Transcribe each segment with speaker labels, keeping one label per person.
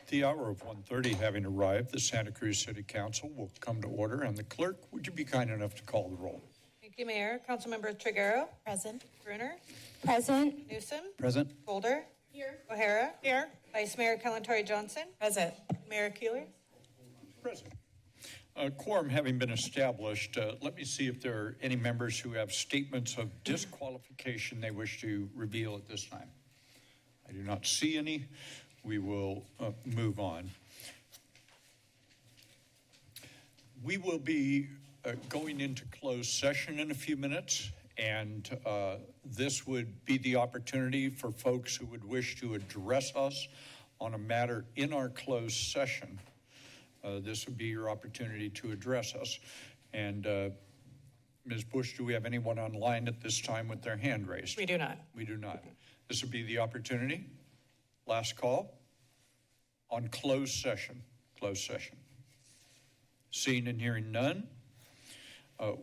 Speaker 1: The hour of 1:30 having arrived, the Santa Cruz City Council will come to order, and the clerk, would you be kind enough to call the roll?
Speaker 2: Thank you, Mayor. Councilmember Triguero.
Speaker 3: Present.
Speaker 2: Bruner.
Speaker 3: Present.
Speaker 2: Newsom.
Speaker 4: Present.
Speaker 2: Boulder. Here. O'Hara. Here. Vice Mayor Kalantari Johnson.
Speaker 3: Present.
Speaker 2: Mayor Keeler.
Speaker 1: Present. Quorum having been established, let me see if there are any members who have statements of disqualification they wish to reveal at this time. I do not see any. We will move on. We will be going into closed session in a few minutes, and this would be the opportunity for folks who would wish to address us on a matter in our closed session. This would be your opportunity to address us. And Ms. Bush, do we have anyone online at this time with their hand raised?
Speaker 2: We do not.
Speaker 1: We do not. This would be the opportunity. Last call on closed session. Closed session. Seeing and hearing none.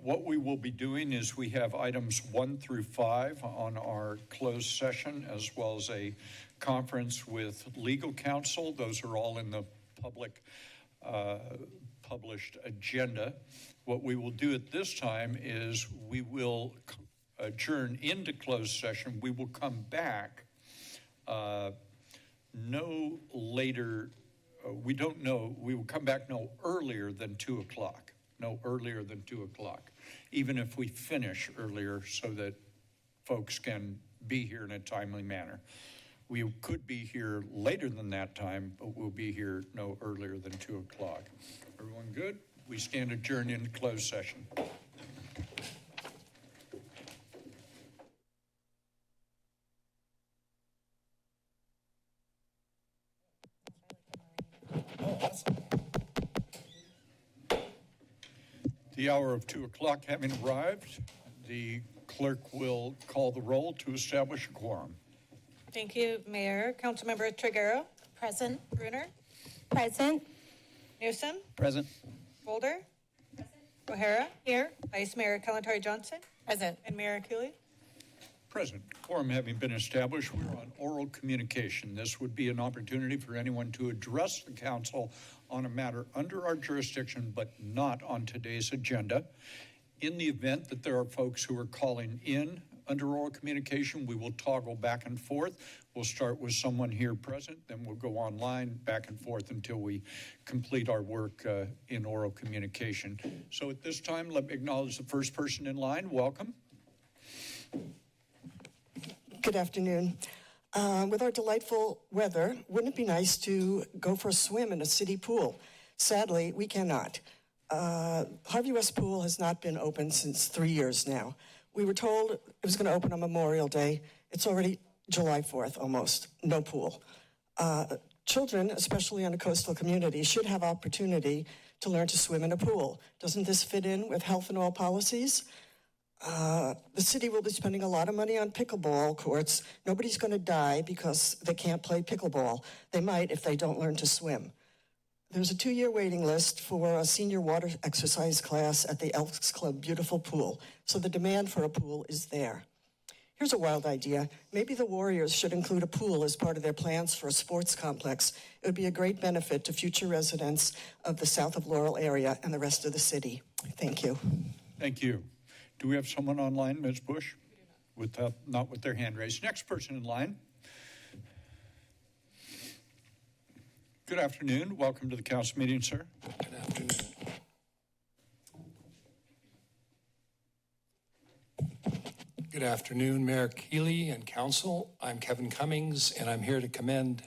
Speaker 1: What we will be doing is we have items 1 through 5 on our closed session, as well as a conference with legal counsel. Those are all in the public published agenda. What we will do at this time is we will adjourn into closed session. We will come back no later, we don't know, we will come back no earlier than 2 o'clock. No earlier than 2 o'clock, even if we finish earlier so that folks can be here in a timely manner. We could be here later than that time, but we'll be here no earlier than 2 o'clock. Everyone good? We stand adjourned into closed session. The hour of 2 o'clock having arrived, the clerk will call the roll to establish a quorum.
Speaker 2: Thank you, Mayor. Councilmember Triguero.
Speaker 3: Present.
Speaker 2: Bruner.
Speaker 3: Present.
Speaker 2: Newsom.
Speaker 4: Present.
Speaker 2: Boulder. Present. O'Hara. Here. Vice Mayor Kalantari Johnson.
Speaker 3: Present.
Speaker 2: And Mayor Keeler.
Speaker 1: Present. Quorum having been established, we're on oral communication. This would be an opportunity for anyone to address the council on a matter under our jurisdiction, but not on today's agenda. In the event that there are folks who are calling in under oral communication, we will toggle back and forth. We'll start with someone here present, then we'll go online back and forth until we complete our work in oral communication. So at this time, let me acknowledge the first person in line. Welcome.
Speaker 5: Good afternoon. With our delightful weather, wouldn't it be nice to go for a swim in a city pool? Sadly, we cannot. Harvey West Pool has not been open since 3 years now. We were told it was going to open on Memorial Day. It's already July 4th, almost. No pool. Children, especially in a coastal community, should have opportunity to learn to swim in a pool. Doesn't this fit in with health and all policies? The city will be spending a lot of money on pickleball courts. Nobody's going to die because they can't play pickleball. They might if they don't learn to swim. There's a 2-year waiting list for a senior water exercise class at the Elks Club Beautiful Pool, so the demand for a pool is there. Here's a wild idea. Maybe the Warriors should include a pool as part of their plans for a sports complex. It would be a great benefit to future residents of the south of Laurel area and the rest of the city. Thank you.
Speaker 1: Thank you. Do we have someone online, Ms. Bush? Not with their hand raised. Next person in line. Good afternoon. Welcome to the council meeting, sir.
Speaker 6: Good afternoon. Good afternoon, Mayor Keeley and council. I'm Kevin Cummings, and I'm here to commend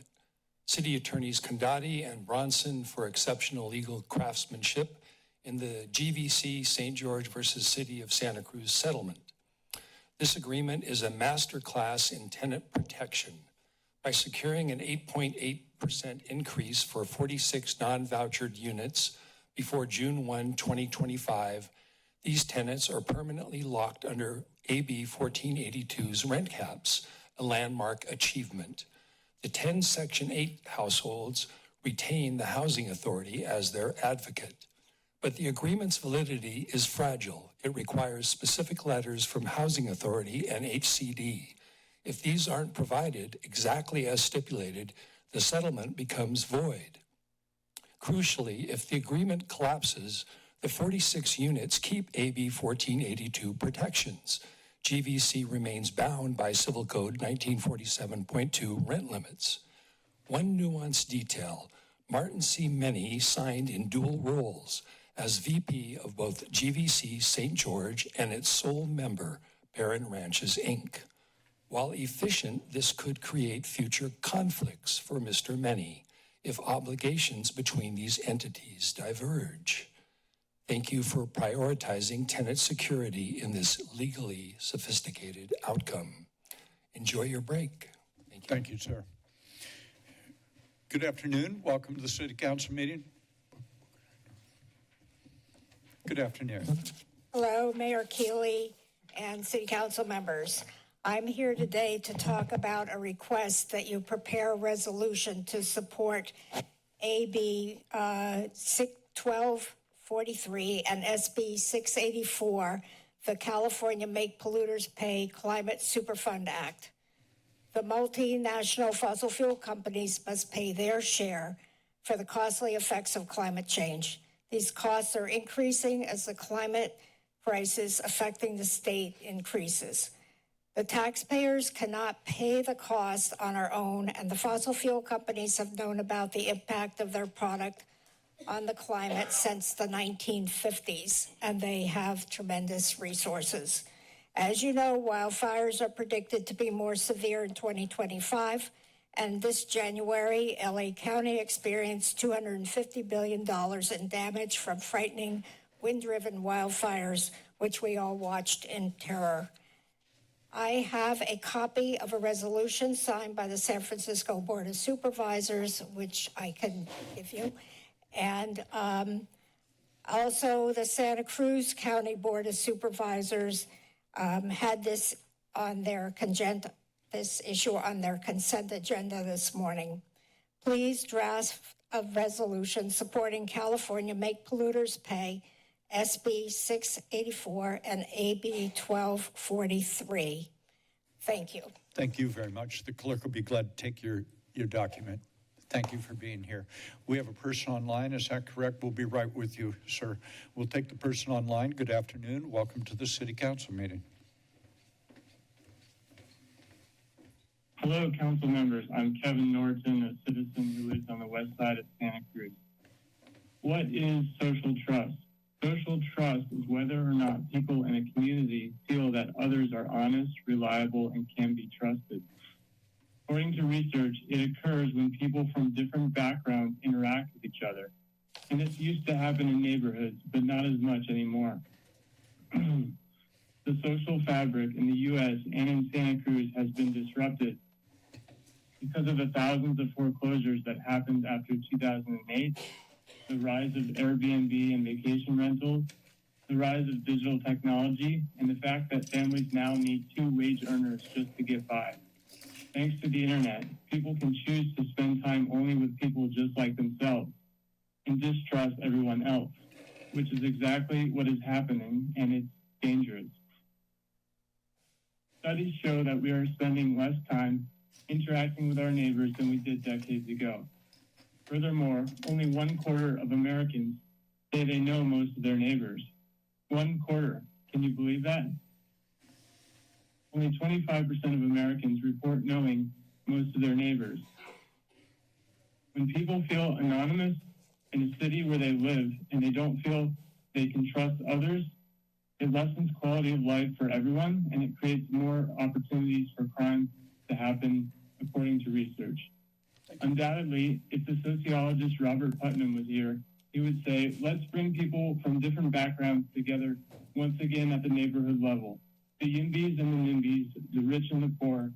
Speaker 6: City Attorneys Condati and Bronson for exceptional legal craftsmanship in the GVC St. George versus City of Santa Cruz settlement. This agreement is a masterclass in tenant protection. By securing an 8.8% increase for 46 non-vouchered units before June 1, 2025, these tenants are permanently locked under AB 1482's rent caps, a landmark achievement. The 10 Section 8 households retain the Housing Authority as their advocate. But the agreement's validity is fragile. It requires specific letters from Housing Authority and HCD. If these aren't provided exactly as stipulated, the settlement becomes void. Crucially, if the agreement collapses, the 46 units keep AB 1482 protections. GVC remains bound by Civil Code 1947.2 rent limits. One nuanced detail, Martin C. Meny signed in dual roles as VP of both GVC St. George and its sole member, Barron Ranches, Inc. While efficient, this could create future conflicts for Mr. Meny if obligations between these entities diverge. Thank you for prioritizing tenant security in this legally sophisticated outcome. Enjoy your break. Thank you.
Speaker 1: Thank you, sir. Good afternoon. Welcome to the City Council meeting. Good afternoon.
Speaker 4: Hello, Mayor Keeley and City Council members. I'm here today to talk about a request that you prepare a resolution to support AB 1243 and SB 684, the California Make Polluters Pay Climate Superfund Act. The multinational fossil fuel companies must pay their share for the costly effects of climate change. These costs are increasing as the climate crisis affecting the state increases. The taxpayers cannot pay the cost on our own, and the fossil fuel companies have known about the impact of their product on the climate since the 1950s, and they have tremendous resources. As you know, wildfires are predicted to be more severe in 2025, and this January, LA County experienced $250 billion in damage from frightening wind-driven wildfires, which we all watched in terror. I have a copy of a resolution signed by the San Francisco Board of Supervisors, which I can give you, and also the Santa Cruz County Board of Supervisors had this on their issue on their consent agenda this morning. Please draft a resolution supporting California Make Polluters Pay, SB 684 and AB 1243. Thank you.
Speaker 1: Thank you very much. The clerk will be glad to take your document. Thank you for being here. We have a person online. Is that correct? We'll be right with you, sir. We'll take the person online. Good afternoon. Welcome to the City Council meeting.
Speaker 7: Hello, council members. I'm Kevin Norton, a citizen who lives on the west side of Santa Cruz. What is social trust? Social trust is whether or not people in a community feel that others are honest, reliable, and can be trusted. According to research, it occurs when people from different backgrounds interact with each other. And this used to happen in neighborhoods, but not as much anymore. The social fabric in the U.S. and in Santa Cruz has been disrupted because of the thousands of foreclosures that happened after 2008, the rise of Airbnb and vacation rentals, the rise of digital technology, and the fact that families now need 2 wage earners just to get by. Thanks to the internet, people can choose to spend time only with people just like themselves and distrust everyone else, which is exactly what is happening, and it's dangerous. Studies show that we are spending less time interacting with our neighbors than we did decades ago. Furthermore, only 1/4 of Americans say they know most of their neighbors. 1/4. Can you believe that? Only 25% of Americans report knowing most of their neighbors. When people feel anonymous in a city where they live and they don't feel they can trust others, it lessens quality of life for everyone, and it creates more opportunities for crime to happen, according to research. Undoubtedly, if the sociologist Robert Putnam was here, he would say, let's bring people from different backgrounds together once again at the neighborhood level. The YIMBYs and the NIMBYs, the rich and the poor,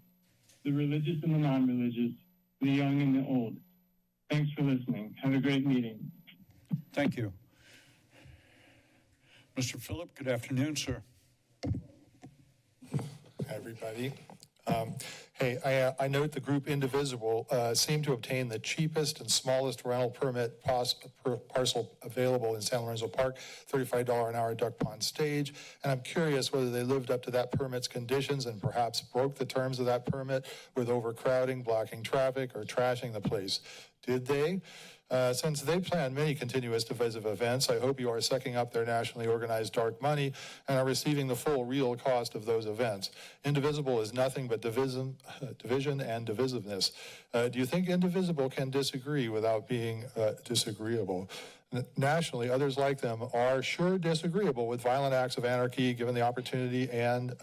Speaker 7: the religious and the non-religious, the young and the old. Thanks for listening. Have a great meeting.
Speaker 1: Thank you. Mr. Phillip, good afternoon, sir.
Speaker 8: Hi, everybody. Hey, I note the group Indivisible seemed to obtain the cheapest and smallest rental permit parcel available in San Lorenzo Park, $35 an hour Duck Pond Stage. And I'm curious whether they lived up to that permit's conditions and perhaps broke the terms of that permit with overcrowding, blocking traffic, or trashing the place. Did they? Since they plan many continuous divisive events, I hope you are sucking up their nationally organized dark money and are receiving the full real cost of those events. Indivisible is nothing but division and divisiveness. Do you think Indivisible can disagree without being disagreeable? Nationally, others like them are sure disagreeable with violent acts of anarchy given the opportunity and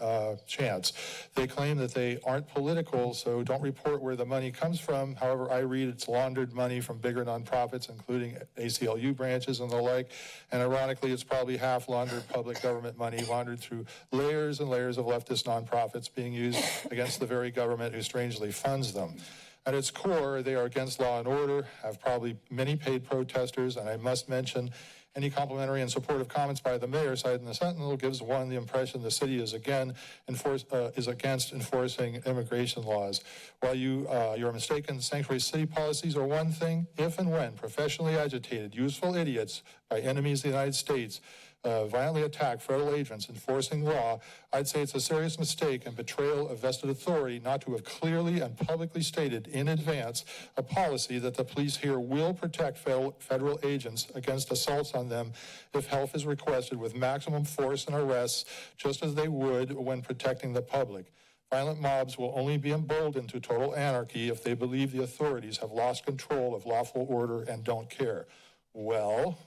Speaker 8: chance. They claim that they aren't political, so don't report where the money comes from. However, I read it's laundered money from bigger nonprofits, including ACLU branches and the like. And ironically, it's probably half laundered public government money laundered through layers and layers of leftist nonprofits being used against the very government who strangely funds them. At its core, they are against law and order, have probably many paid protesters, and I must mention any complimentary and supportive comments by the mayor citing the Sentinel gives one the impression the city is against enforcing immigration laws. While you're mistaken, sanctuary city policies are one thing. If and when professionally agitated, useful idiots by enemies of the United States violently attack federal agents enforcing law, I'd say it's a serious mistake and betrayal of vested authority not to have clearly and publicly stated in advance a policy that the police here will protect federal agents against assaults on them if help is requested with maximum force and arrests, just as they would when protecting the public. Violent mobs will only be emboldened to total anarchy if they believe the authorities have lost control of lawful order and don't care. Well,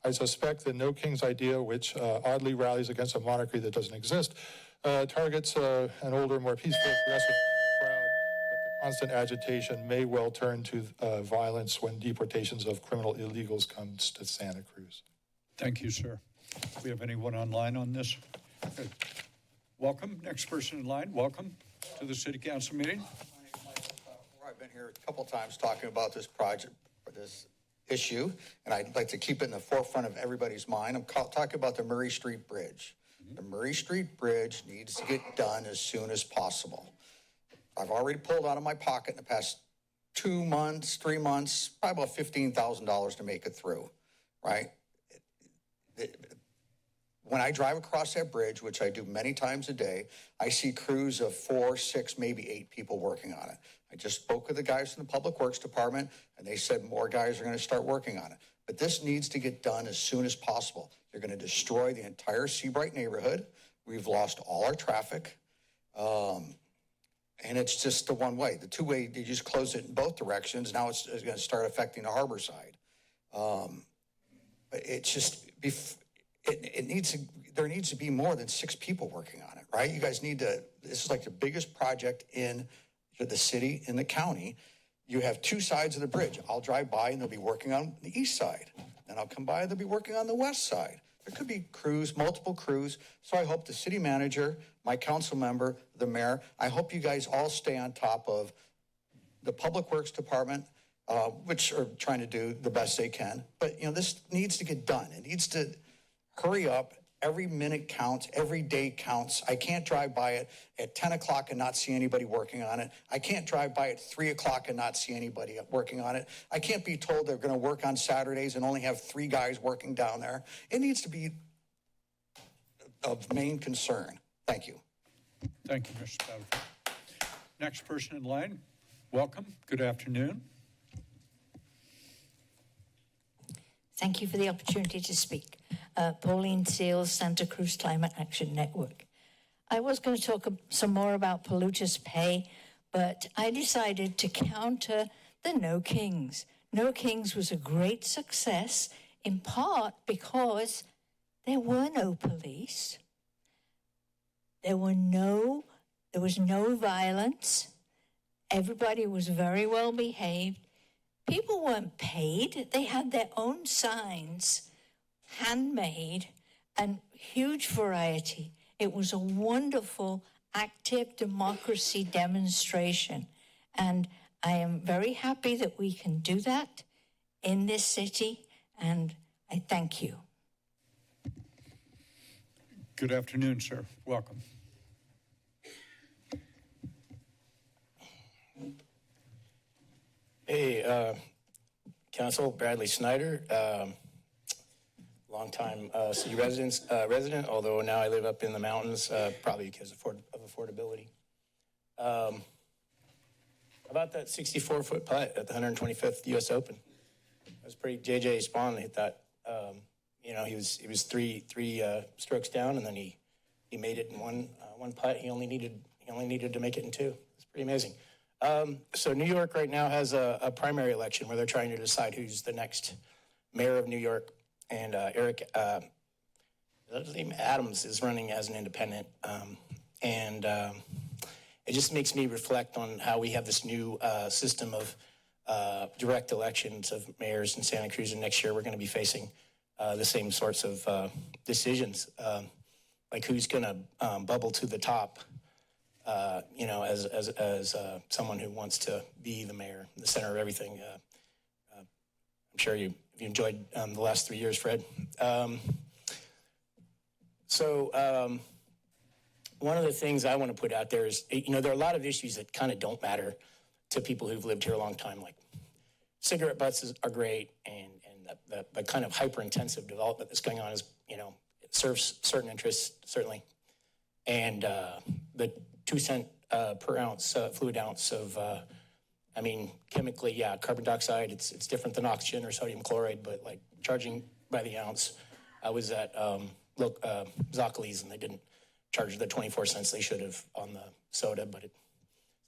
Speaker 8: I suspect that No King's idea, which oddly rallies against a monarchy that doesn't exist, targets an older, more peaceful, progressive crowd, but the constant agitation may well turn to violence when deportations of criminal illegals comes to Santa Cruz.
Speaker 1: Thank you, sir. Do we have anyone online on this? Good. Welcome. Next person in line. Welcome to the City Council meeting.
Speaker 9: I've been here a couple times talking about this project, or this issue, and I'd like to keep it in the forefront of everybody's mind. I'm talking about the Murray Street Bridge. The Murray Street Bridge needs to get done as soon as possible. I've already pulled out of my pocket in the past 2 months, 3 months, probably about $15,000 to make it through, right? When I drive across that bridge, which I do many times a day, I see crews of 4, 6, maybe 8 people working on it. I just spoke with the guys from the Public Works Department, and they said more guys are going to start working on it. But this needs to get done as soon as possible. You're going to destroy the entire Seabright neighborhood. We've lost all our traffic. And it's just the one way. The two-way, you just close it in both directions. Now it's going to start affecting the harbor side. It's just, there needs to be more than 6 people working on it, right? You guys need to, this is like the biggest project in the city, in the county. You have 2 sides of the bridge. I'll drive by and they'll be working on the east side. Then I'll come by and they'll be working on the west side. There could be crews, multiple crews. So I hope the city manager, my council member, the mayor, I hope you guys all stay on top of the Public Works Department, which are trying to do the best they can. But, you know, this needs to get done. It needs to hurry up. Every minute counts. Every day counts. I can't drive by it at 10 o'clock and not see anybody working on it. I can't drive by at 3 o'clock and not see anybody working on it. I can't be told they're going to work on Saturdays and only have 3 guys working down there. It needs to be of main concern. Thank you.
Speaker 1: Thank you, Mr. Spatafor. Next person in line. Welcome. Good afternoon.
Speaker 10: Thank you for the opportunity to speak. Pauline Seals, Santa Cruz Climate Action Network. I was going to talk some more about polluters pay, but I decided to counter the No Kings. No Kings was a great success, in part because there were no police. There was no violence. Everybody was very well behaved. People weren't paid. They had their own signs, handmade, and huge variety. It was a wonderful, active democracy demonstration. And I am very happy that we can do that in this city, and I thank you.
Speaker 1: Good afternoon, sir. Welcome.
Speaker 11: Hey, Council, Bradley Snyder, longtime city resident, although now I live up in the mountains, probably because of affordability. About that 64-foot putt at the 125th U.S. Open. That was pretty. J.J. Spawn hit that. He was three strokes down, and then he made it in one putt. He only needed to make it in two. It's pretty amazing. So New York right now has a primary election where they're trying to decide who's the next mayor of New York, and Eric Adams is running as an independent, and it just makes me reflect on how we have this new system of direct elections of mayors in Santa Cruz, and next year we're going to be facing the same sorts of decisions, like who's going to bubble to the top. As someone who wants to be the mayor, the center of everything. I'm sure you enjoyed the last 3 years, Fred. One of the things I want to put out there is, there are a lot of issues that kind of don't matter to people who've lived here a long time, like cigarette butts are great, and the kind of hyper-intensive development that's going on is, it serves certain interests, certainly. And the 2 cent per ounce, fluid ounce of, chemically, yeah, carbon dioxide, it's different than oxygen or sodium chloride, but like charging by the ounce. I was at Zoccoli's, and they didn't charge the 24 cents they should have on the soda, but it's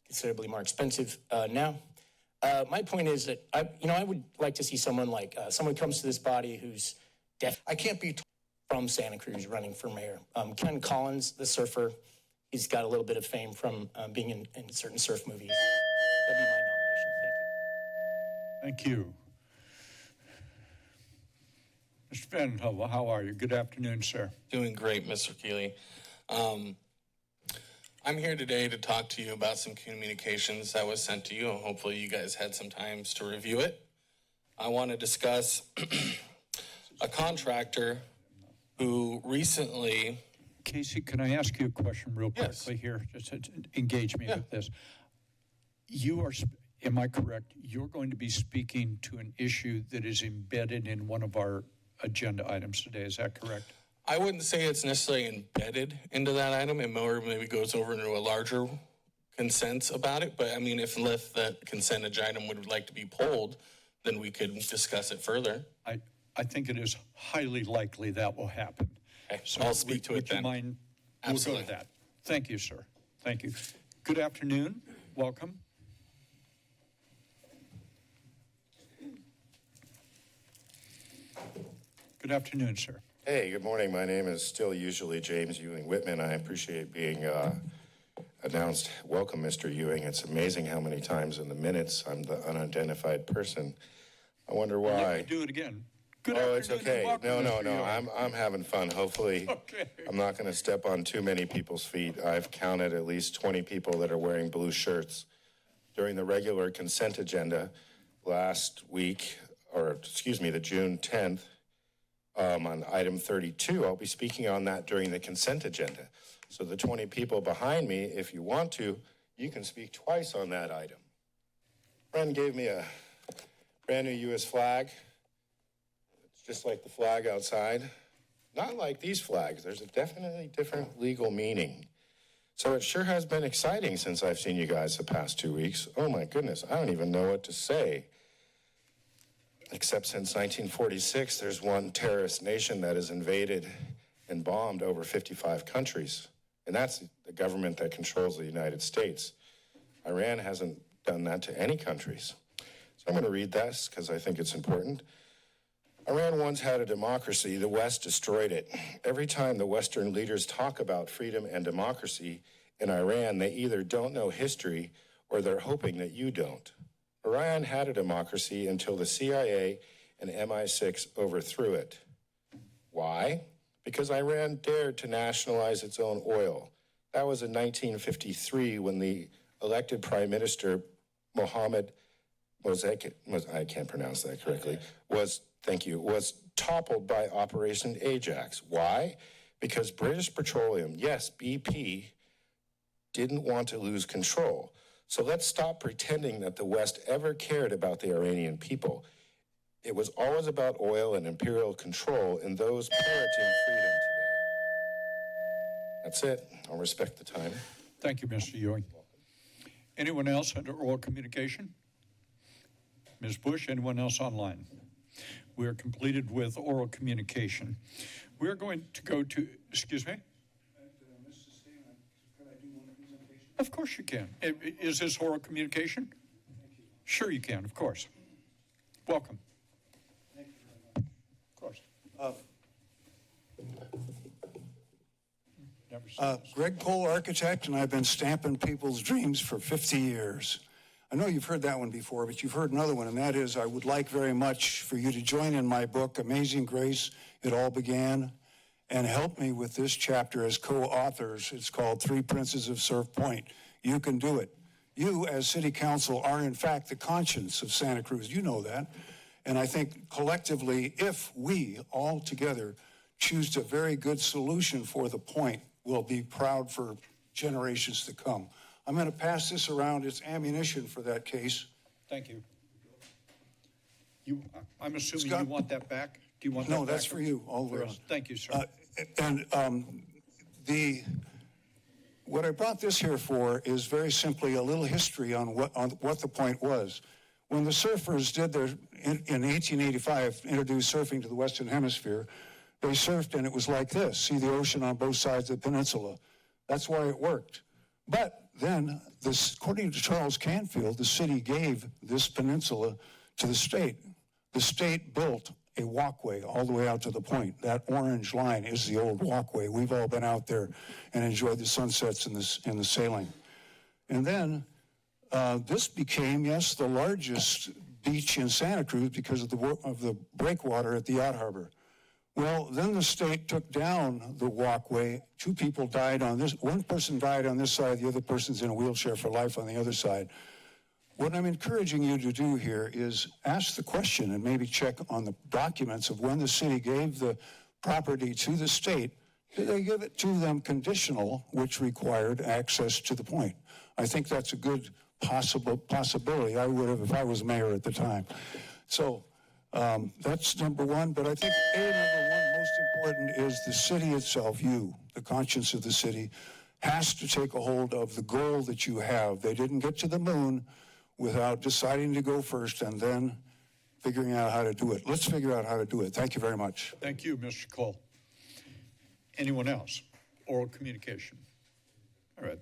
Speaker 11: considerably more expensive now. My point is that I would like to see someone like someone comes to this body who's deaf. I can't be from Santa Cruz running for mayor. Ken Collins, the surfer, he's got a little bit of fame from being in certain surf movies. That'd be my nomination.
Speaker 1: Thank you. Mr. Van Hove, how are you? Good afternoon, sir.
Speaker 12: Doing great, Mr. Keeley. I'm here today to talk to you about some communications that was sent to you, and hopefully you guys had some times to review it. I want to discuss a contractor who recently...
Speaker 1: Casey, can I ask you a question real quickly here? Just to engage me with this. You are, am I correct, you're going to be speaking to an issue that is embedded in one of our agenda items today, is that correct?
Speaker 12: I wouldn't say it's necessarily embedded into that item. It more maybe goes over into a larger consent about it. But, if that consent item would like to be pulled, then we could discuss it further.
Speaker 1: I think it is highly likely that will happen.
Speaker 12: Okay.
Speaker 1: So
Speaker 12: I'll speak to it then.
Speaker 1: Would you mind?
Speaker 12: Absolutely.
Speaker 1: We'll go to that. Thank you, sir. Thank you. Good afternoon. Welcome. Good afternoon, sir.
Speaker 13: Hey, good morning. My name is still usually James Ewing Whitman. I appreciate being announced. Welcome, Mr. Ewing. It's amazing how many times in the minutes I'm the unidentified person. I wonder why.
Speaker 1: Let me do it again. Good
Speaker 13: oh, it's
Speaker 1: afternoon.
Speaker 13: okay. No. I'm having fun. Hopefully,
Speaker 1: Okay.
Speaker 13: I'm not going to step on too many people's feet. I've counted at least 20 people that are wearing blue shirts during the regular consent agenda last week, the June 10th. On item 32, I'll be speaking on that during the consent agenda. So the 20 people behind me, if you want to, you can speak twice on that item. Friend gave me a brand new U.S. flag. It's just like the flag outside. Not like these flags. There's a definitely different legal meaning. So it sure has been exciting since I've seen you guys the past 2 weeks. Oh my goodness, I don't even know what to say. Except since 1946, there's one terrorist nation that has invaded and bombed over 55 countries. And that's the government that controls the United States. Iran hasn't done that to any countries. So I'm going to read this because I think it's important. Iran once had a democracy. The West destroyed it. Every time the Western leaders talk about freedom and democracy in Iran, they either don't know history or they're hoping that you don't. Iran had a democracy until the CIA and MI6 overthrew it. Why? Because Iran dared to nationalize its own oil. That was in 1953 when the elected Prime Minister Mohammad Mossadegh, I can't pronounce that correctly, was toppled by Operation Ajax. Why? Because British Petroleum, yes, BP, didn't want to lose control. So let's stop pretending that the West ever cared about the Iranian people. It was always about oil and imperial control and those parroting freedom today. That's it. I'll respect the time.
Speaker 1: Thank you, Mr. Ewing. Anyone else under oral communication? Ms. Bush, anyone else online? We are completed with oral communication. We're going to go to, excuse me? Of course you can. Is this oral communication? Sure you can, of course. Welcome. Of course.
Speaker 14: Greg Cole, architect, and I've been stamping people's dreams for 50 years. I know you've heard that one before, but you've heard another one, and that is I would like very much for you to join in my book, Amazing Grace, It All Began, and help me with this chapter as co-authors. It's called Three Princes of Surf Point. You can do it. You, as city council, are in fact the conscience of Santa Cruz. You know that. And I think collectively, if we all together choose a very good solution for the point, we'll be proud for generations to come. I'm going to pass this around. It's ammunition for that case.
Speaker 1: Thank you. I'm assuming
Speaker 14: Scott?
Speaker 1: you want that back? Do you want that
Speaker 14: No,
Speaker 1: back?
Speaker 14: that's for you, all the way around.
Speaker 1: Thank you, sir.
Speaker 14: What I brought this here for is very simply a little history on what the point was. When the surfers did in 1885, introduced surfing to the Western Hemisphere, they surfed and it was like this. See the ocean on both sides of the peninsula. That's why it worked. But then, according to Charles Canfield, the city gave this peninsula to the state. The state built a walkway all the way out to the point. That orange line is the old walkway. We've all been out there and enjoyed the sunsets and the sailing. And then this became, yes, the largest beach in Santa Cruz because of the breakwater at the yacht harbor. Well, then the state took down the walkway. Two people died on this. One person died on this side. The other person's in a wheelchair for life on the other side. What I'm encouraging you to do here is ask the question and maybe check on the documents of when the city gave the property to the state. Did they give it to them conditional, which required access to the point? I think that's a good possibility. I would have if I was mayor at the time. So that's number one. But I think number one, most important, is the city itself, you, the conscience of the city, has to take a hold of the goal that you have. They didn't get to the moon without deciding to go first and then figuring out how to do it. Let's figure out how to do it. Thank you very much.
Speaker 1: Thank you, Mr. Cole. Anyone else? Oral communication. All right.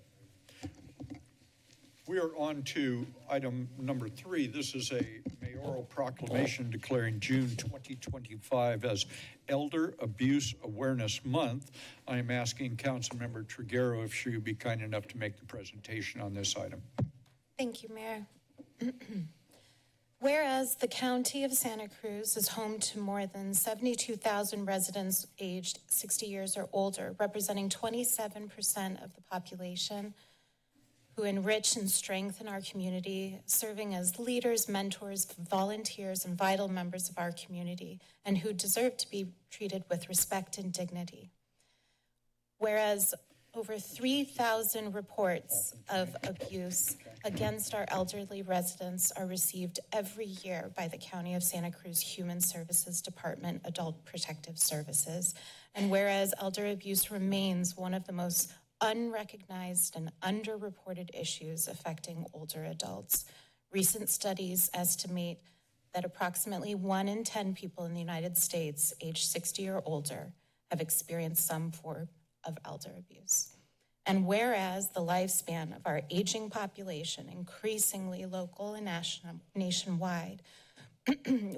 Speaker 1: We are on to item number 3. This is a mayoral proclamation declaring June 2025 as Elder Abuse Awareness Month. I am asking Councilmember Triguero if she would be kind enough to make the presentation on this item.
Speaker 3: Thank you, Mayor. Whereas the County of Santa Cruz is home to more than 72,000 residents aged 60 years or older, representing 27% of the population, who enrich and strengthen our community, serving as leaders, mentors, volunteers, and vital members of our community, and who deserve to be treated with respect and dignity. Whereas over 3,000 reports of abuse against our elderly residents are received every year by the County of Santa Cruz Human Services Department, Adult Protective Services. And whereas elder abuse remains one of the most unrecognized and underreported issues affecting older adults, recent studies estimate that approximately 1 in 10 people in the United States aged 60 or older have experienced some form of elder abuse. And whereas the lifespan of our aging population, increasingly local and nationwide,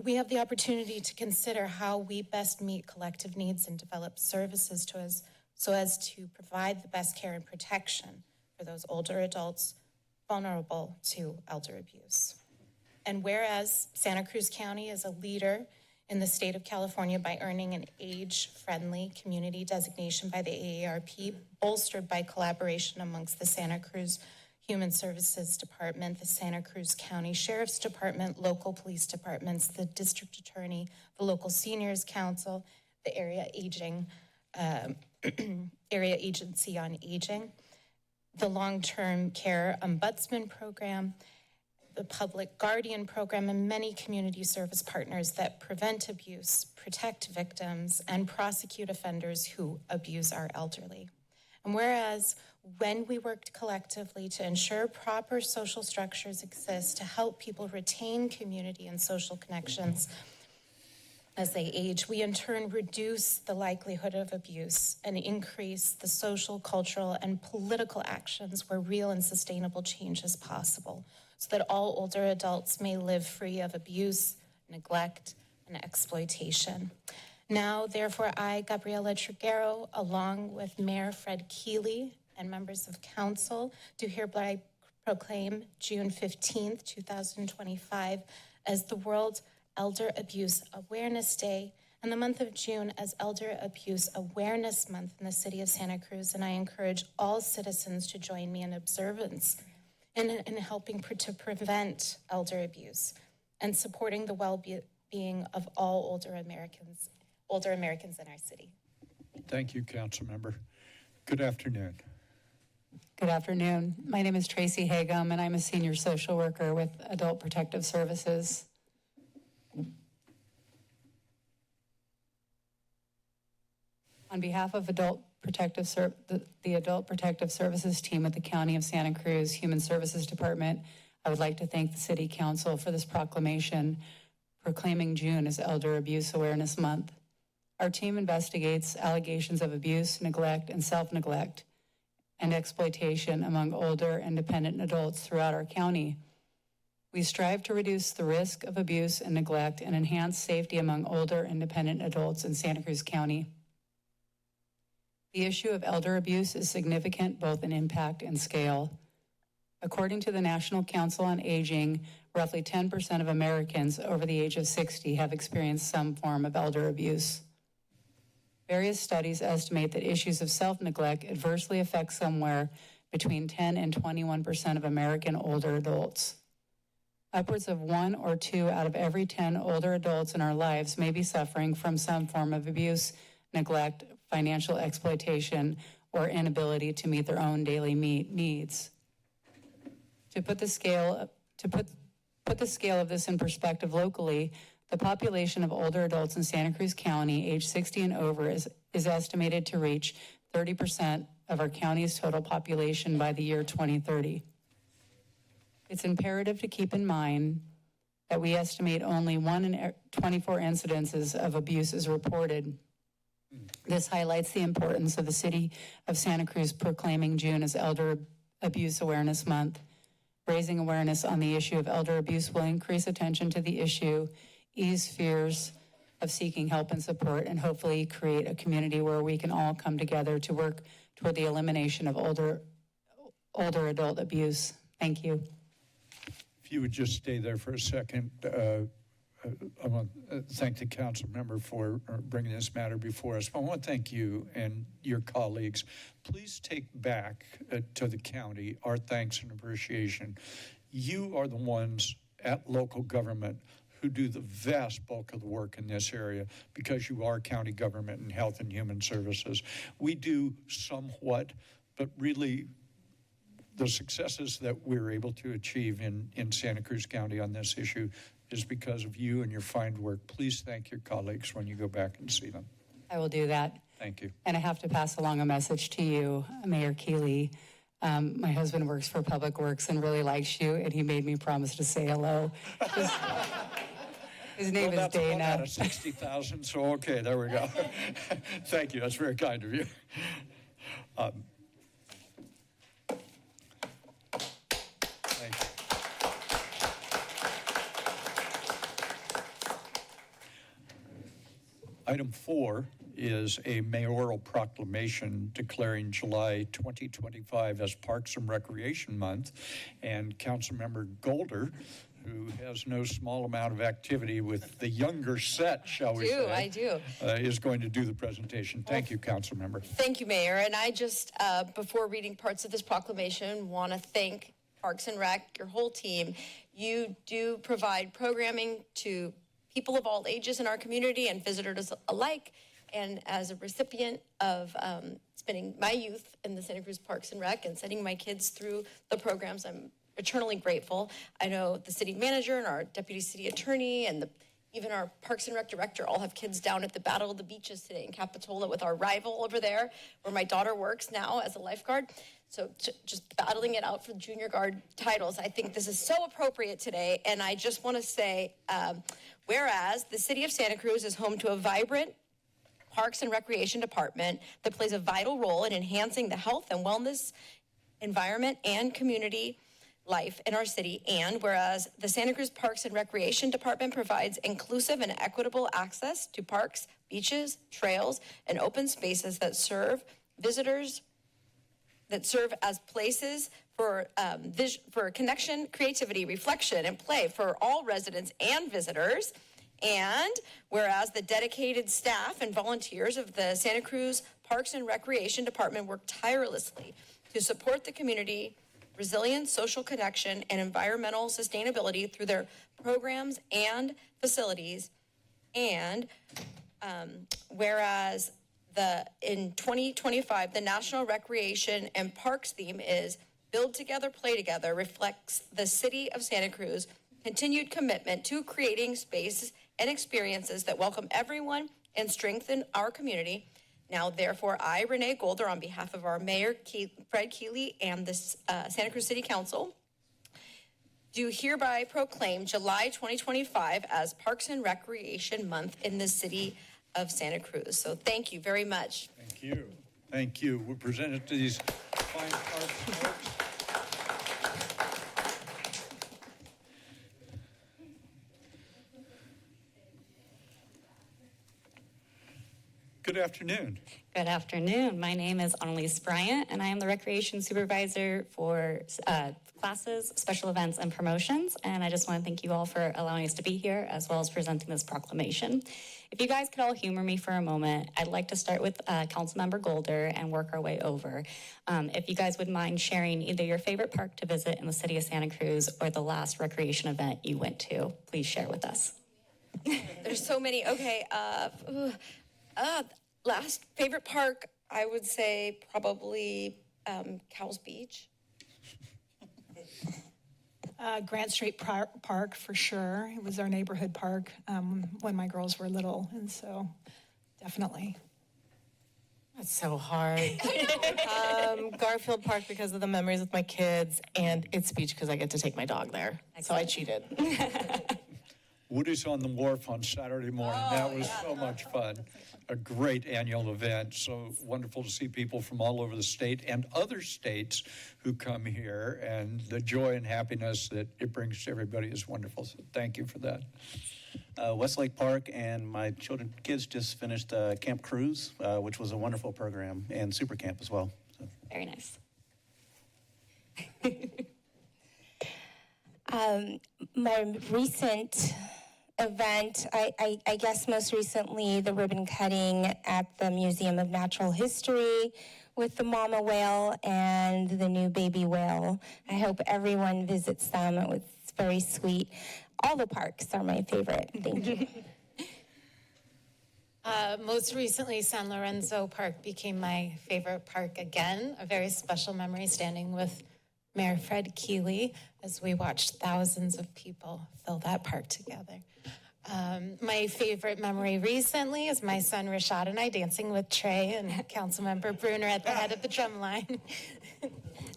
Speaker 3: we have the opportunity to consider how we best meet collective needs and develop services so as to provide the best care and protection for those older adults vulnerable to elder abuse. And whereas Santa Cruz County is a leader in the state of California by earning an age-friendly community designation by the AARP, bolstered by collaboration amongst the Santa Cruz Human Services Department, the Santa Cruz County Sheriff's Department, local police departments, the district attorney, the local seniors council, the area agency on aging. the long-term care ombudsman program, the public guardian program, and many community service partners that prevent abuse, protect victims, and prosecute offenders who abuse our elderly. And whereas when we worked collectively to ensure proper social structures exist to help people retain community and social connections as they age, we in turn reduce the likelihood of abuse and increase the social, cultural, and political actions where real and sustainable change is possible, so that all older adults may live free of abuse, neglect, and exploitation. Now, therefore, I, Gabriela Triguero, along with Mayor Fred Keeley and members of council, do hereby proclaim June 15th, 2025 as the World Elder Abuse Awareness Day and the month of June as Elder Abuse Awareness Month in the city of Santa Cruz. And I encourage all citizens to join me in observance in helping to prevent elder abuse and supporting the well-being of all older Americans in our city.
Speaker 1: Thank you, Councilmember. Good afternoon.
Speaker 15: Good afternoon. My name is Tracy Hagum, and I'm a senior social worker with Adult Protective Services. On behalf of the Adult Protective Services team at the County of Santa Cruz Human Services Department, I would like to thank the City Council for this proclamation proclaiming June as Elder Abuse Awareness Month. Our team investigates allegations of abuse, neglect, and self-neglect and exploitation among older and dependent adults throughout our county. We strive to reduce the risk of abuse and neglect and enhance safety among older and dependent adults in Santa Cruz County. The issue of elder abuse is significant both in impact and scale. According to the National Council on Aging, roughly 10% of Americans over the age of 60 have experienced some form of elder abuse. Various studies estimate that issues of self-neglect adversely affect somewhere between 10 and 21% of American older adults. Upwards of 1 or 2 out of every 10 older adults in our lives may be suffering from some form of abuse, neglect, financial exploitation, or inability to meet their own daily needs. To put the scale of this in perspective locally, the population of older adults in Santa Cruz County, age 60 and over, is estimated to reach 30% of our county's total population by the year 2030. It's imperative to keep in mind that we estimate only 1 in 24 incidences of abuse is reported. This highlights the importance of the City of Santa Cruz proclaiming June as Elder Abuse Awareness Month. Raising awareness on the issue of elder abuse will increase attention to the issue, ease fears of seeking help and support, and hopefully create a community where we can all come together to work toward the elimination of older adult abuse. Thank you.
Speaker 1: If you would just stay there for a second, I want to thank the council member for bringing this matter before us. But I want to thank you and your colleagues. Please take back to the county our thanks and appreciation. You are the ones at local government who do the vast bulk of the work in this area because you are county government and health and human services. We do somewhat, but really the successes that we're able to achieve in Santa Cruz County on this issue is because of you and your fine work. Please thank your colleagues when you go back and see them.
Speaker 15: I will do that.
Speaker 1: Thank you.
Speaker 15: And I have to pass along a message to you, Mayor Keeley. My husband works for Public Works and really likes you, and he made me promise to say hello. His name is
Speaker 1: that's
Speaker 15: Dana.
Speaker 1: One out of 60,000, so okay, there we go. Thank you, that's very kind of you. Thank you. Item 4 is a mayoral proclamation declaring July 2025 as Parks and Recreation Month. And Councilmember Golder, who has no small amount of activity with the younger set, shall we say.
Speaker 16: I do.
Speaker 1: Is going to do the presentation. Thank you, Councilmember.
Speaker 16: Thank you, Mayor. And I just, before reading parts of this proclamation, want to thank Parks and Rec, your whole team. You do provide programming to people of all ages in our community and visitors alike. and as a recipient of spending my youth in the Santa Cruz Parks and Rec and sending my kids through the programs, I'm eternally grateful. I know the city manager and our deputy city attorney and even our Parks and Rec director all have kids down at the Battle of the Beaches today in Capitola with our rival over there, where my daughter works now as a lifeguard. So just battling it out for junior guard titles. I think this is so appropriate today. And I just want to say, whereas the city of Santa Cruz is home to a vibrant Parks and Recreation department that plays a vital role in enhancing the health and wellness, environment, and community life in our city. And whereas the Santa Cruz Parks and Recreation Department provides inclusive and equitable access to parks, beaches, trails, and open spaces that serve visitors, that serve as places for connection, creativity, reflection, and play for all residents and visitors. And whereas the dedicated staff and volunteers of the Santa Cruz Parks and Recreation Department work tirelessly to support the community, resilience, social connection, and environmental sustainability through their programs and facilities. And whereas in 2025, the National Recreation and Parks theme is Build Together, Play Together, reflects the city of Santa Cruz continued commitment to creating spaces and experiences that welcome everyone and strengthen our community. Now, therefore, I, Renee Golder, on behalf of our Mayor, Fred Keeley, and the Santa Cruz City Council, do hereby proclaim July 2025 as Parks and Recreation Month in the city of Santa Cruz. So thank you very much.
Speaker 1: Thank you. Thank you. We're presented to these fine arts. Good afternoon.
Speaker 17: Good afternoon. My name is Annalise Bryant, and I am the Recreation Supervisor for classes, special events, and promotions. And I just want to thank you all for allowing us to be here, as well as presenting this proclamation. If you guys could all humor me for a moment, I'd like to start with Councilmember Golder and work our way over. If you guys would mind sharing either your favorite park to visit in the city of Santa Cruz or the last recreation event you went to, please share with us.
Speaker 16: There's so many. Okay. Last favorite park, I would say probably Cowles Beach.
Speaker 2: Grant Street Park for sure. It was our neighborhood park when my girls were little, and so definitely.
Speaker 18: That's so hard. Garfield Park because of the memories with my kids, and It's Beach because I get to take my dog there. So I cheated.
Speaker 1: Woody's on the Wharf on Saturday morning. That was so much fun. A great annual event. So wonderful to see people from all over the state and other states who come here, and the joy and happiness that it brings to everybody is wonderful. So thank you for that.
Speaker 19: Westlake Park, and my kids just finished Camp Cruise, which was a wonderful program, and Super Camp as well. So.
Speaker 17: Very nice.
Speaker 20: My recent event, I guess most recently, the ribbon cutting at the Museum of Natural History with the mama whale and the new baby whale. I hope everyone visits them. It was very sweet. All the parks are my favorite. Thank you.
Speaker 3: Most recently, San Lorenzo Park became my favorite park again. A very special memory standing with Mayor Fred Keeley as we watched thousands of people fill that park together. My favorite memory recently is my son Rashad and I dancing with Trey and Councilmember Bruner at the head of the drum line.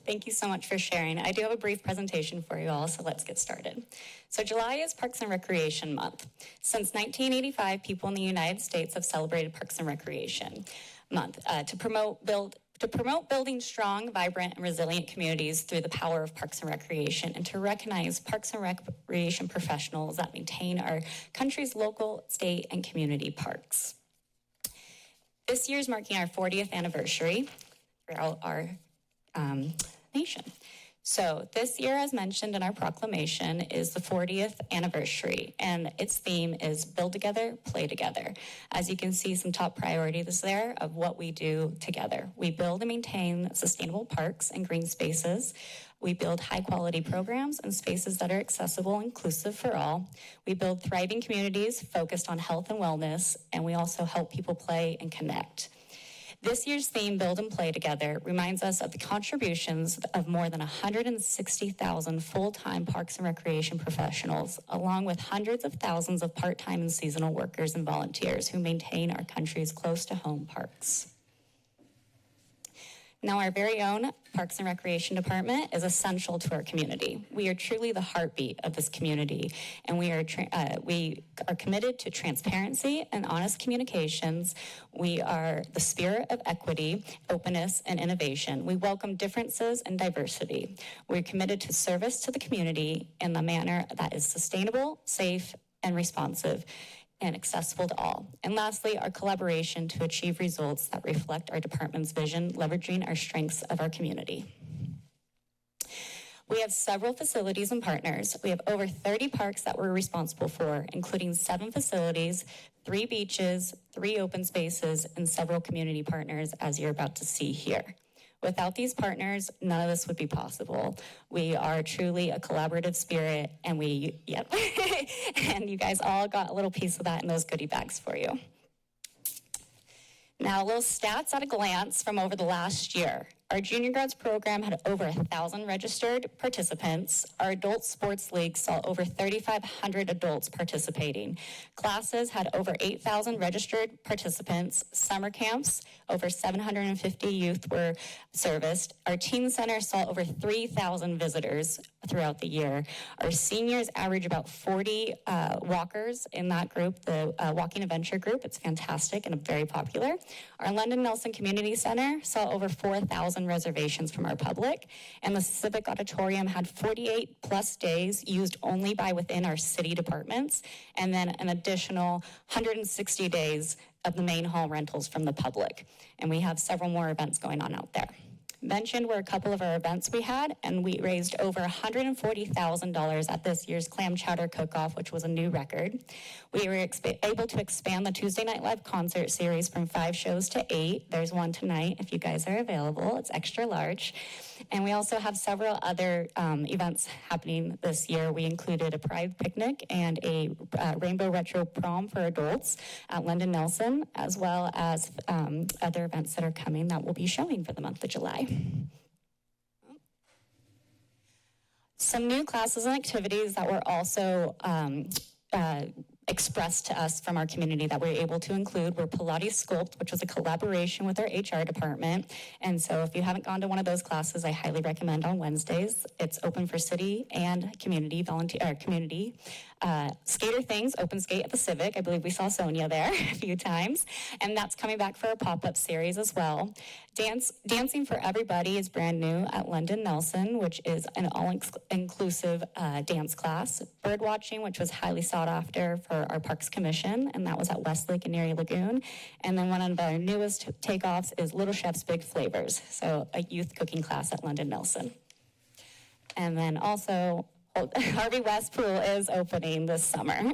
Speaker 17: Thank you so much for sharing. I do have a brief presentation for you all, so let's get started. So July is Parks and Recreation Month. Since 1985, people in the United States have celebrated Parks and Recreation Month to promote building strong, vibrant, and resilient communities through the power of Parks and Recreation, and to recognize Parks and Recreation professionals that maintain our country's local, state, and community parks. This year is marking our 40th anniversary throughout our nation. So this year, as mentioned in our proclamation, is the 40th anniversary, and its theme is Build Together, Play Together. As you can see, some top priorities there of what we do together. We build and maintain sustainable parks and green spaces We build high-quality programs and spaces that are accessible and inclusive for all. We build thriving communities focused on health and wellness, and we also help people play and connect. This year's theme, Build and Play Together, reminds us of the contributions of more than 160,000 full-time parks and recreation professionals, along with hundreds of thousands of part-time and seasonal workers and volunteers who maintain our country's close-to-home parks. Now, our very own Parks and Recreation Department is essential to our community. We are truly the heartbeat of this community, and we are committed to transparency and honest communications. We are the spirit of equity, openness, and innovation. We welcome differences and diversity. We're committed to service to the community in a manner that is sustainable, safe, and responsive, and accessible to all. And lastly, our collaboration to achieve results that reflect our department's vision, leveraging our strengths of our community. We have several facilities and partners. We have over 30 parks that we're responsible for, including 7 facilities, 3 beaches, 3 open spaces, and several community partners, as you're about to see here. Without these partners, none of this would be possible. We are truly a collaborative spirit, and and you guys all got a little piece of that in those goodie bags for you. Now, a little stats at a glance from over the last year. Our junior grads program had over 1,000 registered participants. Our adult sports league saw over 3,500 adults participating. Classes had over 8,000 registered participants. Summer camps, over 750 youth were serviced. Our teen center saw over 3,000 visitors throughout the year. Our seniors average about 40 walkers in that group, the Walking Adventure group. It's fantastic and very popular. Our London Nelson Community Center saw over 4,000 reservations from our public, and the Civic Auditorium had 48 plus days used only by within our city departments, and then an additional 160 days of the main hall rentals from the public. And we have several more events going on out there. Mentioned were a couple of our events we had, and we raised over $140,000 at this year's Clam Chowder Cook-Off, which was a new record. We were able to expand the Tuesday Night Live concert series from 5 shows to 8. There's one tonight if you guys are available. It's extra large. And we also have several other events happening this year. We included a pride picnic and a rainbow retro prom for adults at London Nelson, as well as other events that are coming that we'll be showing for the month of July. Some new classes and activities that were also expressed to us from our community that we were able to include were Pilates Sculpt, which was a collaboration with our HR department. And so if you haven't gone to one of those classes, I highly recommend on Wednesdays. It's open for city and community community. Skater Things, open skate at the Civic. I believe we saw Sonia there a few times. And that's coming back for a pop-up series as well. Dancing for Everybody is brand new at London Nelson, which is an all-inclusive dance class. Bird watching, which was highly sought after for our Parks Commission, and that was at Westlake and Erie Lagoon. And then one of our newest takeoffs is Little Chef's Big Flavors, so a youth cooking class at London Nelson. And then also, Harvey West Pool is opening this summer.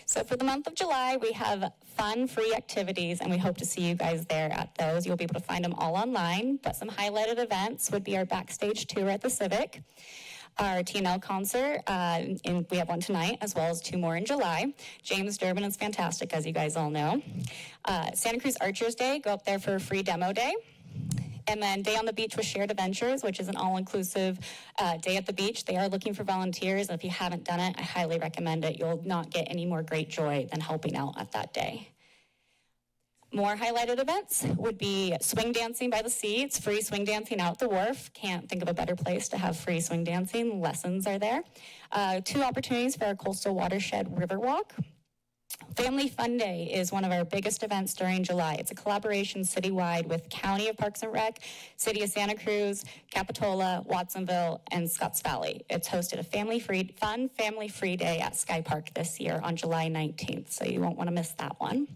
Speaker 17: So for the month of July, we have fun, free activities, and we hope to see you guys there at those. You'll be able to find them all online, but some highlighted events would be our backstage tour at the Civic, our TNL concert, and we have one tonight, as well as 2 more in July. James Durbin is fantastic, as you guys all know. Santa Cruz Archers Day, go up there for a free demo day. And then Day on the Beach with Shared Adventures, which is an all-inclusive day at the beach. They are looking for volunteers, and if you haven't done it, I highly recommend it. You'll not get any more great joy than helping out at that day. More highlighted events would be swing dancing by the sea. It's free swing dancing out the wharf. Can't think of a better place to have free swing dancing. Lessons are there. 2 opportunities for our Coastal Watershed River Walk. Family Fun Day is one of our biggest events during July. It's a collaboration citywide with County of Parks and Rec, City of Santa Cruz, Capitola, Watsonville, and Scotts Valley. It's hosted a fun family-free day at Sky Park this year on July 19th, so you won't want to miss that one.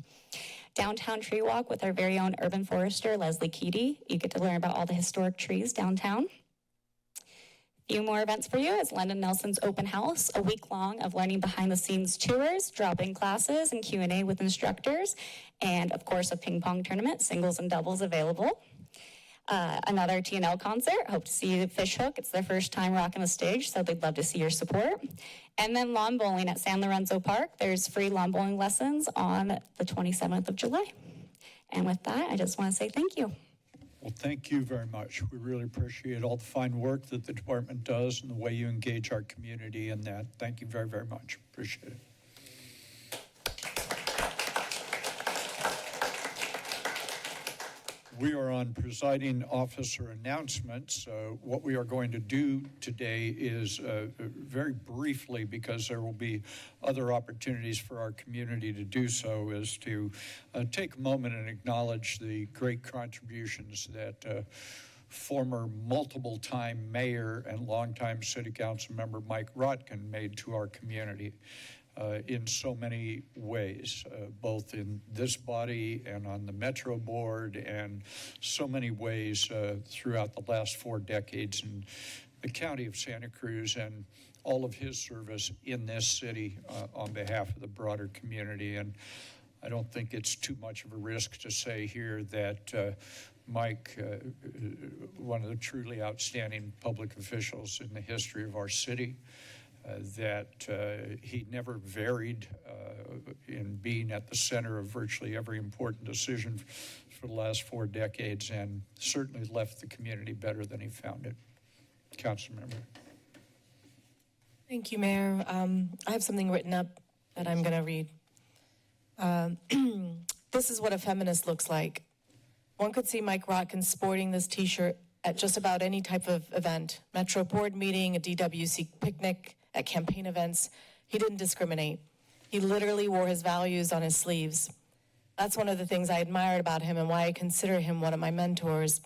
Speaker 17: Downtown Tree Walk with our very own urban forester, Leslie Keaty. You get to learn about all the historic trees downtown. Few more events for you is London Nelson's Open House, a week long of learning behind-the-scenes tours, drop-in classes, and Q&A with instructors, and, of course, a ping pong tournament, singles and doubles available. Another TNL concert. Hope to see you at Fishhook. It's their first time rocking the stage, so they'd love to see your support. And then lawn bowling at San Lorenzo Park. There's free lawn bowling lessons on the 27th of July. And with that, I just want to say thank you.
Speaker 1: Well, thank you very much. We really appreciate all the fine work that the department does and the way you engage our community in that. Thank you very, very much. Appreciate it. We are on presiding officer announcements. What we are going to do today is very briefly, because there will be other opportunities for our community to do so, is to take a moment and acknowledge the great contributions that former multiple-time mayor and longtime city council member Mike Rotkin made to our community. In so many ways, both in this body and on the Metro Board, and so many ways throughout the last 4 decades in the county of Santa Cruz, and all of his service in this city on behalf of the broader community. And I don't think it's too much of a risk to say here that Mike, one of the truly outstanding public officials in the history of our city, that he never varied in being at the center of virtually every important decision for the last 4 decades, and certainly left the community better than he found it. Council member.
Speaker 18: Thank you, Mayor. I have something written up that I'm going to read. This is what a feminist looks like. One could see Mike Rotkin sporting this T-shirt at just about any type of event, Metro Board meeting, a DWC picnic, at campaign events. He didn't discriminate. He literally wore his values on his sleeves. That's one of the things I admired about him and why I consider him one of my mentors.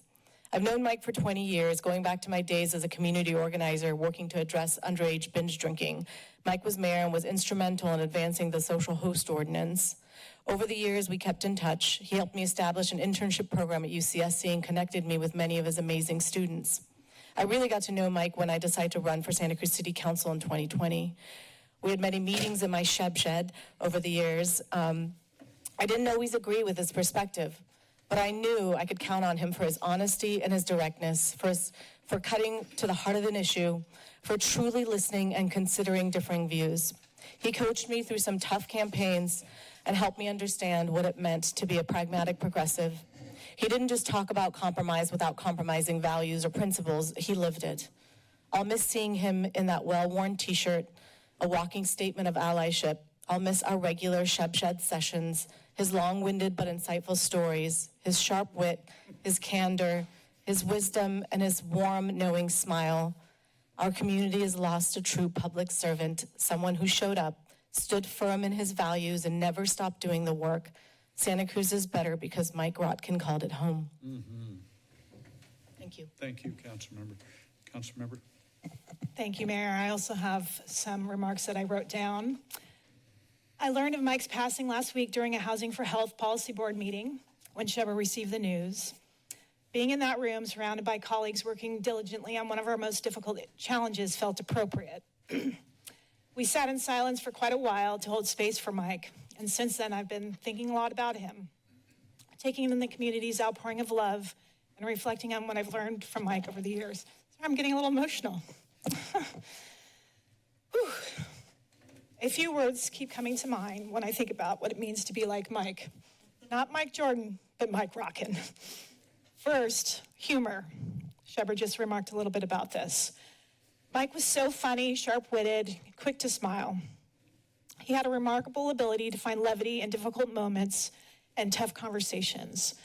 Speaker 18: I've known Mike for 20 years, going back to my days as a community organizer working to address underage binge drinking. Mike was mayor and was instrumental in advancing the social host ordinance. Over the years, we kept in touch. He helped me establish an internship program at UCSC and connected me with many of his amazing students. I really got to know Mike when I decided to run for Santa Cruz City Council in 2020. We had many meetings in my shed over the years. I didn't always agree with his perspective, but I knew I could count on him for his honesty and his directness, for cutting to the heart of an issue, for truly listening and considering differing views. He coached me through some tough campaigns and helped me understand what it meant to be a pragmatic progressive. He didn't just talk about compromise without compromising values or principles, he lived it. I'll miss seeing him in that well-worn T-shirt, a walking statement of allyship. I'll miss our regular shed sessions, his long-winded but insightful stories, his sharp wit, his candor, his wisdom, and his warm, knowing smile. Our community has lost a true public servant, someone who showed up, stood firm in his values, and never stopped doing the work. Santa Cruz is better because Mike Rotkin called it home.
Speaker 1: Mm-hmm.
Speaker 18: Thank you.
Speaker 1: Thank you, council member. Council member.
Speaker 2: Thank you, Mayor. I also have some remarks that I wrote down. I learned of Mike's passing last week during a Housing for Health Policy Board meeting when Sheba received the news. Being in that room, surrounded by colleagues working diligently on one of our most difficult challenges, felt appropriate. We sat in silence for quite a while to hold space for Mike. And since then, I've been thinking a lot about him, taking in the community's outpouring of love and reflecting on what I've learned from Mike over the years. So I'm getting a little emotional. A few words keep coming to mind when I think about what it means to be like Mike. Not Mike Jordan, but Mike Rotkin. First, humor. Shepard just remarked a little bit about this. Mike was so funny, sharp-witted, quick to smile. He had a remarkable ability to find levity in difficult moments and tough conversations.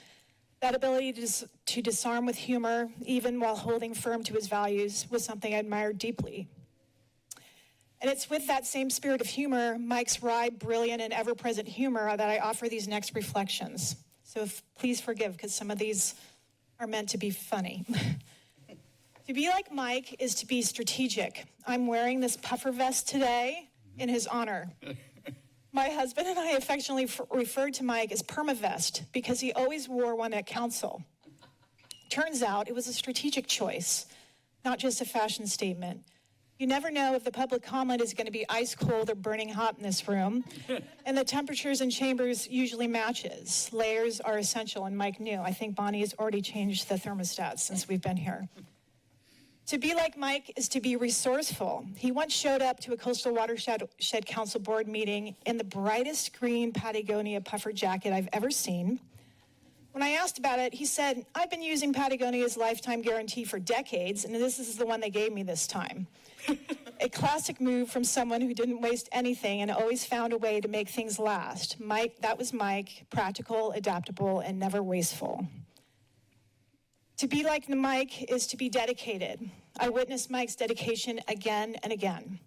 Speaker 2: That ability to disarm with humor, even while holding firm to his values, was something I admired deeply. And it's with that same spirit of humor, Mike's wry, brilliant, and ever-present humor, that I offer these next reflections. So please forgive, because some of these are meant to be funny. To be like Mike is to be strategic. I'm wearing this puffer vest today in his honor. My husband and I affectionately referred to Mike as Permavest because he always wore one at council. Turns out it was a strategic choice, not just a fashion statement. You never know if the public comment is going to be ice cold or burning hot in this room. And the temperatures in chambers usually matches. Layers are essential, and Mike knew. I think Bonnie has already changed the thermostat since we've been here. To be like Mike is to be resourceful. He once showed up to a Coastal Watershed Council board meeting in the brightest green Patagonia puffer jacket I've ever seen. When I asked about it, he said, I've been using Patagonia's lifetime guarantee for decades, and this is the one they gave me this time. A classic move from someone who didn't waste anything and always found a way to make things last. Mike, that was Mike, practical, adaptable, and never wasteful. To be like Mike is to be dedicated. I witnessed Mike's dedication again and again,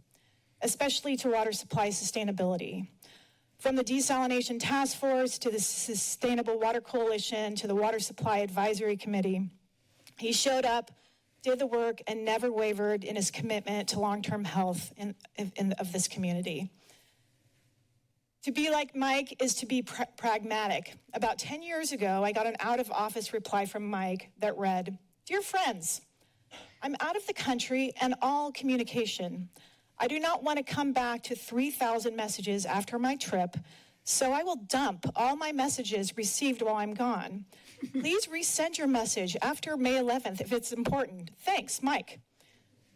Speaker 2: especially to water supply sustainability. From the Desalination Task Force to the Sustainable Water Coalition to the Water Supply Advisory Committee, he showed up, did the work, and never wavered in his commitment to long-term health of this community. To be like Mike is to be pragmatic. About 10 years ago, I got an out-of-office reply from Mike that read, Dear friends, I'm out of the country and all communication. I do not want to come back to 3,000 messages after my trip, so I will dump all my messages received while I'm gone. Please resend your message after May 11th if it's important. Thanks, Mike.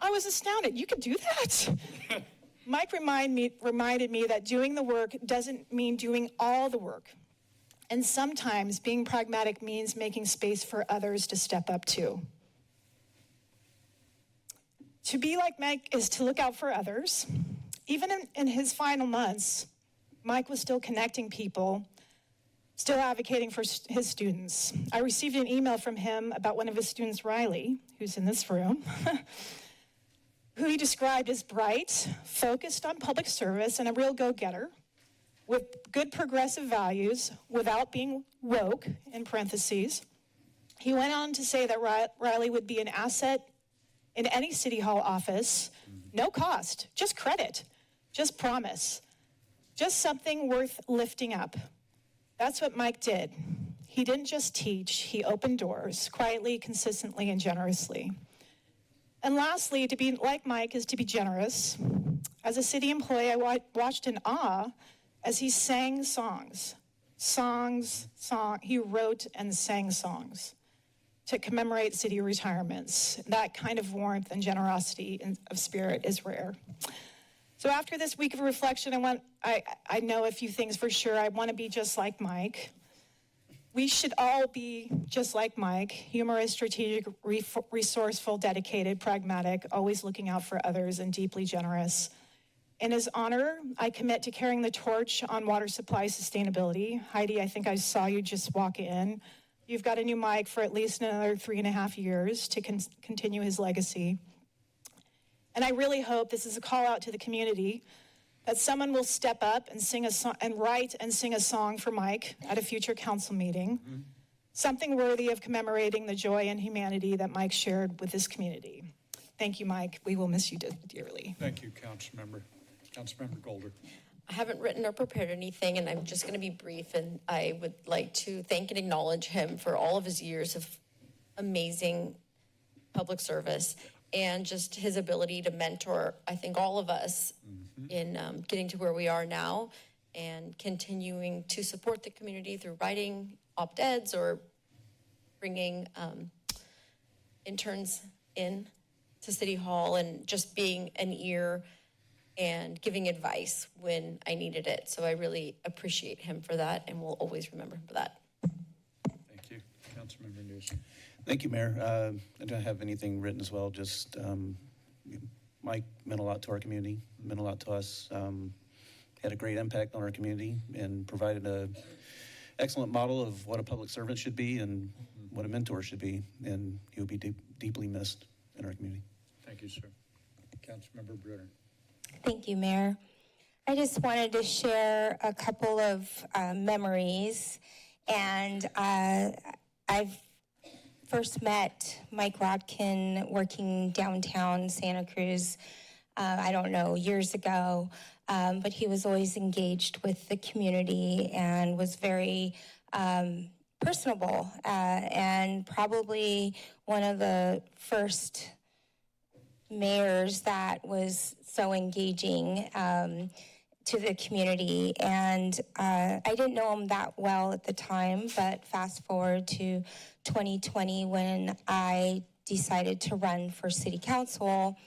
Speaker 2: I was astounded. You could do that? Mike reminded me that doing the work doesn't mean doing all the work. And sometimes being pragmatic means making space for others to step up too. To be like Mike is to look out for others. Even in his final months, Mike was still connecting people, still advocating for his students. I received an email from him about one of his students, Riley, who's in this room, who he described as bright, focused on public service, and a real go-getter, with good progressive values, without being woke, in parentheses. He went on to say that Riley would be an asset in any City Hall office, no cost, just credit, just promise, just something worth lifting up. That's what Mike did. He didn't just teach, he opened doors, quietly, consistently, and generously. And lastly, to be like Mike is to be generous. As a city employee, I watched in awe as he sang songs. He wrote and sang songs to commemorate city retirements. That kind of warmth and generosity of spirit is rare. So after this week of reflection, I know a few things for sure. I want to be just like Mike. We should all be just like Mike, humorous, strategic, resourceful, dedicated, pragmatic, always looking out for others, and deeply generous. In his honor, I commit to carrying the torch on water supply sustainability. Heidi, I think I saw you just walk in. You've got a new Mike for at least another 3.5 years to continue his legacy. And I really hope this is a call out to the community that someone will step up and sing a song and write and sing a song for Mike at a future council meeting. Something worthy of commemorating the joy and humanity that Mike shared with this community. Thank you, Mike. We will miss you dearly.
Speaker 1: Thank you, Councilmember. Councilmember Golder.
Speaker 16: I haven't written or prepared anything, and I'm just going to be brief. And I would like to thank and acknowledge him for all of his years of amazing public service and just his ability to mentor, I think, all of us in getting to where we are now and continuing to support the community through writing op-eds or bringing interns in to City Hall and just being an ear and giving advice when I needed it. So I really appreciate him for that, and we'll always remember him for that.
Speaker 1: Thank you. Councilmember News.
Speaker 19: Thank you, Mayor. I don't have anything written as well, just Mike meant a lot to our community, meant a lot to us, had a great impact on our community and provided an excellent model of what a public servant should be and what a mentor should be, and he'll be deeply missed in our community.
Speaker 1: Thank you, sir. Councilmember Bruder.
Speaker 20: Thank you, Mayor. I just wanted to share a couple of memories. And I've first met Mike Rodkin working downtown Santa Cruz, I don't know, years ago. But he was always engaged with the community and was very personable, and probably one of the first mayors that was so engaging to the community. And I didn't know him that well at the time, but fast forward to 2020 when I decided to run for city council,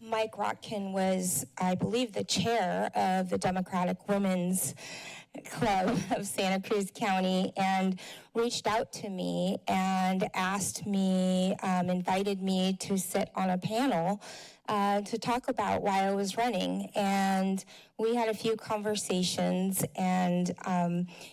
Speaker 20: Mike Rotkin was, I believe, the chair of the Democratic Women's Club of Santa Cruz County, and reached out to me and asked me, invited me to sit on a panel to talk about why I was running. And we had a few conversations, and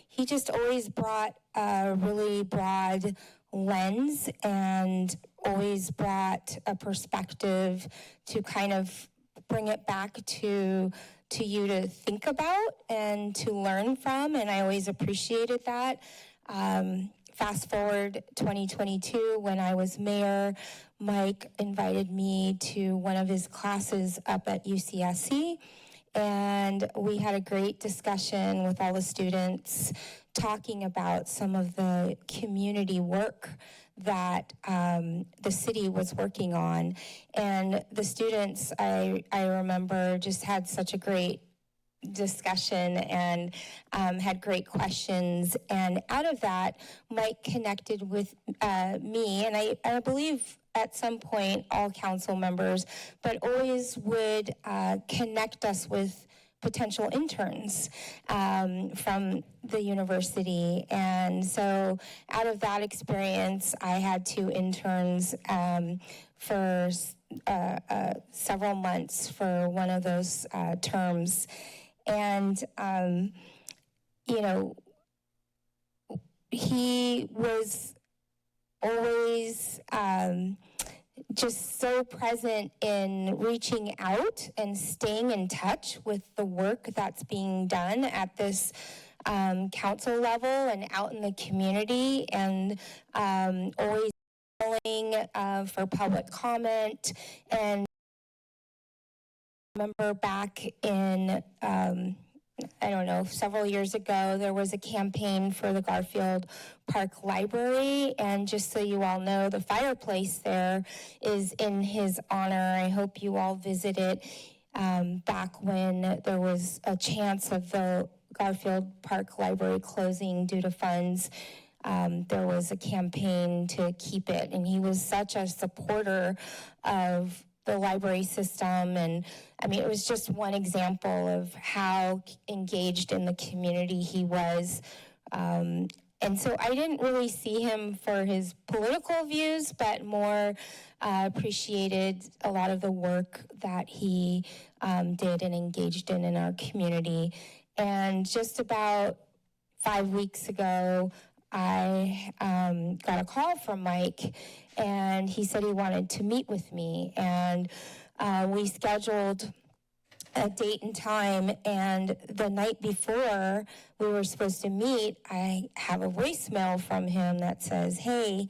Speaker 20: he just always brought a really broad lens and always brought a perspective to kind of bring it back to you to think about and to learn from, and I always appreciated that. Fast forward 2022, when I was mayor, Mike invited me to one of his classes up at UCSC, and we had a great discussion with all the students talking about some of the community work that the city was working on. And the students, I remember, just had such a great discussion and had great questions. And out of that, Mike connected with me, and I believe at some point all council members, but always would connect us with potential interns from the university. And so out of that experience, I had 2 interns for several months for one of those terms. And, you know, he was always just so present in reaching out and staying in touch with the work that's being done at this council level and out in the community, and always calling for public comment. And I remember back in I don't know, several years ago, there was a campaign for the Garfield Park Library, and just so you all know, the fireplace there is in his honor. I hope you all visit it. Back when there was a chance of the Garfield Park Library closing due to funds, there was a campaign to keep it, and he was such a supporter of the library system. And I mean, it was just one example of how engaged in the community he was. And so I didn't really see him for his political views, but more appreciated a lot of the work that he did and engaged in our community. And just about 5 weeks ago, I got a call from Mike, and he said he wanted to meet with me. And we scheduled a date and time, and the night before we were supposed to meet, I have a voicemail from him that says, "Hey,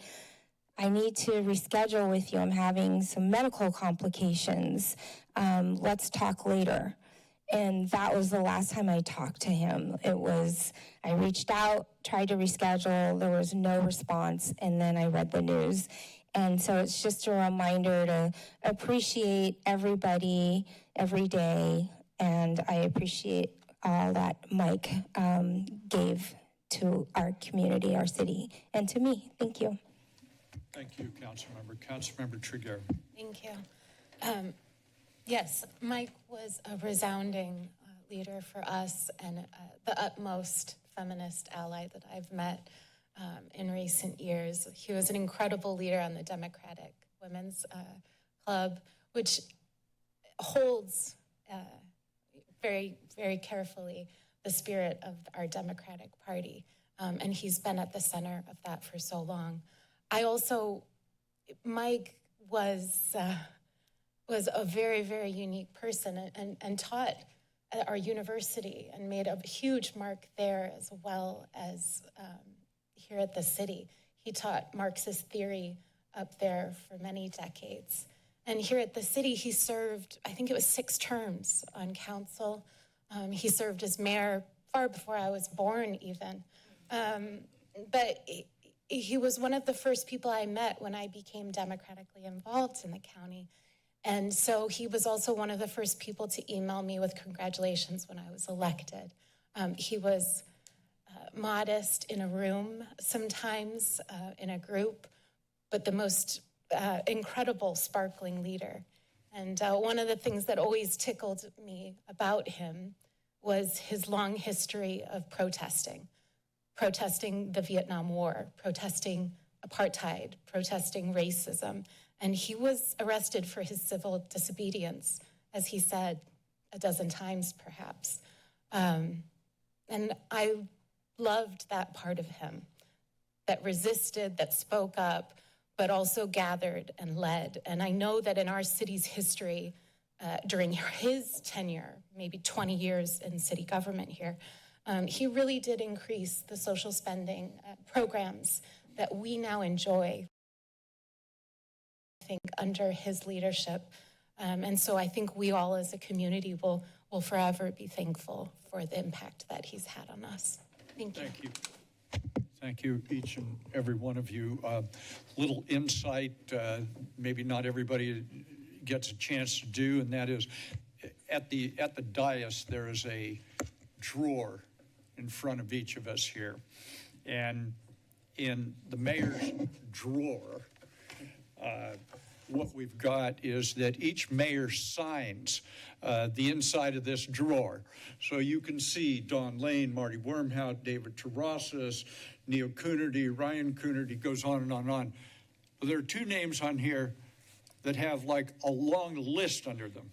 Speaker 20: I need to reschedule with you. I'm having some medical complications. Let's talk later." And that was the last time I talked to him. I reached out, tried to reschedule, there was no response, and then I read the news. And so it's just a reminder to appreciate everybody every day, and I appreciate all that Mike gave to our community, our city, and to me. Thank you.
Speaker 1: Thank you, Councilmember. Councilmember Triguer.
Speaker 3: Thank you. Yes, Mike was a resounding leader for us, and the utmost feminist ally that I've met in recent years. He was an incredible leader on the Democratic Women's Club, which holds very, very carefully the spirit of our Democratic Party. And he's been at the center of that for so long. Mike was a very, very unique person and taught at our university and made a huge mark there as well as here at the city. He taught Marxist theory up there for many decades. And here at the city, he served, I think it was 6 terms on council. He served as mayor far before I was born even. But he was one of the first people I met when I became democratically involved in the county. And so he was also one of the first people to email me with congratulations when I was elected. He was modest in a room, sometimes in a group, but the most incredible, sparkling leader. And one of the things that always tickled me about him was his long history of protesting the Vietnam War, protesting apartheid, protesting racism. And he was arrested for his civil disobedience, as he said, a dozen times perhaps. And I loved that part of him, that resisted, that spoke up, but also gathered and led. And I know that in our city's history, during his tenure, maybe 20 years in city government here, he really did increase the social spending programs that we now enjoy, I think, under his leadership. And so I think we all as a community will forever be thankful for the impact that he's had on us. Thank you.
Speaker 1: Thank you. Thank you, each and every one of you. Little insight, maybe not everybody gets a chance to do, and that is at the dais, there is a drawer in front of each of us here. And in the mayor's drawer, what we've got is that each mayor signs the inside of this drawer. So you can see Don Lane, Marty Wormhout, David Terrasas, Neil Coonerty, Ryan Coonerty, goes on and on and on. But there are two names on here that have like a long list under them.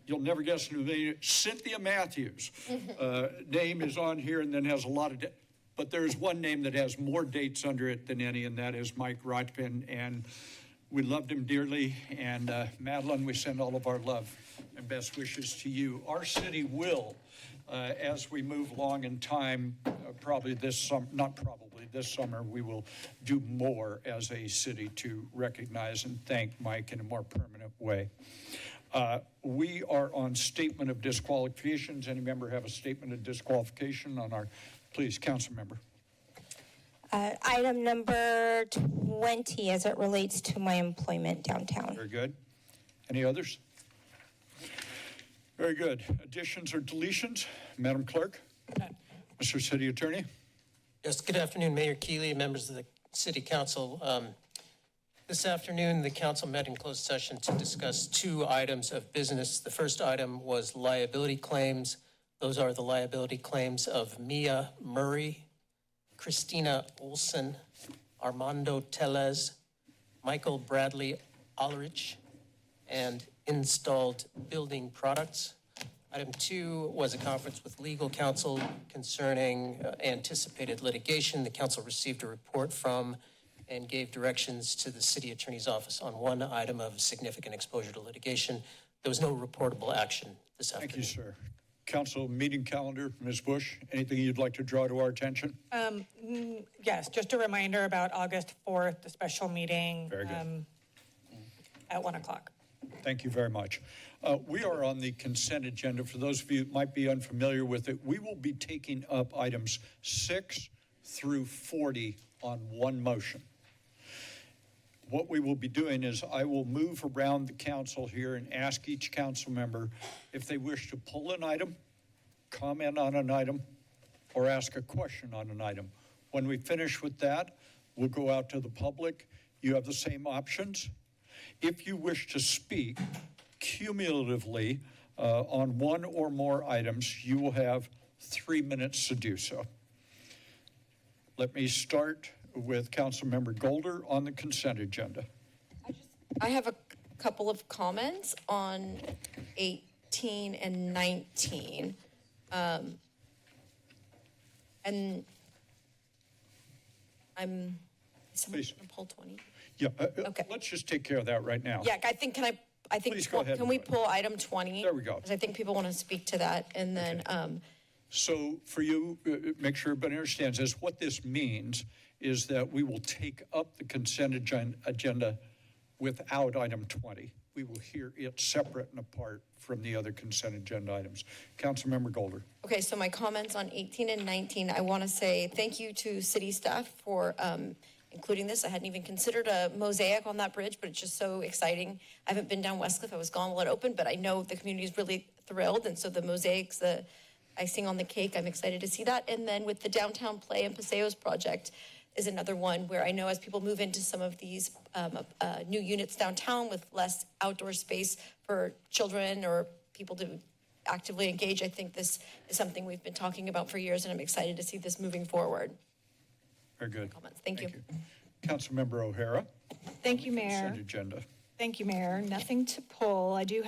Speaker 1: You'll never guess who they are. Cynthia Matthews. Name is on here and then has a lot of, but there's one name that has more dates under it than any, and that is Mike Rotkin. And we loved him dearly. And Madeline, we send all of our love and best wishes to you. Our city will, as we move along in time, probably this summer, not probably, this summer, we will do more as a city to recognize and thank Mike in a more permanent way. We are on statement of disqualifications. Any member have a statement of disqualification on our, please, council member.
Speaker 20: Item number 20 as it relates to my employment downtown.
Speaker 1: Very good. Any others? Very good. Additions or deletions? Madam Clerk? Mr. City Attorney?
Speaker 21: Yes, good afternoon, Mayor Keeley, members of the City Council. This afternoon, the council met in closed session to discuss two items of business. The first item was liability claims. Those are the liability claims of Mia Murray, Christina Olson, Armando Tellez, Michael Bradley Ulrich, and Installed Building Products. Item two was a conference with legal counsel concerning anticipated litigation. The council received a report from and gave directions to the city attorney's office on one item of significant exposure to litigation. There was no reportable action this afternoon.
Speaker 1: Thank you, sir. Council meeting calendar, Ms. Bush, anything you'd like to draw to our attention?
Speaker 22: Yes, just a reminder about August 4th, the special meeting.
Speaker 1: Very good.
Speaker 22: At 1 o'clock.
Speaker 1: Thank you very much. We are on the consent agenda. For those of you who might be unfamiliar with it, we will be taking up items 6 through 40 on one motion. What we will be doing is I will move around the council here and ask each council member if they wish to pull an item, comment on an item, or ask a question on an item. When we finish with that, we'll go out to the public. You have the same options. If you wish to speak cumulatively on one or more items, you will have 3 minutes to do so. Let me start with Councilmember Golder on the consent agenda.
Speaker 16: I have a couple of comments on 18 and 19. And is someone going to pull 20?
Speaker 1: Yeah, okay. Let's just take care of that right now.
Speaker 16: Yeah, I think,
Speaker 1: Please go ahead.
Speaker 16: Can we pull item 20?
Speaker 1: There we go.
Speaker 16: Because I think people want to speak to that. And then,
Speaker 1: So for you, make sure everybody understands this. What this means is that we will take up the consent agenda without item 20. We will hear it separate and apart from the other consent agenda items. Councilmember Golder.
Speaker 16: okay, so my comments on 18 and 19, I want to say thank you to city staff for including this. I hadn't even considered a mosaic on that bridge, but it's just so exciting. I haven't been down Westcliff. I was gone while it opened, but I know the community is really thrilled. And so the mosaics, the icing on the cake, I'm excited to see that. And then with the downtown play and Paseos project is another one where I know as people move into some of these new units downtown with less outdoor space for children or people to actively engage, I think this is something we've been talking about for years, and I'm excited to see this moving forward.
Speaker 1: Very good.
Speaker 16: Thank you.
Speaker 1: Councilmember O'Hara.
Speaker 2: Thank you, Mayor.
Speaker 1: Consent agenda.
Speaker 2: Thank you, Mayor. Nothing to pull. I do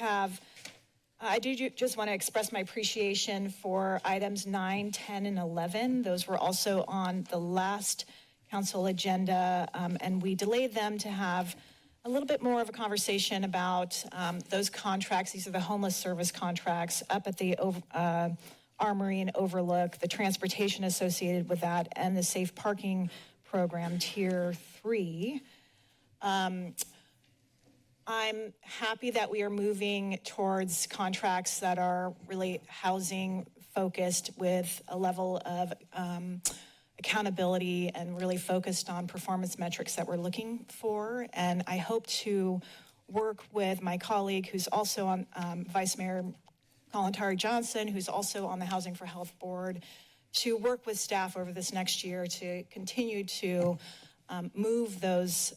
Speaker 2: just want to express my appreciation for items 9, 10, and 11. Those were also on the last council agenda, and we delayed them to have a little bit more of a conversation about those contracts. These are the homeless service contracts up at the Armory and Overlook, the transportation associated with that, and the safe parking program, Tier 3. I'm happy that we are moving towards contracts that are really housing focused with a level of accountability and really focused on performance metrics that we're looking for. And I hope to work with my colleague who's also on Vice Mayor Kalantari Johnson, who's also on the Housing for Health Board, to work with staff over this next year to continue to move those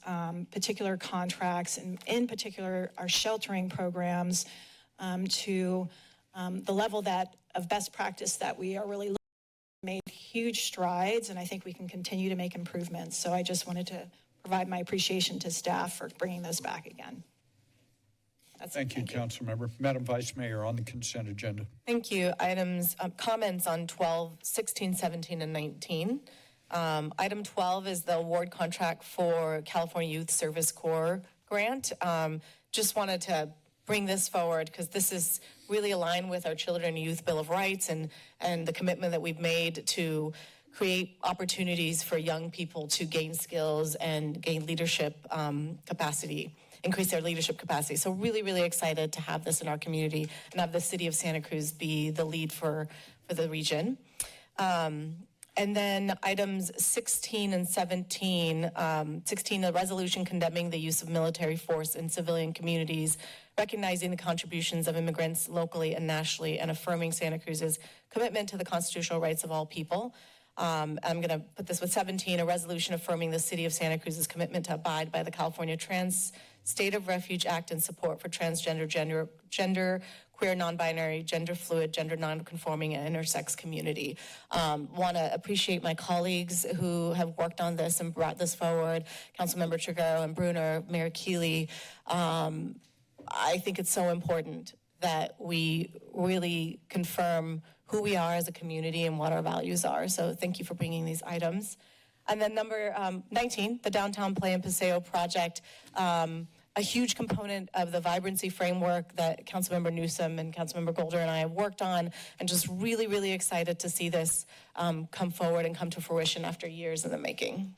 Speaker 2: particular contracts, and in particular our sheltering programs, to the level of best practice that we are really made huge strides, and I think we can continue to make improvements. So I just wanted to provide my appreciation to staff for bringing those back again.
Speaker 1: Thank you, Councilmember. Madam Vice Mayor, on the consent agenda.
Speaker 18: Thank you. Items, comments on 12, 16, 17, and 19. Item 12 is the award contract for California Youth Service Corps grant. Just wanted to bring this forward because this is really aligned with our Children and Youth Bill of Rights and the commitment that we've made to create opportunities for young people to gain skills and gain leadership capacity, increase their leadership capacity. So really, really excited to have this in our community and have the city of Santa Cruz be the lead for the region. And then items 16 and 17, 16, a resolution condemning the use of military force in civilian communities, recognizing the contributions of immigrants locally and nationally, and affirming Santa Cruz's commitment to the constitutional rights of all people. I'm going to put this with 17, a resolution affirming the city of Santa Cruz's commitment to abide by the California State of Refuge Act and support for transgender, gender, queer, non-binary, gender fluid, gender non-conforming, and intersex community. Want to appreciate my colleagues who have worked on this and brought this forward, Councilmember Triguero and Bruner, Mayor Keeley. I think it's so important that we really confirm who we are as a community and what our values are. So thank you for bringing these items. And then number 19, the Downtown Play and Paseo project, a huge component of the vibrancy framework that Councilmember Newsom and Councilmember Golder and I have worked on, and just really, really excited to see this come forward and come to fruition after years in the making.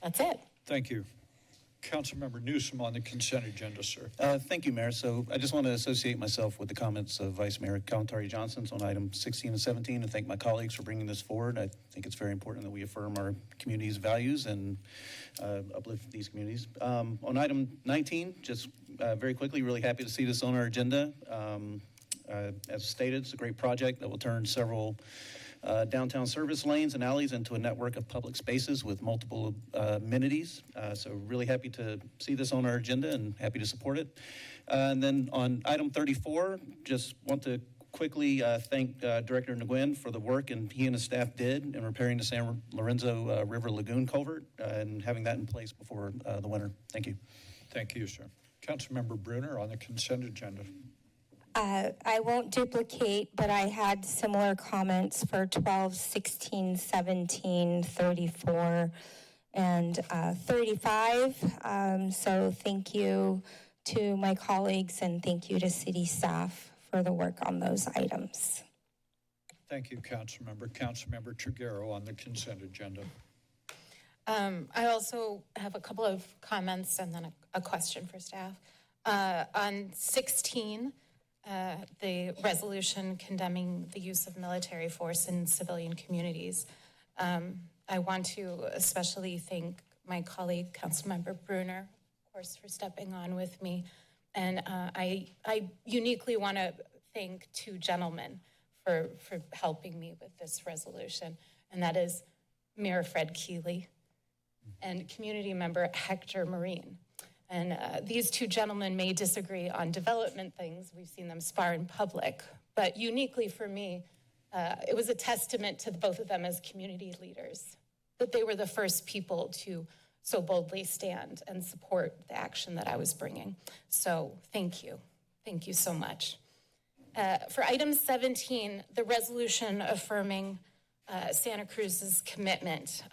Speaker 18: That's it.
Speaker 1: Thank you. Councilmember Newsom on the consent agenda, sir.
Speaker 19: Thank you, Mayor. So I just want to associate myself with the comments of Vice Mayor Kalantari Johnson on item 16 and 17 and thank my colleagues for bringing this forward. I think it's very important that we affirm our community's values and uplift these communities. On item 19, just very quickly, really happy to see this on our agenda. As stated, it's a great project that will turn several downtown service lanes and alleys into a network of public spaces with multiple amenities. So really happy to see this on our agenda and happy to support it. And then on item 34, just want to quickly thank Director Nguyen for the work and he and his staff did in repairing the San Lorenzo River Lagoon culvert and having that in place before the winter. Thank you.
Speaker 1: Thank you, sir. Councilmember Bruner on the consent agenda.
Speaker 20: I won't duplicate, but I had similar comments for 12, 16, 17, 34, and 35. So thank you to my colleagues and thank you to city staff for the work on those items.
Speaker 1: Thank you, Councilmember. Councilmember Triguero on the consent agenda.
Speaker 3: I also have a couple of comments and then a question for staff. On 16, the resolution condemning the use of military force in civilian communities. I want to especially thank my colleague, Councilmember Bruner, of course, for stepping on with me. And I uniquely want to thank two gentlemen for helping me with this resolution, and that is Mayor Fred Keeley and community member Hector Marine. And these two gentlemen may disagree on development things. We've seen them spar in public. But uniquely for me, it was a testament to both of them as community leaders, that they were the first people to so boldly stand and support the action that I was bringing. So thank you. Thank you so much. For item 17, the resolution affirming Santa Cruz's commitment.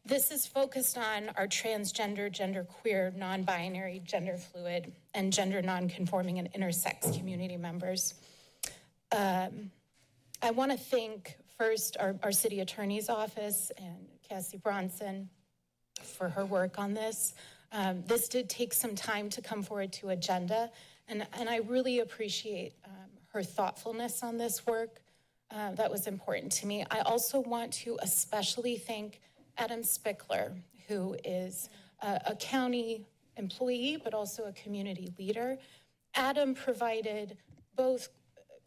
Speaker 3: This is focused on our transgender, genderqueer, non-binary, gender fluid, and gender non-conforming and intersex community members. I want to thank first our city attorney's office and Cassie Bronson for her work on this. This did take some time to come forward to agenda, and I really appreciate her thoughtfulness on this work. That was important to me. I also want to especially thank Adam Spickler, who is a county employee, but also a community leader. Adam provided both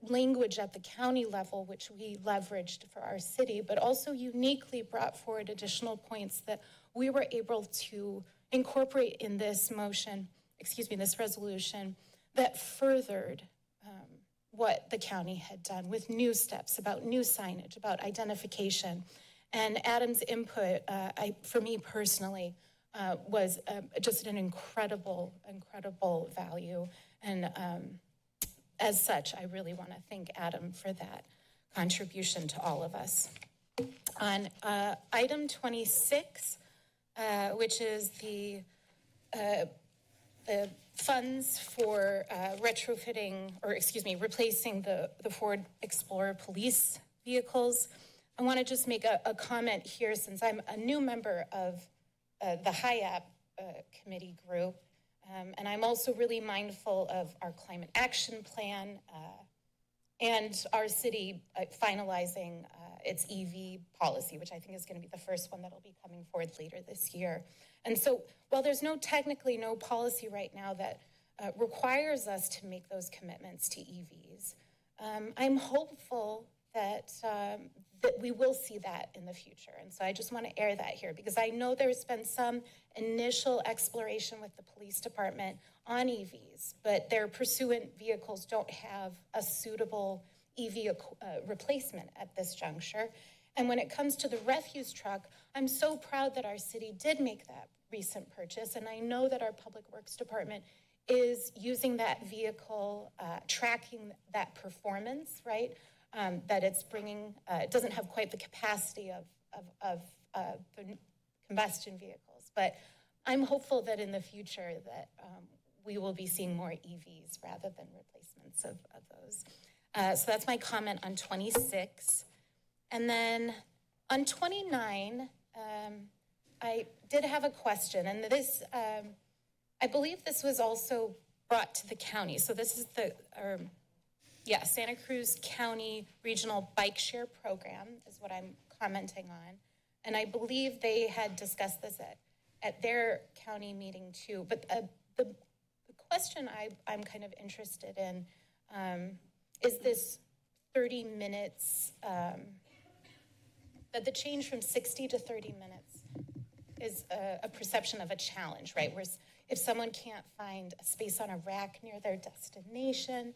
Speaker 3: language at the county level, which we leveraged for our city, but also uniquely brought forward additional points that we were able to incorporate in this this resolution that furthered what the county had done with new steps about new signage, about identification. And Adam's input, for me personally, was just an incredible value. And as such, I really want to thank Adam for that contribution to all of us. On item 26, which is the funds for replacing the Ford Explorer police vehicles, I want to just make a comment here since I'm a new member of the HIAP committee group. And I'm also really mindful of our climate action plan and our city finalizing its EV policy, which I think is going to be the first one that'll be coming forward later this year. And so while there's technically no policy right now that requires us to make those commitments to EVs, I'm hopeful that we will see that in the future. And so I just want to air that here because I know there's been some initial exploration with the police department on EVs, but their pursuant vehicles don't have a suitable EV replacement at this juncture. And when it comes to the refuse truck, I'm so proud that our city did make that recent purchase. And I know that our Public Works Department is using that vehicle, tracking that performance, right? That it's bringing, it doesn't have quite the capacity of combustion vehicles. But I'm hopeful that in the future that we will be seeing more EVs rather than replacements of those. So that's my comment on 26. And then on 29, I did have a question. And this, I believe this was also brought to the county. So this is Santa Cruz County Regional Bike Share Program is what I'm commenting on. And I believe they had discussed this at their county meeting too. But the question I'm kind of interested in is this 30 minutes, that the change from 60 to 30 minutes is a perception of a challenge, right? Where if someone can't find a space on a rack near their destination.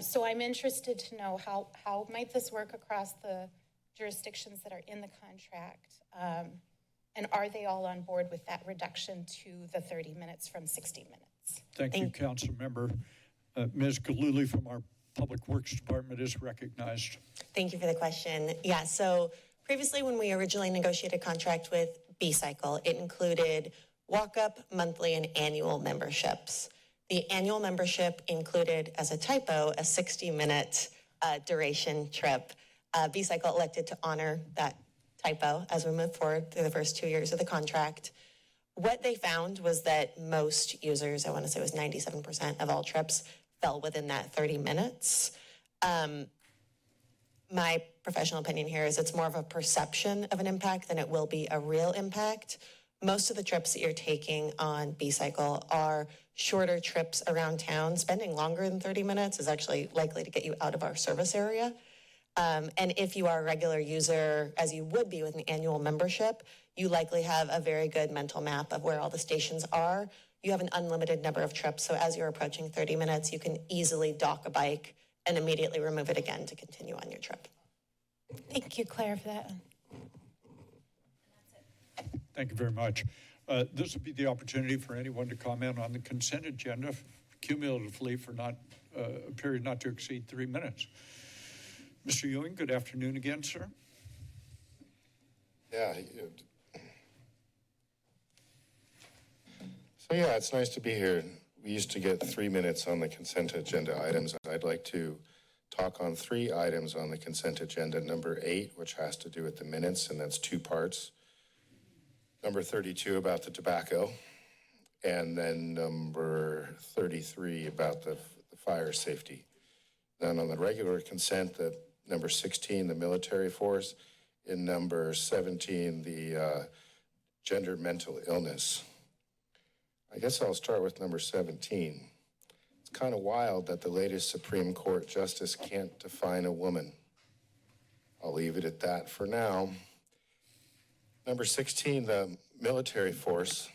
Speaker 3: So I'm interested to know how might this work across the jurisdictions that are in the contract? And are they all on board with that reduction to the 30 minutes from 60 minutes?
Speaker 1: Thank you, Council Member. Ms. Galuli from our Public Works Department is recognized.
Speaker 5: Thank you for the question. Yeah, so previously when we originally negotiated a contract with B-Cycle, it included walk-up, monthly, and annual memberships. The annual membership included, as a typo, a 60-minute duration trip. B-Cycle elected to honor that typo as we move forward through the first 2 years of the contract. What they found was that most users, I want to say it was 97% of all trips, fell within that 30 minutes. My professional opinion here is it's more of a perception of an impact than it will be a real impact. most of the trips that you're taking on B-Cycle are shorter trips around town. Spending longer than 30 minutes is actually likely to get you out of our service area. And if you are a regular user, as you would be with an annual membership, you likely have a very good mental map of where all the stations are. You have an unlimited number of trips, so as you're approaching 30 minutes, you can easily dock a bike and immediately remove it again to continue on your trip.
Speaker 3: Thank you, Claire, for that.
Speaker 1: Thank you very much. This would be the opportunity for anyone to comment on the consent agenda cumulatively for a period not to exceed 3 minutes. Mr. Ewing, good afternoon again, sir.
Speaker 13: Yeah. So yeah, it's nice to be here. We used to get 3 minutes on the consent agenda items. I'd like to talk on 3 items on the consent agenda. Number 8, which has to do with the minutes, and that's 2 parts. Number 32 about the tobacco, and then number 33 about the fire safety. Then on the regular consent, the number 16, the military force, and number 17, the gender mental illness. I guess I'll start with number 17. It's kind of wild that the latest Supreme Court justice can't define a woman. I'll leave it at that for now. Number 16, the military force,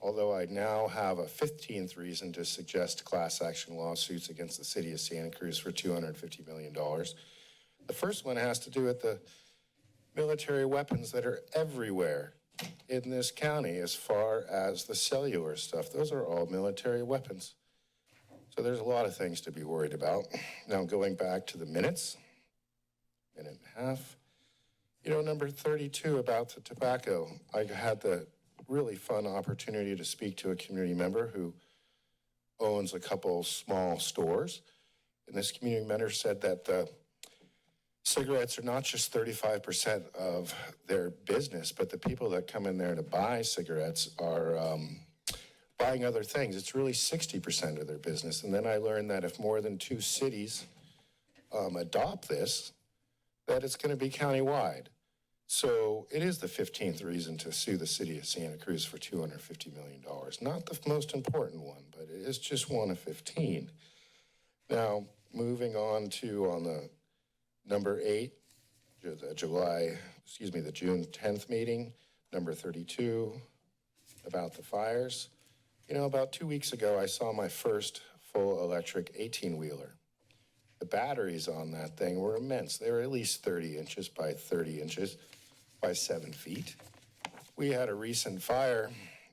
Speaker 13: although I now have a 15th reason to suggest class action lawsuits against the city of Santa Cruz for $250 million. The first one has to do with the military weapons that are everywhere in this county as far as the cellular stuff. Those are all military weapons. So there's a lot of things to be worried about. Now going back to the minutes, minute and a half. Number 32 about the tobacco. I had the really fun opportunity to speak to a community member who owns a couple small stores. And this community member said that the cigarettes are not just 35% of their business, but the people that come in there to buy cigarettes are buying other things. It's really 60% of their business. And then I learned that if more than 2 cities adopt this, that it's going to be countywide. So it is the 15th reason to sue the city of Santa Cruz for $250 million. Not the most important one, but it is just one of 15. Now, moving on to the number 8, the June 10th meeting, number 32, about the fires. About 2 weeks ago, I saw my first full electric 18-wheeler. The batteries on that thing were immense. They were at least 30 inches by 30 inches by 7 feet. We had a recent fire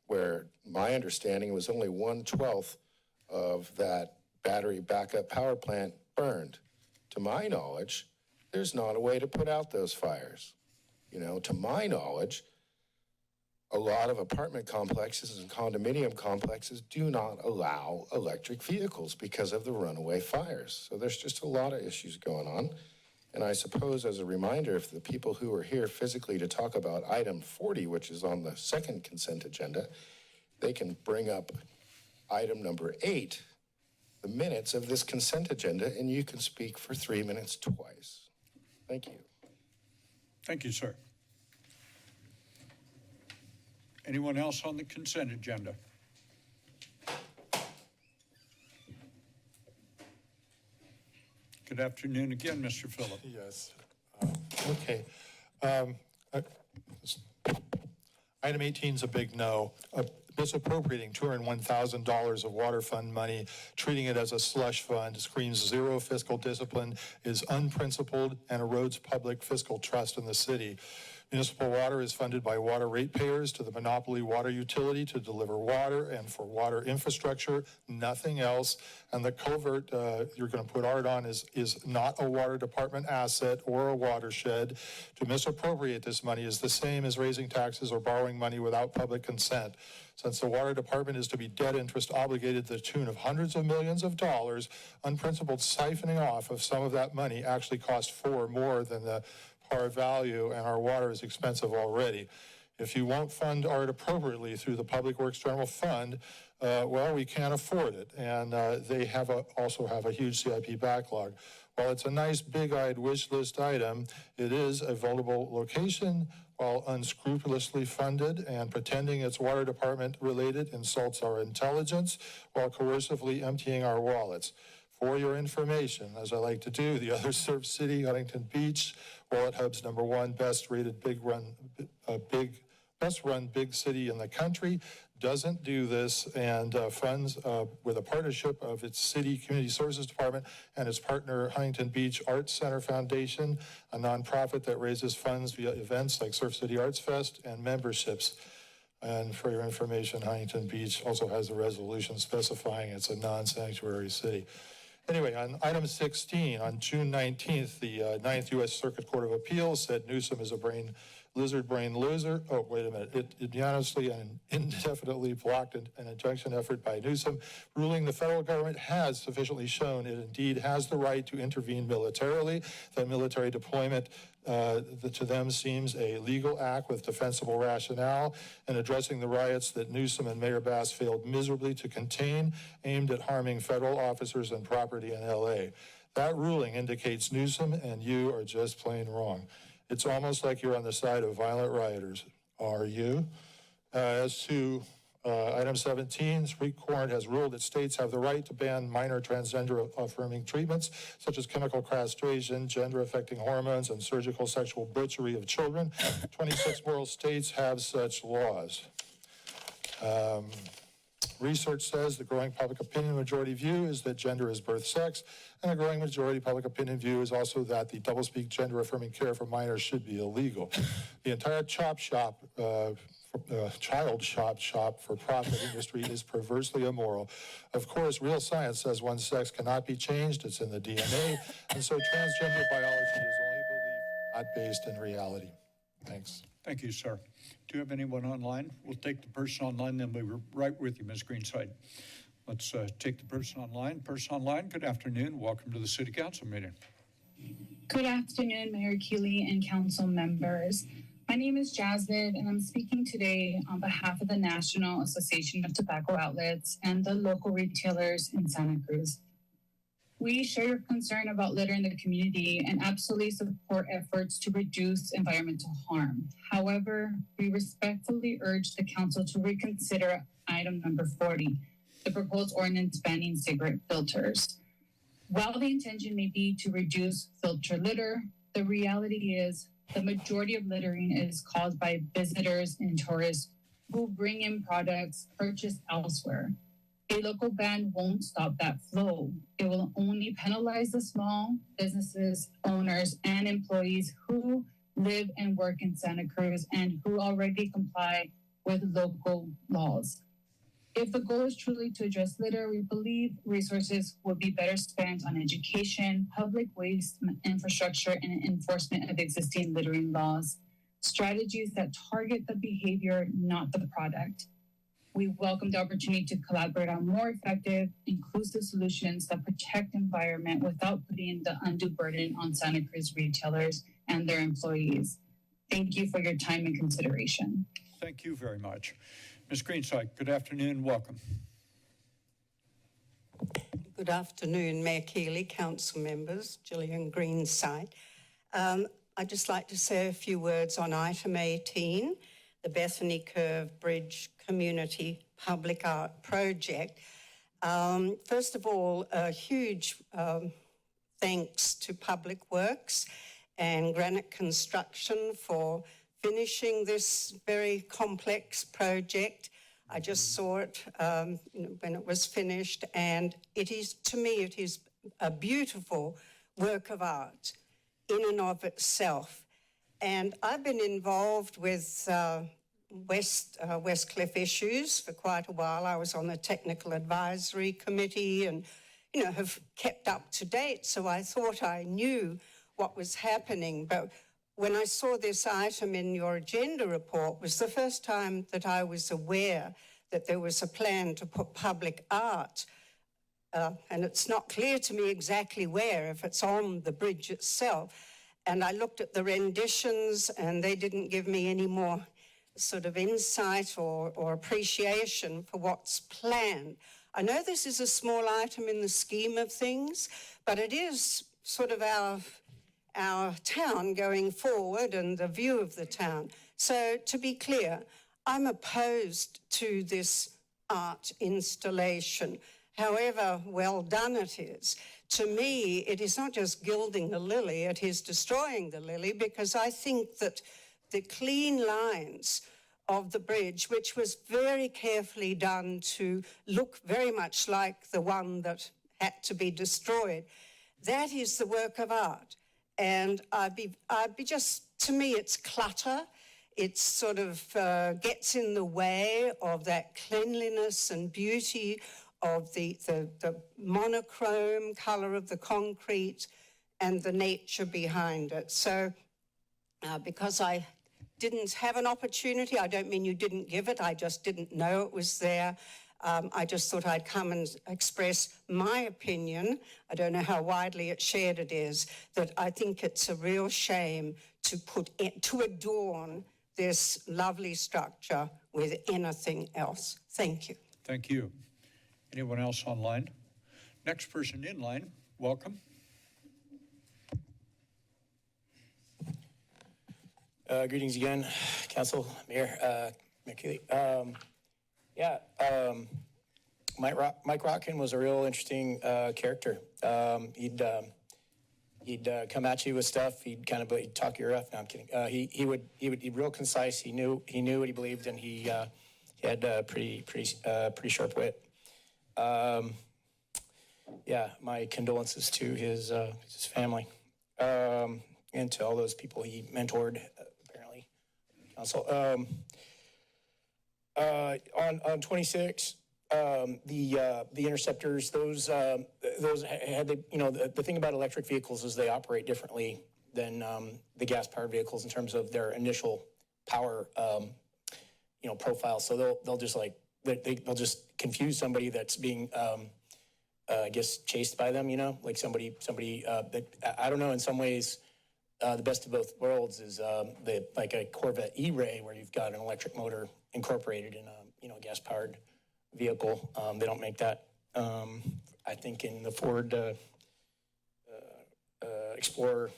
Speaker 13: where my understanding was only 1/12 of that battery backup power plant burned. To my knowledge, there's not a way to put out those fires. To my knowledge, a lot of apartment complexes and condominium complexes do not allow electric vehicles because of the runaway fires. So there's just a lot of issues going on. And I suppose as a reminder, if the people who are here physically to talk about item 40, which is on the second consent agenda, they can bring up item number 8, the minutes of this consent agenda, and you can speak for 3 minutes twice. Thank you.
Speaker 1: Thank you, sir. Anyone else on the consent agenda? Good afternoon again, Mr. Phillip.
Speaker 8: Yes. Okay. Item 18 is a big no. Misappropriating $201,000 of water fund money, treating it as a slush fund, screams zero fiscal discipline, is unprincipled, and erodes public fiscal trust in the city. Municipal water is funded by water ratepayers to the monopoly water utility to deliver water and for water infrastructure, nothing else. And the culvert you're going to put art on is not a water department asset or a watershed. To misappropriate this money is the same as raising taxes or borrowing money without public consent. Since the water department is to be debt interest obligated to the tune of hundreds of millions of dollars, unprincipled siphoning off of some of that money actually costs more than the par value, and our water is expensive already. If you won't fund art appropriately through the Public Works General Fund, well, we can't afford it. And they also have a huge CIP backlog. While it's a nice big-eyed wish list item, it is a vulnerable location while unscrupulously funded and pretending it's water department related insults our intelligence while coercively emptying our wallets. For your information, as I like to do, the other Surf City, Huntington Beach, Wallet Hub's #1 best rated best run big city in the country, doesn't do this and funds with a partnership of its city community services department and its partner Huntington Beach Arts Center Foundation, a nonprofit that raises funds via events like Surf City Arts Fest and memberships. And for your information, Huntington Beach also has a resolution specifying it's a non-sanctuary city. Anyway, on item 16, on June 19th, the 9th U.S. Circuit Court of Appeals said Newsom is a lizard brain loser. Oh, wait a minute. It unanimously and indefinitely blocked an injunction effort by Newsom, ruling the federal government has sufficiently shown it indeed has the right to intervene militarily. That military deployment to them seems a legal act with defensible rationale in addressing the riots that Newsom and Mayor Bass failed miserably to contain, aimed at harming federal officers and property in L.A. That ruling indicates Newsom and you are just plain wrong. It's almost like you're on the side of violent rioters. Are you? As to item 17, the Supreme Court has ruled that states have the right to ban minor transgender affirming treatments, such as chemical castration, gender-affecting hormones, and surgical sexual butchery of children. 26 moral states have such laws. Research says the growing public opinion majority view is that gender is birth sex, and the growing majority public opinion view is also that the doublespeak gender-affirming care for minors should be illegal. The entire child shop for profit industry is perversely immoral. Of course, real science says one's sex cannot be changed. It's in the DNA, and so transgender biology is only belief, not based in reality. Thanks.
Speaker 1: Thank you, sir. Do you have anyone online? We'll take the person online, then we'll be right with you, Ms. Greenside. Let's take the person online. Person online, good afternoon. Welcome to the City Council meeting.
Speaker 4: Good afternoon, Mayor Keeley and council members. My name is Jasmine, and I'm speaking today on behalf of the National Association of Tobacco Outlets and the local retailers in Santa Cruz. We share your concern about litter in the community and absolutely support efforts to reduce environmental harm. However, we respectfully urge the council to reconsider item number 40, the proposed ordinance banning cigarette filters. While the intention may be to reduce filter litter, the reality is the majority of littering is caused by visitors and tourists who bring in products purchased elsewhere. A local ban won't stop that flow. It will only penalize the small businesses, owners, and employees who live and work in Santa Cruz and who already comply with local laws. If the goal is truly to address litter, we believe resources would be better spent on education, public waste infrastructure, and enforcement of existing littering laws, strategies that target the behavior, not the product. We welcome the opportunity to collaborate on more effective, inclusive solutions that protect the environment without putting the undue burden on Santa Cruz retailers and their employees. Thank you for your time and consideration.
Speaker 1: Thank you very much. Ms. Greenside, good afternoon. Welcome.
Speaker 6: Good afternoon, Mayor Keeley, council members, Gillian Greenside. I'd just like to say a few words on item 18, the Bethany Curve Bridge Community Public Art Project. First of all, a huge thanks to Public Works and Granite Construction for finishing this very complex project. I just saw it when it was finished, and it is, to me, it is a beautiful work of art in and of itself. And I've been involved with West Cliff issues for quite a while. I was on the technical advisory committee and, have kept up to date. So I thought I knew what was happening. But when I saw this item in your agenda report, was the first time that I was aware that there was a plan to put public art, and it's not clear to me exactly where, if it's on the bridge itself. And I looked at the renditions, and they didn't give me any more sort of insight or appreciation for what's planned. I know this is a small item in the scheme of things, but it is sort of our town going forward and the view of the town. So to be clear, I'm opposed to this art installation, however well done it is. To me, it is not just gilding the lily, it is destroying the lily, because I think that the clean lines of the bridge, which was very carefully done to look very much like the one that had to be destroyed, that is the work of art. And I'd be just, to me, it's clutter. It sort of gets in the way of that cleanliness and beauty of the monochrome color of the concrete and the nature behind it. So because I didn't have an opportunity, I don't mean you didn't give it, I just didn't know it was there. I just thought I'd come and express my opinion. I don't know how widely shared it is, that I think it's a real shame to adorn this lovely structure with anything else. Thank you.
Speaker 1: Thank you. Anyone else online? Next person in line, welcome.
Speaker 11: Greetings again, Council, Mayor Keeley. Mike Rotkin was a real interesting character. He'd come at you with stuff. He'd talk your ear off. No, I'm kidding. He would be real concise. He knew what he believed, and he had a pretty sharp wit. My condolences to his family and to all those people he mentored. Apparently, Council. On 26, the interceptors, those had the thing about electric vehicles is they operate differently than the gas-powered vehicles in terms of their initial power, profile. So they'll just they'll just confuse somebody that's being chased by them. Like somebody that I don't know. In some ways, the best of both worlds is like a Corvette E-Ray, where you've got an electric motor incorporated in a gas-powered vehicle. They don't make that. I think in the Ford Explorer.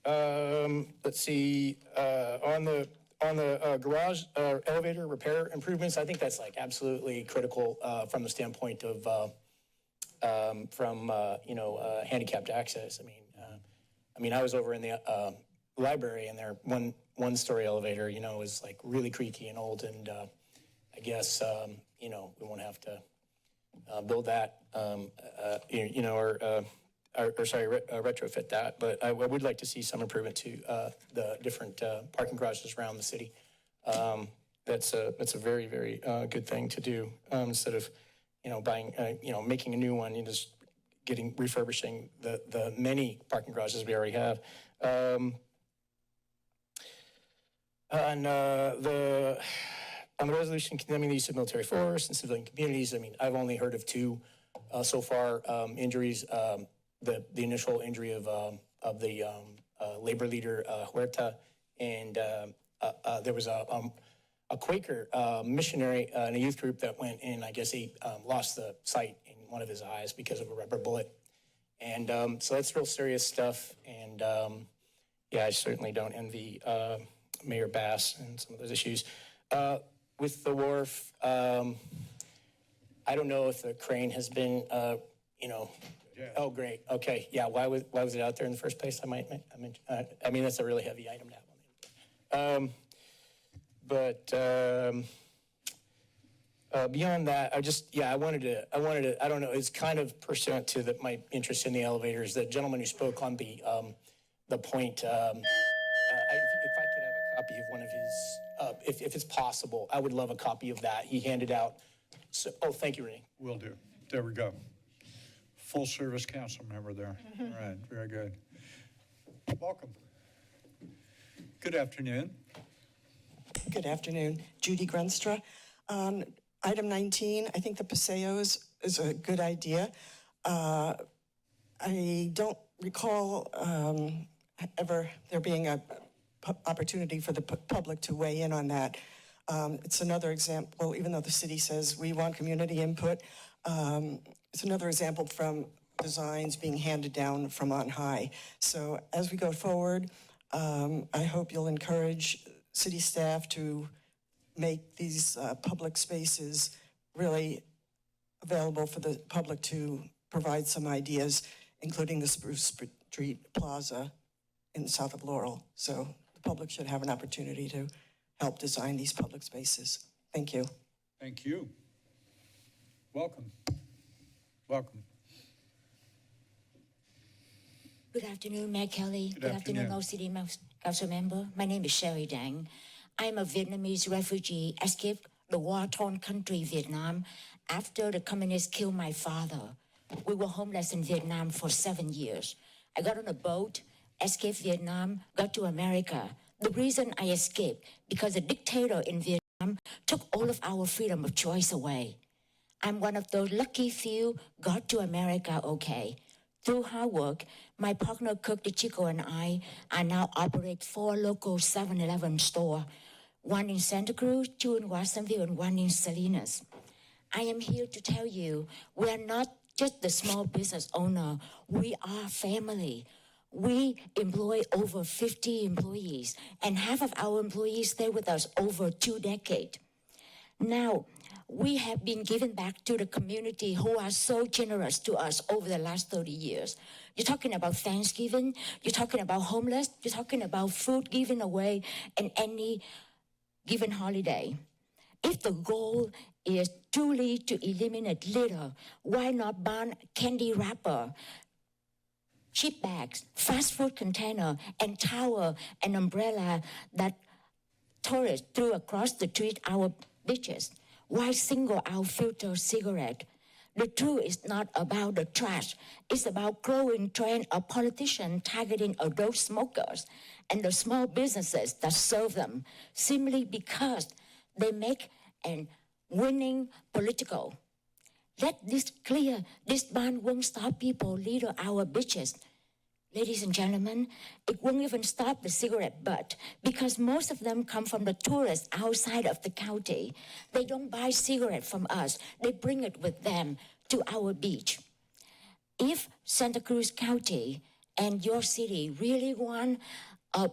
Speaker 11: Let's see. On the garage elevator repair improvements, I think that's absolutely critical from the standpoint of handicapped access. I was over in the library, and their one-story elevator, is really creaky and old, and I guess we won't have to build that, retrofit that. But I would like to see some improvement to the different parking garages around the city. That's a very, very good thing to do instead of buying making a new one. Just refurbishing the many parking garages we already have. On the resolution condemning the use of military force and civilian communities, I've only heard of two so far injuries. The initial injury of the labor leader Huerta, and there was a Quaker missionary in a youth group that went in. I guess he lost the sight in one of his eyes because of a rubber bullet, and so that's real serious stuff. And I certainly don't envy Mayor Bass and some of those issues. With the wharf, I don't know if the crane has been, Oh, great. Okay. Yeah. Why was it out there in the first place? That's a really heavy item to have on there. Beyond that, I wanted to, I don't know, it's kind of pursuant to my interest in the elevators. The gentleman who spoke on the point, if I could have a copy of one of his, if it's possible, I would love a copy of that. He handed out. Thank you, Renee.
Speaker 1: Will do. There we go. Full service council member there. All right, very good. Welcome. Good afternoon.
Speaker 7: Good afternoon. Judy Grunstra. Item 19, I think the Paseos is a good idea. I don't recall ever there being an opportunity for the public to weigh in on that. It's another example, even though the city says we want community input, it's another example from designs being handed down from on high. So as we go forward, I hope you'll encourage city staff to make these public spaces really available for the public to provide some ideas, including the Spruce Street Plaza in south of Laurel. So the public should have an opportunity to help design these public spaces. Thank you.
Speaker 1: Thank you. Welcome. Welcome.
Speaker 9: Good afternoon, Mayor Kelly.
Speaker 1: Good afternoon.
Speaker 9: all city council member. My name is Sherry Dang. I'm a Vietnamese refugee, escaped the war-torn country, Vietnam, after the communists killed my father. We were homeless in Vietnam for 7 years. I got on a boat, escaped Vietnam, got to America. The reason I escaped, because the dictator in Vietnam took all of our freedom of choice away. I'm one of those lucky few got to America okay. Through hard work, my partner Kirk DeChico and I now operate 4 local 7-Eleven stores, one in Santa Cruz, 2 in Watsonville, and 1 in Salinas. I am here to tell you, we are not just the small business owner, we are family. We employ over 50 employees, and half of our employees stay with us over 2 decades. Now, we have been giving back to the community who are so generous to us over the last 30 years. You're talking about Thanksgiving, you're talking about homeless, you're talking about food given away in any given holiday. If the goal is truly to eliminate litter, why not ban candy wrapper, cheap bags, fast food container, and towel and umbrella that tourists threw across the street our beaches? Why single out filter cigarette? The truth is not about the trash. It's about growing trend of politicians targeting adult smokers and the small businesses that serve them simply because they make a winning political. Let this clear, this ban won't stop people litter our beaches. Ladies and gentlemen, it won't even stop the cigarette butt because most of them come from the tourists outside of the county. They don't buy cigarette from us. They bring it with them to our beach. If Santa Cruz County and your city really want to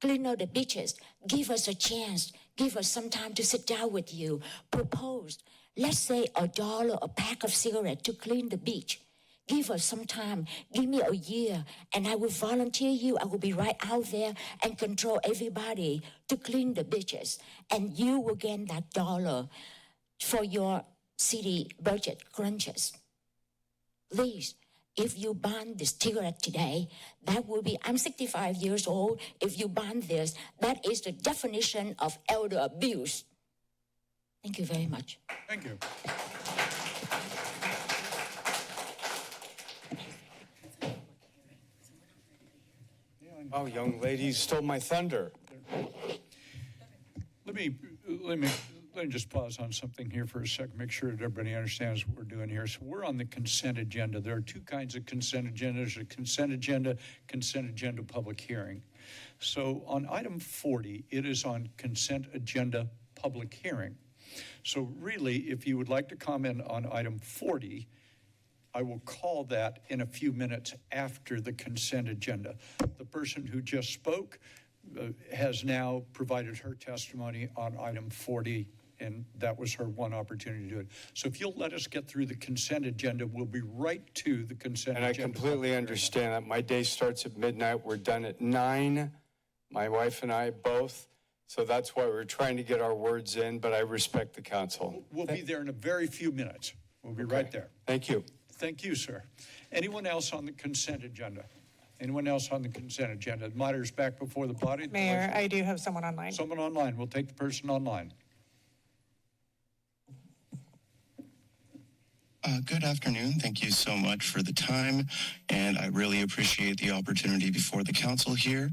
Speaker 9: clean out the beaches, give us a chance. Give us some time to sit down with you. Propose, let's say $1 a pack of cigarette to clean the beach. Give us some time. Give me a year, and I will volunteer you. I will be right out there and control everybody to clean the beaches. And you will gain that dollar for your city budget crunches. Please, if you ban this cigarette today, that will be, I'm 65 years old. If you ban this, that is the definition of elder abuse. Thank you very much.
Speaker 1: Thank you.
Speaker 10: Oh, young lady, you stole my thunder.
Speaker 1: Let me just pause on something here for a second, make sure that everybody understands what we're doing here. So we're on the consent agenda. There are 2 kinds of consent agendas, a consent agenda public hearing. So on item 40, it is on consent agenda public hearing. So really, if you would like to comment on item 40, I will call that in a few minutes after the consent agenda. The person who just spoke has now provided her testimony on item 40, and that was her one opportunity to do it. So if you'll let us get through the consent agenda, we'll be right to the consent agenda.
Speaker 10: And I completely understand that. My day starts at midnight. We're done at 9, my wife and I both. So that's why we're trying to get our words in, but I respect the council.
Speaker 1: We'll be there in a very few minutes. We'll be right there.
Speaker 10: Thank you.
Speaker 1: Thank you, sir. Anyone else on the consent agenda? Anyone else on the consent agenda? The matters back before the body.
Speaker 22: Mayor, I do have someone online.
Speaker 1: Someone online. We'll take the person online.
Speaker 23: Good afternoon. Thank you so much for the time, and I really appreciate the opportunity before the council here.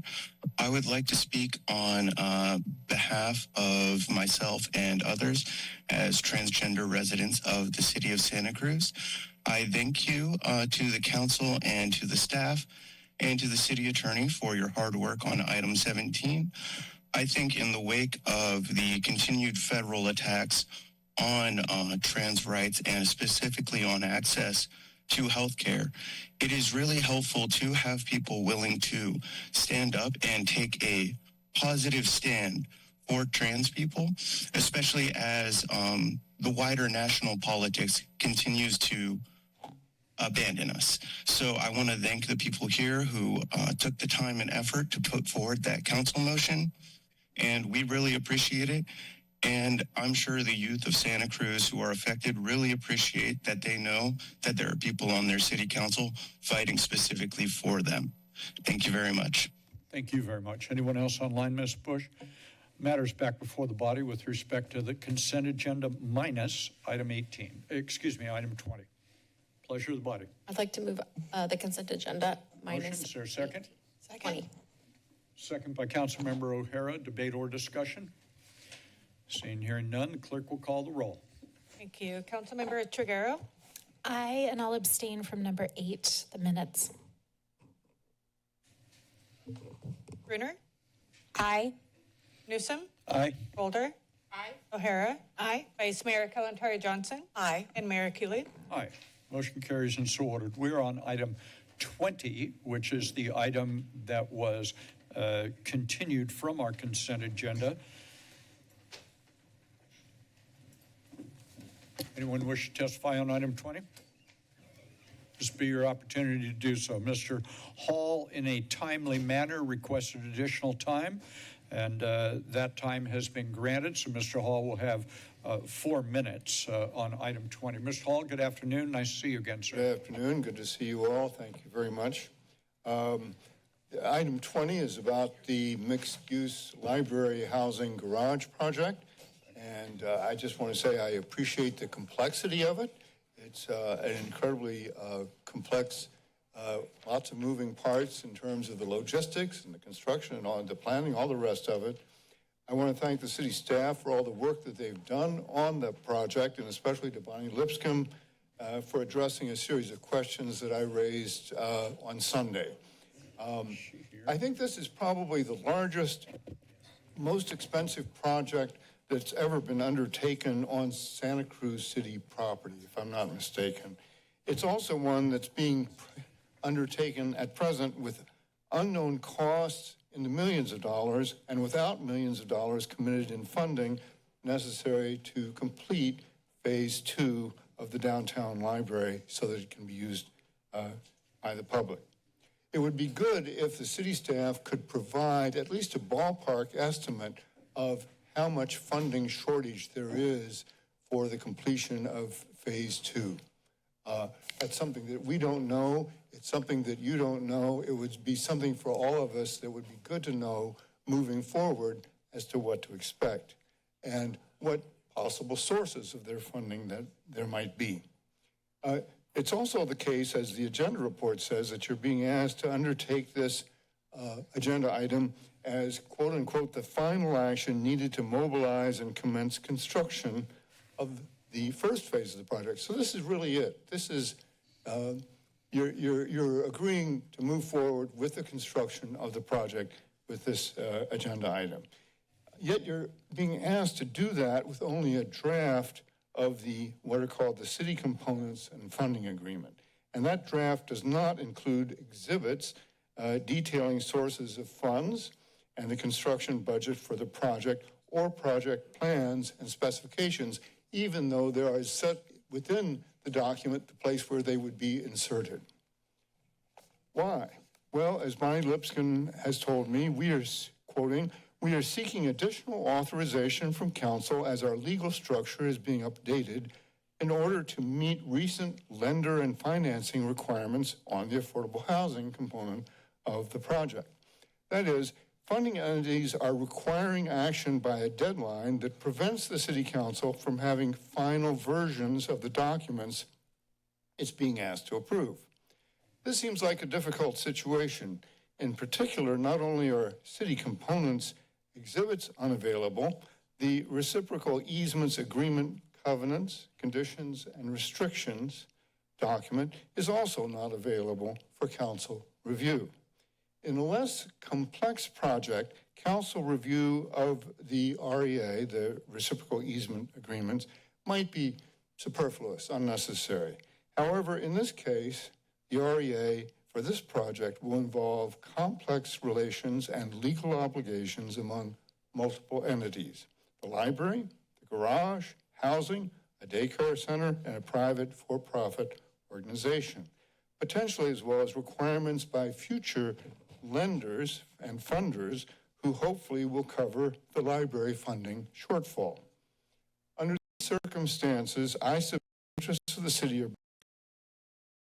Speaker 23: I would like to speak on behalf of myself and others as transgender residents of the city of Santa Cruz. I thank you to the council and to the staff and to the city attorney for your hard work on item 17. I think in the wake of the continued federal attacks on trans rights and specifically on access to healthcare, it is really helpful to have people willing to stand up and take a positive stand for trans people, especially as the wider national politics continues to abandon us. So I want to thank the people here who took the time and effort to put forward that council motion, and we really appreciate it. And I'm sure the youth of Santa Cruz who are affected really appreciate that they know that there are people on their city council fighting specifically for them. Thank you very much.
Speaker 1: Thank you very much. Anyone else online, Ms. Bush? Matters back before the body with respect to the consent agenda minus item 20. Pleasure of the body.
Speaker 16: I'd like to move the consent agenda minus.
Speaker 1: Motion, is there a second?
Speaker 16: 20.
Speaker 1: Second by Councilmember O'Hara. Debate or discussion? Seeing, hearing none, the clerk will call the roll.
Speaker 22: Thank you. Councilmember Triguero?
Speaker 3: Aye, and I'll abstain from number 8, the minutes.
Speaker 22: Brunner?
Speaker 20: Aye.
Speaker 22: Newsom?
Speaker 1: Aye.
Speaker 22: Boulder? Aye. O'Hara? Aye. Vice Mayor Kalantari Johnson?
Speaker 7: Aye.
Speaker 22: And Mayor Cooley?
Speaker 1: Aye. Motion carries and so ordered. We're on item 20, which is the item that was continued from our consent agenda. Anyone wish to testify on item 20? This will be your opportunity to do so. Mr. Hall, in a timely manner, requested additional time, and that time has been granted. So Mr. Hall will have 4 minutes on item 20. Mr. Hall, good afternoon. Nice to see you again, sir.
Speaker 12: Good afternoon. Good to see you all. Thank you very much. Item 20 is about the mixed-use library housing garage project. And I just want to say I appreciate the complexity of it. It's an incredibly complex, lots of moving parts in terms of the logistics and the construction and all the planning, all the rest of it. I want to thank the city staff for all the work that they've done on the project, and especially to Bonnie Lipscomb for addressing a series of questions that I raised on Sunday. I think this is probably the largest, most expensive project that's ever been undertaken on Santa Cruz City property, if I'm not mistaken. It's also one that's being undertaken at present with unknown costs in the millions of dollars and without millions of dollars committed in funding necessary to complete phase 2 of the downtown library so that it can be used by the public. It would be good if the city staff could provide at least a ballpark estimate of how much funding shortage there is for the completion of phase 2. That's something that we don't know. It's something that you don't know. It would be something for all of us that would be good to know moving forward as to what to expect and what possible sources of their funding that there might be. It's also the case, as the agenda report says, that you're being asked to undertake this agenda item as, quote unquote, the final action needed to mobilize and commence construction of the first phase of the project. So this is really it. This is, you're agreeing to move forward with the construction of the project with this agenda item. Yet you're being asked to do that with only a draft of the, what are called the city components and funding agreement. And that draft does not include exhibits detailing sources of funds and the construction budget for the project or project plans and specifications, even though there is set within the document the place where they would be inserted. Why? Well, as Bonnie Lipscomb has told me, we are, quoting, "We are seeking additional authorization from council as our legal structure is being updated in order to meet recent lender and financing requirements on the affordable housing component of the project." That is, funding entities are requiring action by a deadline that prevents the city council from having final versions of the documents it's being asked to approve. This seems like a difficult situation. In particular, not only are city components exhibits unavailable, the reciprocal easements agreement covenants, conditions, and restrictions document is also not available for council review. In a less complex project, council review of the REA, the reciprocal easement agreements, might be superfluous, unnecessary. However, in this case, the REA for this project will involve complex relations and legal obligations among multiple entities: the library, the garage, housing, a daycare center, and a private for-profit organization, potentially as well as requirements by future lenders and funders who hopefully will cover the library funding shortfall. Under these circumstances, I submit the interests of the City of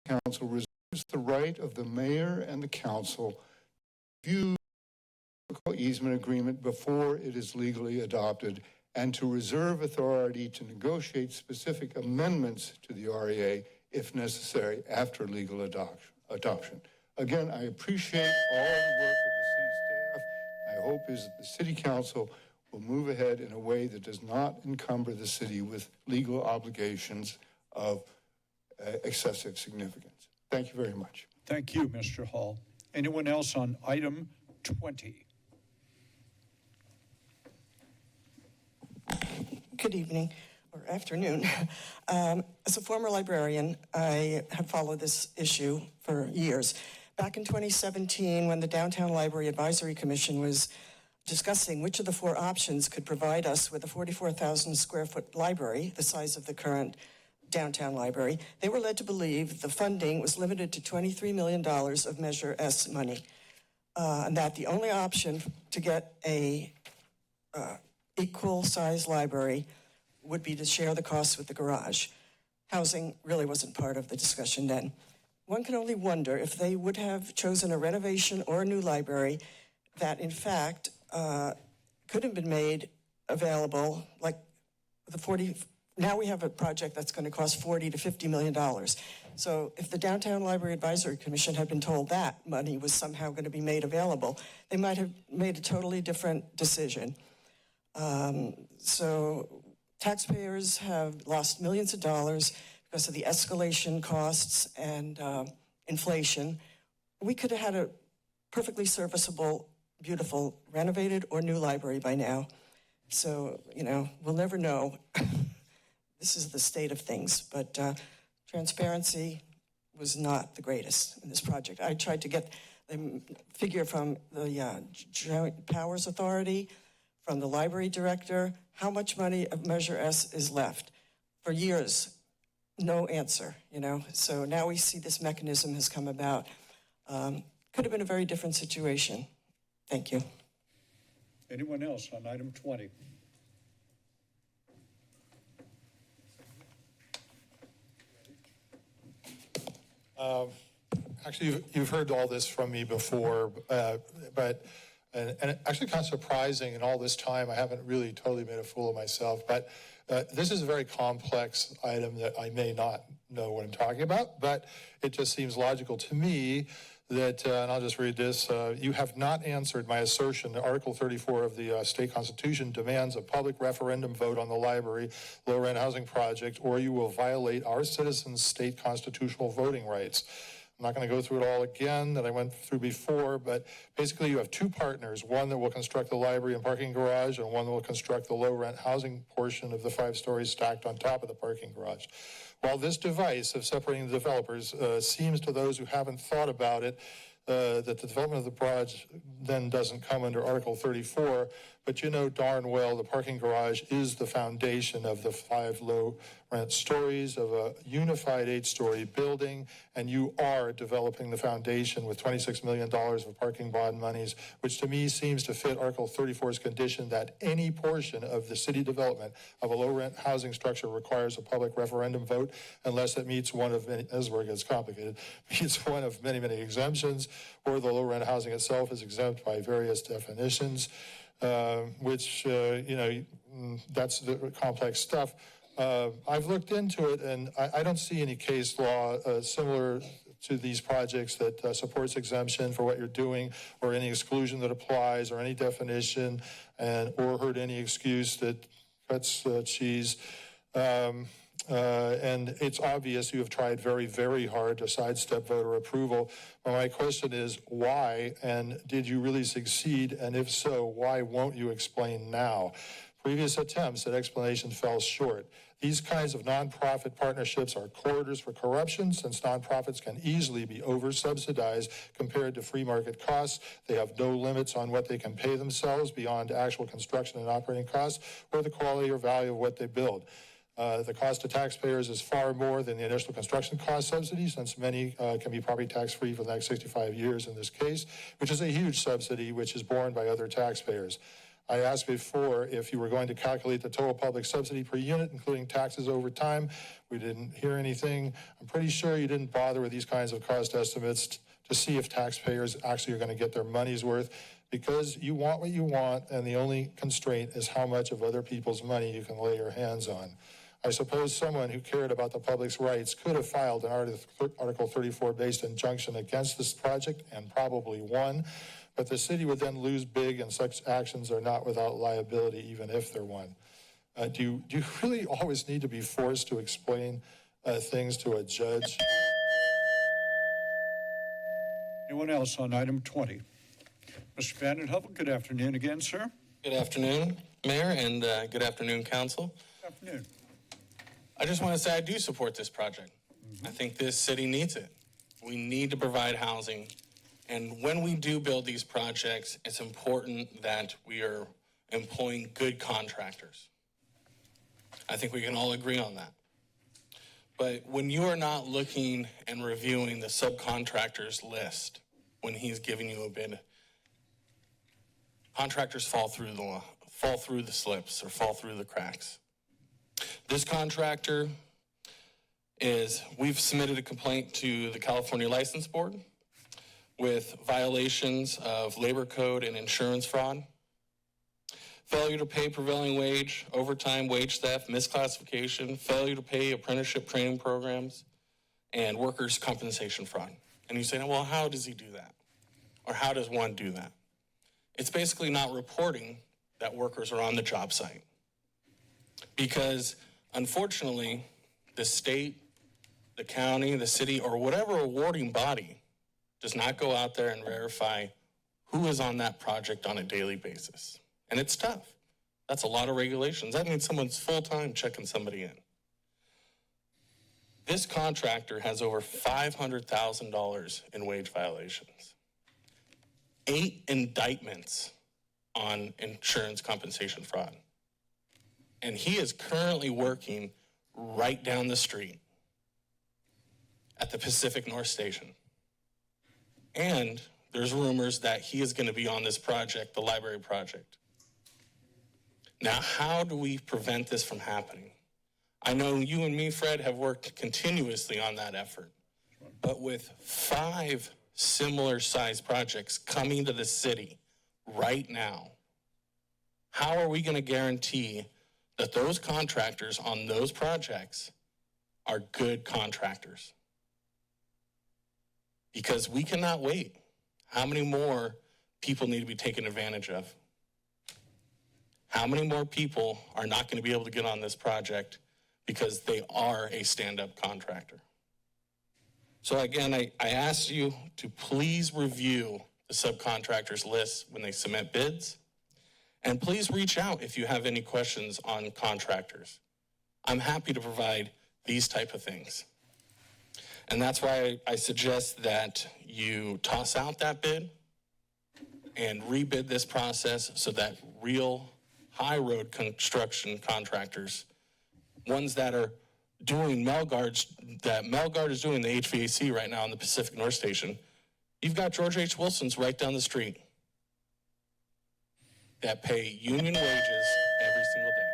Speaker 12: Council reserves the right of the mayor and the council to view the easement agreement before it is legally adopted, and to reserve authority to negotiate specific amendments to the REA if necessary after legal adoption. Again, I appreciate all the work of the city staff. My hope is that the City Council will move ahead in a way that does not encumber the city with legal obligations of excessive significance. Thank you very much.
Speaker 1: Thank you, Mr. Hall. Anyone else on item 20?
Speaker 7: Good evening or afternoon. As a former librarian, I have followed this issue for years. Back in 2017, when the Downtown Library Advisory Commission was discussing which of the four options could provide us with a 44,000 square foot library, the size of the current downtown library, they were led to believe the funding was limited to $23 million of Measure S money, and that the only option to get a equal size library would be to share the costs with the garage. Housing really wasn't part of the discussion then. One can only wonder if they would have chosen a renovation or a new library that in fact could have been made available, like the 40, now we have a project that's going to cost $40 to $50 million. So if the Downtown Library Advisory Commission had been told that money was somehow going to be made available, they might have made a totally different decision. So taxpayers have lost millions of dollars because of the escalation costs and inflation. We could have had a perfectly serviceable, beautiful, renovated or new library by now. So, you know, we'll never know. This is the state of things, but transparency was not the greatest in this project. I tried to get the figure from the Joint Powers Authority, from the library director, how much money of Measure S is left. For years, no answer, you know. So now we see this mechanism has come about. Could have been a very different situation. Thank you.
Speaker 1: Anyone else on item 20?
Speaker 8: Actually, you've heard all this from me before, but actually kind of surprising in all this time, I haven't really totally made a fool of myself, but this is a very complex item that I may not know what I'm talking about, but it just seems logical to me that, and I'll just read this, you have not answered my assertion that Article 34 of the state constitution demands a public referendum vote on the library low-rent housing project, or you will violate our citizens' state constitutional voting rights. I'm not going to go through it all again that I went through before, but basically you have two partners, one that will construct the library and parking garage, and one that will construct the low-rent housing portion of the 5 stories stacked on top of the parking garage. While this device of separating the developers seems to those who haven't thought about it that the development of the garage then doesn't come under Article 34, but you know darn well the parking garage is the foundation of the 5 low-rent stories of a unified 8-story building, and you are developing the foundation with $26 million of parking bond monies, which to me seems to fit Article 34's condition that any portion of the city development of a low-rent housing structure requires a public referendum vote unless it meets one of many, this is where it gets complicated, meets one of many, many exemptions, or the low-rent housing itself is exempt by various definitions. Which, you know, that's the complex stuff. I've looked into it, and I don't see any case law similar to these projects that supports exemption for what you're doing, or any exclusion that applies, or any definition, or heard any excuse that cuts cheese. And it's obvious you have tried very, very hard to sidestep voter approval. Well, my question is why, and did you really succeed? And if so, why won't you explain now? Previous attempts at explanation fell short. These kinds of nonprofit partnerships are corridors for corruption, since nonprofits can easily be over-subsidized compared to free market costs. They have no limits on what they can pay themselves beyond actual construction and operating costs or the quality or value of what they build. The cost to taxpayers is far more than the initial construction cost subsidy, since many can be property tax-free for the next 65 years in this case, which is a huge subsidy which is borne by other taxpayers. I asked before if you were going to calculate the total public subsidy per unit, including taxes over time. We didn't hear anything. I'm pretty sure you didn't bother with these kinds of cost estimates to see if taxpayers actually are going to get their money's worth, because you want what you want, and the only constraint is how much of other people's money you can lay your hands on. I suppose someone who cared about the public's rights could have filed an Article 34-based injunction against this project and probably won, but the city would then lose big, and such actions are not without liability, even if they're won. Do you really always need to be forced to explain things to a judge?
Speaker 1: Anyone else on item 20? Mr. Vanden Heuvel, good afternoon again, sir.
Speaker 14: Good afternoon, Mayor, and good afternoon, Council.
Speaker 1: Good afternoon.
Speaker 14: I just want to say I do support this project. I think this city needs it. We need to provide housing. And when we do build these projects, it's important that we are employing good contractors. I think we can all agree on that. But when you are not looking and reviewing the subcontractors list when he's giving you a bid, contractors fall through the slips or fall through the cracks. This contractor we've submitted a complaint to the California License Board with violations of labor code and insurance fraud, failure to pay prevailing wage, overtime, wage theft, misclassification, failure to pay apprenticeship training programs, and workers' compensation fraud. And you say, well, how does he do that? Or how does one do that? It's basically not reporting that workers are on the job site. Because unfortunately, the state, the county, the city, or whatever awarding body does not go out there and verify who is on that project on a daily basis. And it's tough. That's a lot of regulations. That means someone's full-time checking somebody in. This contractor has over $500,000 in wage violations. 8 indictments on insurance compensation fraud. And he is currently working right down the street at the Pacific North Station. And there's rumors that he is going to be on this project, the library project. Now, how do we prevent this from happening? I know you and me, Fred, have worked continuously on that effort. But with 5 similar-sized projects coming to the city right now, how are we going to guarantee that those contractors on those projects are good contractors? Because we cannot wait. How many more people need to be taken advantage of? How many more people are not going to be able to get on this project because they are a stand-up contractor? So again, I ask you to please review the subcontractors list when they submit bids. And please reach out if you have any questions on contractors. I'm happy to provide these type of things. And that's why I suggest that you toss out that bid and rebid this process so that real high road construction contractors, ones that are doing Melgard is doing the HVAC right now in the Pacific North Station. You've got George H. Wilson's right down the street that pay union wages every single day.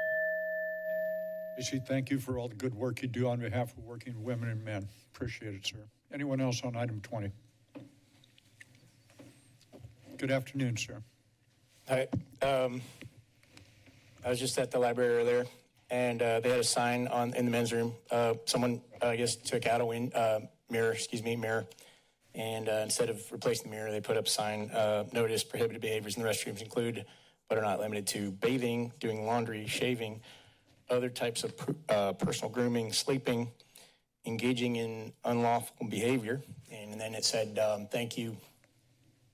Speaker 1: Casey, thank you for all the good work you do on behalf of working women and men. Appreciate it, sir. Anyone else on item 20? Good afternoon, sir.
Speaker 11: Hi. I was just at the library earlier, and they had a sign in the men's room. Someone, I guess, took out a mirror, and instead of replacing the mirror, they put up a sign, notice prohibited behaviors in the restrooms include, but are not limited to, bathing, doing laundry, shaving, other types of personal grooming, sleeping, engaging in unlawful behavior. And then it said, thank you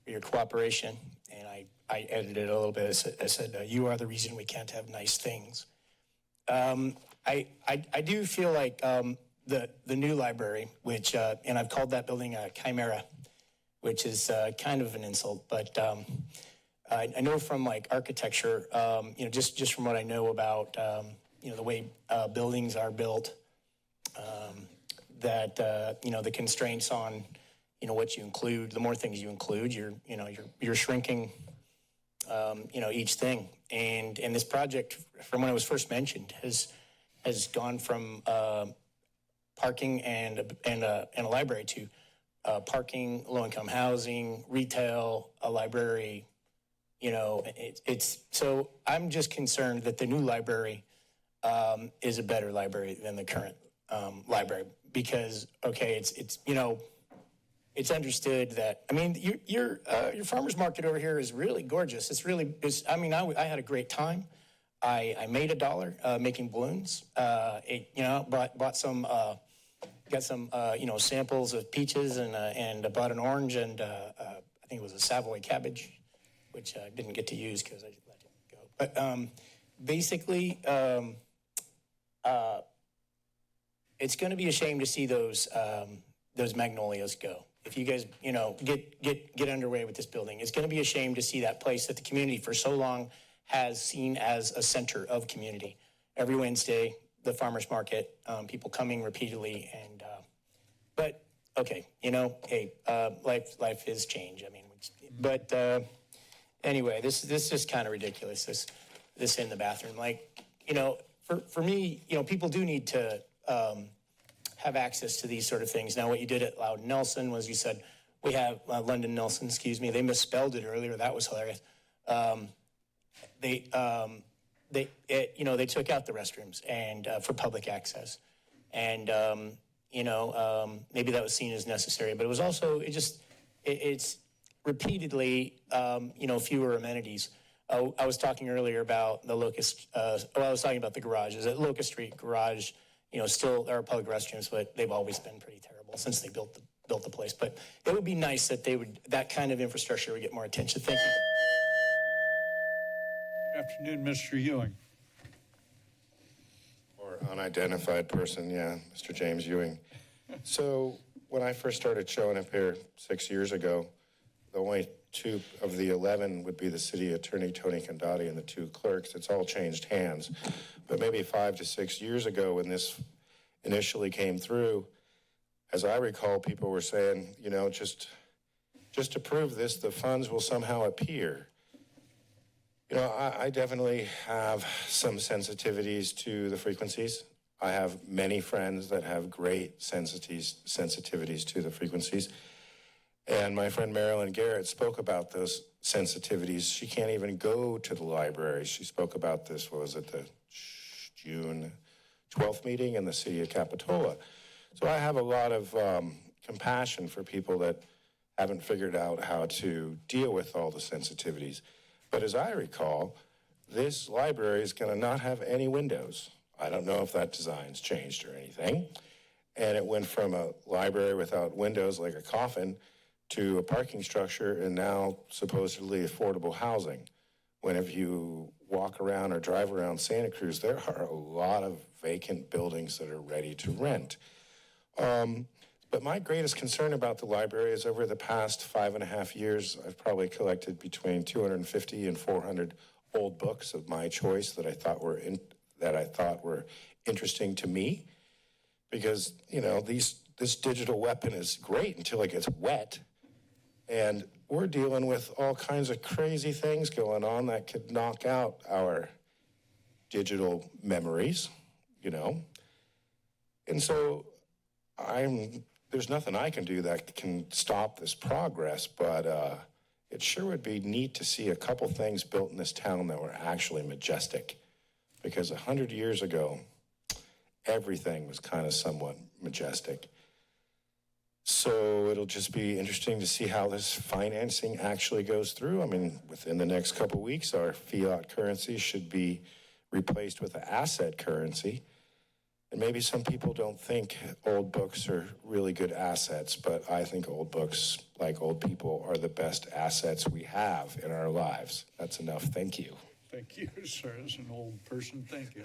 Speaker 11: for your cooperation and I edited it a little bit. I said, you are the reason we can't have nice things. I do feel like the new library, which, and I've called that building a chimera, which is kind of an insult, but I know from like architecture, just from what I know about, the way buildings are built, that, the constraints on, what you include, the more things you include, you're shrinking, each thing. And this project, from when it was first mentioned, has gone from parking and a library to parking, low-income housing, retail, a library. So I'm just concerned that the new library is a better library than the current library because, okay, it's understood that, your farmer's market over here is really gorgeous. I had a great time. I made $1 making balloons. Bought some, got some, samples of peaches and bought an orange and I think it was a Savoy cabbage, which I didn't get to use because I let it go. But basically, it's going to be a shame to see those magnolias go. If you guys, get underway with this building, it's going to be a shame to see that place that the community for so long has seen as a center of community. Every Wednesday, the farmer's market, people coming repeatedly, and but okay, hey, life is change. But anyway, this is just kind of ridiculous. This in the bathroom, for me, people do need to have access to these sort of things. Now, what you did at Loudon Nelson was you said, we have London Nelson, excuse me. They misspelled it earlier. That was hilarious. They took out the restrooms and for public access. And, maybe that was seen as necessary, but it was also, it's repeatedly, fewer amenities. I was talking earlier about the Locust, I was talking about the garages. At Locust Street Garage, still there are public restrooms, but they've always been pretty terrible since they built the place. But it would be nice that that kind of infrastructure would get more attention. Thank you.
Speaker 1: Good afternoon, Mr. Ewing.
Speaker 13: Or unidentified person, yeah, Mr. James Ewing. So when I first started showing up here 6 years ago, the only 2 of the 11 would be the city attorney, Tony Condotti, and the 2 clerks. It's all changed hands. But maybe 5 to 6 years ago when this initially came through, as I recall, people were saying, just to prove this, the funds will somehow appear. I definitely have some sensitivities to the frequencies. I have many friends that have great sensitivities to the frequencies. And my friend Marilyn Garrett spoke about those sensitivities. She can't even go to the library. She spoke about this, what was it, the June 12th meeting in the city of Capitola. So I have a lot of compassion for people that haven't figured out how to deal with all the sensitivities. But as I recall, this library is going to not have any windows. I don't know if that design's changed or anything. And it went from a library without windows like a coffin to a parking structure and now supposedly affordable housing. Whenever you walk around or drive around Santa Cruz, there are a lot of vacant buildings that are ready to rent. But my greatest concern about the library is over the past 5.5 years, I've probably collected between 250 and 400 old books of my choice that I thought were interesting to me. Because, this digital weapon is great until it gets wet. And we're dealing with all kinds of crazy things going on that could knock out our digital memories, And so there's nothing I can do that can stop this progress, but it sure would be neat to see a couple things built in this town that were actually majestic. Because 100 years ago, everything was kind of somewhat majestic. So it'll just be interesting to see how this financing actually goes through. Within the next couple of weeks, our fiat currency should be replaced with an asset currency. And maybe some people don't think old books are really good assets, but I think old books, like old people, are the best assets we have in our lives. That's enough. Thank you.
Speaker 1: Thank you, sir. As an old person, thank you.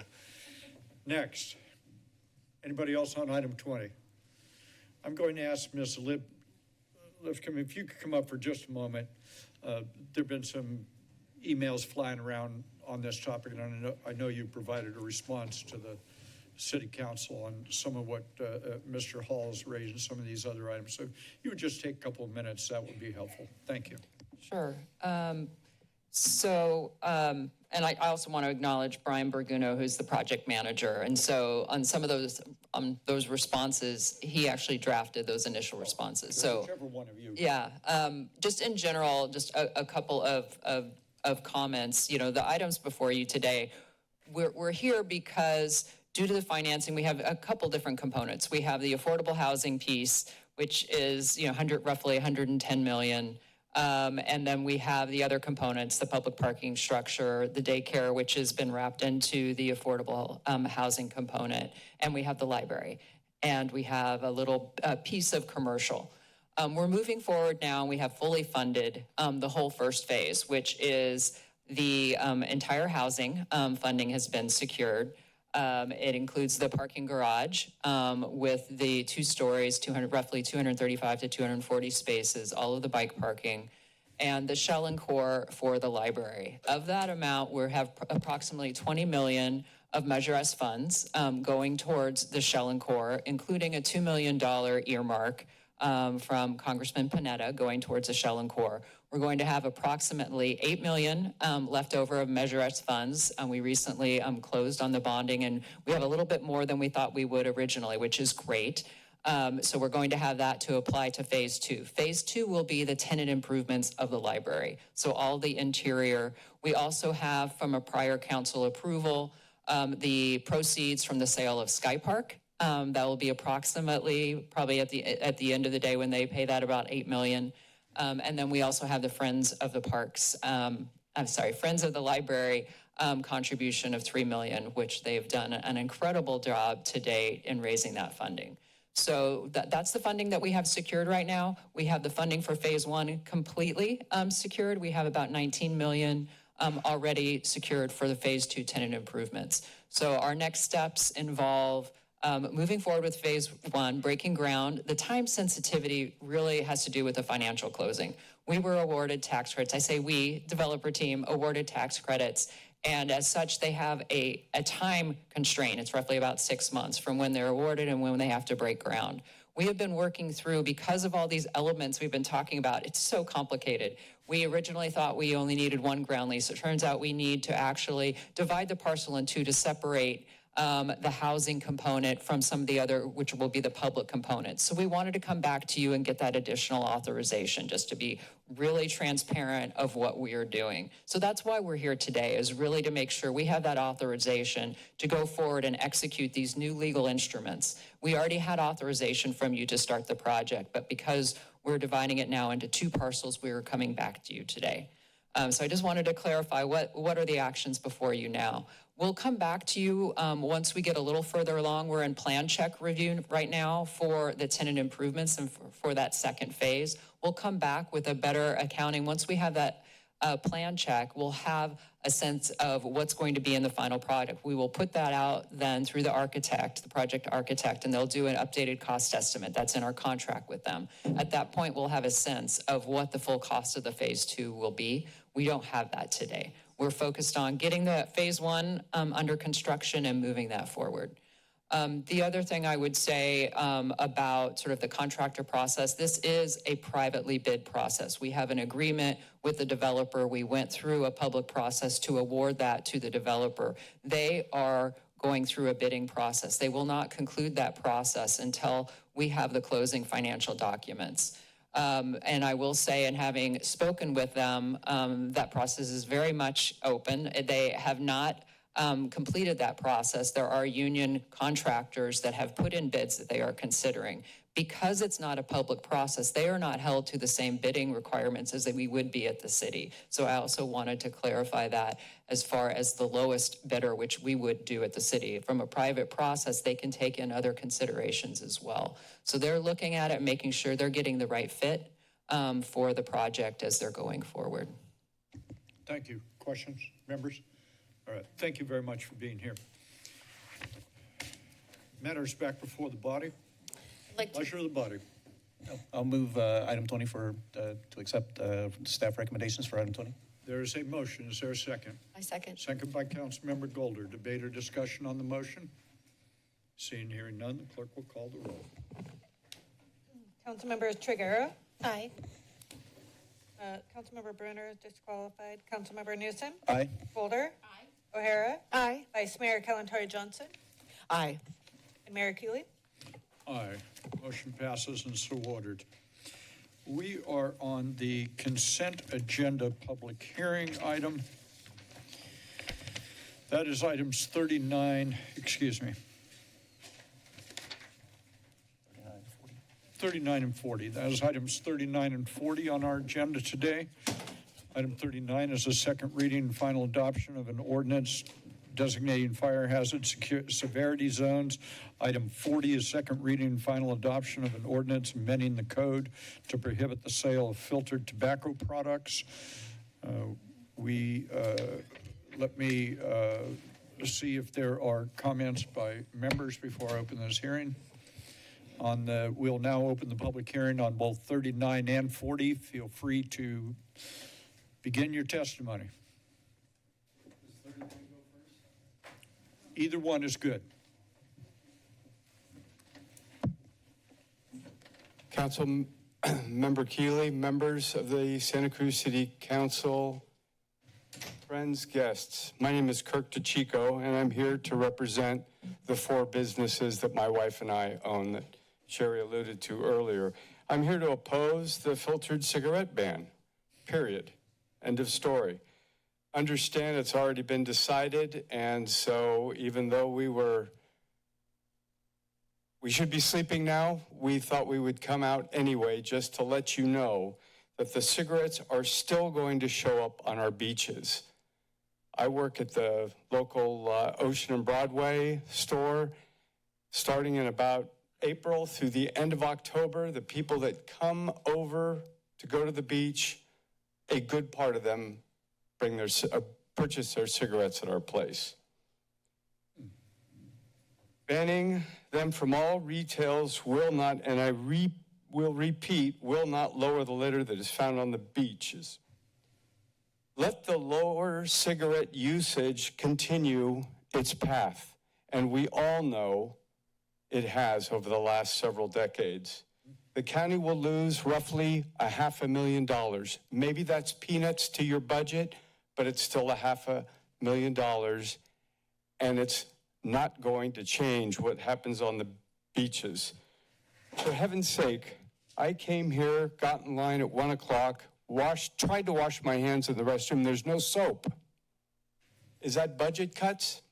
Speaker 1: Next, anybody else on item 20? I'm going to ask Ms. Lipscomb, if you could come up for just a moment. There've been some emails flying around on this topic, and I know you provided a response to the City Council on some of what Mr. Hall has raised and some of these other items. So you would just take a couple of minutes, that would be helpful. Thank you.
Speaker 15: Sure. And I also want to acknowledge Brian Berguno, who's the project manager. And so on some of those responses, he actually drafted those initial responses. So
Speaker 1: whichever one of you.
Speaker 15: Yeah. Just in general, just a couple of comments. You know, the items before you today, we're here because due to the financing, we have a couple different components. We have the affordable housing piece, which is, you know, roughly 110 million. And then we have the other components, the public parking structure, the daycare, which has been wrapped into the affordable housing component. And we have the library. And we have a little piece of commercial. We're moving forward now. We have fully funded the whole first phase, which is the entire housing funding has been secured. It includes the parking garage with the 2 stories, roughly 235 to 240 spaces, all of the bike parking, and the shell and core for the library. Of that amount, we have approximately 20 million of Measure S funds going towards the shell and core, including a $2 million earmark from Congressman Panetta going towards the shell and core. We're going to have approximately 8 million left over of Measure S funds. We recently closed on the bonding, and we have a little bit more than we thought we would originally, which is great. So we're going to have that to apply to phase 2. Phase 2 will be the tenant improvements of the library. So all the interior. We also have, from a prior council approval, the proceeds from the sale of Sky Park. That will be approximately, probably at the end of the day when they pay that, about 8 million. And then we also have the Friends of the Parks, Friends of the Library contribution of 3 million, which they've done an incredible job to date in raising that funding. So that's the funding that we have secured right now. We have the funding for phase 1 completely secured. We have about 19 million already secured for the phase 2 tenant improvements. So our next steps involve moving forward with phase 1, breaking ground. The time sensitivity really has to do with the financial closing. We were awarded tax credits. I say we, developer team, awarded tax credits. And as such, they have a time constraint. It's roughly about 6 months from when they're awarded and when they have to break ground. We have been working through, because of all these elements we've been talking about, it's so complicated. We originally thought we only needed 1 ground lease. It turns out we need to actually divide the parcel in 2 to separate the housing component from some of the other, which will be the public components. So we wanted to come back to you and get that additional authorization just to be really transparent of what we are doing. So that's why we're here today, is really to make sure we have that authorization to go forward and execute these new legal instruments. We already had authorization from you to start the project, but because we're dividing it now into 2 parcels, we are coming back to you today. So I just wanted to clarify what are the actions before you now. We'll come back to you once we get a little further along. We're in plan check review right now for the tenant improvements and for that second phase. We'll come back with a better accounting. Once we have that plan check, we'll have a sense of what's going to be in the final product. We will put that out then through the architect, the project architect, and they'll do an updated cost estimate. That's in our contract with them. At that point, we'll have a sense of what the full cost of the phase 2 will be. We don't have that today. We're focused on getting the phase 1 under construction and moving that forward. The other thing I would say about sort of the contractor process, this is a privately bid process. We have an agreement with the developer. We went through a public process to award that to the developer. They are going through a bidding process. They will not conclude that process until we have the closing financial documents. And I will say, and having spoken with them, that process is very much open. They have not completed that process, there are union contractors that have put in bids that they are considering. Because it's not a public process, they are not held to the same bidding requirements as we would be at the city. So I also wanted to clarify that as far as the lowest bidder, which we would do at the city. From a private process, they can take in other considerations as well. So they're looking at it, making sure they're getting the right fit for the project as they're going forward.
Speaker 1: Thank you. Questions, members? All right, thank you very much for being here. Matters back before the body. Pleasure of the body.
Speaker 19: I'll move item 20 to accept staff recommendations for item 20.
Speaker 1: There is a motion. Is there a second?
Speaker 16: I second.
Speaker 1: Second by Councilmember Golder. Debate or discussion on the motion? Seeing and hearing none, the clerk will call the roll.
Speaker 22: Councilmember Triguera.
Speaker 3: Aye.
Speaker 22: Councilmember Brunner disqualified. Councilmember Newsom.
Speaker 19: Aye.
Speaker 22: Golder. Aye. O'Hara.
Speaker 16: Aye.
Speaker 22: Vice Mayor Kalantari Johnson.
Speaker 7: Aye.
Speaker 22: And Mayor Keeley.
Speaker 1: Aye. Motion passes and so ordered. We are on the consent agenda public hearing item. That is items 39 and 40. That is items 39 and 40 on our agenda today. Item 39 is a second reading and final adoption of an ordinance designating fire hazard severity zones. Item 40 is second reading and final adoption of an ordinance amending the code to prohibit the sale of filtered tobacco products. Let me see if there are comments by members before I open this hearing. We'll now open the public hearing on both 39 and 40. Feel free to begin your testimony. Either one is good.
Speaker 10: Council Member Keeley, members of the Santa Cruz City Council, friends, guests. My name is Kirk DeChico, and I'm here to represent the 4 businesses that my wife and I own that Sherry alluded to earlier. I'm here to oppose the filtered cigarette ban, period. End of story. Understand it's already been decided, and so even though we should be sleeping now, we thought we would come out anyway just to let you know that the cigarettes are still going to show up on our beaches. I work at the local Ocean and Broadway store. Starting in about April through the end of October, the people that come over to go to the beach, a good part of them purchase their cigarettes at our place. Banning them from all retails will not, and I will repeat, will not lower the litter that is found on the beaches. Let the lower cigarette usage continue its path, and we all know it has over the last several decades. The county will lose roughly $500,000. Maybe that's peanuts to your budget, but it's still $500,000, and it's not going to change what happens on the beaches. For heaven's sake, I came here, got in line at 1 o'clock, tried to wash my hands in the restroom. There's no soap. Is that budget cuts?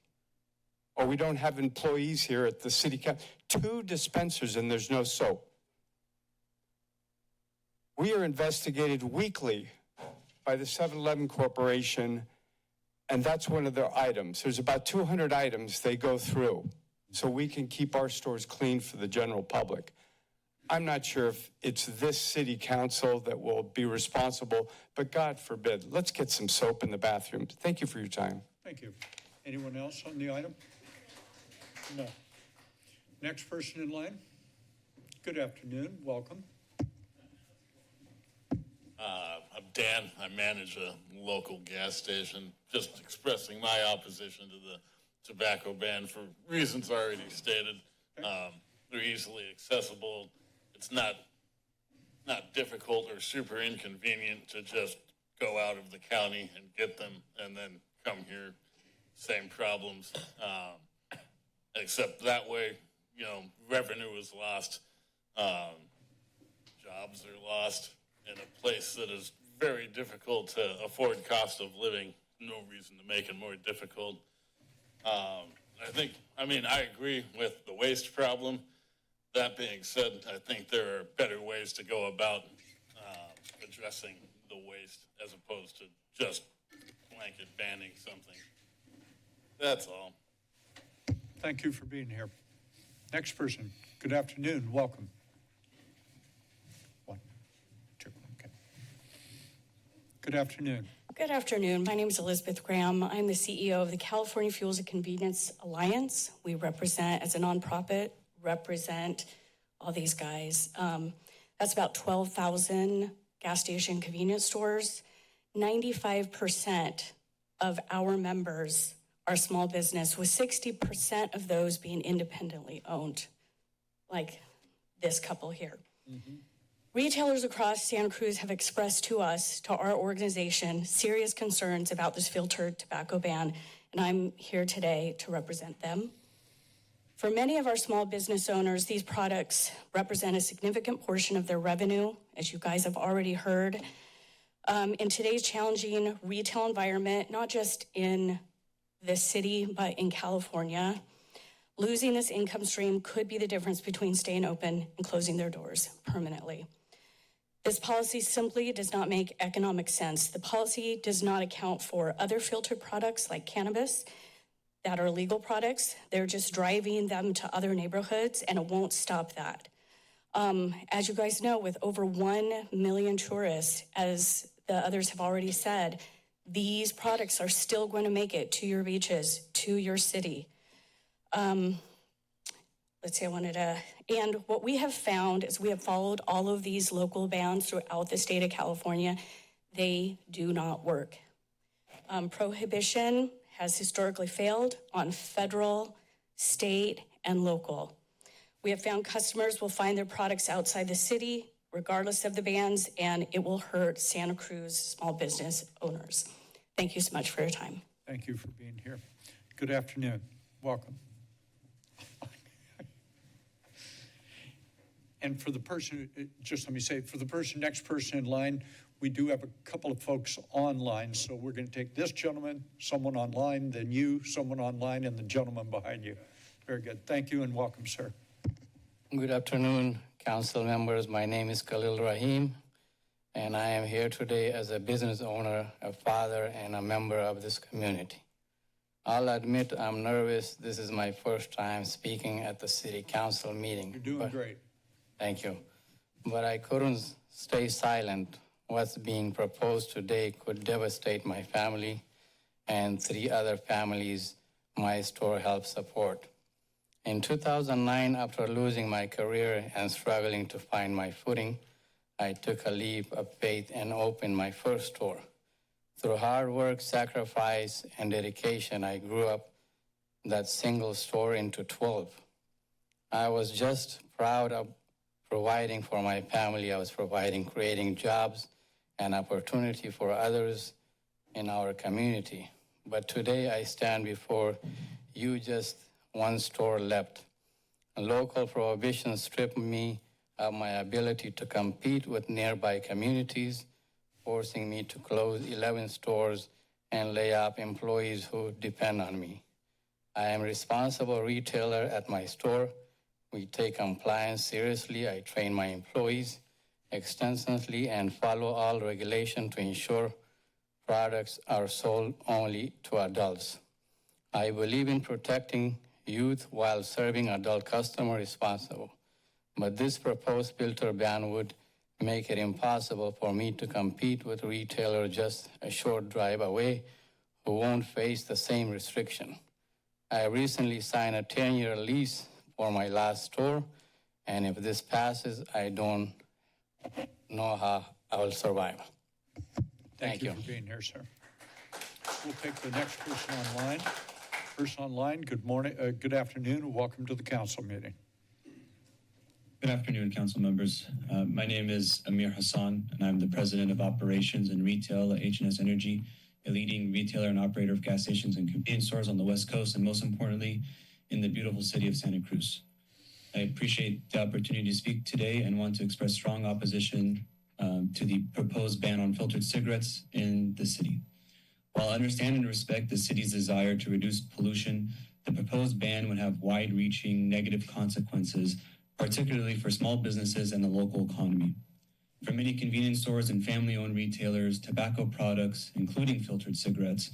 Speaker 10: Or we don't have employees here at the city council? 2 dispensers and there's no soap. We are investigated weekly by the 7-Eleven Corporation, and that's one of their items. There's about 200 items they go through so we can keep our stores clean for the general public. I'm not sure if it's this city council that will be responsible, but God forbid, let's get some soap in the bathroom. Thank you for your time.
Speaker 1: Thank you. Anyone else on the item? No. Next person in line. Good afternoon. Welcome.
Speaker 2: I'm Dan. I manage a local gas station. Just expressing my opposition to the tobacco ban for reasons already stated. They're easily accessible. It's not difficult or super inconvenient to just go out of the county and get them and then come here. Same problems. Except that way, revenue is lost. Jobs are lost in a place that is very difficult to afford cost of living. No reason to make it more difficult. I agree with the waste problem. That being said, I think there are better ways to go about addressing the waste as opposed to just blanket banning something. That's all.
Speaker 1: Thank you for being here. Next person, good afternoon, welcome. One, two, okay. Good afternoon.
Speaker 17: Good afternoon. My name is Elizabeth Graham. I'm the CEO of the California Fuels and Convenience Alliance. We represent, as a nonprofit, represent all these guys. That's about 12,000 gas station convenience stores. 95% of our members are small business, with 60% of those being independently owned, like this couple here. Retailers across Santa Cruz have expressed to us, to our organization, serious concerns about this filtered tobacco ban, and I'm here today to represent them. For many of our small business owners, these products represent a significant portion of their revenue, as you guys have already heard. In today's challenging retail environment, not just in this city, but in California, losing this income stream could be the difference between staying open and closing their doors permanently. This policy simply does not make economic sense. The policy does not account for other filtered products like cannabis that are legal products. They're just driving them to other neighborhoods, and it won't stop that. As you guys know, with over 1 million tourists, as the others have already said, these products are still going to make it to your beaches, to your city. And what we have found is we have followed all of these local bans throughout the state of California. They do not work. Prohibition has historically failed on federal, state, and local. We have found customers will find their products outside the city, regardless of the bans, and it will hurt Santa Cruz small business owners. Thank you so much for your time.
Speaker 1: Thank you for being here. Good afternoon, welcome. And for the person, just let me say, for the next person in line, we do have a couple of folks online, so we're going to take this gentleman, someone online, then you, someone online, and the gentleman behind you. Very good. Thank you and welcome, sir.
Speaker 18: Good afternoon, council members. My name is Khalil Rahim, and I am here today as a business owner, a father, and a member of this community. I'll admit I'm nervous. This is my first time speaking at the city council meeting.
Speaker 1: You're doing great.
Speaker 18: Thank you. But I couldn't stay silent. What's being proposed today could devastate my family and 3 other families my store helps support. In 2009, after losing my career and struggling to find my footing, I took a leap of faith and opened my first store. Through hard work, sacrifice, and dedication, I grew up that single store into 12. I was just proud of providing for my family. I was creating jobs and opportunity for others in our community. But today I stand before you, just one store left. Local prohibition stripped me of my ability to compete with nearby communities, forcing me to close 11 stores and lay off employees who depend on me. I am a responsible retailer at my store. We take compliance seriously. I train my employees extensively and follow all regulations to ensure products are sold only to adults. I believe in protecting youth while serving adult customers responsible. But this proposed filter ban would make it impossible for me to compete with retailers just a short drive away who won't face the same restriction. I recently signed a 10-year lease for my last store, and if this passes, I don't know how I will survive.
Speaker 1: Thank you for being here, sir. We'll take the next person online. Person online, good morning, good afternoon, welcome to the council meeting.
Speaker 21: Good afternoon, council members. My name is Amir Hassan, and I'm the president of operations and retail at H&S Energy, a leading retailer and operator of gas stations and convenience stores on the West Coast, and most importantly, in the beautiful city of Santa Cruz. I appreciate the opportunity to speak today and want to express strong opposition to the proposed ban on filtered cigarettes in the city. While I understand and respect the city's desire to reduce pollution, the proposed ban would have wide-reaching negative consequences, particularly for small businesses and the local economy. For many convenience stores and family-owned retailers, tobacco products, including filtered cigarettes,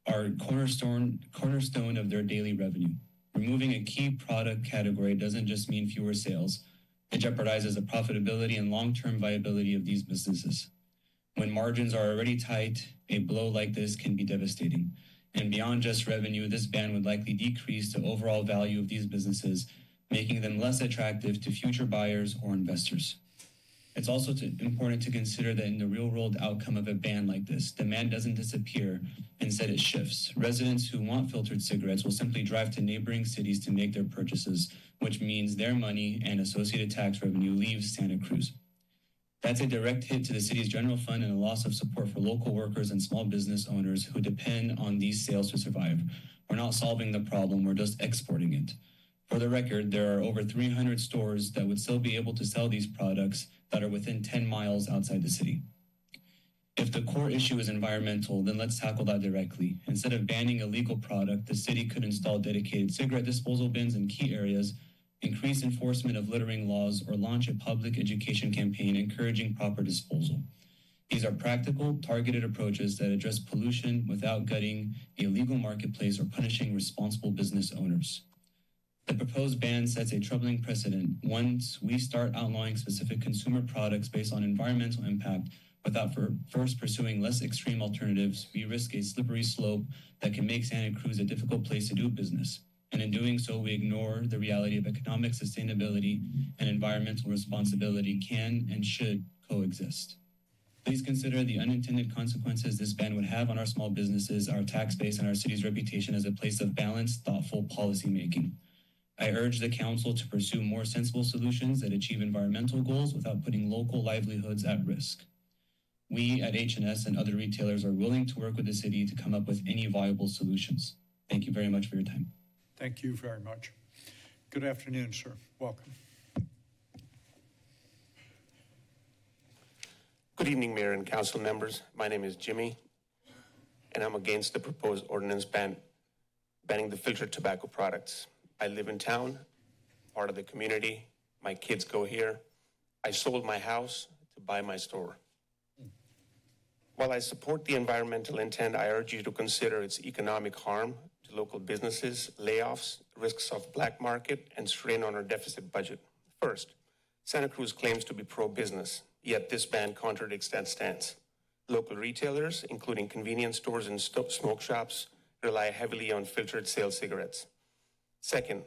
Speaker 21: are cornerstone of their daily revenue. Removing a key product category doesn't just mean fewer sales. It jeopardizes the profitability and long-term viability of these businesses. When margins are already tight, a blow like this can be devastating. And beyond just revenue, this ban would likely decrease the overall value of these businesses, making them less attractive to future buyers or investors. It's also important to consider that in the real-world outcome of a ban like this, demand doesn't disappear, instead it shifts. Residents who want filtered cigarettes will simply drive to neighboring cities to make their purchases, which means their money and associated tax revenue leaves Santa Cruz. That's a direct hit to the city's general fund and a loss of support for local workers and small business owners who depend on these sales to survive. We're not solving the problem, we're just exporting it. For the record, there are over 300 stores that would still be able to sell these products that are within 10 miles outside the city. If the core issue is environmental, then let's tackle that directly. Instead of banning a legal product, the city could install dedicated cigarette disposal bins in key areas, increase enforcement of littering laws, or launch a public education campaign encouraging proper disposal. These are practical, targeted approaches that address pollution without gutting a legal marketplace or punishing responsible business owners. The proposed ban sets a troubling precedent. Once we start outlawing specific consumer products based on environmental impact without first pursuing less extreme alternatives, we risk a slippery slope that can make Santa Cruz a difficult place to do business. And in doing so, we ignore the reality of economic sustainability and environmental responsibility can and should coexist. Please consider the unintended consequences this ban would have on our small businesses, our tax base, and our city's reputation as a place of balanced, thoughtful policymaking. I urge the council to pursue more sensible solutions that achieve environmental goals without putting local livelihoods at risk. We at H&S and other retailers are willing to work with the city to come up with any viable solutions. Thank you very much for your time.
Speaker 1: Thank you very much. Good afternoon, sir. Welcome.
Speaker 4: Good evening, Mayor and Council members. My name is Jimmy, and I'm against the proposed ordinance banning the filtered tobacco products. I live in town, part of the community. My kids go here. I sold my house to buy my store. While I support the environmental intent, I urge you to consider its economic harm to local businesses, layoffs, risks of black market, and strain on our deficit budget. First, Santa Cruz claims to be pro-business, yet this ban contradicts that stance. Local retailers, including convenience stores and smoke shops, rely heavily on filtered sale cigarettes. Second,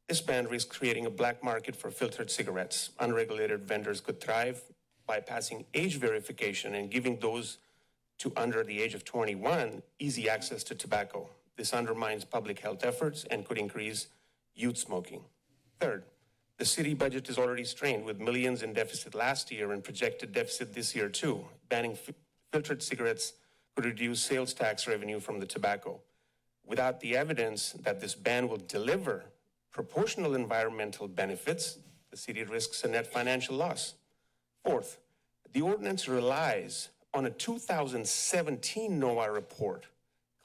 Speaker 4: this ban risks creating a black market for filtered cigarettes. Unregulated vendors could thrive, bypassing age verification and giving those to under the age of 21 easy access to tobacco. This undermines public health efforts and could increase youth smoking. Third, the city budget is already strained with millions in deficit last year and projected deficit this year too. Banning filtered cigarettes could reduce sales tax revenue from the tobacco. Without the evidence that this ban will deliver proportional environmental benefits, the city risks a net financial loss. Fourth, the ordinance relies on a 2017 NOAA report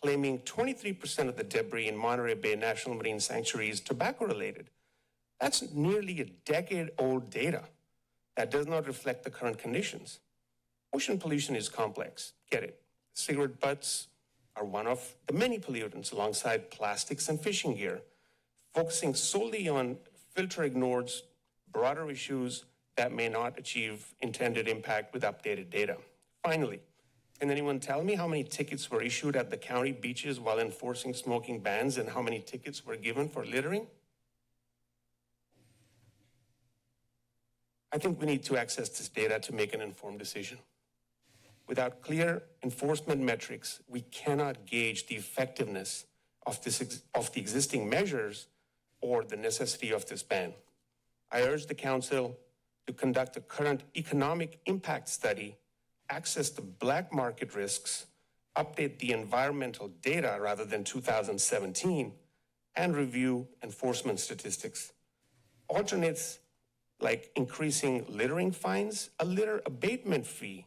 Speaker 4: claiming 23% of the debris in Monterey Bay National Marine Sanctuary is tobacco-related. That's nearly a decade-old data that does not reflect the current conditions. Ocean pollution is complex, get it. Cigarette butts are one of the many pollutants alongside plastics and fishing gear. Focusing solely on filter ignores broader issues that may not achieve intended impact with updated data. Finally, can anyone tell me how many tickets were issued at the county beaches while enforcing smoking bans and how many tickets were given for littering? I think we need to access this data to make an informed decision. Without clear enforcement metrics, we cannot gauge the effectiveness of the existing measures or the necessity of this ban. I urge the council to conduct a current economic impact study, access the black market risks, update the environmental data rather than 2017, and review enforcement statistics. Alternates like increasing littering fines, a litter abatement fee,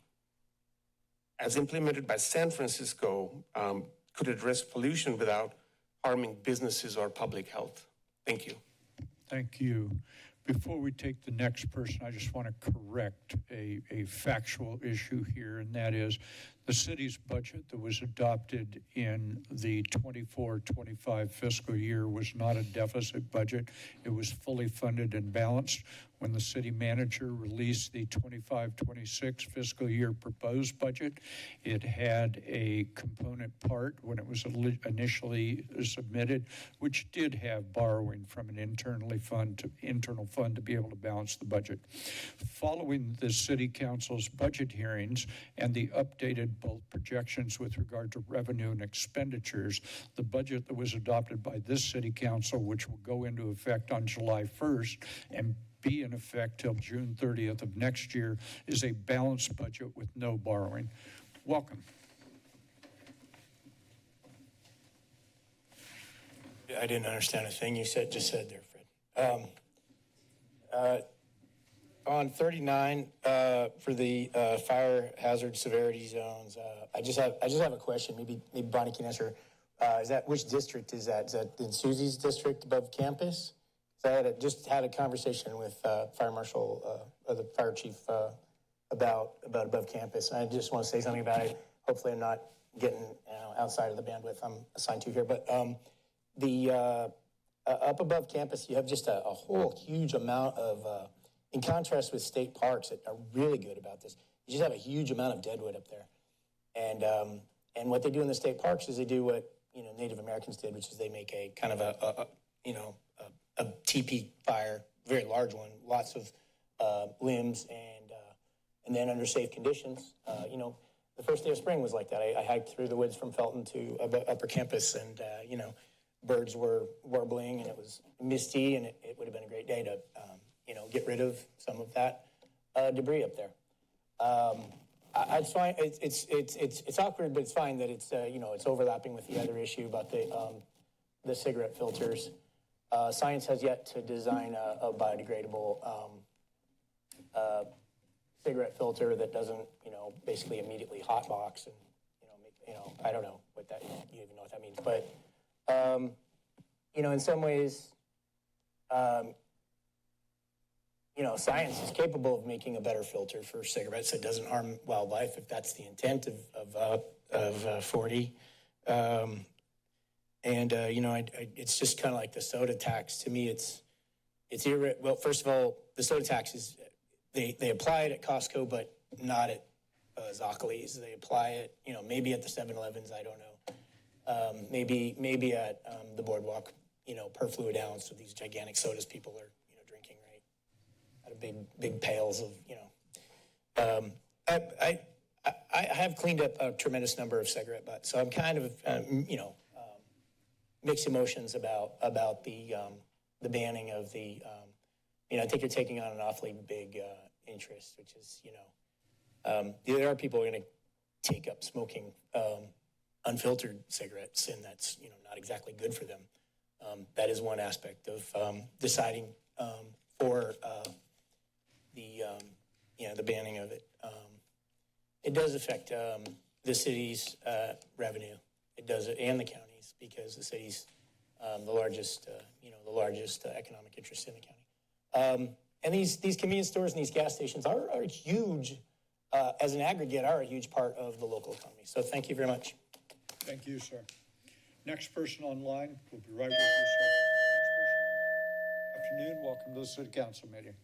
Speaker 4: as implemented by San Francisco, could address pollution without harming businesses or public health? Thank you.
Speaker 1: Thank you. Before we take the next person, I just want to correct a factual issue here, and that is the city's budget that was adopted in the 24-25 fiscal year was not a deficit budget. It was fully funded and balanced. When the city manager released the 25-26 fiscal year proposed budget, it had a component part when it was initially submitted, which did have borrowing from an internal fund to be able to balance the budget. Following the city council's budget hearings and the updated both projections with regard to revenue and expenditures, the budget that was adopted by this city council, which will go into effect on July 1st and be in effect till June 30th of next year, is a balanced budget with no borrowing. Welcome.
Speaker 11: I didn't understand a thing you just said there, Fred. On 39, for the fire hazard severity zones, I just have a question. Maybe Bonnie can answer. Which district is that? Is that in Susie's district above campus? So I just had a conversation with Fire Marshal, the fire chief, about above campus. And I just want to say something about it. Hopefully I'm not getting outside of the bandwidth I'm assigned to here. But up above campus, you have just a whole huge amount of, in contrast with state parks that are really good about this, you just have a huge amount of deadwood up there. And what they do in the state parks is they do what, Native Americans did, which is they make a kind of a teepee fire, very large one, lots of limbs, and then under safe conditions. The first day of spring was like that. I hiked through the woods from Felton to upper campus, and birds were warbling, and it was misty, and it would have been a great day to get rid of some of that debris up there. It's fine. It's awkward, but it's fine that it's it's overlapping with the other issue about the cigarette filters. Science has yet to design a biodegradable cigarette filter that doesn't, basically immediately hotbox and, I don't know what that, you even know what that means. But, in some ways, science is capable of making a better filter for cigarettes that doesn't harm wildlife, if that's the intent of 40. It's just kind of like the soda tax. To me, well, first of all, the soda tax is, they apply it at Costco, but not at Zoccolis. They apply it, maybe at the 7-Elevens, I don't know. Maybe at the Boardwalk, per fluid ounce of these gigantic sodas people are, drinking, right? Out of big pails of, I have cleaned up a tremendous number of cigarette butts, so I'm kind of, mixed emotions about the banning of the, I think you're taking on an awfully big interest, which is, there are people who are going to take up smoking unfiltered cigarettes, and that's, not exactly good for them. That is one aspect of deciding for the banning of it. It does affect the city's revenue. It does, and the county's, because the city's the largest economic interest in the county. And these convenience stores and these gas stations are huge, as an aggregate, are a huge part of the local economy. So thank you very much.
Speaker 1: Thank you, sir. Next person online, we'll be right with you, sir. Next person online. Afternoon, welcome to the City Council meeting.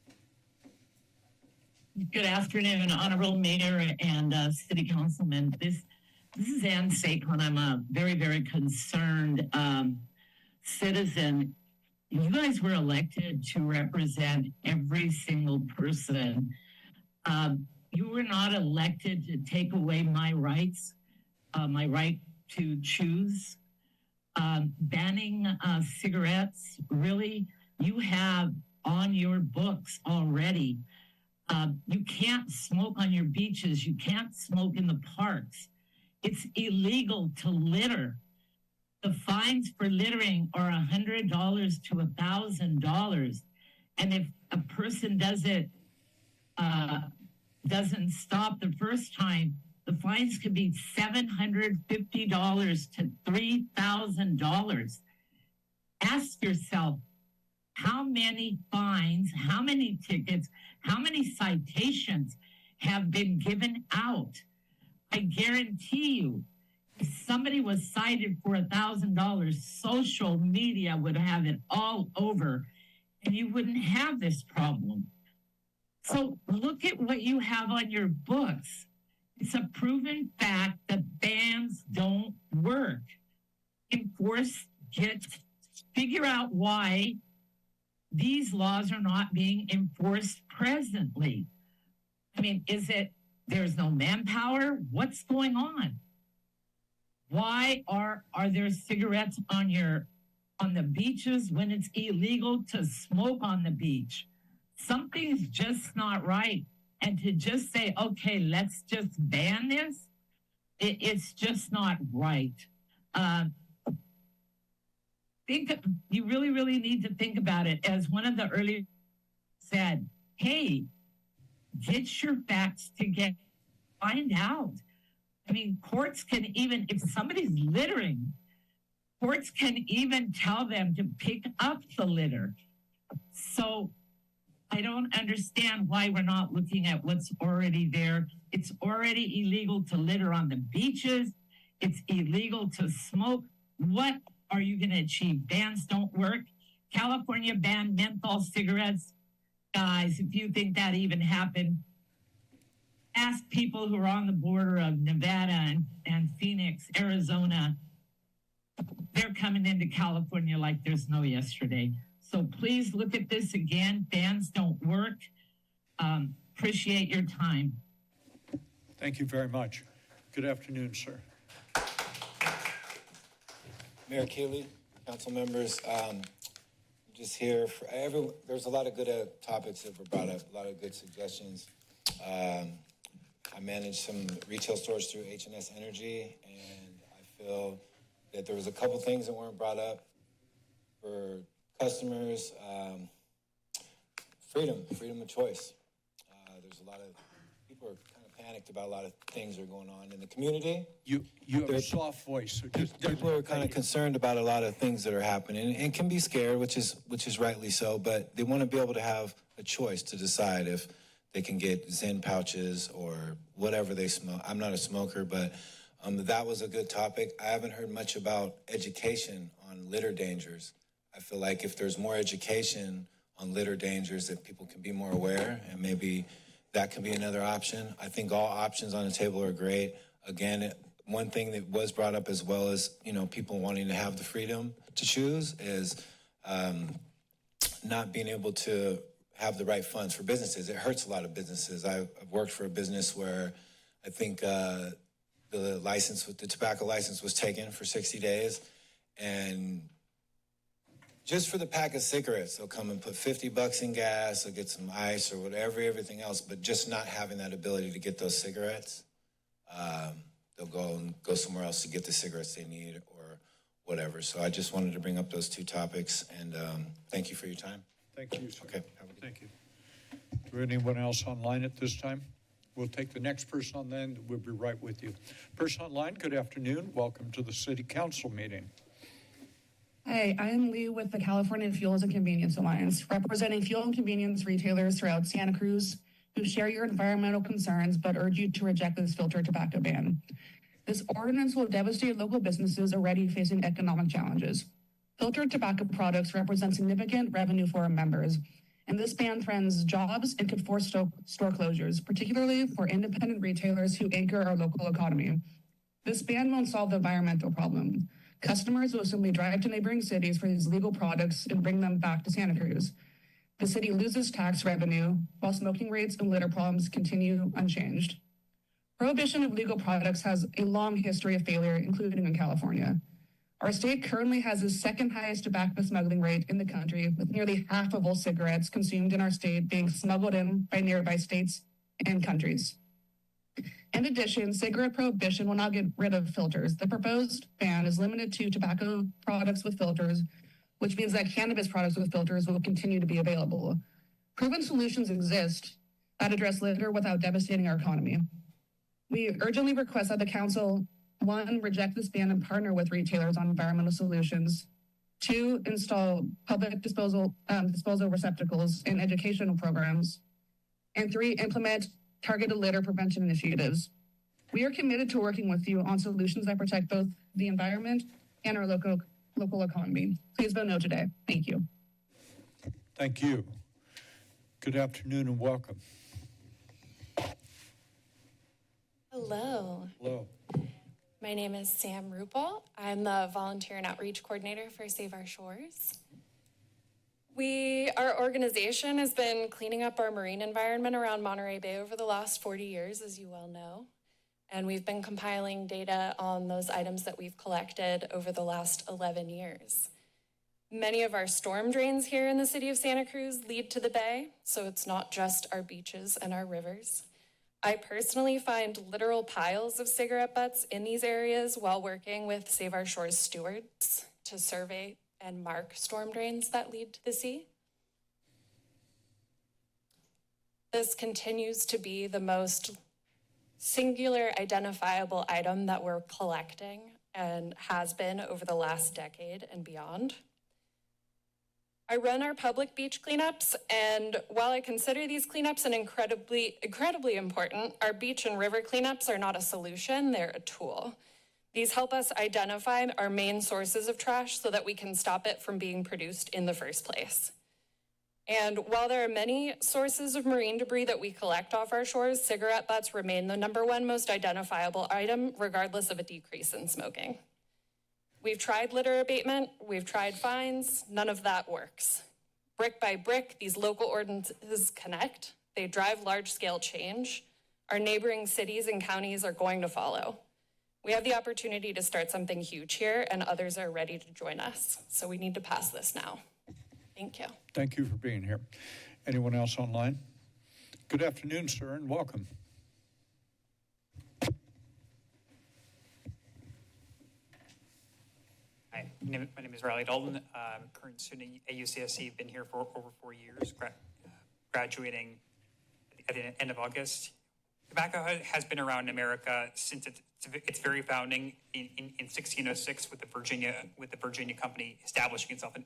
Speaker 5: Good afternoon, Honorable Mayor and City Councilman. This is Ann Sakon. I'm a very, very concerned citizen. You guys were elected to represent every single person. You were not elected to take away my rights, my right to choose. Banning cigarettes, really, you have on your books already. You can't smoke on your beaches. You can't smoke in the parks. It's illegal to litter. The fines for littering are $100 to $1,000. And if a person doesn't stop the first time, The fines could be $750 to $3,000. Ask yourself, how many fines, how many tickets, how many citations have been given out? I guarantee you, if somebody was cited for $1,000, social media would have it all over, and you wouldn't have this problem. So look at what you have on your books. It's a proven fact that bans don't work. Figure out why these laws are not being enforced presently. I mean, is it there's no manpower? What's going on? Why are there cigarettes on the beaches when it's illegal to smoke on the beach? Something's just not right. And to just say, okay, let's just ban this, it's just not right. You really, really need to think about it. As one of the earlier said, hey, get your facts together, find out. I mean, courts can even, if somebody's littering, courts can even tell them to pick up the litter. So I don't understand why we're not looking at what's already there. It's already illegal to litter on the beaches. It's illegal to smoke. What are you going to achieve? Bans don't work. California banned menthol cigarettes. Guys, if you think that even happened, ask people who are on the border of Nevada and Phoenix, Arizona. They're coming into California like there's no yesterday. So please look at this again. Bans don't work. Appreciate your time.
Speaker 1: Thank you very much. Good afternoon, sir.
Speaker 6: Mayor Keeley, council members, I'm just here for there's a lot of good topics that were brought up, a lot of good suggestions. I manage some retail stores through H&S Energy, and I feel that there was a couple things that weren't brought up for customers. Freedom of choice. There's a lot of people are kind of panicked about a lot of things that are going on in the community.
Speaker 1: You have a soft voice. So just
Speaker 6: people are kind of concerned about a lot of things that are happening and can be scared, which is rightly so. But they want to be able to have a choice to decide if they can get Zen pouches or whatever they smoke. I'm not a smoker, but that was a good topic. I haven't heard much about education on litter dangers. I feel like if there's more education on litter dangers, that people can be more aware, and maybe that can be another option. I think all options on the table are great. Again, one thing that was brought up as well as, people wanting to have the freedom to choose is not being able to have the right funds for businesses. It hurts a lot of businesses. I've worked for a business where I think the tobacco license was taken for 60 days, and just for the pack of cigarettes, they'll come and put $50 in gas, they'll get some ice or whatever, everything else, but just not having that ability to get those cigarettes, they'll go somewhere else to get the cigarettes they need or whatever. So I just wanted to bring up those two topics, and thank you for your time.
Speaker 1: Thank you, sir.
Speaker 6: Okay.
Speaker 1: Thank you. Do we have anyone else online at this time? We'll take the next person on then. We'll be right with you. Person online, good afternoon. Welcome to the City Council meeting.
Speaker 9: Hi, I am Lee with the California Fuels and Convenience Alliance, representing fuel and convenience retailers throughout Santa Cruz who share your environmental concerns but urge you to reject this filtered tobacco ban. This ordinance will devastate local businesses already facing economic challenges. Filtered tobacco products represent significant revenue for our members, and this ban threatens jobs and could force store closures, particularly for independent retailers who anchor our local economy. This ban won't solve the environmental problem. Customers will simply drive to neighboring cities for these legal products and bring them back to Santa Cruz. The city loses tax revenue while smoking rates and litter problems continue unchanged. Prohibition of legal products has a long history of failure, including in California. Our state currently has the second highest tobacco smuggling rate in the country, with nearly half of all cigarettes consumed in our state being smuggled in by nearby states and countries. In addition, cigarette prohibition will not get rid of filters. The proposed ban is limited to tobacco products with filters, which means that cannabis products with filters will continue to be available. Proven solutions exist that address litter without devastating our economy. We urgently request that the council, 1, reject this ban and partner with retailers on environmental solutions. 2, install public disposal receptacles in educational programs. And 3, implement targeted litter prevention initiatives. We are committed to working with you on solutions that protect both the environment and our local economy. Please vote no today. Thank you.
Speaker 1: Thank you. Good afternoon and welcome.
Speaker 12: Hello.
Speaker 1: Hello.
Speaker 12: My name is Sam Rupel. I'm the Volunteer and Outreach Coordinator for Save Our Shores. Our organization has been cleaning up our marine environment around Monterey Bay over the last 40 years, as you well know. And we've been compiling data on those items that we've collected over the last 11 years. Many of our storm drains here in the city of Santa Cruz lead to the bay, so it's not just our beaches and our rivers. I personally find literal piles of cigarette butts in these areas while working with Save Our Shores stewards to survey and mark storm drains that lead to the sea. This continues to be the most singular identifiable item that we're collecting and has been over the last decade and beyond. I run our public beach cleanups, and while I consider these cleanups an incredibly important, our beach and river cleanups are not a solution, they're a tool. These help us identify our main sources of trash so that we can stop it from being produced in the first place. And while there are many sources of marine debris that we collect off our shores, cigarette butts remain the #1 most identifiable item, regardless of a decrease in smoking. We've tried litter abatement, we've tried fines, none of that works. Brick by brick, these local ordinances connect, they drive large-scale change. Our neighboring cities and counties are going to follow. We have the opportunity to start something huge here, and others are ready to join us. So we need to pass this now. Thank you.
Speaker 1: Thank you for being here. Anyone else online? Good afternoon, sir, and welcome.
Speaker 20: Hi, my name is Riley Dalton. I'm a current student at UCSC. I've been here for over 4 years, graduating at the end of August. Tobacco has been around in America since its very founding in 1606 with the Virginia Company establishing itself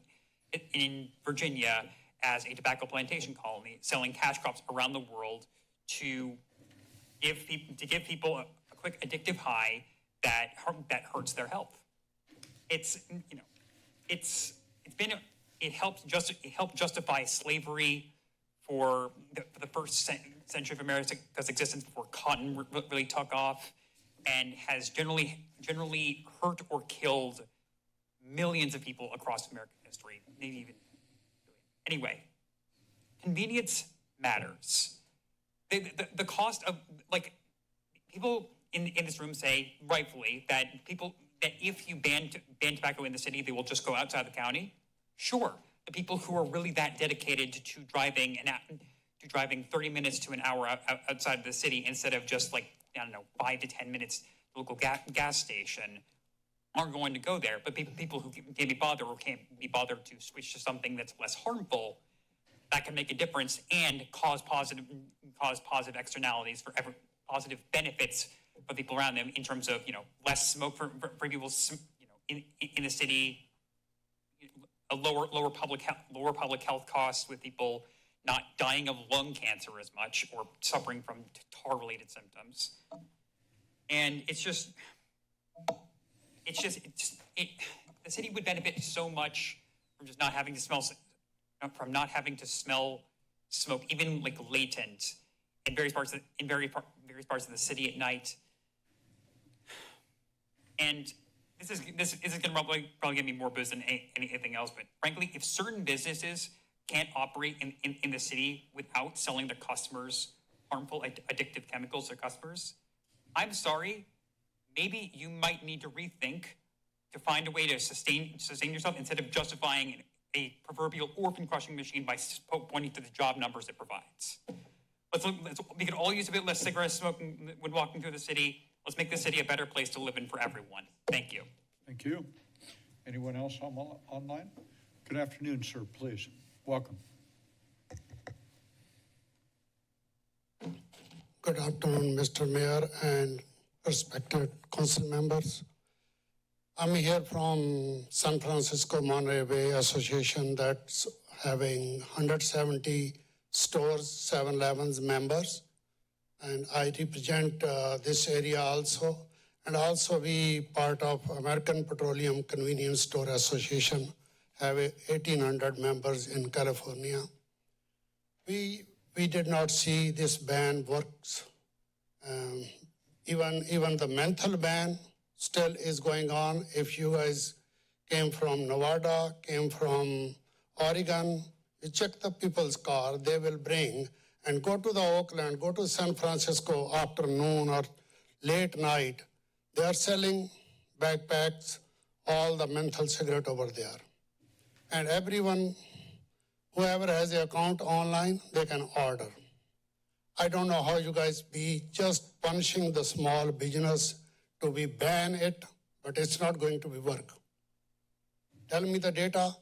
Speaker 20: in Virginia as a tobacco plantation colony, selling cash crops around the world to give people a quick addictive high that hurts their health. It helped justify slavery for the first century of America's existence before cotton really took off, and has generally hurt or killed millions of people across American history, maybe even. Anyway, convenience matters. The cost of, like, people in this room say, rightfully, that if you ban tobacco in the city, they will just go outside the county. Sure, the people who are really that dedicated to driving 30 minutes to an hour outside of the city instead of just 5 to 10 minutes to the local gas station aren't going to go there. But people who can't be bothered or can't be bothered to switch to something that's less harmful, that can make a difference and cause positive externalities positive benefits for people around them in terms of less smoke for people in the city, a lower public health costs with people not dying of lung cancer as much or suffering from tar-related symptoms. And the city would benefit so much from just not having to smell smoke, even latent in various parts of the city at night. And this is going to probably get me more buzz than anything else. But frankly, if certain businesses can't operate in the city without selling their customers harmful addictive chemicals to customers, I'm sorry, maybe you might need to rethink to find a way to sustain yourself instead of justifying a proverbial orphan crushing machine by pointing to the job numbers it provides. We could all use a bit less cigarette smoking when walking through the city. Let's make the city a better place to live in for everyone. Thank you.
Speaker 1: Thank you. Anyone else online? Good afternoon, sir, please. Welcome.
Speaker 8: Good afternoon, Mr. Mayor and respected council members. I'm here from San Francisco Monterey Bay Association that's having 170 stores, 7-Eleven's members. And I represent this area also. And also we part of American Petroleum Convenience Store Association, have 1,800 members in California. We did not see this ban works. Even the menthol ban still is going on. If you guys came from Nevada, came from Oregon, you check the people's car, they will bring and go to the Oakland, go to San Francisco afternoon or late night. They are selling backpacks, all the menthol cigarette over there. And everyone, whoever has an account online, they can order. I don't know how you guys be just punishing the small business to be ban it, but it's not going to be work. Tell me the data.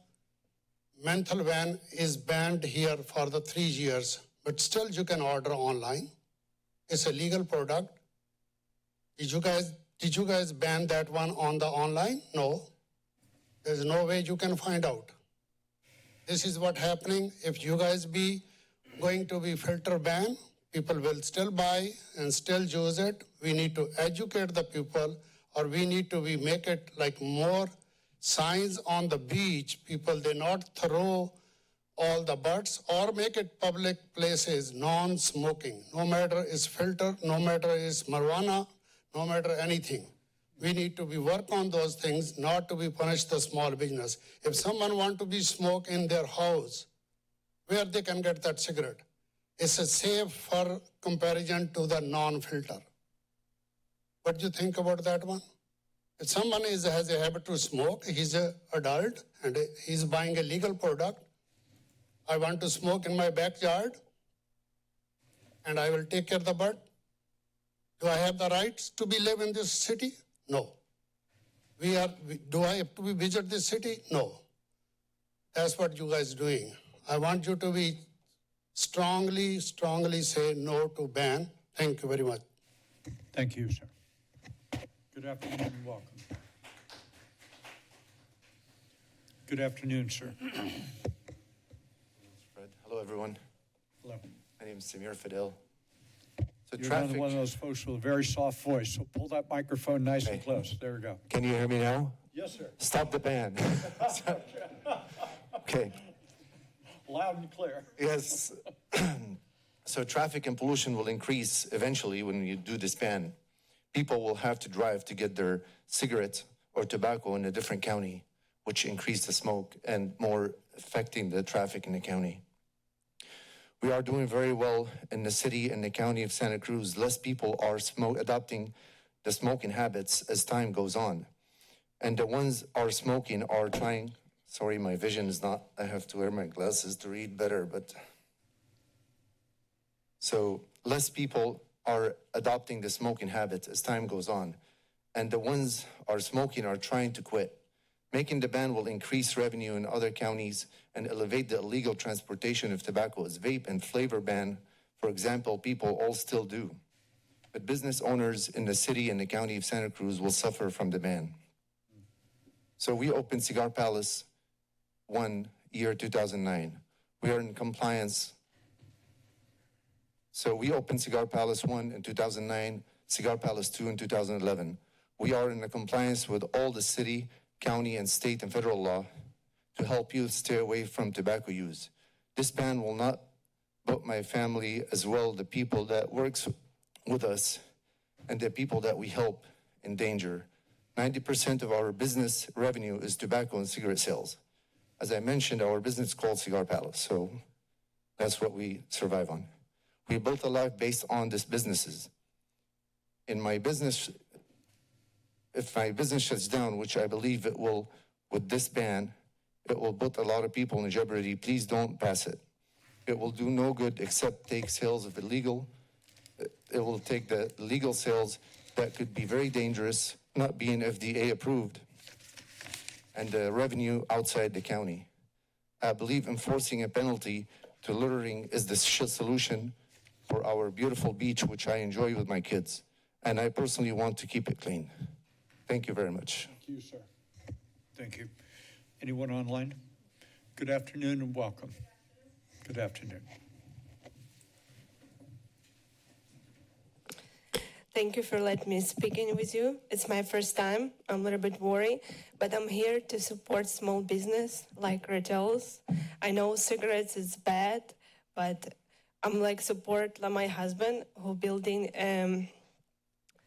Speaker 8: Menthol ban is banned here for the 3 years, but still you can order online. It's a legal product. Did you guys ban that one on the online? No. There's no way you can find out. This is what happening. If you guys be going to be filter ban, people will still buy and still use it. We need to educate the people, or we need to make it like more signs on the beach. People, they not throw all the butts, or make it public places, non-smoking. No matter is filter, no matter is marijuana, no matter anything. We need to work on those things, not to be punish the small business. If someone want to be smoke in their house, where they can get that cigarette? It's a safe for comparison to the non-filter. What do you think about that one? If someone has a habit to smoke, he's an adult and he's buying a legal product. I want to smoke in my backyard and I will take care of the butt. Do I have the rights to live in this city? No. Do I have to visit this city? No. That's what you guys doing. I want you to be strongly say no to ban. Thank you very much.
Speaker 1: Thank you, sir. Good afternoon and welcome. Good afternoon, sir.
Speaker 14: Fred. Hello, everyone.
Speaker 1: Hello.
Speaker 14: My name is Samir Fidel. So
Speaker 1: You're another one of those folks with a very soft voice, so pull that microphone nice and close. There we go.
Speaker 14: Can you hear me now?
Speaker 1: Yes, sir.
Speaker 14: Stop the ban. Okay.
Speaker 1: Loud and clear.
Speaker 14: Yes. So traffic and pollution will increase eventually when you do this ban. People will have to drive to get their cigarette or tobacco in a different county, which increase the smoke and more affecting the traffic in the county. We are doing very well in the city and the county of Santa Cruz. Less people are adopting the smoking habits as time goes on. And the ones are smoking are trying, sorry, my vision is not, I have to wear my glasses to read better, but. So less people are adopting the smoking habits as time goes on. And the ones are smoking are trying to quit. Making the ban will increase revenue in other counties and elevate the illegal transportation of tobacco as vape and flavor ban, for example, people all still do. But business owners in the city and the county of Santa Cruz will suffer from the ban. So we opened Cigar Palace 1, year 2009. We are in compliance. So we opened Cigar Palace 1 in 2009, Cigar Palace 2 in 2011. We are in compliance with all the city, county, and state and federal law to help youth stay away from tobacco use. This ban will not put my family as well, the people that works with us and the people that we help in danger. 90% of our business revenue is tobacco and cigarette sales. As I mentioned, our business is called Cigar Palace, so that's what we survive on. We built a life based on these businesses. In my business, if my business shuts down, which I believe it will, with this ban, it will put a lot of people in jeopardy. Please don't pass it. It will do no good except take sales of illegal. It will take the legal sales that could be very dangerous, not being FDA approved, and the revenue outside the county. I believe enforcing a penalty to littering is the solution for for our beautiful beach, which I enjoy with my kids. And I personally want to keep it clean. Thank you very much.
Speaker 1: Thank you, sir. Thank you. Anyone online? Good afternoon and welcome. Good afternoon.
Speaker 13: Thank you for letting me speak in with you. It's my first time. I'm a little bit worried, but I'm here to support small business like retailers. I know cigarettes is bad, but I'm like support like my husband who building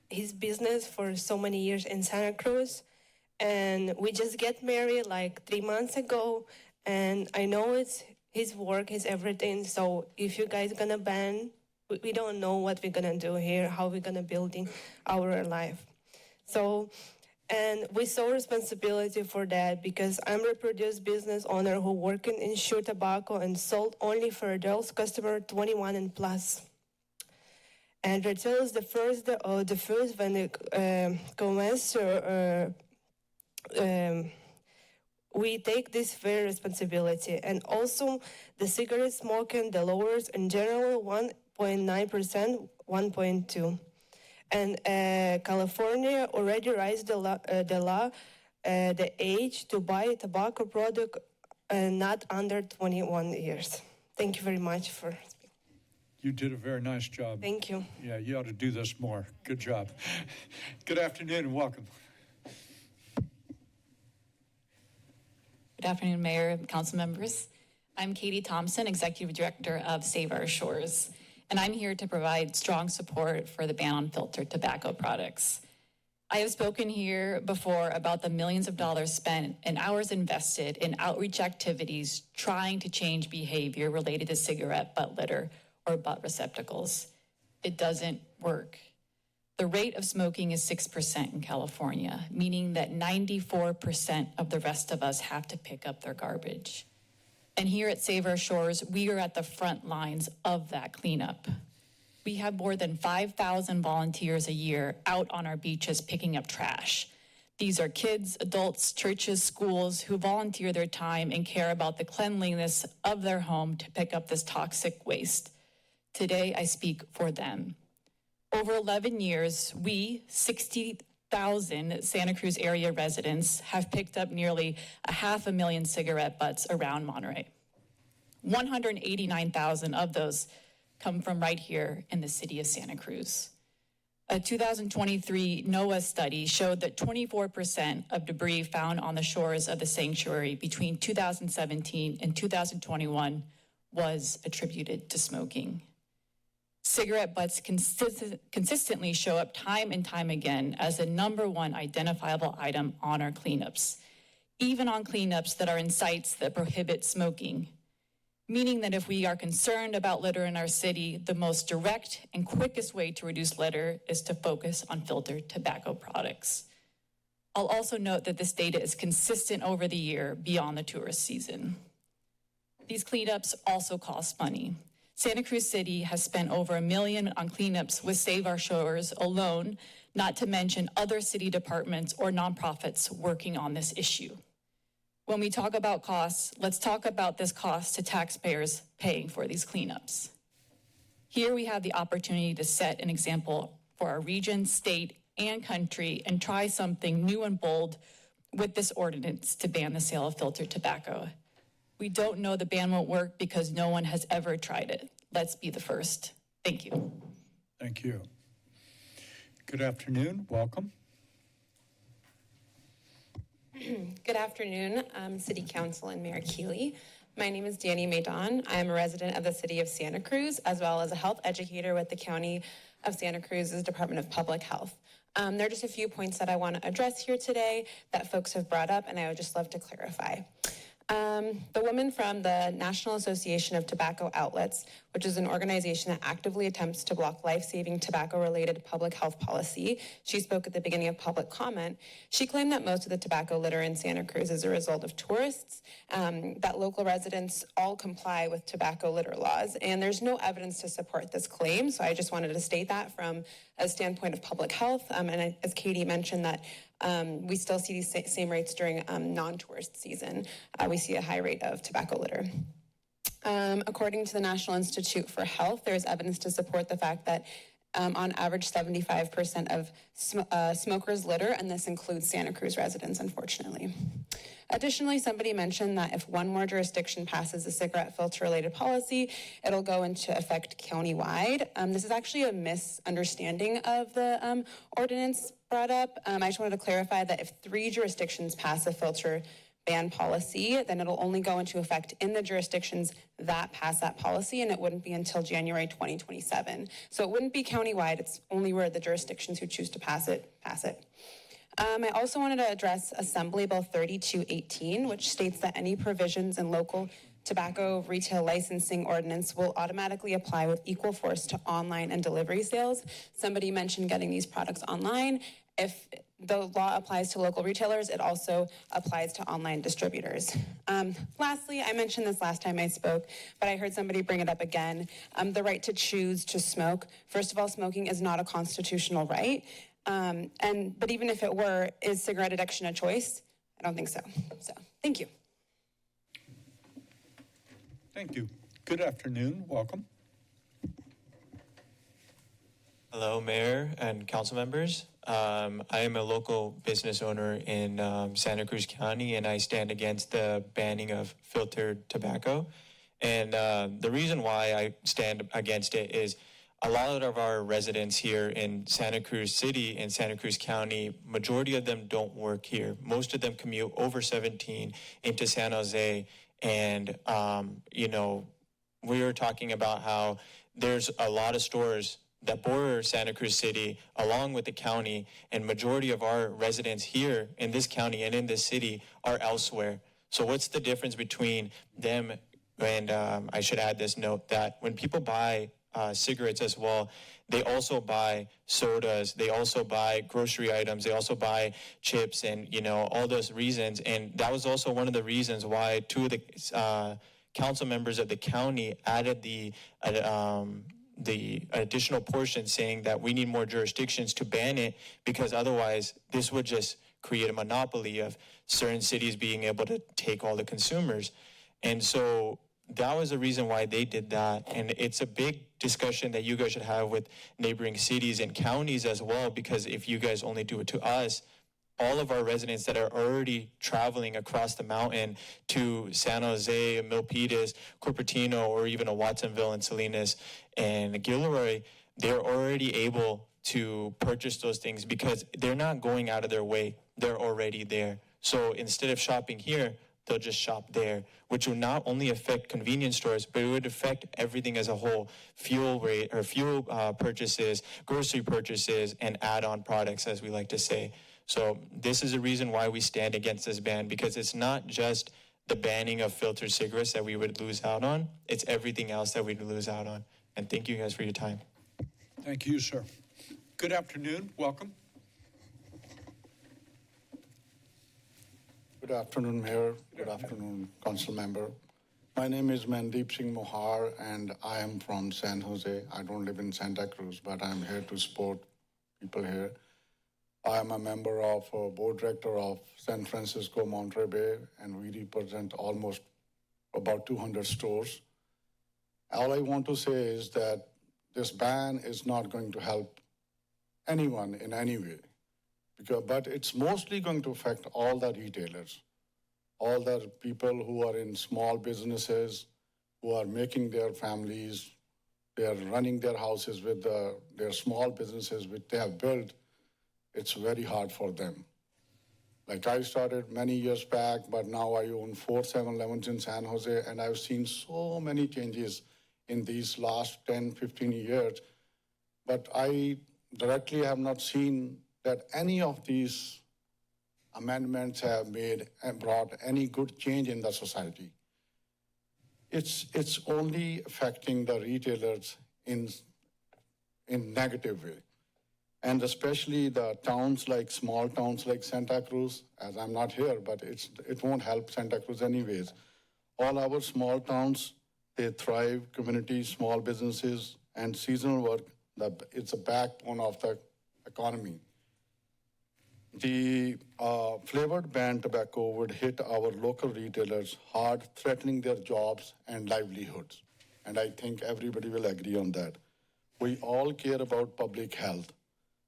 Speaker 13: his business for so many years in Santa Cruz. And we just get married like 3 months ago. And I know it's his work, his everything. So if you guys gonna ban, we don't know what we're gonna do here, how we're gonna building our life. So, and we saw responsibility for that because I'm reproduced business owner who working in chew tobacco and sold only for adults, customer 21 and plus. And retail is the first when it commence we take this very responsibility. And also the cigarette smoking, the lowers in general 1.9%, 1.2. And California already raised the age to buy tobacco product not under 21 years. Thank you very much for speaking.
Speaker 1: You did a very nice job.
Speaker 13: Thank you.
Speaker 1: Yeah, you ought to do this more. Good job. Good afternoon and welcome.
Speaker 15: Good afternoon, Mayor and council members. I'm Katie Thompson, Executive Director of Save Our Shores, and I'm here to provide strong support for the ban on filtered tobacco products. I have spoken here before about the millions of dollars spent and hours invested in outreach activities trying to change behavior related to cigarette butt litter or butt receptacles. It doesn't work. The rate of smoking is 6% in California, meaning that 94% of the rest of us have to pick up their garbage. And here at Save Our Shores, we are at the front lines of that cleanup. We have more than 5,000 volunteers a year out on our beaches picking up trash. These are kids, adults, churches, schools who volunteer their time and care about the cleanliness of their home to pick up this toxic waste. Today, I speak for them. Over 11 years, we, 60,000 Santa Cruz area residents, have picked up nearly 500,000 cigarette butts around Monterey. 189,000 of those come from right here in the city of Santa Cruz. A 2023 NOAA study showed that 24% of debris found on the shores of the sanctuary between 2017 and 2021 was attributed to smoking. Cigarette butts consistently show up time and time again as the #1 identifiable item on our cleanups, even on cleanups that are in sites that prohibit smoking, meaning that if we are concerned about litter in our city, the most direct and quickest way to reduce litter is to focus on filtered tobacco products. I'll also note that this data is consistent over the year beyond the tourist season. These cleanups also cost money. Santa Cruz City has spent over $1 million on cleanups with Save Our Shores alone, not to mention other city departments or nonprofits working on this issue. When we talk about costs, let's talk about this cost to taxpayers paying for these cleanups. Here we have the opportunity to set an example for our region, state, and country and try something new and bold with this ordinance to ban the sale of filtered tobacco. We don't know the ban won't work because no one has ever tried it. Let's be the first. Thank you.
Speaker 1: Thank you. Good afternoon. Welcome.
Speaker 23: Good afternoon, City Council and Mayor Keeley. My name is Danny Maydon. I am a resident of the City of Santa Cruz, as well as a health educator with the County of Santa Cruz's Department of Public Health. There are just a few points that I want to address here today that folks have brought up, and I would just love to clarify. The woman from the National Association of Tobacco Outlets, which is an organization that actively attempts to block life-saving tobacco-related public health policy, she spoke at the beginning of public comment. She claimed that most of the tobacco litter in Santa Cruz is a result of tourists, that local residents all comply with tobacco litter laws, and there's no evidence to support this claim, so I just wanted to state that from a standpoint of public health, and as Katie mentioned that we still see these same rates during non-tourist season. We see a high rate of tobacco litter. According to the National Institute for Health, there is evidence to support the fact that on average, 75% of smokers litter, and this includes Santa Cruz residents, unfortunately. Additionally, somebody mentioned that if one more jurisdiction passes a cigarette filter-related policy, it'll go into effect countywide. This is actually a misunderstanding of the ordinance brought up. I just wanted to clarify that if 3 jurisdictions pass a filter ban policy, then it'll only go into effect in the jurisdictions that pass that policy, and it wouldn't be until January 2027. So it wouldn't be countywide, it's only where the jurisdictions who choose to pass it, pass it. I also wanted to address Assembly Bill 3218, which states that any provisions in local tobacco retail licensing ordinance will automatically apply with equal force to online and delivery sales. Somebody mentioned getting these products online. If the law applies to local retailers, it also applies to online distributors. Lastly, I mentioned this last time I spoke, but I heard somebody bring it up again, the right to choose to smoke. First of all, smoking is not a constitutional right. But even if it were, is cigarette addiction a choice? I don't think so. So, thank you.
Speaker 1: Thank you. Good afternoon. Welcome.
Speaker 3: Hello, Mayor and council members. I am a local business owner in Santa Cruz County, and I stand against the banning of filtered tobacco. And the reason why I stand against it is a lot of our residents here in Santa Cruz City and Santa Cruz County, majority of them don't work here. Most of them commute over 17 into San Jose. And, you know, we were talking about how there's a lot of stores that border Santa Cruz City along with the county, and majority of our residents here in this county and in this city are elsewhere. So what's the difference between them? And I should add this note that when people buy cigarettes as well, they also buy sodas, they also buy grocery items, they also buy chips, and you know, all those reasons. And that was also one of the reasons why 2 of the council members of the county added the additional portion saying that we need more jurisdictions to ban it, because otherwise this would just create a monopoly of certain cities being able to take all the consumers. And so that was the reason why they did that. And it's a big discussion that you guys should have with neighboring cities and counties as well, because if you guys only do it to us, all of our residents that are already traveling across the mountain to San Jose, Milpitas, Cupertino, or even a Watsonville and Salinas and Gilroy, they're already able to purchase those things because they're not going out of their way. They're already there. So instead of shopping here, they'll just shop there, which will not only affect convenience stores, but it would affect everything as a whole: fuel rate or fuel purchases, grocery purchases, and add-on products, as we like to say. So this is the reason why we stand against this ban, because it's not just the banning of filtered cigarettes that we would lose out on, it's everything else that we'd lose out on. And thank you guys for your time.
Speaker 1: Thank you, sir. Good afternoon. Welcome.
Speaker 8: Good afternoon, Mayor. Good afternoon, Council Member. My name is Mandeep Singh Mohar, and I am from San Jose. I don't live in Santa Cruz, but I'm here to support people here. I am a member of board director of San Francisco Monterey Bay, and we represent almost about 200 stores. All I want to say is that this ban is not going to help anyone in any way, but it's mostly going to affect all the retailers, all the people who are in small businesses, who are making their families, they are running their houses with their small businesses which they have built. It's very hard for them. Like I started many years back, but now I own 4 7-Elevens in San Jose, and I've seen so many changes in these last 10, 15 years. But I directly have not seen that any of these amendments have made and brought any good change in the society. It's only affecting the retailers in negative way. And especially the towns like small towns like Santa Cruz, as I'm not here, but it won't help Santa Cruz anyways. All our small towns, they thrive, communities, small businesses, and seasonal work. It's a backbone of the economy.
Speaker 7: the flavored ban tobacco would hit our local retailers hard, threatening their jobs and livelihoods. And I think everybody will agree on that. We all care about public health,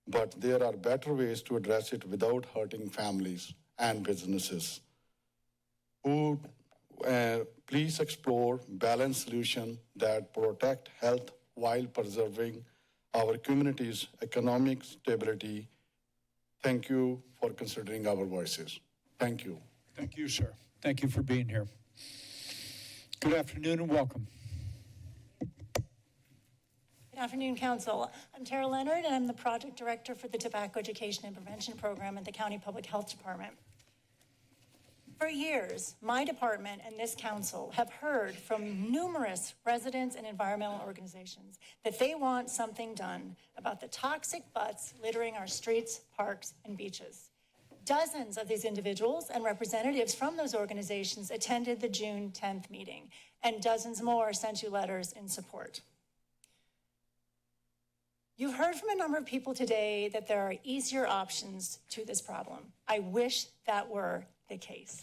Speaker 7: but there are better ways to address it without hurting families and businesses. Please explore balanced solutions that protect health while preserving our community's economic stability. Thank you for considering our voices. Thank you.
Speaker 1: Thank you, sir. Thank you for being here. Good afternoon and welcome.
Speaker 16: Good afternoon, Council. I'm Tara Leonard, and I'm the Project Director for the Tobacco Education and Prevention Program at the County Public Health Department. For years, my department and this council have heard from numerous residents and environmental organizations that they want something done about the toxic butts littering our streets, parks, and beaches. Dozens of these individuals and representatives from those organizations attended the June 10th meeting, and dozens more sent you letters in support. You've heard from a number of people today that there are easier options to this problem. I wish that were the case.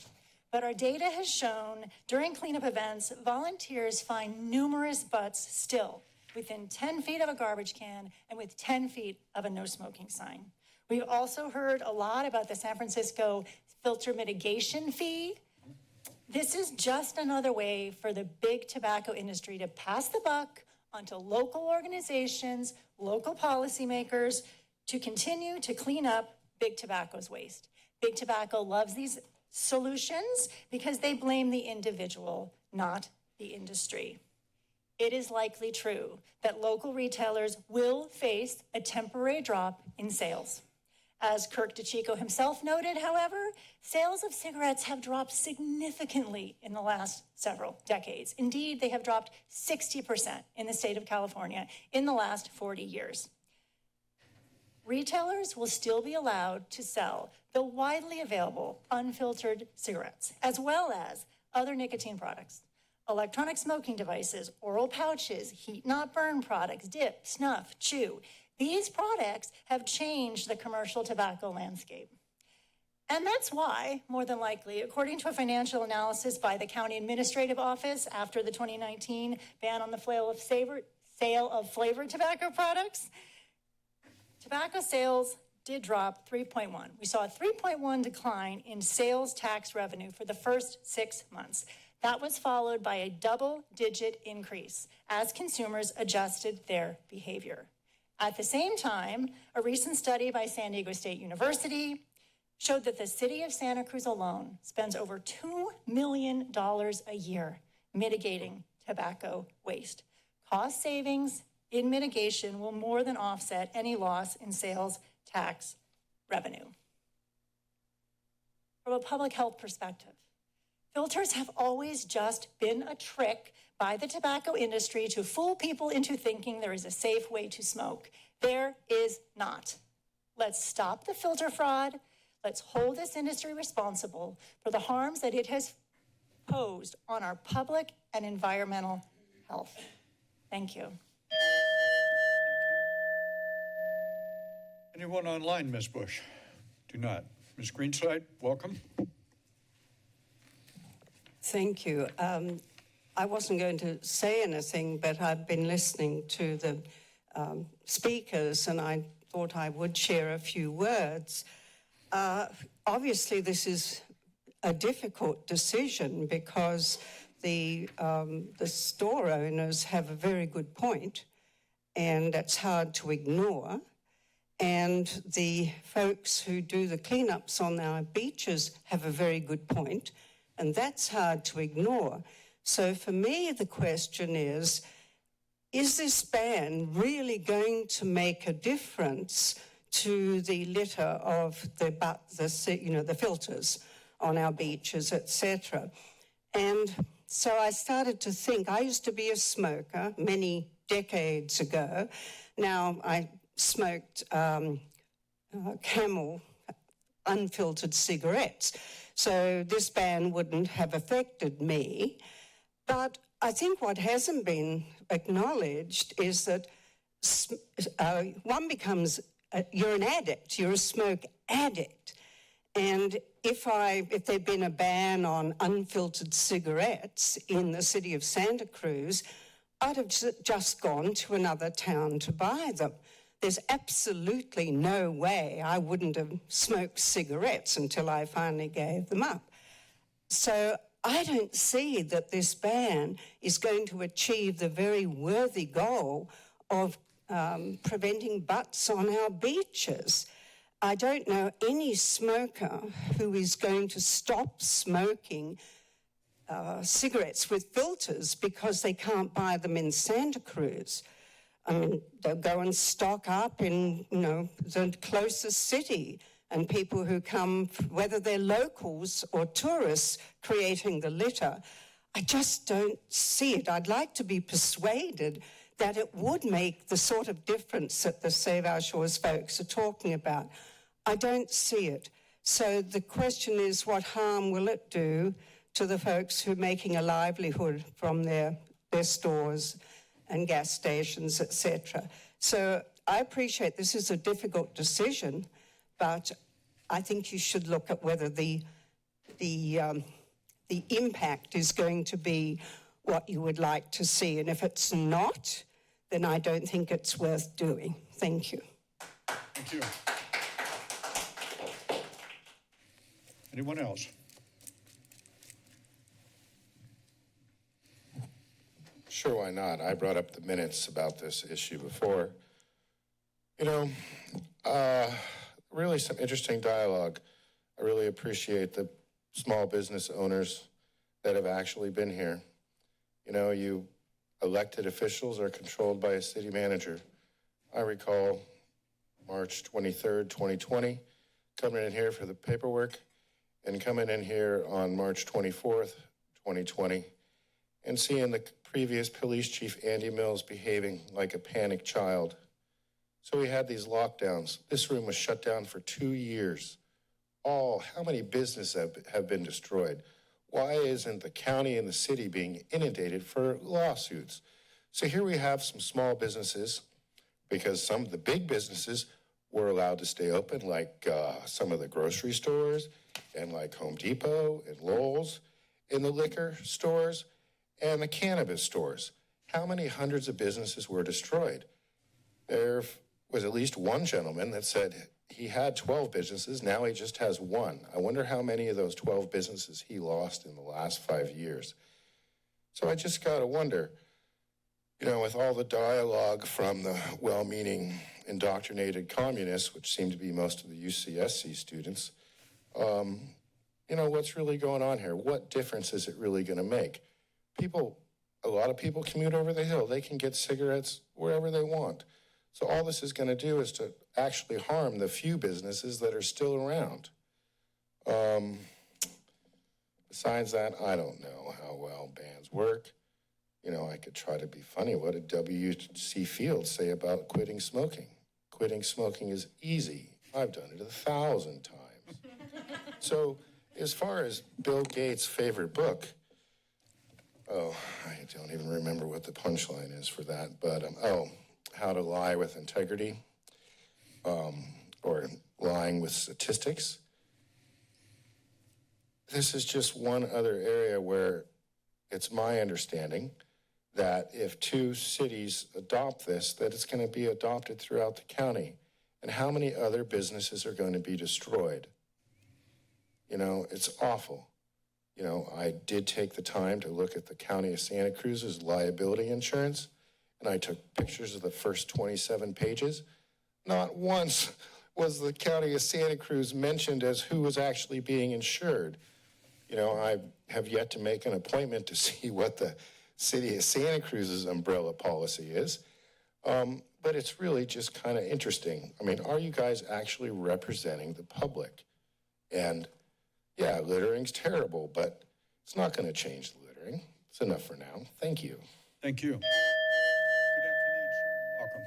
Speaker 16: But our data has shown during cleanup events, volunteers find numerous butts still within 10 feet of a garbage can and with 10 feet of a no smoking sign. We've also heard a lot about the San Francisco filter mitigation fee. This is just another way for the big tobacco industry to pass the buck onto local organizations, local policymakers to continue to clean up big tobacco's waste. Big tobacco loves these solutions because they blame the individual, not the industry. It is likely true that local retailers will face a temporary drop in sales. As Kirk DeChico himself noted, however, sales of cigarettes have dropped significantly in the last several decades. Indeed, they have dropped 60% in the state of California in the last 40 years. Retailers will still be allowed to sell the widely available unfiltered cigarettes, as well as other nicotine products, electronic smoking devices, oral pouches, heat-not-burn products, dip, snuff, chew. These products have changed the commercial tobacco landscape. And that's why, more than likely, according to a financial analysis by the County Administrative Office after the 2019 ban on the sale of flavored tobacco products, tobacco sales did drop 3.1. We saw a 3.1 decline in sales tax revenue for the first 6 months. That was followed by a double-digit increase as consumers adjusted their behavior. At the same time, a recent study by San Diego State University showed that the city of Santa Cruz alone spends over $2 million a year mitigating tobacco waste. Cost savings in mitigation will more than offset any loss in sales tax revenue. From a public health perspective, filters have always just been a trick by the tobacco industry to fool people into thinking there is a safe way to smoke. There is not. Let's stop the filter fraud. Let's hold this industry responsible for the harms that it has posed on our public and environmental health. Thank you.
Speaker 1: Anyone online, Ms. Bush? Do not. Ms. Greenside, welcome.
Speaker 19: Thank you. I wasn't going to say anything, but I've been listening to the speakers, and I thought I would share a few words. Obviously, this is a difficult decision because the store owners have a very good point, and it's hard to ignore. And the folks who do the cleanups on our beaches have a very good point, and that's hard to ignore. So for me, the question is this ban really going to make a difference to the litter of the filters on our beaches, etc.? And so I started to think, I used to be a smoker many decades ago. Now I smoked Camel unfiltered cigarettes. So this ban wouldn't have affected me. But I think what hasn't been acknowledged is that one becomes, you're an addict, you're a smoke addict. And if there'd been a ban on unfiltered cigarettes in the city of Santa Cruz, I'd have just gone to another town to buy them. There's absolutely no way I wouldn't have smoked cigarettes until I finally gave them up. So I don't see that this ban is going to achieve the very worthy goal of preventing butts on our beaches. I don't know any smoker who is going to stop smoking cigarettes with filters because they can't buy them in Santa Cruz. I mean, they'll go and stock up in, the closest city, and people who come, whether they're locals or tourists, creating the litter. I just don't see it. I'd like to be persuaded that it would make the sort of difference that the Save Our Shores folks are talking about. I don't see it. So the question is, what harm will it do to the folks who are making a livelihood from their stores and gas stations, etc.? So I appreciate this is a difficult decision, but I think you should look at whether the impact is going to be what you would like to see. And if it's not, then I don't think it's worth doing. Thank you.
Speaker 1: Thank you. Anyone else?
Speaker 2: Sure, why not? I brought up the minutes about this issue before. Really some interesting dialogue. I really appreciate the small business owners that have actually been here. You elected officials are controlled by a city manager. I recall March 23rd, 2020, coming in here for the paperwork and coming in here on March 24th, 2020, and seeing the previous police chief, Andy Mills, behaving like a panicked child. So we had these lockdowns. This room was shut down for 2 years. How many businesses have been destroyed? Why isn't the county and the city being inundated for lawsuits? So here we have some small businesses, because some of the big businesses were allowed to stay open, like some of the grocery stores and like Home Depot and Lowe's, and the liquor stores and the cannabis stores. How many hundreds of businesses were destroyed? There was at least one gentleman that said he had 12 businesses, now he just has one. I wonder how many of those 12 businesses he lost in the last 5 years. So I just gotta wonder, with all the dialogue from the well-meaning indoctrinated communists, which seem to be most of the UCSC students, what's really going on here? What difference is it really gonna make? A lot of people commute over the hill. They can get cigarettes wherever they want. So all this is going to do is to actually harm the few businesses that are still around. Besides that, I don't know how well bans work. I could try to be funny. What did W.C. Fields say about quitting smoking? Quitting smoking is easy. I've done it 1,000 times. So as far as Bill Gates' favorite book, I don't even remember what the punchline is for that, but, How to Lie with Integrity, or Lying with Statistics. This is just one other area where it's my understanding that if 2 cities adopt this, that it's going to be adopted throughout the county. And how many other businesses are going to be destroyed? It's awful. I did take the time to look at the County of Santa Cruz's liability insurance, and I took pictures of the first 27 pages. Not once was the County of Santa Cruz mentioned as who was actually being insured. I have yet to make an appointment to see what the City of Santa Cruz's umbrella policy is, but it's really just kind of interesting. I mean, are you guys actually representing the public? And yeah, littering's terrible, but it's not going to change the littering. It's enough for now. Thank you.
Speaker 1: Thank you. Good afternoon, sir. Welcome.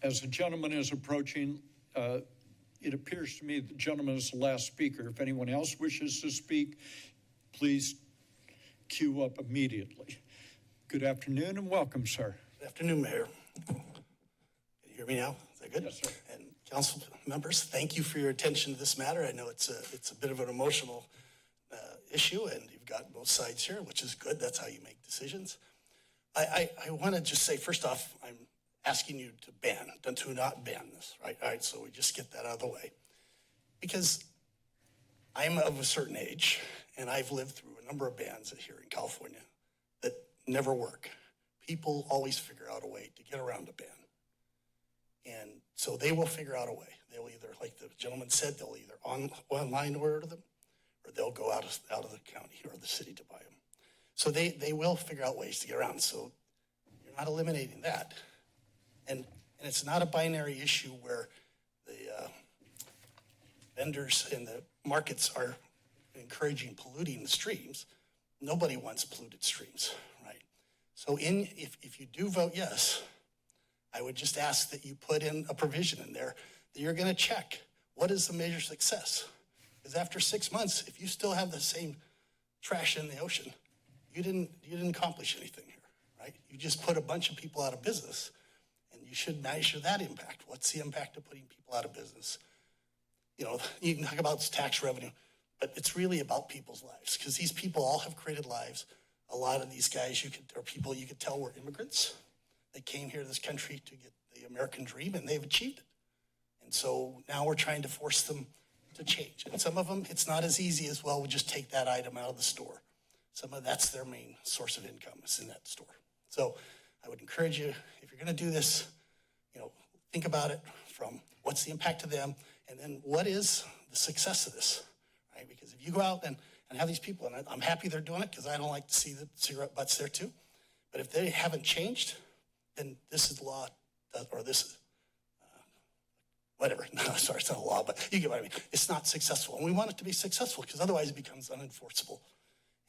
Speaker 1: As the gentleman is approaching, it appears to me the gentleman is the last speaker. If anyone else wishes to speak, please queue up immediately. Good afternoon and welcome, sir.
Speaker 10: Good afternoon, Mayor. Can you hear me now? Is that good?
Speaker 1: Yes, sir.
Speaker 10: And council members, thank you for your attention to this matter. I know it's a bit of an emotional issue, and you've got both sides here, which is good. That's how you make decisions. I want to just say, first off, I'm asking you to not ban this, right? All right, so we just get that out of the way. Because I'm of a certain age, and I've lived through a number of bans here in California that never work. People always figure out a way to get around a ban. And so they will figure out a way. They'll either, like the gentleman said, they'll either online order them, or they'll go out of the county or the city to buy them. So they will figure out ways to get around. So you're not eliminating that. And it's not a binary issue where the vendors and the markets are encouraging polluting the streams. Nobody wants polluted streams, right? So if you do vote yes, I would just ask that you put in a provision in there that you're going to check what is the measure of success. Because after 6 months, if you still have the same trash in the ocean, you didn't accomplish anything here, right? You just put a bunch of people out of business, and you should measure that impact. What's the impact of putting people out of business? You know, you can talk about tax revenue, but it's really about people's lives, because these people all have created lives. A lot of these guys you could tell were immigrants. They came here to this country to get the American dream, and they've achieved it. And so now we're trying to force them to change. And some of them, it's not as easy as, well, we'll just take that item out of the store. Some of that's their main source of income is in that store. So I would encourage you, if you're going to do this, think about it from what's the impact to them, and then what is the success of this, right? Because if you go out and have these people, and I'm happy they're doing it because I don't like to see the cigarette butts there too, but if they haven't changed, then this is law, or this is, whatever. No, sorry, it's not a law, but you get what I mean. It's not successful, and we want it to be successful because otherwise it becomes unenforceable.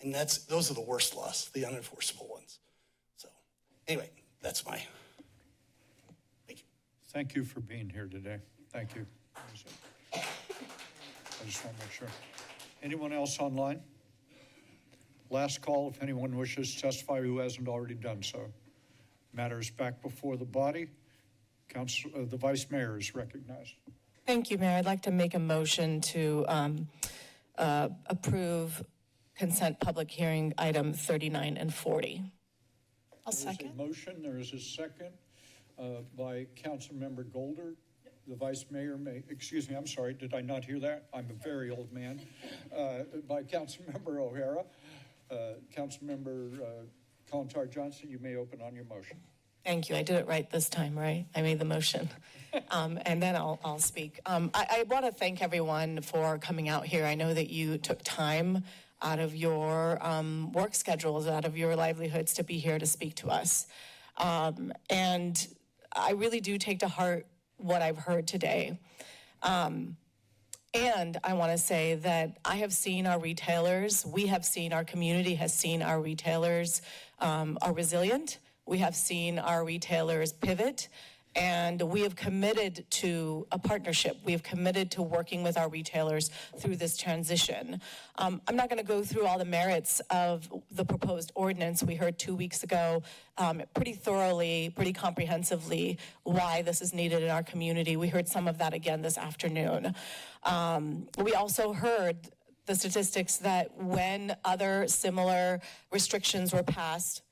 Speaker 10: And those are the worst laws, the unenforceable ones. So anyway, that's my, thank you.
Speaker 1: Thank you for being here today. Thank you. I just want to make sure. Anyone else online? Last call if anyone wishes to testify who hasn't already done so. Matters back before the body. The Vice Mayor is recognized.
Speaker 17: Thank you, Mayor. I'd like to make a motion to approve consent public hearing item 39 and 40.
Speaker 1: I'll second. There's a motion. There is a second by Councilmember Golder. The Vice Mayor may, excuse me, I'm sorry, did I not hear that? I'm a very old man. By Councilmember O'Hara. Councilmember Kontar Johnson, you may open on your motion.
Speaker 17: Thank you. I did it right this time, right? I made the motion. And then I'll speak. I want to thank everyone for coming out here. I know that you took time out of your work schedules, out of your livelihoods to be here to speak to us. And I really do take to heart what I've heard today. And I want to say that I have seen our retailers, we have seen, our community has seen our retailers are resilient. We have seen our retailers pivot, and we have committed to a partnership. We have committed to working with our retailers through this transition. I'm not going to go through all the merits of the proposed ordinance. We heard 2 weeks ago pretty thoroughly, pretty comprehensively why this is needed in our community. We heard some of that again this afternoon. We also heard the statistics that when other similar restrictions were passed,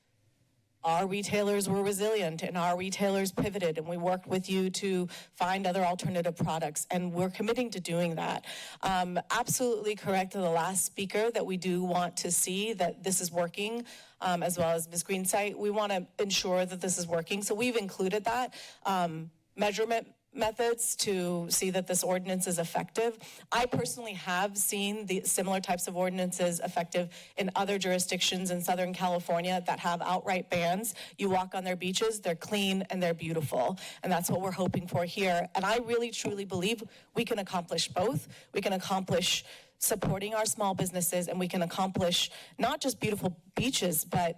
Speaker 17: our retailers were resilient and our retailers pivoted, and we worked with you to find other alternative products, and we're committing to doing that. Absolutely correct to the last speaker that we do want to see that this is working, as well as Ms. Greensight. We want to ensure that this is working, so we've included that. Measurement methods to see that this ordinance is effective. I personally have seen the similar types of ordinances effective in other jurisdictions in Southern California that have outright bans. You walk on their beaches, they're clean and they're beautiful. And that's what we're hoping for here. And I really, truly believe we can accomplish both. We can accomplish supporting our small businesses, and we can accomplish not just beautiful beaches, but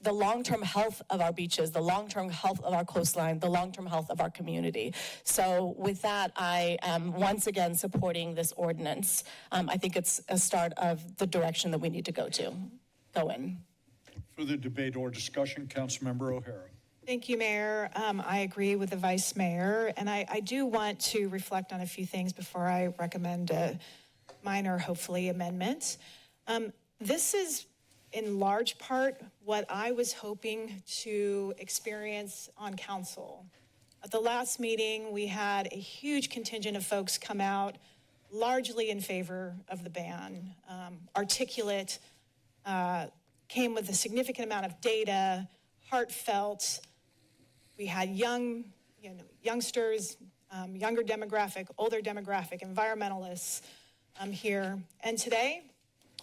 Speaker 17: the long-term health of our beaches, the long-term health of our coastline, the long-term health of our community. So with that, I am once again supporting this ordinance. I think it's a start of the direction that we need to go in.
Speaker 1: For the debate or discussion, Councilmember O'Hara.
Speaker 18: Thank you, Mayor. I agree with the Vice Mayor, and I do want to reflect on a few things before I recommend a minor, hopefully, amendment. This is in large part what I was hoping to experience on council. At the last meeting, we had a huge contingent of folks come out largely in favor of the ban, articulate, came with a significant amount of data, heartfelt. We had youngsters, younger demographic, older demographic, environmentalists here. And today,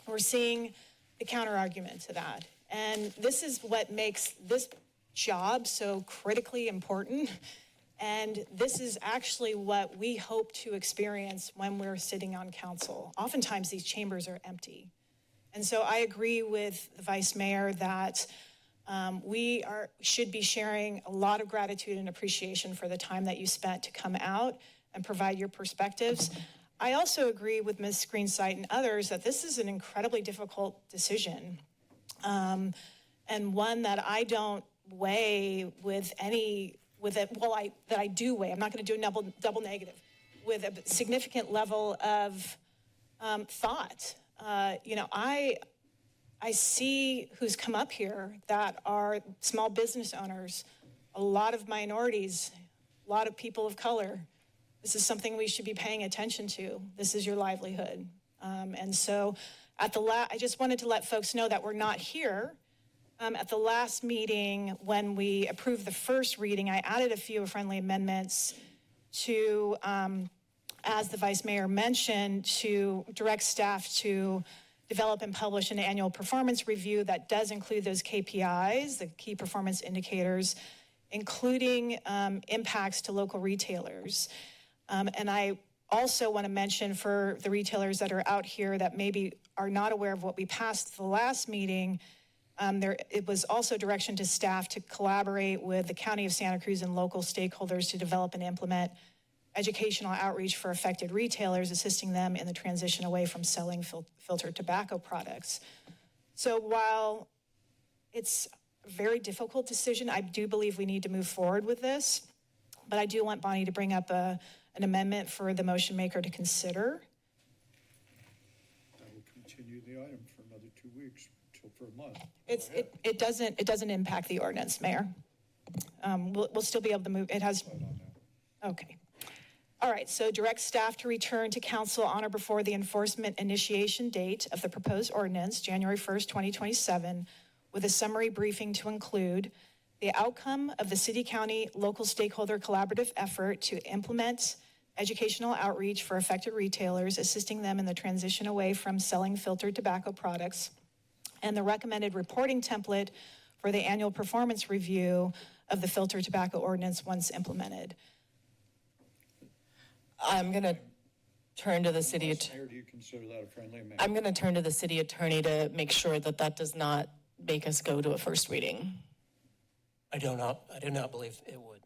Speaker 18: we're seeing the counter argument to that. And this is what makes this job so critically important. And this is actually what we hope to experience when we're sitting on council. Oftentimes, these chambers are empty. And so I agree with the Vice Mayor that we should be sharing a lot of gratitude and appreciation for the time that you spent to come out and provide your perspectives. I also agree with Ms. Greensight and others that this is an incredibly difficult decision, and one that I don't weigh with any, that I do weigh. I'm not going to do a double negative, with a significant level of thought. I see who's come up here that are small business owners, a lot of minorities, a lot of people of color. This is something we should be paying attention to. This is your livelihood. And so I just wanted to let folks know that we're not here. At the last meeting, when we approved the first reading, I added a few friendly amendments to, as the Vice Mayor mentioned, to direct staff to develop and publish an annual performance review that does include those KPIs, the key performance indicators, including impacts to local retailers. And I also want to mention for the retailers that are out here that maybe are not aware of what we passed at the last meeting, it was also direction to staff to collaborate with the County of Santa Cruz and local stakeholders to develop and implement educational outreach for affected retailers, assisting them in the transition away from selling filtered tobacco products. So while it's a very difficult decision, I do believe we need to move forward with this, but I do want Bonnie to bring up an amendment for the motion maker to consider.
Speaker 1: I will continue the item for another 2 weeks, for a month.
Speaker 18: It doesn't impact the ordinance, Mayor. We'll still be able to move. It has. Okay. All right, so direct staff to return to council on or before the enforcement initiation date of the proposed ordinance, January 1st, 2027, with a summary briefing to include the outcome of the city-county local stakeholder collaborative effort to implement educational outreach for affected retailers, assisting them in the transition away from selling filtered tobacco products, and the recommended reporting template for the annual performance review of the filtered tobacco ordinance once implemented.
Speaker 17: I'm going to turn to the city attorney.
Speaker 1: Mayor, do you consider that a friendly amendment?
Speaker 17: I'm going to turn to the city attorney to make sure that that does not make us go to a first reading.
Speaker 11: I do not believe it would.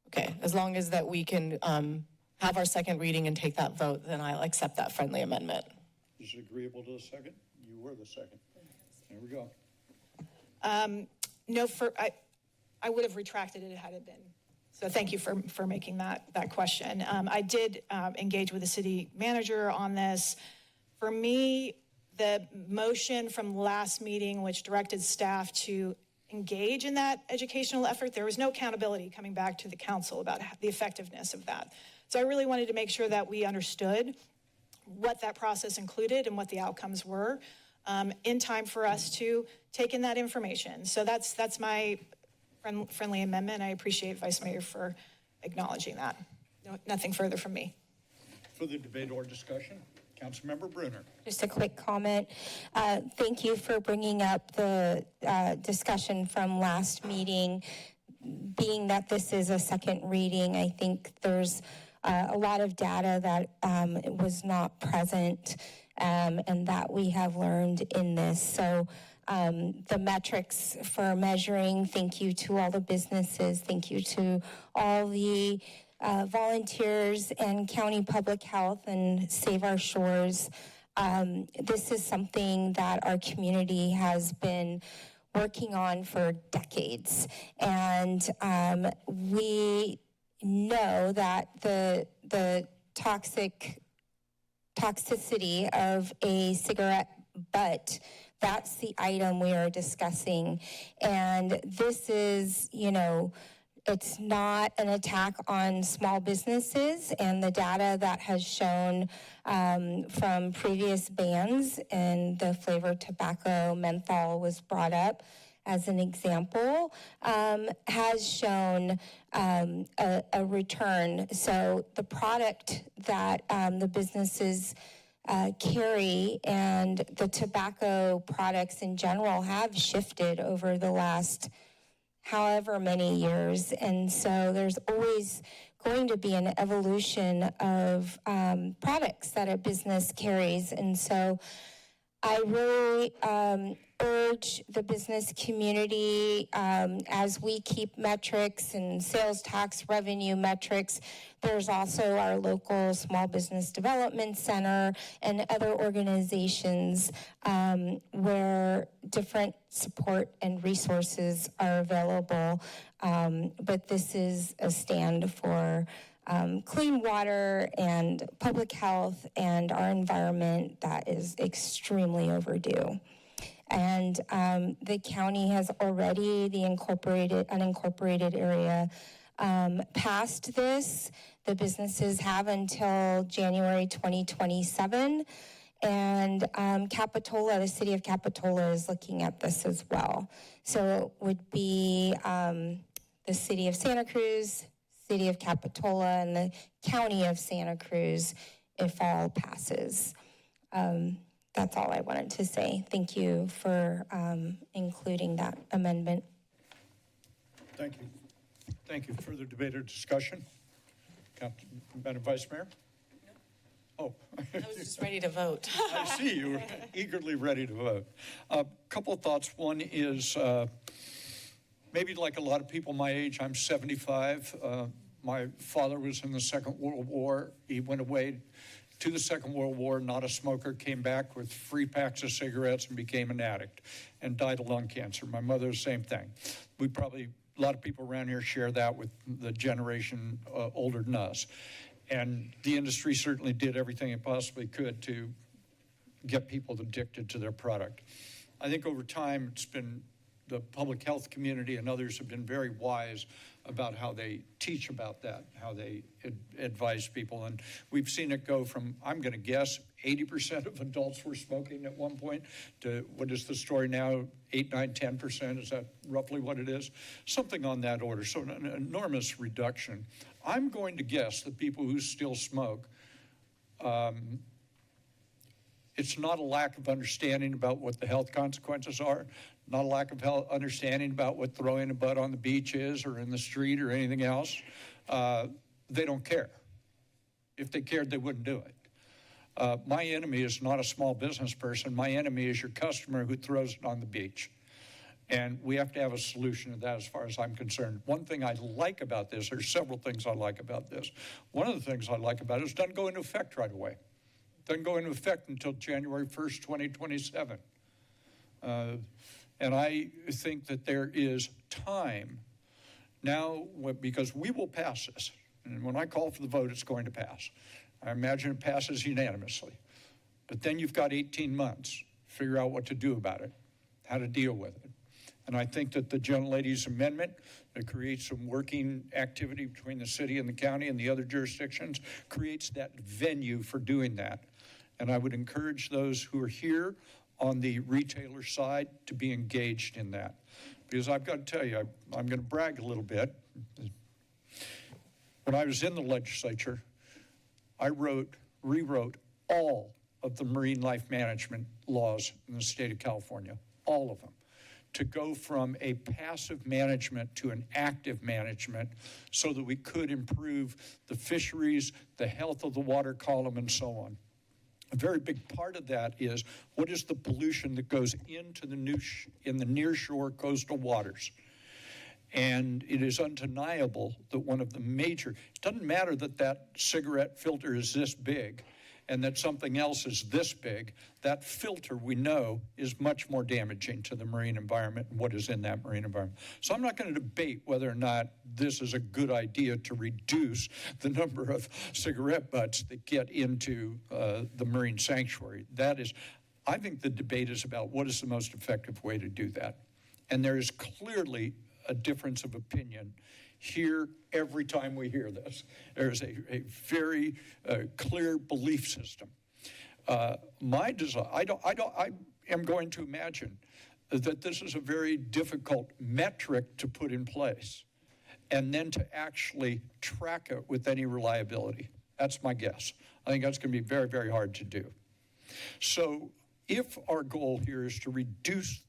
Speaker 17: Okay, as long as that we can have our second reading and take that vote, then I'll accept that friendly amendment.
Speaker 1: Is it agreeable to the second? You were the second. There we go.
Speaker 18: I would have retracted it had it been. So thank you for making that question. I did engage with the city manager on this. For me, the motion from last meeting, which directed staff to engage in that educational effort, there was no accountability coming back to the council about the effectiveness of that. So I really wanted to make sure that we understood what that process included and what the outcomes were in time for us to take in that information. So that's my friendly amendment. I appreciate Vice Mayor for acknowledging that. No, nothing further from me.
Speaker 1: Further debate or discussion? Councilmember Brunner.
Speaker 21: Just a quick comment. Thank you for bringing up the discussion from last meeting. Being that this is a second reading, I think there's a lot of data that was not present and that we have learned in this. So the metrics for measuring, thank you to all the businesses, thank you to all the volunteers and County Public Health and Save Our Shores. This is something that our community has been working on for decades. And we know that the toxicity of a cigarette butt, that's the item we are discussing. And this is, it's not an attack on small businesses, and the data that has shown from previous bans, and the flavored tobacco menthol was brought up as an example, has shown a return. So the product that the businesses carry and the tobacco products in general have shifted over the last however many years. And so there's always going to be an evolution of products that a business carries. And so I really urge the business community, as we keep metrics and sales tax revenue metrics, there's also our local Small Business Development Center and other organizations where different support and resources are available. But this is a stand for clean water and public health and our environment that is extremely overdue. And the county has already, the unincorporated area, passed this. The businesses have until January 2027. And Capitola, the city of Capitola, is looking at this as well. So it would be the city of Santa Cruz, city of Capitola, and the county of Santa Cruz if all passes. That's all I wanted to say. Thank you for including that amendment.
Speaker 1: Thank you. Thank you. Further debate or discussion? Madam Vice Mayor? Oh.
Speaker 17: I was just ready to vote.
Speaker 1: I see you were eagerly ready to vote. A couple of thoughts. One is maybe like a lot of people my age, I'm 75. My father was in the Second World War. He went away to the Second World War, not a smoker, came back with free packs of cigarettes and became an addict and died of lung cancer. My mother, the same thing. A lot of people around here share that with the generation older than us. And the industry certainly did everything it possibly could to get people addicted to their product. I think over time, it's been the public health community and others have been very wise about how they teach about that, how they advise people. And we've seen it go from, I'm going to guess, 80% of adults were smoking at one point to, what is the story now, 8, 9, 10%? Is that roughly what it is? Something on that order. So an enormous reduction. I'm going to guess that people who still smoke, it's not a lack of understanding about what the health consequences are, not a lack of understanding about what throwing a butt on the beach is or in the street or anything else. They don't care. If they cared, they wouldn't do it. My enemy is not a small business person. My enemy is your customer who throws it on the beach. And we have to have a solution to that as far as I'm concerned. One thing I like about this, there's several things I like about this. One of the things I like about it is it doesn't go into effect right away. It doesn't go into effect until January 1st, 2027. And I think that there is time now, because we will pass this. And when I call for the vote, it's going to pass. I imagine it passes unanimously. But then you've got 18 months to figure out what to do about it, how to deal with it. And I think that the gentlelady's amendment that creates some working activity between the city and the county and the other jurisdictions creates that venue for doing that. And I would encourage those who are here on the retailer side to be engaged in that. Because I've got to tell you, I'm going to brag a little bit. When I was in the legislature, I rewrote all of the marine life management laws in the state of California, all of them, to go from a passive management to an active management so that we could improve the fisheries, the health of the water column, and so on. A very big part of that is what is the pollution that goes into the nearshore coastal waters. And it is undeniable that one of the major, it doesn't matter that that cigarette filter is this big and that something else is this big, that filter we know is much more damaging to the marine environment and what is in that marine environment. So I'm not going to debate whether or not this is a good idea to reduce the number of cigarette butts that get into the marine sanctuary. That is, I think the debate is about what is the most effective way to do that. And there is clearly a difference of opinion here every time we hear this. There's a very clear belief system. My desire, I am going to imagine that this is a very difficult metric to put in place and then to actually track it with any reliability. That's my guess. I think that's going to be very, very hard to do. So if our goal here is to reduce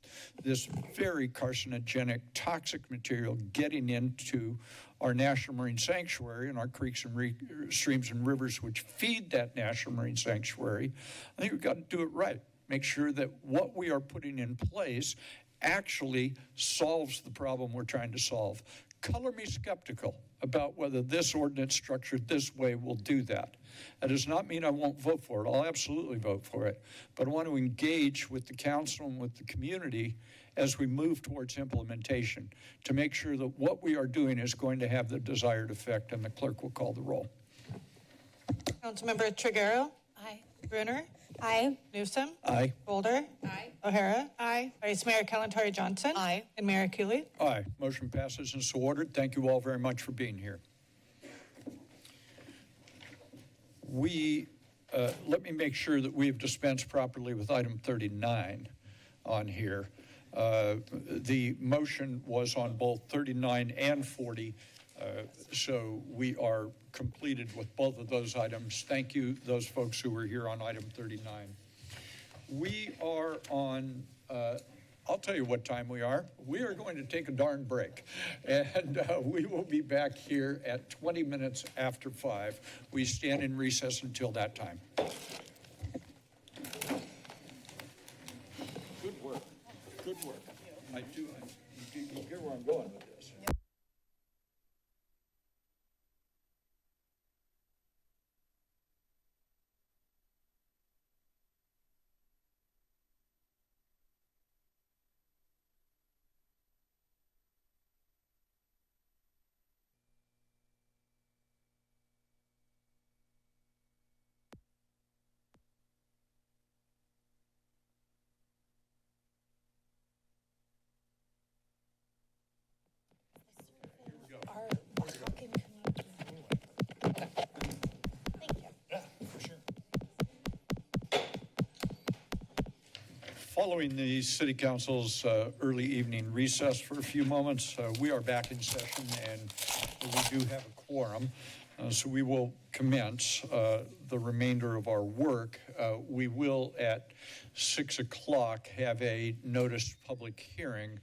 Speaker 1: this very carcinogenic, toxic material getting into our National Marine Sanctuary and our creeks and streams and rivers which feed that National Marine Sanctuary, I think we've got to do it right. Make sure that what we are putting in place actually solves the problem we're trying to solve. Color me skeptical about whether this ordinance structured this way will do that. That does not mean I won't vote for it. I'll absolutely vote for it. But I want to engage with the council and with the community as we move towards implementation to make sure that what we are doing is going to have the desired effect, and the clerk will call the roll.
Speaker 4: Councilmember Triguero.
Speaker 16: Aye.
Speaker 4: Bruner.
Speaker 21: Aye.
Speaker 4: Newsom.
Speaker 1: Aye.
Speaker 4: Boulder.
Speaker 16: Aye.
Speaker 4: O'Hara. Aye. Vice Mayor Kalantari Johnson.
Speaker 17: Aye.
Speaker 4: And Mayor Cooley.
Speaker 1: Aye. Motion passes and so ordered. Thank you all very much for being here. Let me make sure that we've dispensed properly with item 39 on here. The motion was on both 39 and 40, so we are completed with both of those items. Thank you, those folks who were here on item 39. We are on, I'll tell you what time we are. We are going to take a darn break, and we will be back here at 20 minutes after 5. We stand in recess until that time. Good work. Good work. You hear where I'm going with this. Following the City Council's early evening recess for a few moments, we are back in session and we do have a quorum. So we will commence the remainder of our work. We will at 6 o'clock have a noticed public hearing,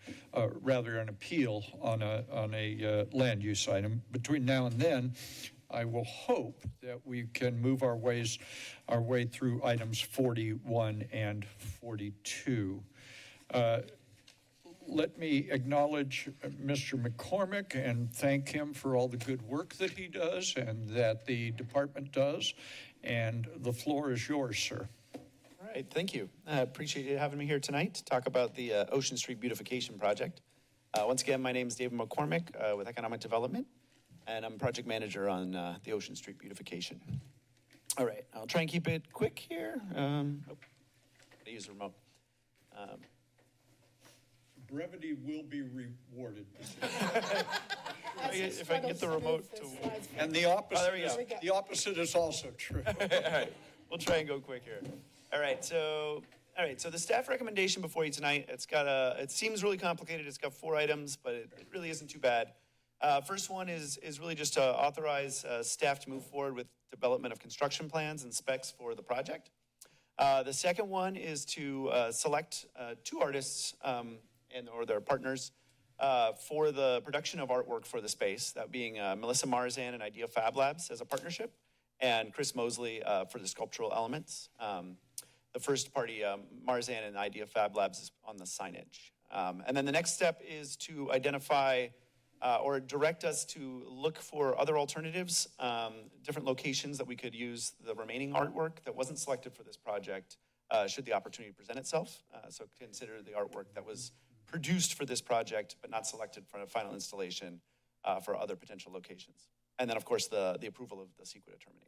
Speaker 1: rather an appeal on a land use item. Between now and then, I will hope that we can move our way through items 41 and 42. Let me acknowledge Mr. McCormick and thank him for all the good work that he does and that the department does. And the floor is yours, sir.
Speaker 5: All right, thank you. I appreciate you having me here tonight to talk about the Ocean Street Beautification Project. Once again, my name is David McCormick with Economic Development, and I'm project manager on the Ocean Street Beautification. All right, I'll try and keep it quick here. I use the remote.
Speaker 1: Brevity will be rewarded.
Speaker 5: If I can get the remote to...
Speaker 1: And the opposite is also true.
Speaker 5: All right, we'll try and go quick here. All right, so the staff recommendation before you tonight, it seems really complicated. It's got 4 items, but it really isn't too bad. First one is really just to authorize staff to move forward with development of construction plans and specs for the project. The second one is to select 2 artists or their partners for the production of artwork for the space, that being Melissa Marzan and Idea Fab Labs as a partnership, and Chris Mosley for the sculptural elements. The first party, Marzan and Idea Fab Labs, is on the signage. And then the next step is to identify or direct us to look for other alternatives, different locations that we could use the remaining artwork that wasn't selected for this project, should the opportunity present itself. So consider the artwork that was produced for this project, but not selected for a final installation for other potential locations. And then, of course, the approval of the CEQA determination.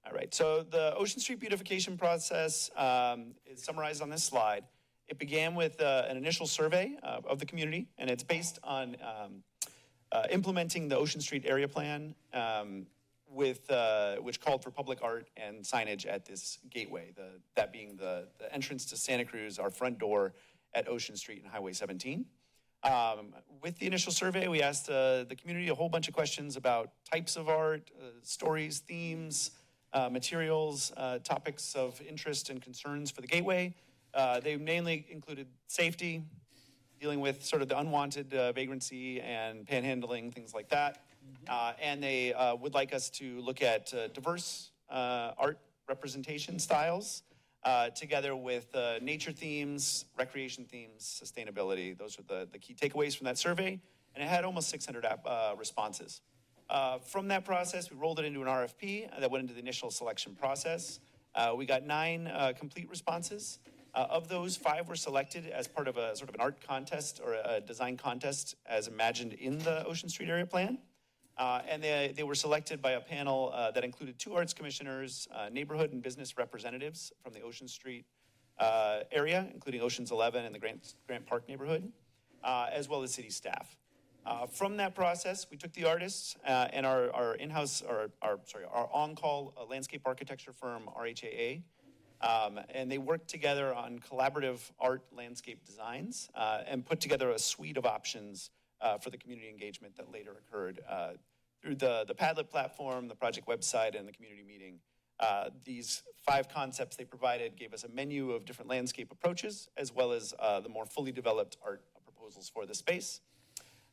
Speaker 5: All right, so the Ocean Street beautification process is summarized on this slide. It began with an initial survey of the community, and it's based on implementing the Ocean Street area plan, which called for public art and signage at this gateway, that being the entrance to Santa Cruz, our front door at Ocean Street and Highway 17. With the initial survey, we asked the community a whole bunch of questions about types of art, stories, themes, materials, topics of interest and concerns for the gateway. They mainly included safety, dealing with sort of the unwanted vagrancy and panhandling, things like that. And they would like us to look at diverse art representation styles, together with nature themes, recreation themes, sustainability. Those were the key takeaways from that survey. And it had almost 600 responses. From that process, we rolled it into an RFP that went into the initial selection process. We got 9 complete responses. Of those, 5 were selected as part of a sort of an art contest or a design contest as imagined in the Ocean Street area plan. And they were selected by a panel that included 2 arts commissioners, neighborhood and business representatives from the Ocean Street area, including Oceans 11 and the Grant Park neighborhood, as well as city staff. From that process, we took the artists and our in-house, our on-call landscape architecture firm, RHAA, and they worked together on collaborative art landscape designs and put together a suite of options for the community engagement that later occurred through the Padlet platform, the project website, and the community meeting. These 5 concepts they provided gave us a menu of different landscape approaches, as well as the more fully developed art proposals for the space.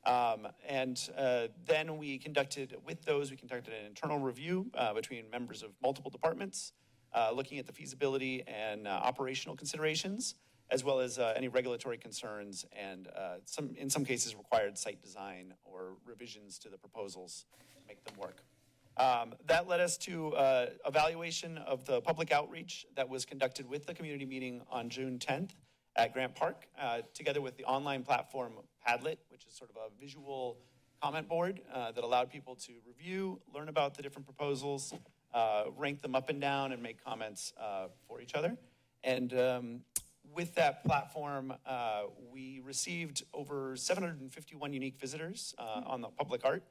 Speaker 5: Then we conducted an internal review between members of multiple departments, looking at the feasibility and operational considerations, as well as any regulatory concerns and in some cases required site design or revisions to the proposals to make them work. That led us to evaluation of the public outreach that was conducted with the community meeting on June 10th at Grant Park, together with the online platform Padlet, which is sort of a visual comment board that allowed people to review, learn about the different proposals, rank them up and down, and make comments for each other. And with that platform, we received over 751 unique visitors on the public art.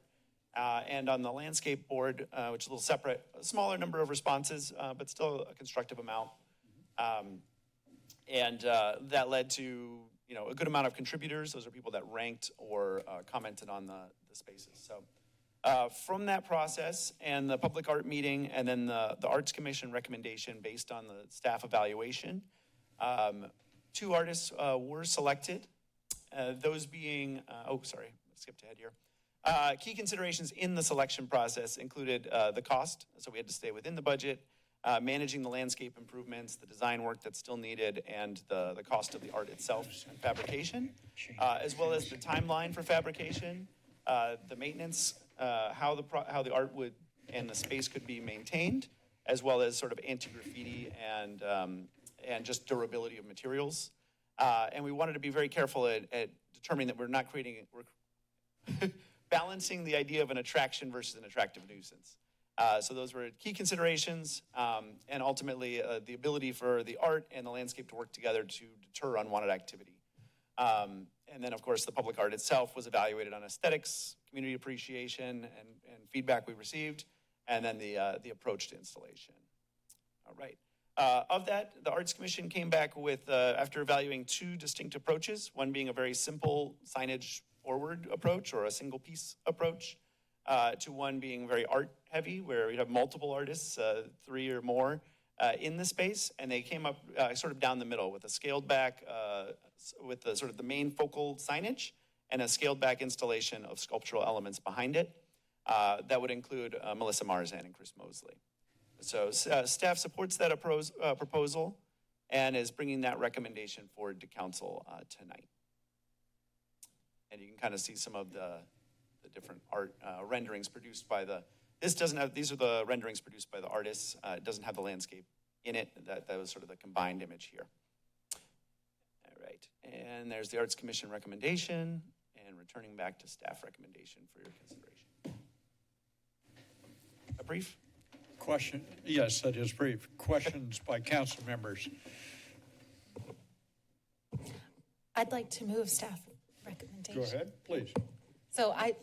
Speaker 5: And on the landscape board, which is a little separate, a smaller number of responses, but still a constructive amount. That led to a good amount of contributors. Those are people that ranked or commented on the spaces. So from that process and the public art meeting and then the Arts Commission recommendation based on the staff evaluation, 2 artists were selected, those being, skipped ahead here. Key considerations in the selection process included the cost, so we had to stay within the budget, managing the landscape improvements, the design work that's still needed, and the cost of the art itself and fabrication, as well as the timeline for fabrication, the maintenance, how the art would and the space could be maintained, as well as sort of anti-graffiti and just durability of materials. And we wanted to be very careful at determining that we're balancing the idea of an attraction versus an attractive nuisance. So those were key considerations, and ultimately the ability for the art and the landscape to work together to deter unwanted activity. And then, of course, the public art itself was evaluated on aesthetics, community appreciation, and feedback we received, and then the approach to installation. All right. Of that, the Arts Commission came back with, after evaluating 2 distinct approaches, one being a very simple signage forward approach or a single piece approach, to one being very art heavy, where we have multiple artists, 3 or more, in the space, and they came up sort of down the middle with a scaled back, with the sort of the main focal signage and a scaled back installation of sculptural elements behind it. That would include Melissa Marzan and Chris Mosley. So staff supports that proposal and is bringing that recommendation forward to council tonight. And you can kind of see some of the different art renderings produced by this doesn't have, these are the renderings produced by the artists. It doesn't have the landscape in it. That was sort of the combined image here. All right, and there's the Arts Commission recommendation, and returning back to staff recommendation for your consideration. A brief?
Speaker 1: Question, yes, that is brief. Questions by council members.
Speaker 6: I'd like to move staff recommendation.
Speaker 1: Go ahead, please.
Speaker 6: So I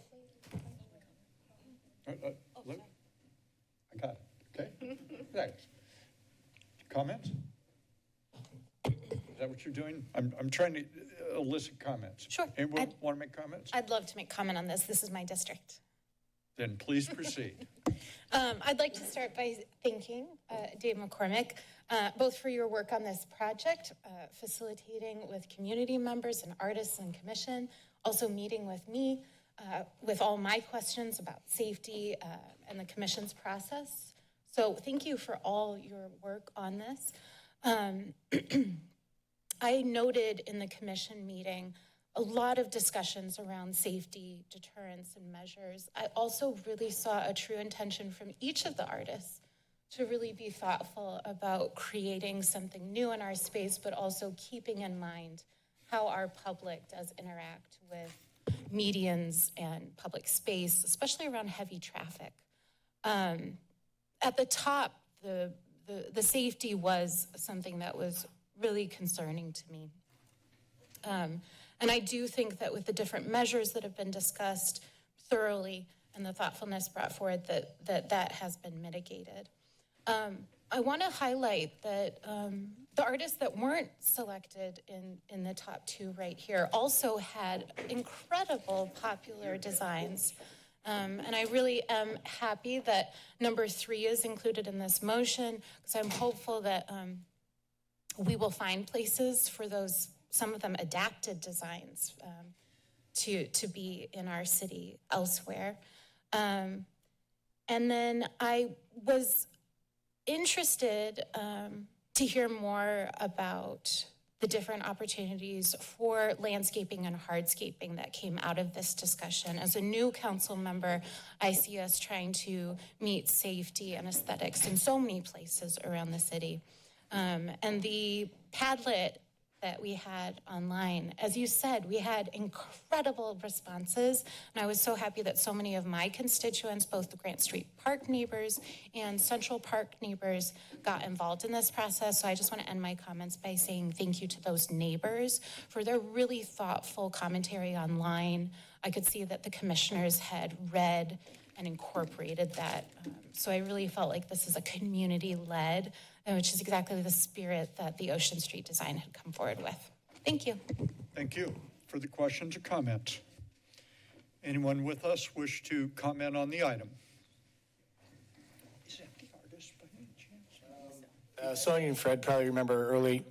Speaker 1: got it, okay? Thanks. Comments? Is that what you're doing? I'm trying to elicit comments.
Speaker 6: Sure.
Speaker 1: Anyone want to make comments?
Speaker 6: I'd love to make comment on this. This is my district.
Speaker 1: Then please proceed.
Speaker 6: I'd like to start by thanking Dave McCormick, both for your work on this project, facilitating with community members and artists and commission, also meeting with me with all my questions about safety and the commission's process. So thank you for all your work on this. I noted in the commission meeting a lot of discussions around safety, deterrence, and measures. I also really saw a true intention from each of the artists to really be thoughtful about creating something new in our space, but also keeping in mind how our public does interact with medians and public space, especially around heavy traffic. At the top, the safety was something that was really concerning to me. And I do think that with the different measures that have been discussed thoroughly and the thoughtfulness brought forward, that has been mitigated. I want to highlight that the artists that weren't selected in the top two right here also had incredible popular designs. And I really am happy that number 3 is included in this motion, because I'm hopeful that we will find places for those, some of them adapted designs, to be in our city elsewhere. And then I was interested to hear more about the different opportunities for landscaping and hardscaping that came out of this discussion. As a new council member, I see us trying to meet safety and aesthetics in so many places around the city. And the Padlet that we had online, as you said, we had incredible responses. And I was so happy that so many of my constituents, both the Grant Street Park neighbors and Central Park neighbors, got involved in this process. So I just want to end my comments by saying thank you to those neighbors for their really thoughtful commentary online. I could see that the commissioners had read and incorporated that. So I really felt like this is a community-led, which is exactly the spirit that the Ocean Street design had come forward with. Thank you.
Speaker 1: Thank you. Further questions or comments? Anyone with us wish to comment on the item? Is that the artist by any chance?
Speaker 11: Sonia and Fred probably remember early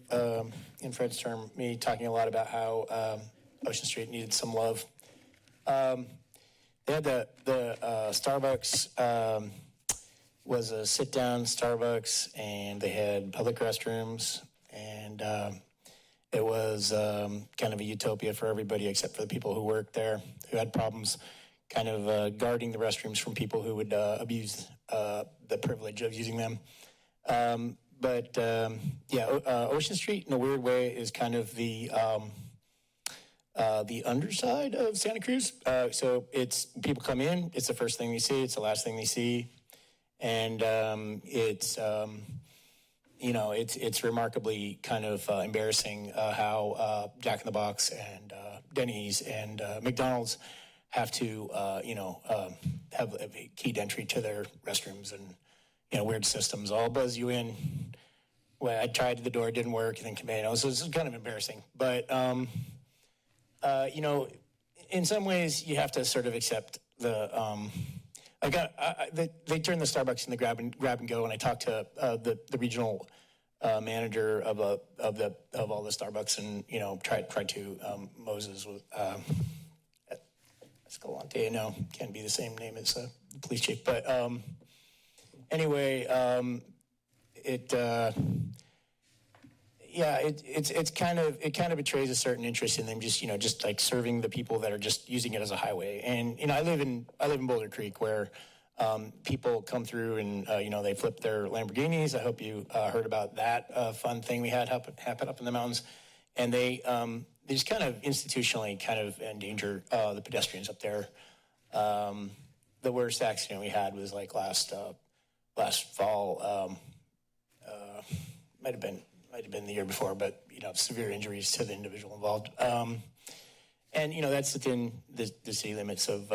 Speaker 11: in Fred's term, me talking a lot about how Ocean Street needed some love. They had the Starbucks, was a sit-down Starbucks, and they had public restrooms, and it was kind of a utopia for everybody except for the people who worked there, who had problems kind of guarding the restrooms from people who would abuse the privilege of using them. Ocean Street, in a weird way, is kind of the underside of Santa Cruz. So it's, people come in, it's the first thing they see, it's the last thing they see. And it's remarkably kind of embarrassing how Jack in the Box and Denny's and McDonald's have to, have a keyed entry to their restrooms and, weird systems all buzz you in. Well, I tried the door, it didn't work, and then came in. So it's kind of embarrassing. But, in some ways, you have to sort of accept the... they turned the Starbucks into grab and go, and I talked to the regional manager of all the Starbucks, and tried to Moses with Escalante. No, can't be the same name as the police chief, but anyway, Yeah, it kind of betrays a certain interest in them just like serving the people that are just using it as a highway. And I live in Boulder Creek where people come through and they flip their Lamborghinis. I hope you heard about that fun thing we had happen up in the mountains, and they just kind of institutionally kind of endanger the pedestrians up there. The worst accident we had was like last fall. Might have been the year before, but severe injuries to the individual involved. And that's within the city limits of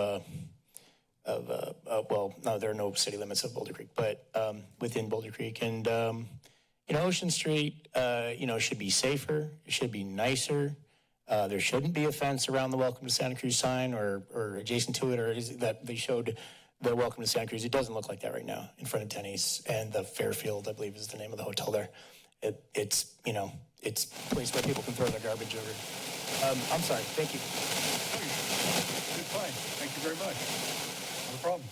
Speaker 11: well, no, there are no city limits of Boulder Creek, but within Boulder Creek. And Ocean Street, should be safer. It should be nicer. There shouldn't be a fence around the Welcome to Santa Cruz sign or adjacent to it, or is it that they showed the Welcome to Santa Cruz. It doesn't look like that right now in front of Denny's and the Fairfield, I believe is the name of the hotel there. It's a place where people can throw their garbage over. I'm sorry. Thank you.
Speaker 1: Good point. Thank you very much. No problem.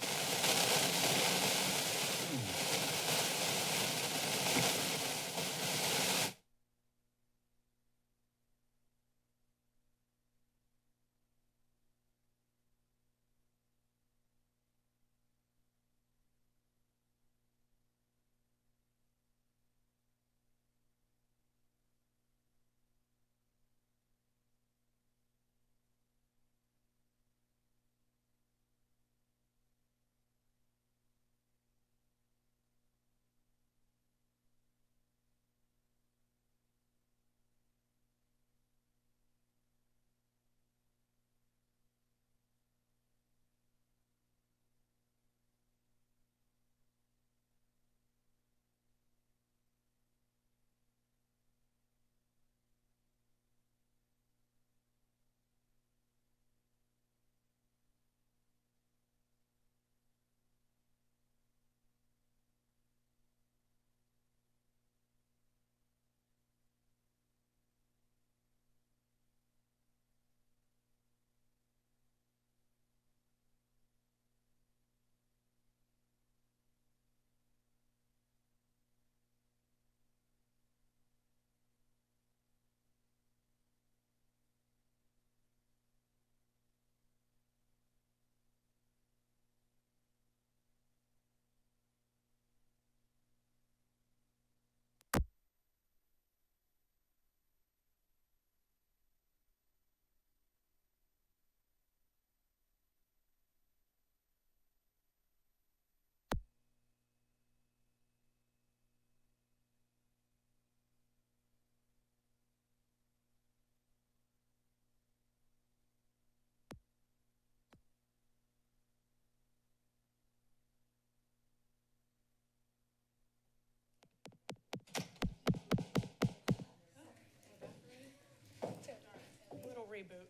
Speaker 18: Little reboot.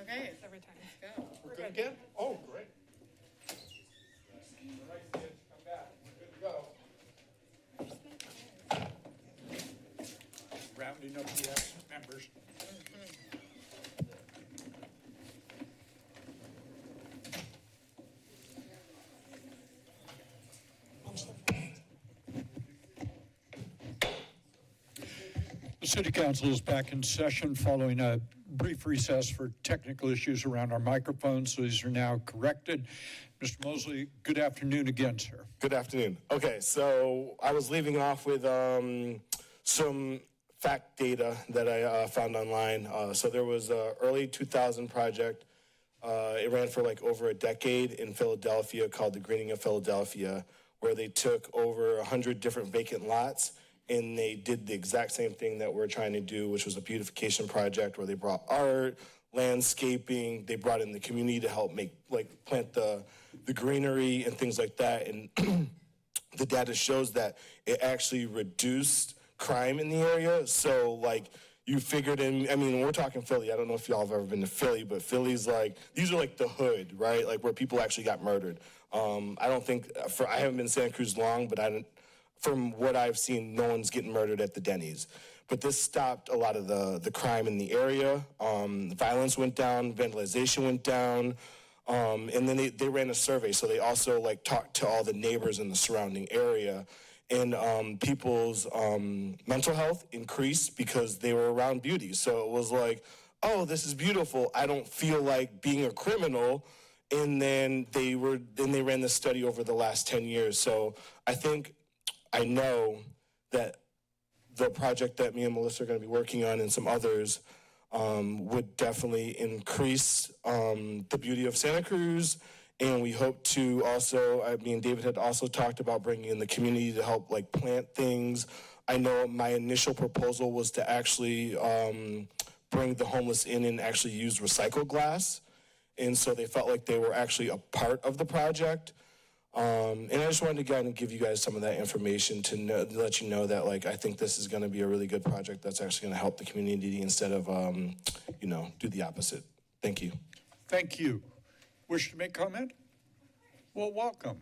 Speaker 9: Okay.
Speaker 18: Every time.
Speaker 9: Let's go.
Speaker 18: We're good.
Speaker 7: Again? Oh, great.
Speaker 1: Rounding up the absent members. The City Council is back in session following a brief recess for technical issues around our microphones. So these are now corrected. Mr. Mosley, good afternoon again, sir.
Speaker 12: Good afternoon. Okay, so I was leaving off with some fact data that I found online. So there was an early 2000 project. It ran for like over a decade in Philadelphia called the Greening of Philadelphia, where they took over 100 different vacant lots and they did the exact same thing that we're trying to do, which was a beautification project where they brought art, landscaping, they brought in the community to help plant the greenery and things like that. And the data shows that it actually reduced crime in the area. So you figured in, we're talking Philly. I don't know if y'all have ever been to Philly, but Philly's these are like the hood, right? Like where people actually got murdered. I haven't been in Santa Cruz long, but from what I've seen, no one's getting murdered at the Denny's. But this stopped a lot of the crime in the area. Violence went down, vandalization went down. And then they ran a survey. So they also talked to all the neighbors in the surrounding area. and people's mental health increased because they were around beauty. So it was like, oh, this is beautiful. I don't feel like being a criminal. And then they ran this study over the last 10 years. So I know that the project that me and Melissa are going to be working on and some others would definitely increase the beauty of Santa Cruz. And we hope to also, me and David had also talked about bringing in the community to help like plant things. I know my initial proposal was to actually bring the homeless in and actually use recycled glass. And so they felt like they were actually a part of the project. And I just wanted to give you guys some of that information to let you know that like I think this is going to be a really good project that's actually going to help the community instead of, do the opposite. Thank you.
Speaker 1: Thank you. Wish to make comment? Well, welcome.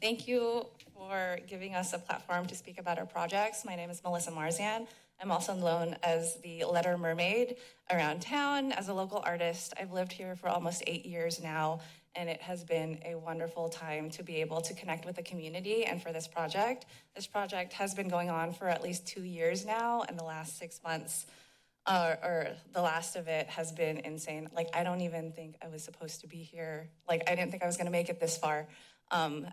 Speaker 23: Thank you for giving us a platform to speak about our projects. My name is Melissa Marzian. I'm also known as the Letter Mermaid around town. As a local artist, I've lived here for almost 8 years now, and it has been a wonderful time to be able to connect with the community and for this project. This project has been going on for at least 2 years now, and the last 6 months, or the last of it has been insane. Like, I don't even think I was supposed to be here. Like, I didn't think I was gonna make it this far.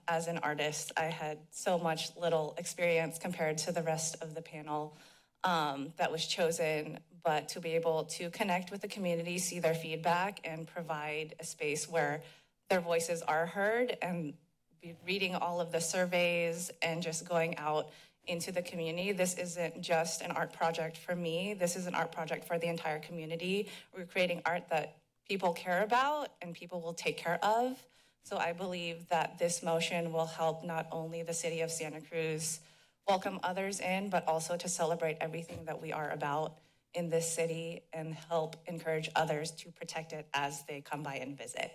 Speaker 23: As an artist, I had so much little experience compared to the rest of the panel that was chosen, but to be able to connect with the community, see their feedback, and provide a space where their voices are heard, and be reading all of the surveys and just going out into the community. This isn't just an art project for me. This is an art project for the entire community. We're creating art that people care about and people will take care of. So I believe that this motion will help not only the city of Santa Cruz welcome others in, but also to celebrate everything that we are about in this city and help encourage others to protect it as they come by and visit.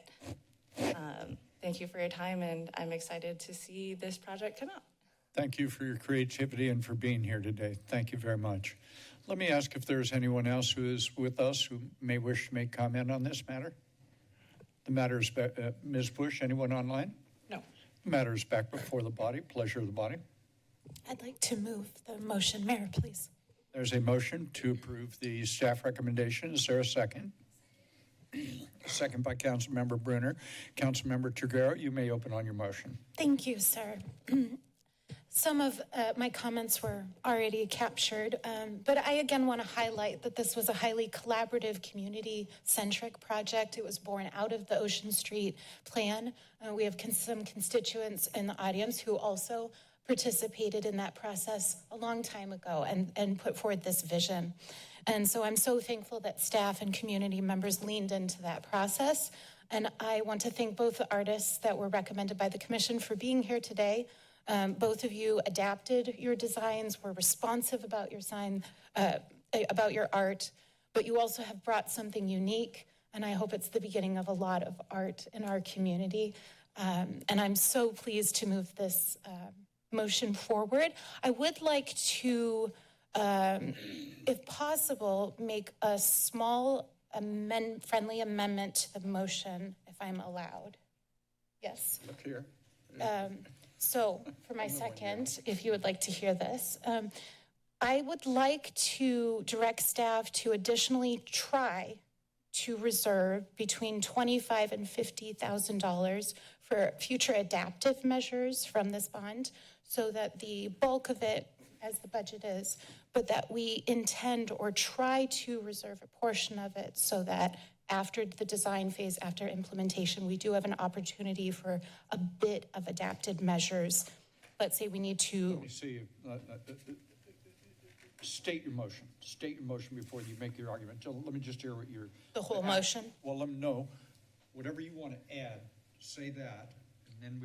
Speaker 23: Thank you for your time, and I'm excited to see this project come out.
Speaker 1: Thank you for your creativity and for being here today. Thank you very much. Let me ask if there's anyone else who is with us who may wish to make comment on this matter. The matter is, Ms. Bush, anyone online?
Speaker 18: No.
Speaker 1: The matter is back before the body. Pleasure of the body.
Speaker 6: I'd like to move the motion. Mayor, please.
Speaker 1: There's a motion to approve the staff recommendation. Is there a second? Second by Councilmember Brunner. Councilmember Triguero, you may open on your motion.
Speaker 6: Thank you, sir. Some of my comments were already captured, but I again want to highlight that this was a highly collaborative, community-centric project. It was born out of the Ocean Street plan. We have some constituents in the audience who also participated in that process a long time ago and put forward this vision. And so I'm so thankful that staff and community members leaned into that process. And I want to thank both the artists that were recommended by the commission for being here today. Both of you adapted your designs, were responsive about your about your art, but you also have brought something unique, and I hope it's the beginning of a lot of art in our community. And I'm so pleased to move this motion forward. I would like to, if possible, make a small friendly amendment to the motion, if I'm allowed. Yes.
Speaker 1: Look here.
Speaker 6: So for my second, if you would like to hear this, I would like to direct staff to additionally try to reserve between $25,000 and $50,000 for future adaptive measures from this bond, so that the bulk of it, as the budget is, but that we intend or try to reserve a portion of it so that after the design phase, after implementation, we do have an opportunity for a bit of adapted measures. Let's say we need to.
Speaker 1: Let me see. State your motion. State your motion before you make your argument. So let me just hear what you're.
Speaker 6: The whole motion?
Speaker 1: Well, let me know. Whatever you want to add, say that, and then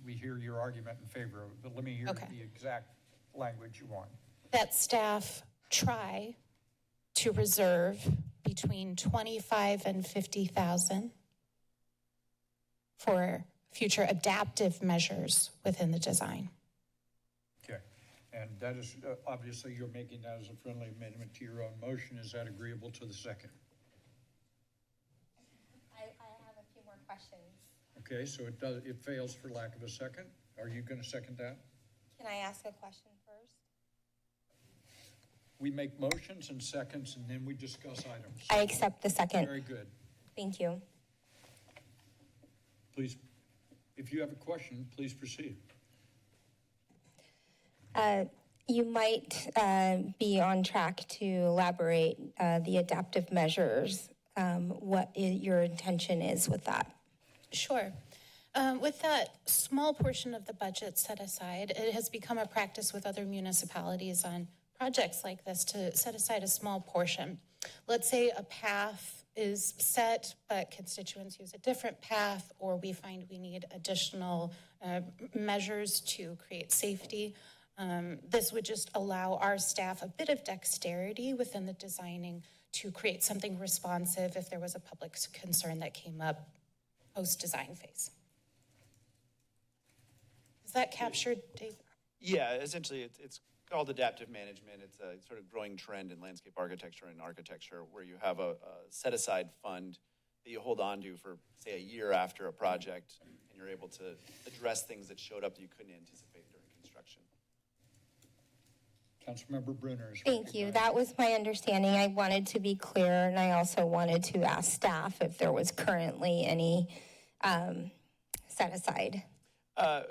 Speaker 1: we hear your argument in favor of it. But let me hear the exact language you want.
Speaker 6: That staff try to reserve between $25,000 and $50,000 for future adaptive measures within the design.
Speaker 1: Okay, and that is, obviously you're making that as a friendly amendment to your own motion. Is that agreeable to the second?
Speaker 21: I have a few more questions
Speaker 1: Okay, so it fails for lack of a second. Are you going to second that?
Speaker 21: Can I ask a question first?
Speaker 1: We make motions and seconds, and then we discuss items.
Speaker 21: I accept the second.
Speaker 1: Very good.
Speaker 21: Thank you.
Speaker 1: Please, if you have a question, please proceed.
Speaker 21: You might be on track to elaborate the adaptive measures, what your intention is with that.
Speaker 6: Sure. With that small portion of the budget set aside, it has become a practice with other municipalities on projects like this to set aside a small portion. Let's say a path is set, but constituents use a different path, or we find we need additional measures to create safety. This would just allow our staff a bit of dexterity within the designing to create something responsive if there was a public concern that came up post-design phase. Is that captured, Dave?
Speaker 5: Yeah, essentially, it's called adaptive management. It's a sort of growing trend in landscape architecture and architecture where you have a set-aside fund that you hold on to for, say, a year after a project, and you're able to address things that showed up that you couldn't anticipate during construction.
Speaker 1: Councilmember Brunner is
Speaker 21: Thank you. That was my understanding. I wanted to be clear, and I also wanted to ask staff if there was currently any set aside.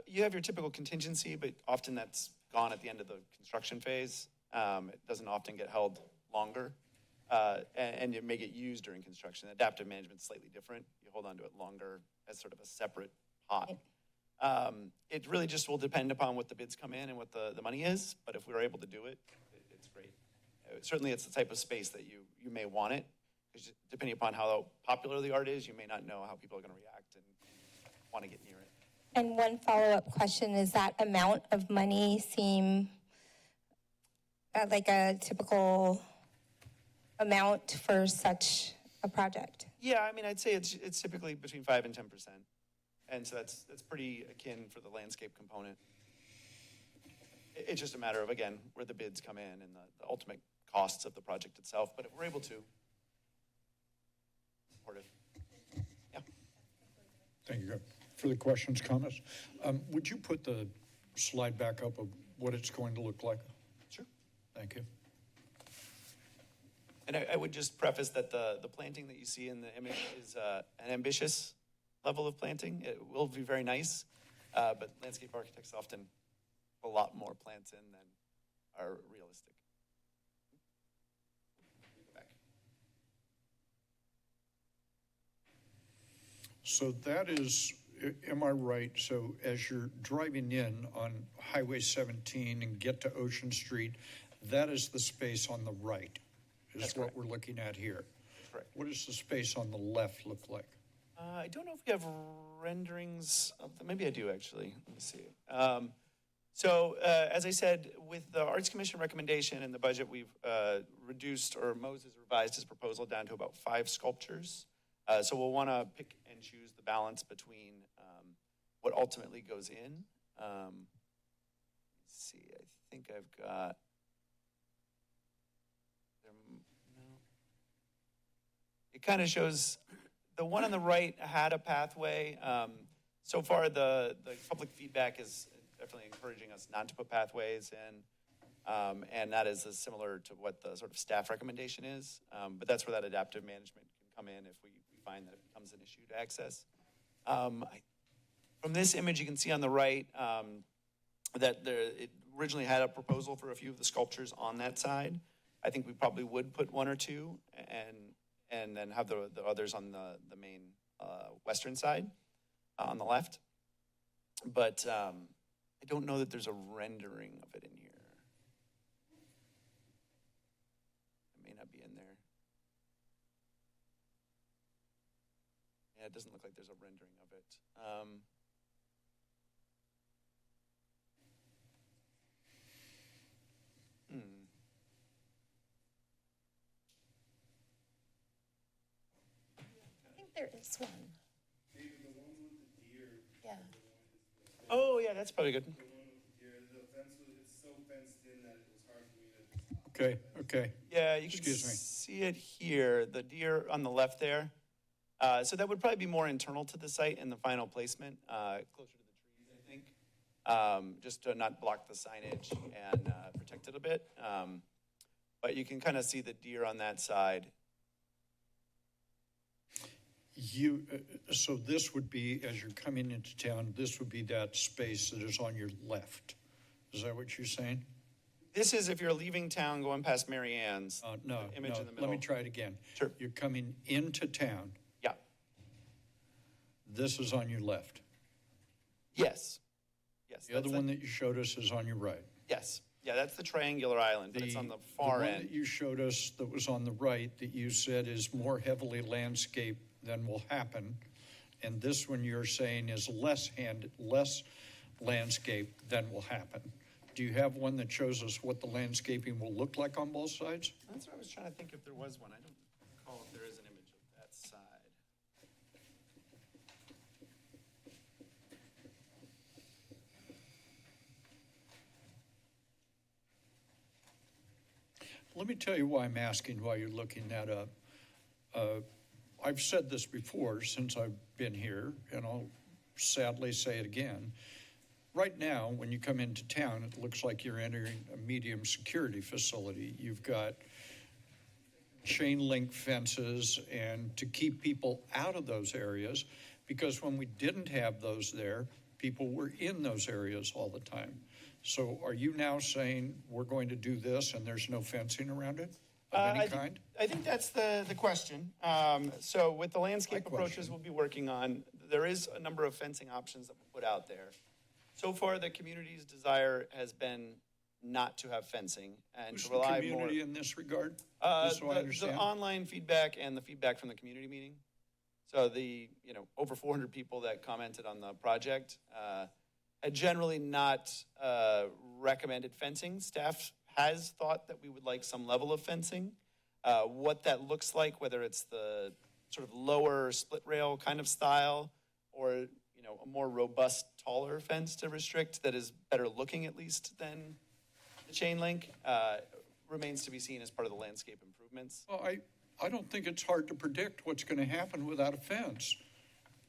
Speaker 5: You have your typical contingency, but often that's gone at the end of the construction phase. It doesn't often get held longer, and it may get used during construction. Adaptive management is slightly different. You hold on to it longer as sort of a separate pot. It really just will depend upon what the bids come in and what the money is, but if we were able to do it, it's great. Certainly it's the type of space that you may want it, because depending upon how popular the art is, you may not know how people are going to react and want to get near it.
Speaker 21: And one follow-up question, is that amount of money seem like a typical amount for such a project?
Speaker 5: Yeah, I mean, I'd say it's typically between 5 and 10%. And so that's pretty akin for the landscape component. It's just a matter of, again, where the bids come in and the ultimate costs of the project itself. But if we're able to, support it. Yeah.
Speaker 1: Thank you. Further questions, comments? Would you put the slide back up of what it's going to look like?
Speaker 5: Sure.
Speaker 1: Thank you.
Speaker 5: And I would just preface that the planting that you see in the image is an ambitious level of planting. It will be very nice, but landscape architects often put a lot more plants in than are realistic.
Speaker 1: So that is, am I right? So as you're driving in on Highway 17 and get to Ocean Street, that is the space on the right, is what we're looking at here.
Speaker 5: Correct.
Speaker 1: What does the space on the left look like?
Speaker 5: I don't know if we have renderings of them. Maybe I do, actually. Let me see. As I said, with the Arts Commission recommendation and the budget, we've reduced, or Moses revised his proposal down to about 5 sculptures. So we'll want to pick and choose the balance between what ultimately goes in. Let's see, I think I've got... It kind of shows... The one on the right had a pathway. So far, the public feedback is definitely encouraging us not to put pathways in, and that is similar to what the sort of staff recommendation is. But that's where that adaptive management can come in if we find that it becomes an issue to access. From this image, you can see on the right that it originally had a proposal for a few of the sculptures on that side. I think we probably would put 1 or 2 and then have the others on the main western side on the left. But I don't know that there's a rendering of it in here. It may not be in there. Yeah, it doesn't look like there's a rendering of it.
Speaker 6: There is one. Yeah.
Speaker 5: Oh, yeah, that's probably good.
Speaker 1: Okay.
Speaker 5: Yeah, you can
Speaker 1: Excuse me.
Speaker 5: see it here. The deer on the left there. So that would probably be more internal to the site in the final placement, closer to the trees, I think. Just to not block the signage and protect it a bit. But you can kind of see the deer on that side.
Speaker 1: So this would be, as you're coming into town, this would be that space that is on your left. Is that what you're saying?
Speaker 5: This is if you're leaving town going past Mary Ann's.
Speaker 1: No,
Speaker 5: image
Speaker 1: no,
Speaker 5: in the middle.
Speaker 1: let me try it again.
Speaker 5: Sure.
Speaker 1: You're coming into town.
Speaker 5: Yeah.
Speaker 1: This is on your left.
Speaker 5: Yes. Yes.
Speaker 1: The other one that you showed us is on your right.
Speaker 5: Yes. Yeah, that's the triangular island, but it's on the far
Speaker 1: one
Speaker 5: end.
Speaker 1: that you showed us that was on the right that you said is more heavily landscaped than will happen. And this one you're saying is less landscaped than will happen. Do you have one that shows us what the landscaping will look like on both sides?
Speaker 5: That's what I was trying to think if there was one. I don't recall if there is an image of that side.
Speaker 1: Let me tell you why I'm asking while you're looking that up. I've said this before since I've been here, and I'll sadly say it again. Right now, when you come into town, it looks like you're entering a medium security facility. You've got chain link fences and to keep people out of those areas, because when we didn't have those there, people were in those areas all the time. So are you now saying we're going to do this and there's no fencing around it of any kind?
Speaker 5: I think that's the question. So with the landscape approaches we'll be working on, there is a number of fencing options that we'll put out there. So far, the community's desire has been not to have fencing and
Speaker 1: Who's
Speaker 5: to rely
Speaker 1: the
Speaker 5: more.
Speaker 1: community in this regard? Just so I
Speaker 5: The
Speaker 1: understand.
Speaker 5: online feedback and the feedback from the community meeting. So the, over 400 people that commented on the project had generally not recommended fencing. Staff has thought that we would like some level of fencing. What that looks like, whether it's the sort of lower split rail kind of style or, a more robust, taller fence to restrict that is better looking at least than the chain link, remains to be seen as part of the landscape improvements.
Speaker 1: Well, I don't think it's hard to predict what's going to happen without a fence.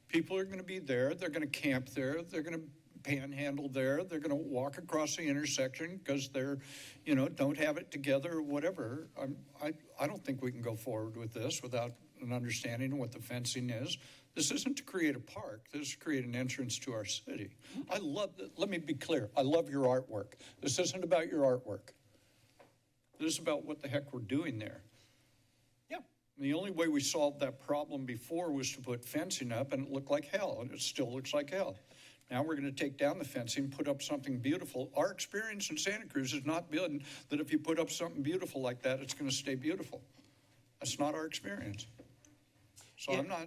Speaker 1: People are going to be there. They're going to camp there. They're going to panhandle there. They're going to walk across the intersection because they're, don't have it together or whatever. I don't think we can go forward with this without an understanding of what the fencing is. This isn't to create a park. This is to create an entrance to our city. I love, let me be clear, I love your artwork. This isn't about your artwork. This is about what the heck we're doing there.
Speaker 5: Yeah.
Speaker 1: And the only way we solved that problem before was to put fencing up, and it looked like hell, and it still looks like hell. Now we're going to take down the fencing, put up something beautiful. Our experience in Santa Cruz has not been that if you put up something beautiful like that, it's going to stay beautiful. That's not our experience. So yeah.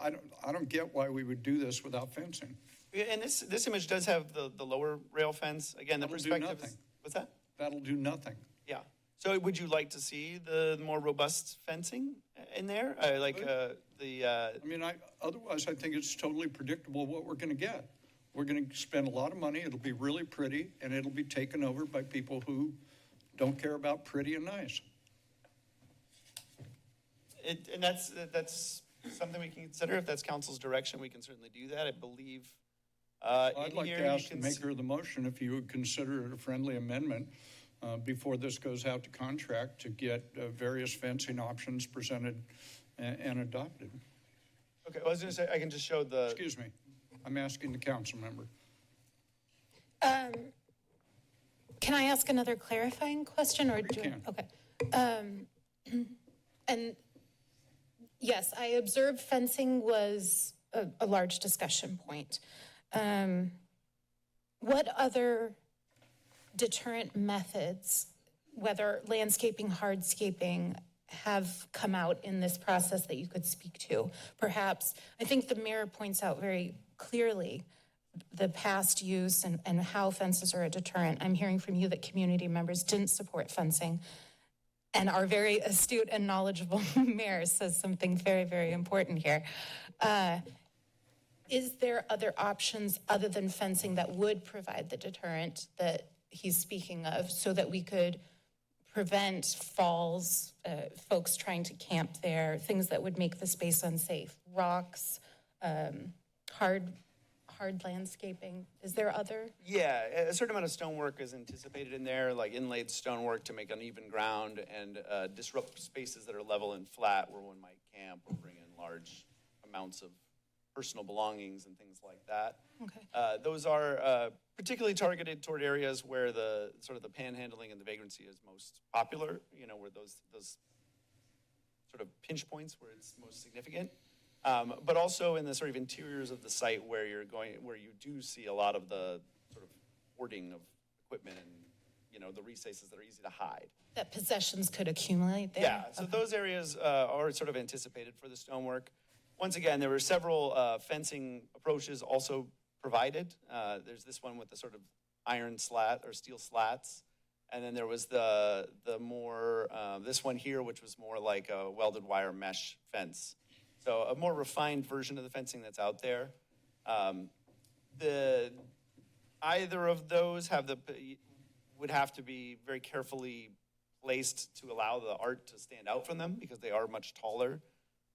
Speaker 1: I don't get why we would do this without fencing.
Speaker 5: Yeah, and this image does have the lower rail fence. Again, the perspective is, what's that?
Speaker 1: That'll do nothing.
Speaker 5: Yeah. So would you like to see the more robust fencing in there?
Speaker 1: Otherwise I think it's totally predictable what we're going to get. We're going to spend a lot of money. It'll be really pretty, and it'll be taken over by people who don't care about pretty and nice.
Speaker 5: And that's something we can consider. If that's council's direction, we can certainly do that. I believe.
Speaker 1: I'd like to ask the maker of the motion if you would consider it a friendly amendment before this goes out to contract to get various fencing options presented and adopted.
Speaker 5: Okay, well, I was going to say I can just show the.
Speaker 1: Excuse me, I'm asking the council member.
Speaker 6: Can I ask another clarifying question, or
Speaker 1: you can?
Speaker 6: Okay. And yes, I observed fencing was a large discussion point. What other deterrent methods, whether landscaping, hardscaping, have come out in this process that you could speak to? Perhaps, I think the mayor points out very clearly the past use and how fences are a deterrent. I'm hearing from you that community members didn't support fencing, and our very astute and knowledgeable mayor says something very, very important here. Is there other options other than fencing that would provide the deterrent that he's speaking of, so that we could prevent falls, folks trying to camp there, things that would make the space unsafe, rocks, hard landscaping. Is there other?
Speaker 5: Yeah, a certain amount of stonework is anticipated in there, like inlaid stonework to make uneven ground and disrupt spaces that are level and flat where one might camp or bring in large amounts of personal belongings and things like that.
Speaker 6: Okay.
Speaker 5: Those are particularly targeted toward areas where the sort of the panhandling and the vagrancy is most popular, you know, where those sort of pinch points where it's most significant. But also in the sort of interiors of the site where you do see a lot of the sort of hoarding of equipment and, you know, the recesses that are easy to hide.
Speaker 6: That possessions could accumulate there?
Speaker 5: Yeah, so those areas are sort of anticipated for the stonework. Once again, there were several fencing approaches also provided. There's this one with the sort of iron slat or steel slats. And then there was the more, this one here, which was more like a welded wire mesh fence. So a more refined version of the fencing that's out there. Either of those would have to be very carefully placed to allow the art to stand out from them because they are much taller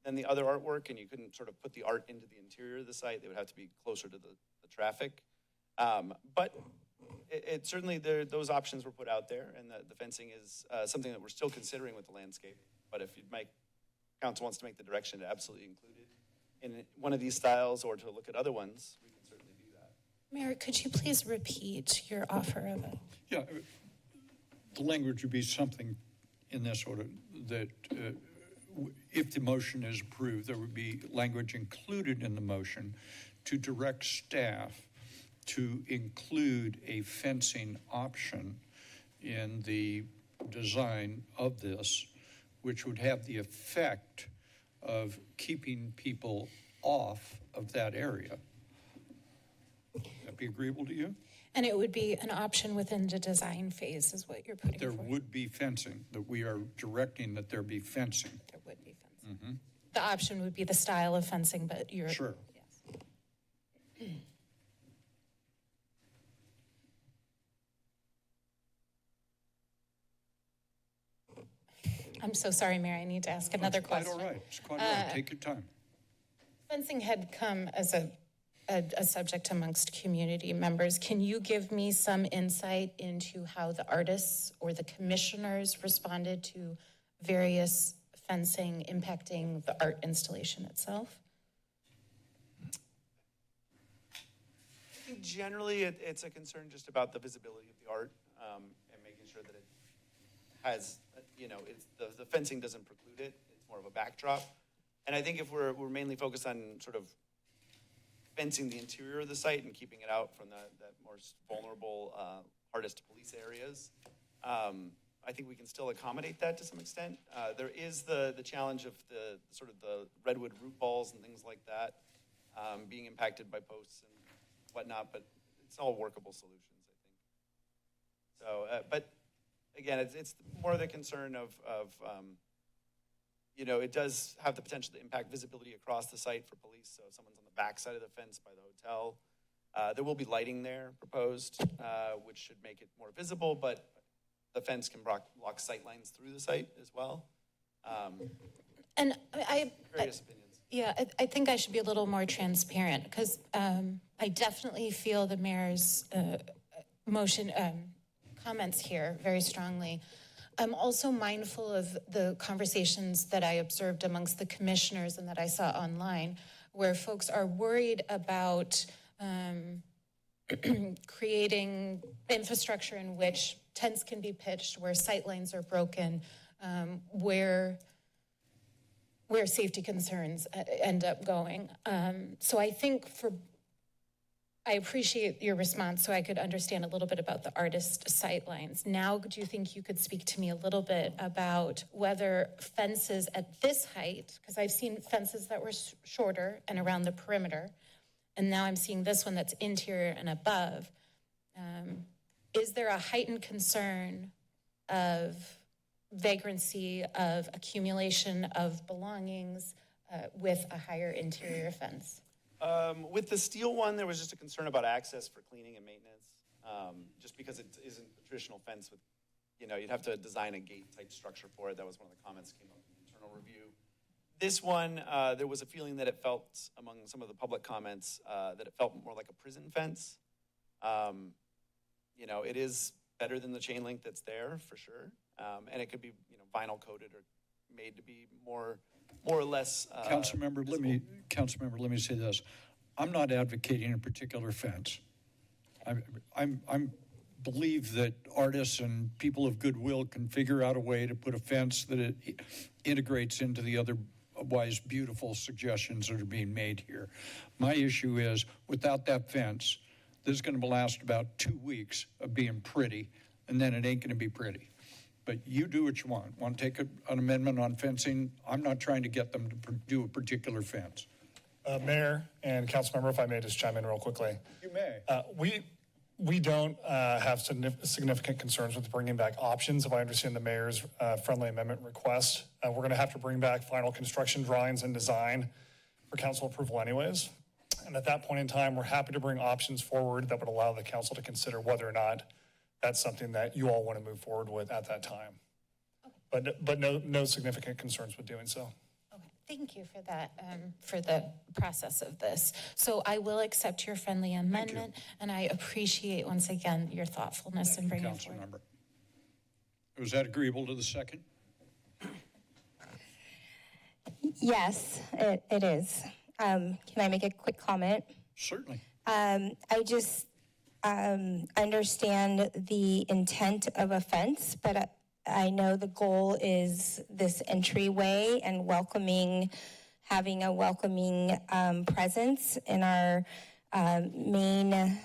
Speaker 5: than the other artwork, and you couldn't sort of put the art into the interior of the site. They would have to be closer to the traffic. But it certainly, those options were put out there, and the fencing is something that we're still considering with the landscape. But if council wants to make the direction to absolutely include it in one of these styles or to look at other ones, we can certainly do that.
Speaker 6: Mayor, could you please repeat your offer of it?
Speaker 1: Yeah, the language would be something in this order that if the motion is approved, there would be language included in the motion to direct staff to include a fencing option in the design of this, which would have the effect of keeping people off of that area. Would that be agreeable to you?
Speaker 6: And it would be an option within the design phase is what you're putting
Speaker 1: There
Speaker 6: forward?
Speaker 1: would be fencing, that we are directing that there be fencing.
Speaker 6: There would be fencing. The option would be the style of fencing, but you're...
Speaker 1: Sure.
Speaker 6: Yes. I'm so sorry, Mayor, I need to ask another question.
Speaker 1: Quite all right, it's quite all right, take your time.
Speaker 6: Fencing had come as a subject amongst community members. Can you give me some insight into how the artists or the commissioners responded to various fencing impacting the art installation itself?
Speaker 5: I think generally it's a concern just about the visibility of the art and making sure that it has, the fencing doesn't preclude it. It's more of a backdrop. And I think if we're mainly focused on sort of fencing the interior of the site and keeping it out from that more vulnerable, hardest to police areas, I think we can still accommodate that to some extent. There is the challenge of the sort of the redwood root balls and things like that being impacted by posts and whatnot, but it's all workable solutions, I think. So, but again, it's more the concern of it does have the potential to impact visibility across the site for police. So if someone's on the back side of the fence by the hotel, there will be lighting there proposed, which should make it more visible, but the fence can block sight lines through the site as well.
Speaker 6: And
Speaker 5: various opinions.
Speaker 6: Yeah, I think I should be a little more transparent because I definitely feel the mayor's comments here very strongly. I'm also mindful of the conversations that I observed amongst the commissioners and that I saw online, where folks are worried about creating infrastructure in which tents can be pitched, where sight lines are broken, where safety concerns end up going. So I think I appreciate your response so I could understand a little bit about the artist sight lines. Now, do you think you could speak to me a little bit about whether fences at this height, because I've seen fences that were shorter and around the perimeter, and now I'm seeing this one that's interior and above. Is there a heightened concern of vagrancy, of accumulation of belongings with a higher interior fence?
Speaker 5: With the steel one, there was just a concern about access for cleaning and maintenance, just because it isn't a traditional fence with you'd have to design a gate-type structure for it. That was one of the comments that came up in the internal review. This one, there was a feeling that it felt, among some of the public comments, that it felt more like a prison fence. It is better than the chain link that's there, for sure. And it could be, vinyl coated or made to be more or less.
Speaker 1: Councilmember, let me say this. I'm not advocating a particular fence. I'm believe that artists and people of goodwill can figure out a way to put a fence that it integrates into the otherwise beautiful suggestions that are being made here. My issue is, without that fence, this is going to last about 2 weeks of being pretty, and then it ain't going to be pretty. But you do what you want. Want to take an amendment on fencing? I'm not trying to get them to do a particular fence.
Speaker 9: Mayor and Councilmember, if I may just chime in real quickly.
Speaker 1: You may.
Speaker 9: We don't have significant concerns with bringing back options, if I understand the mayor's friendly amendment request. We're going to have to bring back final construction drawings and design for council approval anyways. And at that point in time, we're happy to bring options forward that would allow the council to consider whether or not that's something that you all want to move forward with at that time. Okay. But no significant concerns with doing so.
Speaker 6: Thank you for that, for the process of this. So I will accept your friendly amendment, and I appreciate, once again, your thoughtfulness in bringing it forward.
Speaker 1: Was that agreeable to the second?
Speaker 21: Yes, it is. Can I make a quick comment?
Speaker 1: Certainly.
Speaker 21: I just understand the intent of a fence, but I know the goal is this entryway and having a welcoming presence in our main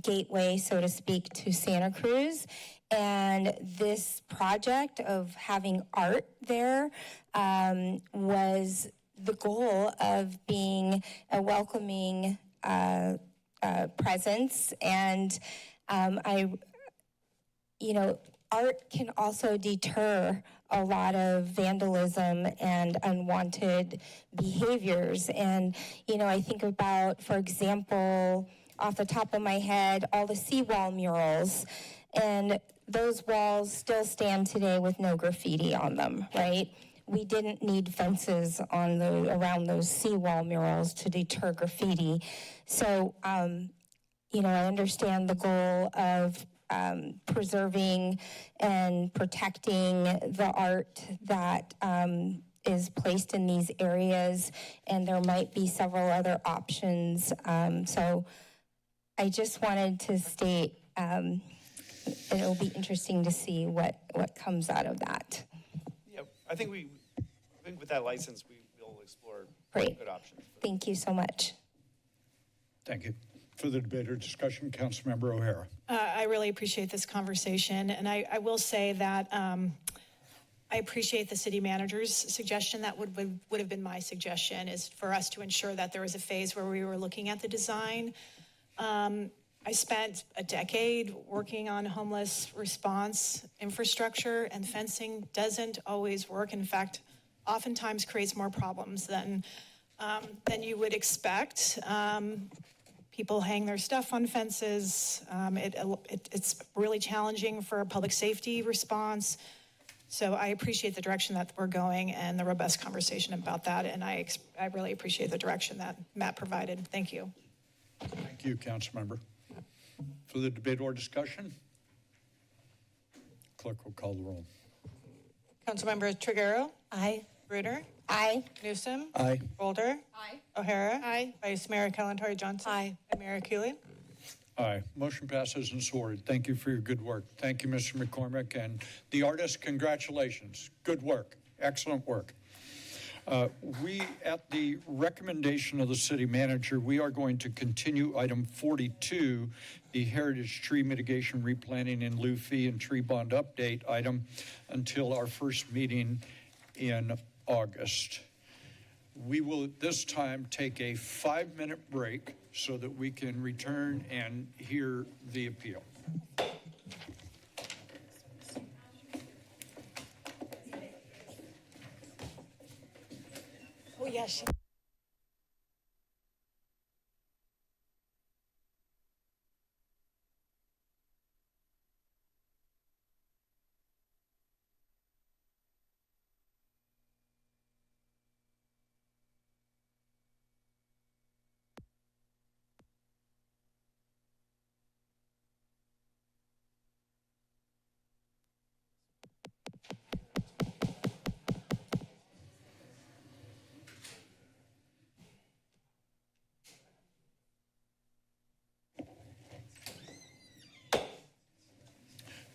Speaker 21: gateway, so to speak, to Santa Cruz. And this project of having art there was the goal of being a welcoming presence. And art can also deter a lot of vandalism and unwanted behaviors. And, I think about, for example, off the top of my head, all the seawall murals. And those walls still stand today with no graffiti on them, right? We didn't need fences around those seawall murals to deter graffiti. So, I understand the goal of preserving and protecting the art that is placed in these areas, and there might be several other options. So I just wanted to state it'll be interesting to see what comes out of that.
Speaker 5: Yeah, I think with that license, we'll explore
Speaker 21: Great.
Speaker 5: Good options.
Speaker 21: Thank you so much.
Speaker 1: Thank you. Further debate or discussion, Councilmember O'Hara.
Speaker 18: I really appreciate this conversation, and I will say that I appreciate the city manager's suggestion. That would have been my suggestion, is for us to ensure that there was a phase where we were looking at the design. I spent a decade working on homeless response infrastructure, and fencing doesn't always work. In fact, oftentimes creates more problems than you would expect. People hang their stuff on fences. It's really challenging for a public safety response. So I appreciate the direction that we're going and the robust conversation about that. And I really appreciate the direction that Matt provided. Thank you.
Speaker 1: Thank you, Councilmember. Further debate or discussion? Clerk will call the roll.
Speaker 4: Councilmember Triguero?
Speaker 21: Aye.
Speaker 4: Bruder?
Speaker 21: Aye.
Speaker 4: Newsom?
Speaker 1: Aye.
Speaker 4: Boulder?
Speaker 23: Aye.
Speaker 4: O'Hara? Aye. Vice Mayor Kalantari Johnson?
Speaker 21: Aye.
Speaker 4: And Mayor Keeley?
Speaker 1: Aye. Motion passes and so ordered. Thank you for your good work. Thank you, Mr. McCormick. And the artists, congratulations. Good work. Excellent work. We, at the recommendation of the city manager, we are going to continue item 42, the heritage tree mitigation, replanting in lieu fee and tree bond update item, until our first meeting in August. We will at this time take a 5-minute break so that we can return and hear the appeal.
Speaker 18: Oh, yes.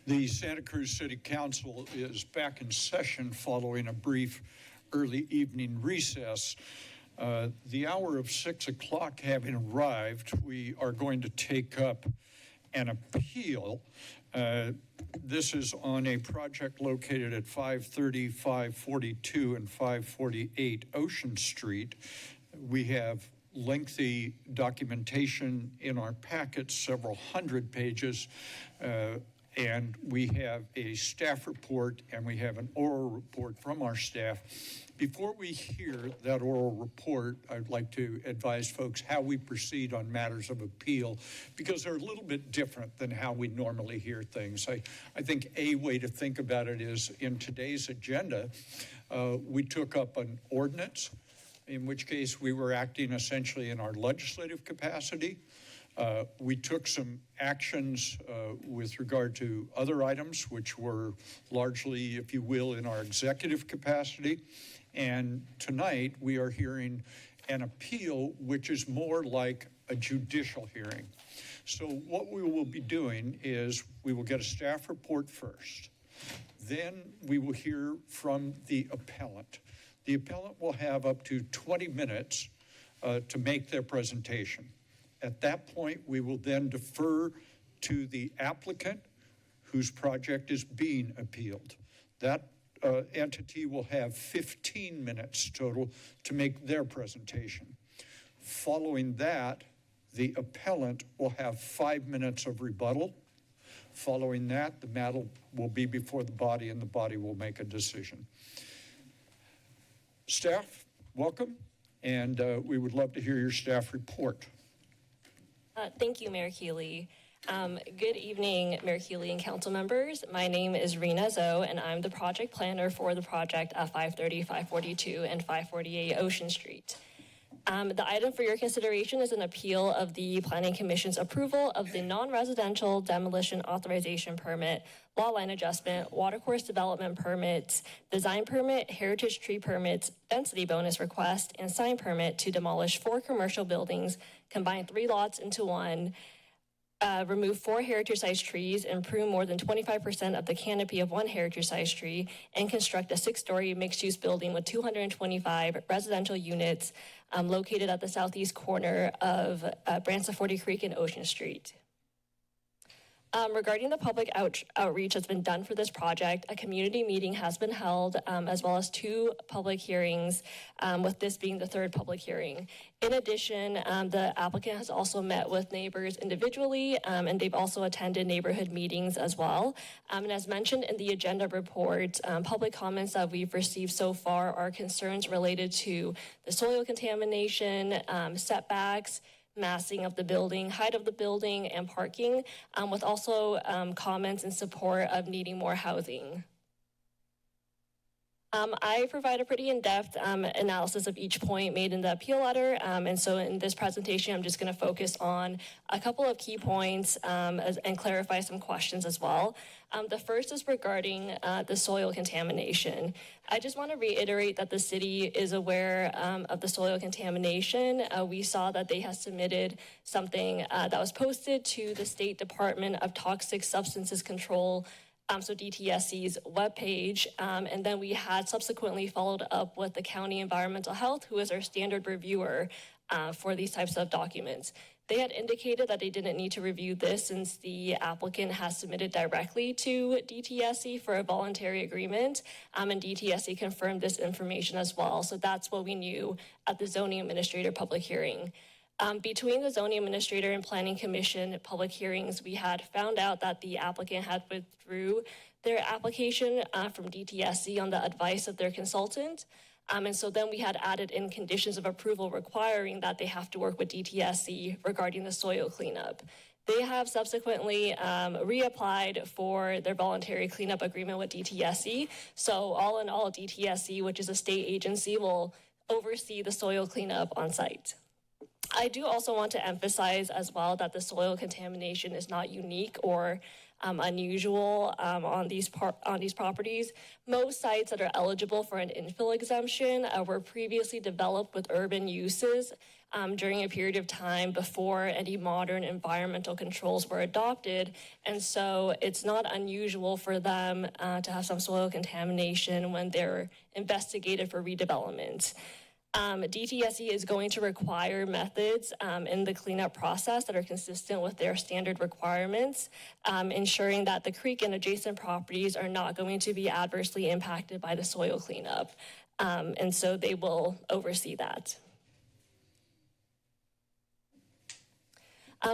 Speaker 1: The Santa Cruz City Council is back in session following a brief early evening recess. The hour of 6 o'clock having arrived, we are going to take up an appeal. This is on a project located at 530, 542, and 548 Ocean Street. We have lengthy documentation in our packets, several hundred pages, and we have a staff report and we have an oral report from our staff. Before we hear that oral report, I'd like to advise folks how we proceed on matters of appeal, because they're a little bit different than how we normally hear things. I think a way to think about it is in today's agenda, we took up an ordinance, in which case we were acting essentially in our legislative capacity. We took some actions with regard to other items, which were largely, if you will, in our executive capacity. And tonight we are hearing an appeal, which is more like a judicial hearing. So what we will be doing is we will get a staff report first. Then we will hear from the appellant. The appellant will have up to 20 minutes to make their presentation. At that point, we will then defer to the applicant whose project is being appealed. That entity will have 15 minutes total to make their presentation. Following that, the appellant will have 5 minutes of rebuttal. Following that, the matter will be before the body and the body will make a decision. Staff, welcome, and we would love to hear your staff report.
Speaker 14: Thank you, Mayor Healy. Good evening, Mayor Healy and council members. My name is Rena Zoe, and I'm the project planner for the project at 530, 542, and 548 Ocean Street. The item for your consideration is an appeal of the Planning Commission's approval of the non-residential demolition authorization permit, lot line adjustment, watercourse development permits, design permit, heritage tree permits, density bonus request, and sign permit to demolish 4 commercial buildings, combine 3 lots into one, remove 4 heritage-sized trees and prune more than 25% of the canopy of 1 heritage-sized tree, and construct a 6-story mixed-use building with 225 residential units located at the southeast corner of Branson 40 Creek and Ocean Street. Regarding the public outreach that's been done for this project, a community meeting has been held, as well as 2 public hearings, with this being the 3rd public hearing. In addition, the applicant has also met with neighbors individually, and they've also attended neighborhood meetings as well. And as mentioned in the agenda report, public comments that we've received so far are concerns related to the soil contamination, setbacks, massing of the building, height of the building, and parking, with also comments in support of needing more housing. I provide a pretty in-depth analysis of each point made in the appeal letter, and so in this presentation, I'm just going to focus on a couple of key points and clarify some questions as well. The first is regarding the soil contamination. I just want to reiterate that the city is aware of the soil contamination. We saw that they have submitted something that was posted to the State Department of Toxic Substances Control, so DTSC's webpage, and then we had subsequently followed up with the County Environmental Health, who is our standard reviewer for these types of documents. They had indicated that they didn't need to review this since the applicant has submitted directly to DTSC for a voluntary agreement, and DTSC confirmed this information as well. So that's what we knew at the zoning administrator public hearing. Between the zoning administrator and planning commission public hearings, we had found out that the applicant had withdrew their application from DTSC on the advice of their consultant. And so then we had added in conditions of approval requiring that they have to work with DTSC regarding the soil cleanup. They have subsequently reapplied for their voluntary cleanup agreement with DTSC. So all in all, DTSC, which is a state agency, will oversee the soil cleanup on site. I do also want to emphasize as well that the soil contamination is not unique or unusual on these properties. Most sites that are eligible for an infill exemption were previously developed with urban uses during a period of time before any modern environmental controls were adopted. And so it's not unusual for them to have some soil contamination when they're investigated for redevelopment. DTSE is going to require methods in the cleanup process that are consistent with their standard requirements, ensuring that the creek and adjacent properties are not going to be adversely impacted by the soil cleanup. And so they will oversee that.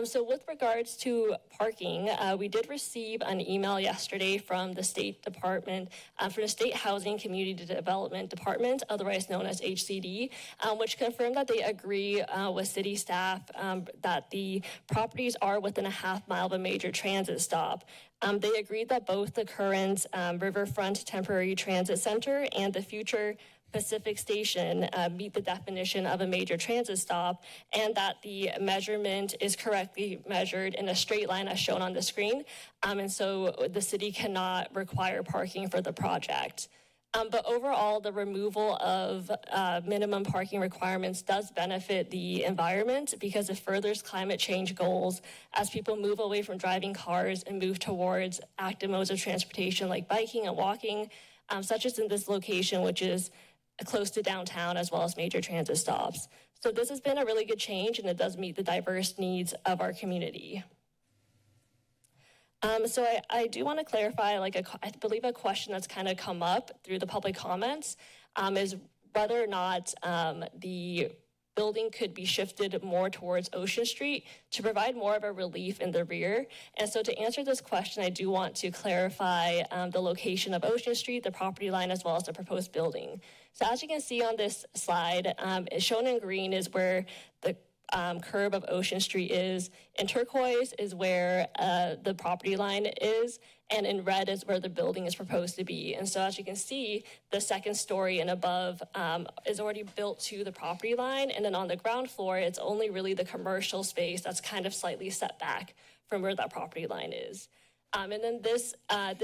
Speaker 14: So with regards to parking, we did receive an email yesterday from the State Department, from the State Housing Community Development Department, otherwise known as HCD, which confirmed that they agree with city staff that the properties are within a half-mile of a major transit stop. They agreed that both the current Riverfront Temporary Transit Center and the future Pacific Station meet the definition of a major transit stop, and that the measurement is correctly measured in a straight line as shown on the screen. And so the city cannot require parking for the project. But overall, the removal of minimum parking requirements does benefit the environment because it furthers climate change goals as people move away from driving cars and move towards active modes of transportation like biking and walking, such as in this location, which is close to downtown as well as major transit stops. So this has been a really good change, and it does meet the diverse needs of our community. So I do want to clarify, I believe a question that's kind of come up through the public comments is whether or not the building could be shifted more towards Ocean Street to provide more of a relief in the rear. And so to answer this question, I do want to clarify the location of Ocean Street, the property line, as well as the proposed building. So as you can see on this slide, shown in green is where the curb of Ocean Street is. In turquoise is where the property line is, and in red is where the building is proposed to be. And so as you can see, the second story and above is already built to the property line, and then on the ground floor, it's only really the commercial space that's kind of slightly set back from where that property line is. And then this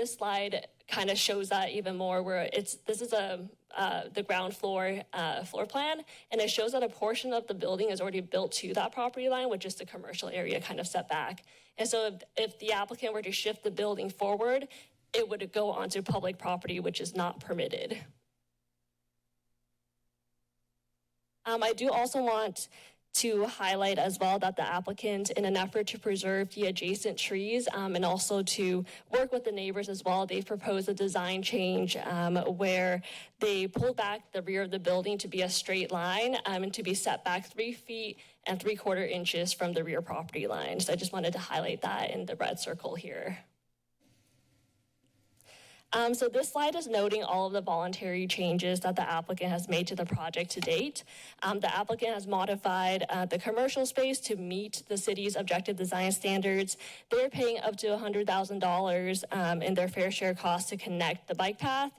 Speaker 14: slide kind of shows that even more, where this is the ground floor floor plan, and it shows that a portion of the building is already built to that property line, which is the commercial area kind of set back. And so if the applicant were to shift the building forward, it would go onto public property, which is not permitted. I do also want to highlight as well that the applicant, in an effort to preserve the adjacent trees and also to work with the neighbors as well, they've proposed a design change where they pulled back the rear of the building to be a straight line and to be set back 3 feet and 3/4 inches from the rear property line. So I just wanted to highlight that in the red circle here. So this slide is noting all of the voluntary changes that the applicant has made to the project to date. The applicant has modified the commercial space to meet the city's objective design standards. They're paying up to $100,000 in their fair share costs to connect the bike path.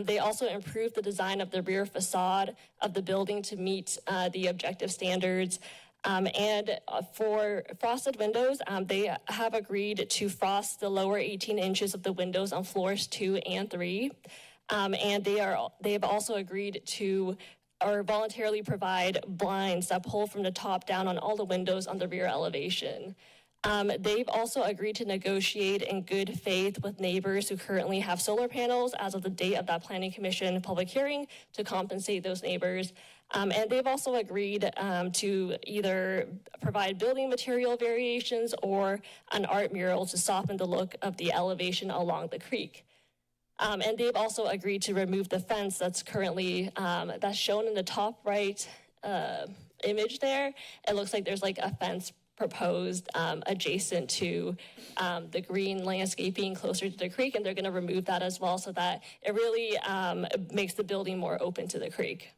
Speaker 14: They also improved the design of the rear facade of the building to meet the objective standards. And for frosted windows, they have agreed to frost the lower 18 inches of the windows on floors 2 and 3. And they have also agreed to or voluntarily provide blinds that pull from the top down on all the windows on the rear elevation. They've also agreed to negotiate in good faith with neighbors who currently have solar panels as of the date of that Planning Commission public hearing to compensate those neighbors. And they've also agreed to either provide building material variations or an art mural to soften the look of the elevation along the creek. And they've also agreed to remove the fence that's currently, that's shown in the top right image there. It looks like there's like a fence proposed adjacent to the green landscaping closer to the creek, and they're gonna remove that as well so that it really makes the building more open to the creek.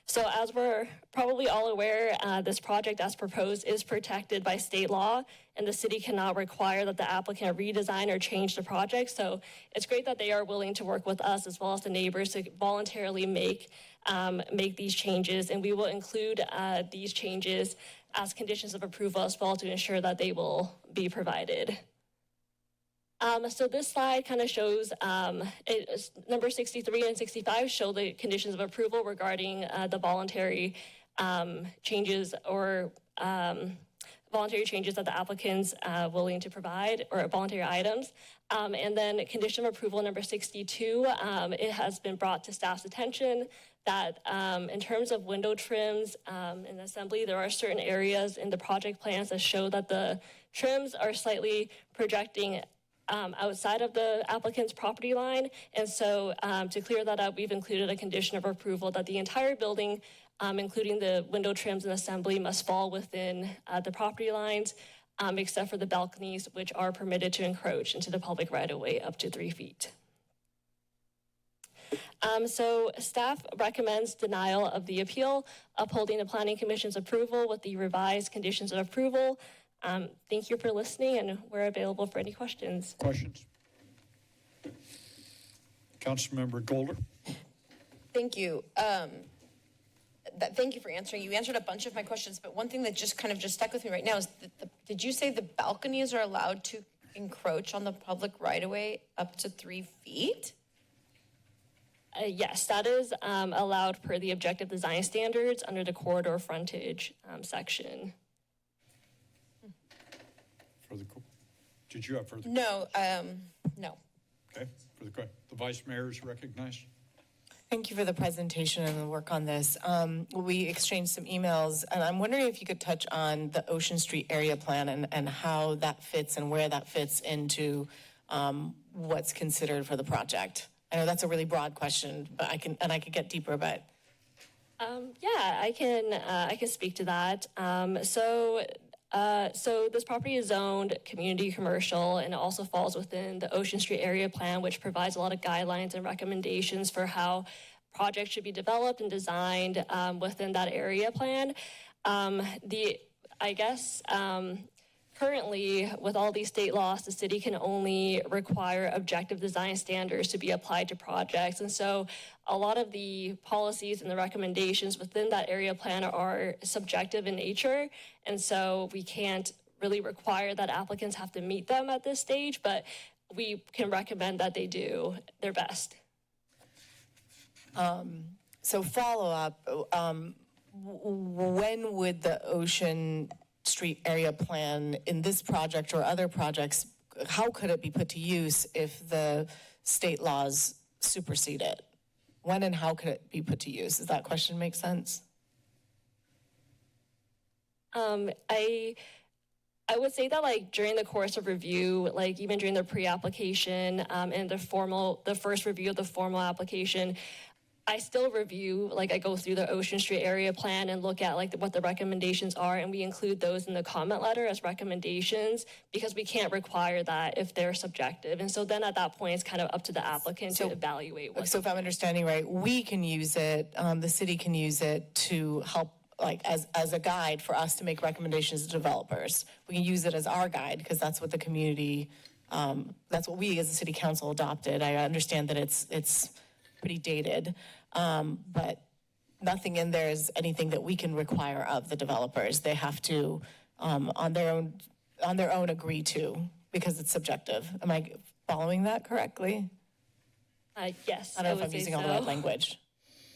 Speaker 14: So as we're probably all aware, this project as proposed is protected by state law, and the city cannot require that the applicant redesign or change the project. So it's great that they are willing to work with us as well as the neighbors to voluntarily make these changes, and we will include these changes as conditions of approval as well to ensure that they will be provided. So this slide kind of shows, number 63 and 65 show the conditions of approval regarding the voluntary changes or voluntary changes that the applicant's willing to provide, or voluntary items. And then condition of approval number 62, it has been brought to staff's attention that in terms of window trims in the assembly, there are certain areas in the project plans that show that the trims are slightly projecting outside of the applicant's property line. And so to clear that up, we've included a condition of approval that the entire building, including the window trims and assembly, must fall within the property lines, except for the balconies, which are permitted to encroach into the public right-of-way up to 3 feet. So staff recommends denial of the appeal, upholding the Planning Commission's approval with the revised conditions of approval. Thank you for listening, and we're available for any questions.
Speaker 1: Questions? Councilmember Golder?
Speaker 13: Thank you. Thank you for answering. You answered a bunch of my questions, but one thing that just kind of just stuck with me right now is did you say the balconies are allowed to encroach on the public right-of-way up to 3 feet?
Speaker 14: Yes, that is allowed per the objective design standards under the corridor frontage section.
Speaker 1: Did you have further?
Speaker 13: No, no.
Speaker 1: Okay, the Vice Mayor is recognized.
Speaker 17: Thank you for the presentation and the work on this. We exchanged some emails, and I'm wondering if you could touch on the Ocean Street area plan and how that fits and where that fits into what's considered for the project. I know that's a really broad question, but I could get deeper, but.
Speaker 14: Yeah, I can speak to that. So this property is zoned community commercial, and it also falls within the Ocean Street area plan, which provides a lot of guidelines and recommendations for how projects should be developed and designed within that area plan. Currently, with all these state laws, the city can only require objective design standards to be applied to projects. And so a lot of the policies and the recommendations within that area plan are subjective in nature. And so we can't really require that applicants have to meet them at this stage, but we can recommend that they do their best.
Speaker 17: So follow up, when would the Ocean Street area plan in this project or other projects, how could it be put to use if the state laws supersede it? When and how could it be put to use? Does that question make sense?
Speaker 14: I would say that like during the course of review, like even during the pre-application and the first review of the formal application, I still review, like I go through the Ocean Street area plan and look at like what the recommendations are, and we include those in the comment letter as recommendations because we can't require that if they're subjective. And so then at that point, it's kind of up to the applicant to evaluate what.
Speaker 17: So if I'm understanding right, we can use it, the city can use it to help like as a guide for us to make recommendations to developers. We can use it as our guide because that's what the community, that's what we as a city council adopted. I understand that it's pretty dated. But nothing in there is anything that we can require of the developers. They have to, on their own agree to, because it's subjective. Am I following that correctly?
Speaker 14: Yes.
Speaker 17: I don't know if I'm using all the right language.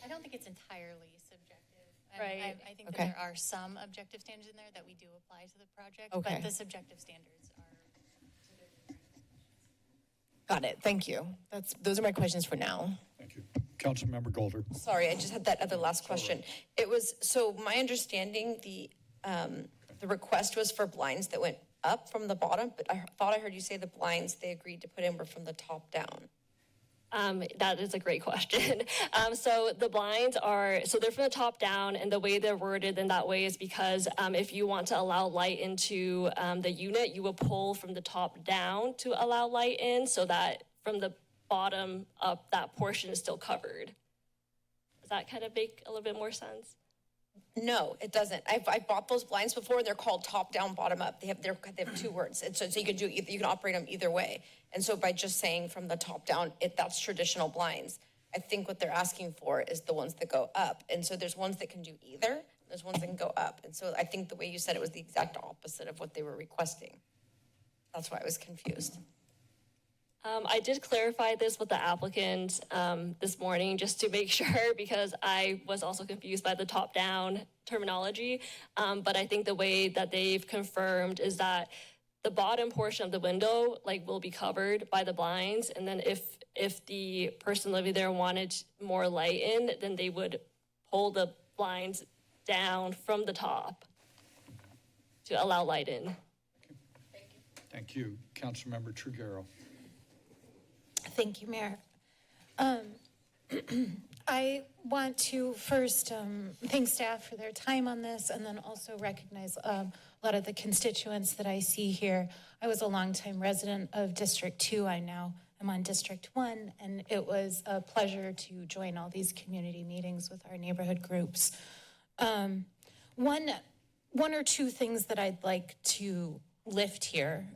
Speaker 20: I don't think it's entirely subjective.
Speaker 14: Right.
Speaker 20: I think
Speaker 17: Okay.
Speaker 20: that there are some objective standards in there that we do apply to the project,
Speaker 17: Okay.
Speaker 20: but the subjective standards are.
Speaker 17: Got it. Thank you. Those are my questions for now.
Speaker 1: Thank you. Councilmember Golder.
Speaker 13: Sorry, I just had that other last question. It was, so my understanding, the request was for blinds that went up from the bottom, but I thought I heard you say the blinds they agreed to put in were from the top down.
Speaker 14: That is a great question. So the blinds they're from the top down, and the way they're worded in that way is because if you want to allow light into the unit, you will pull from the top down to allow light in so that from the bottom up, that portion is still covered. Does that kind of make a little bit more sense?
Speaker 13: No, it doesn't. I've bought those blinds before, and they're called top down, bottom up. They have 2 words, and so you can you can operate them either way. And so by just saying from the top down, that's traditional blinds. I think what they're asking for is the ones that go up, and so there's ones that can do either. There's ones that can go up, and so I think the way you said it was the exact opposite of what they were requesting. That's why I was confused.
Speaker 14: I did clarify this with the applicant this morning just to make sure because I was also confused by the top-down terminology. But I think the way that they've confirmed is that the bottom portion of the window will be covered by the blinds, and then if the person living there wanted more light in, then they would pull the blinds down from the top to allow light in.
Speaker 1: Thank you. Councilmember Triguero.
Speaker 6: Thank you, Mayor. I want to first thank staff for their time on this and then also recognize a lot of the constituents that I see here. I was a longtime resident of District 2. I now am on District 1, and it was a pleasure to join all these community meetings with our neighborhood groups. One or two things that I'd like to lift here.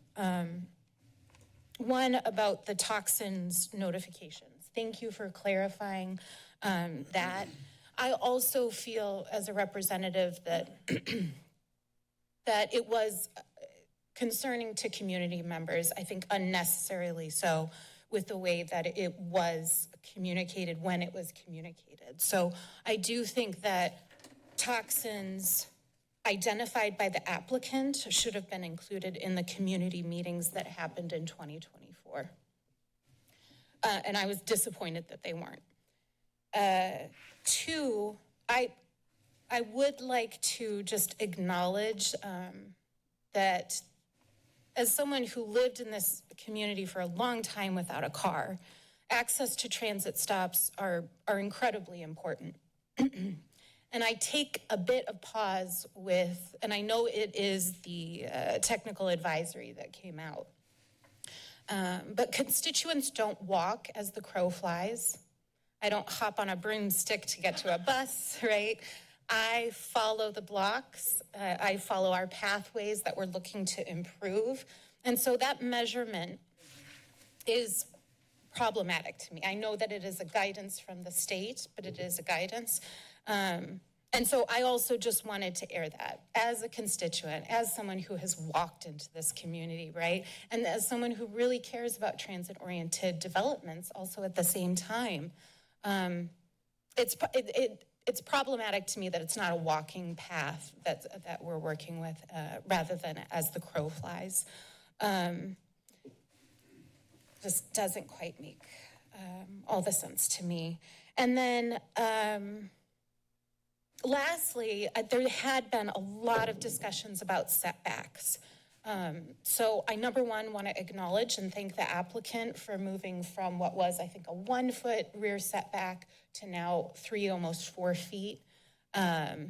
Speaker 6: One about the toxins notifications. Thank you for clarifying that. I also feel as a representative that that it was concerning to community members, I think unnecessarily so, with the way that it was communicated when it was communicated. So I do think that toxins identified by the applicant should have been included in the community meetings that happened in 2024. And I was disappointed that they weren't. Two, I would like to just acknowledge that as someone who lived in this community for a long time without a car, access to transit stops are incredibly important. And I take a bit of pause with, and I know it is the technical advisory that came out, but constituents don't walk as the crow flies. I don't hop on a broomstick to get to a bus, right? I follow the blocks. I follow our pathways that we're looking to improve. And so that measurement is problematic to me. I know that it is a guidance from the state, but it is a guidance. And so I also just wanted to air that as a constituent, as someone who has walked into this community, right? And as someone who really cares about transit-oriented developments also at the same time. It's problematic to me that it's not a walking path that we're working with rather than as the crow flies. Just doesn't quite make all the sense to me. And then lastly, there had been a lot of discussions about setbacks. So I, number one, want to acknowledge and thank the applicant for moving from what was, I think, a 1 foot rear setback to now 3, almost 4 feet. That's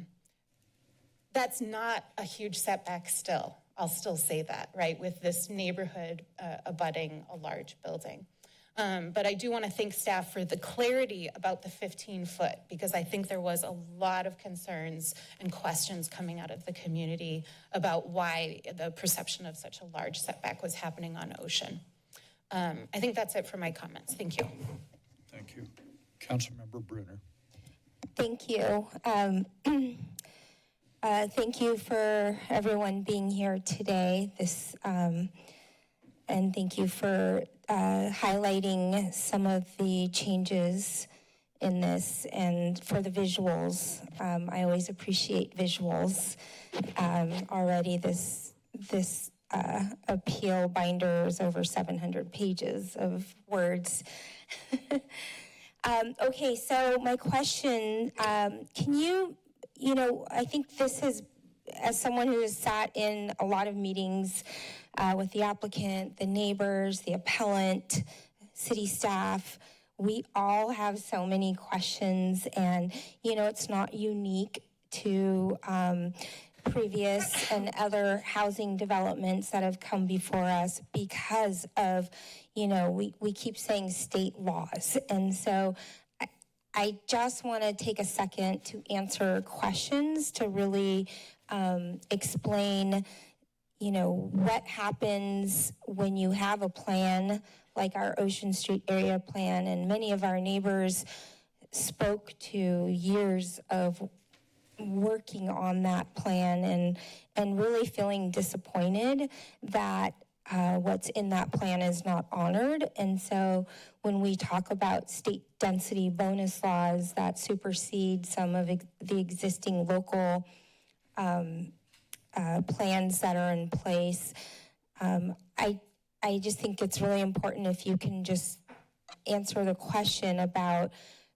Speaker 6: not a huge setback still. I'll still say that, right, with this neighborhood abutting a large building. But I do want to thank staff for the clarity about the 15-foot, because I think there was a lot of concerns and questions coming out of the community about why the perception of such a large setback was happening on Ocean. I think that's it for my comments. Thank you.
Speaker 1: Thank you. Councilmember Brunner.
Speaker 21: Thank you. Thank you for everyone being here today. And thank you for highlighting some of the changes in this and for the visuals. I always appreciate visuals. Already this appeal binder is over 700 pages of words. Okay, so my question, can you, I think this has, as someone who has sat in a lot of meetings with the applicant, the neighbors, the appellant, city staff, we all have so many questions, and, it's not unique to previous and other housing developments that have come before us because of, we keep saying state laws. And so I just want to take a second to answer questions to really explain, what happens when you have a plan like our Ocean Street area plan, and many of our neighbors spoke to years of working on that plan and really feeling disappointed that what's in that plan is not honored. And so when we talk about state density bonus laws that supersede some of the existing local plans that are in place, I just think it's really important if you can just answer the question about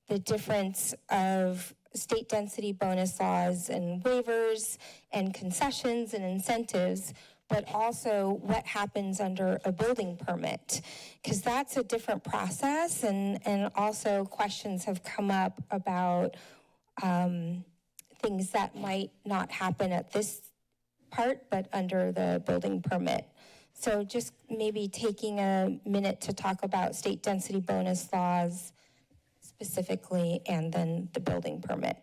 Speaker 21: the difference of state density bonus laws and waivers and concessions and incentives, but also what happens under a building permit, because that's a different process. And also questions have come up about things that might not happen at this part, but under the building permit. So just maybe taking a minute to talk about state density bonus laws specifically, and then the building permit.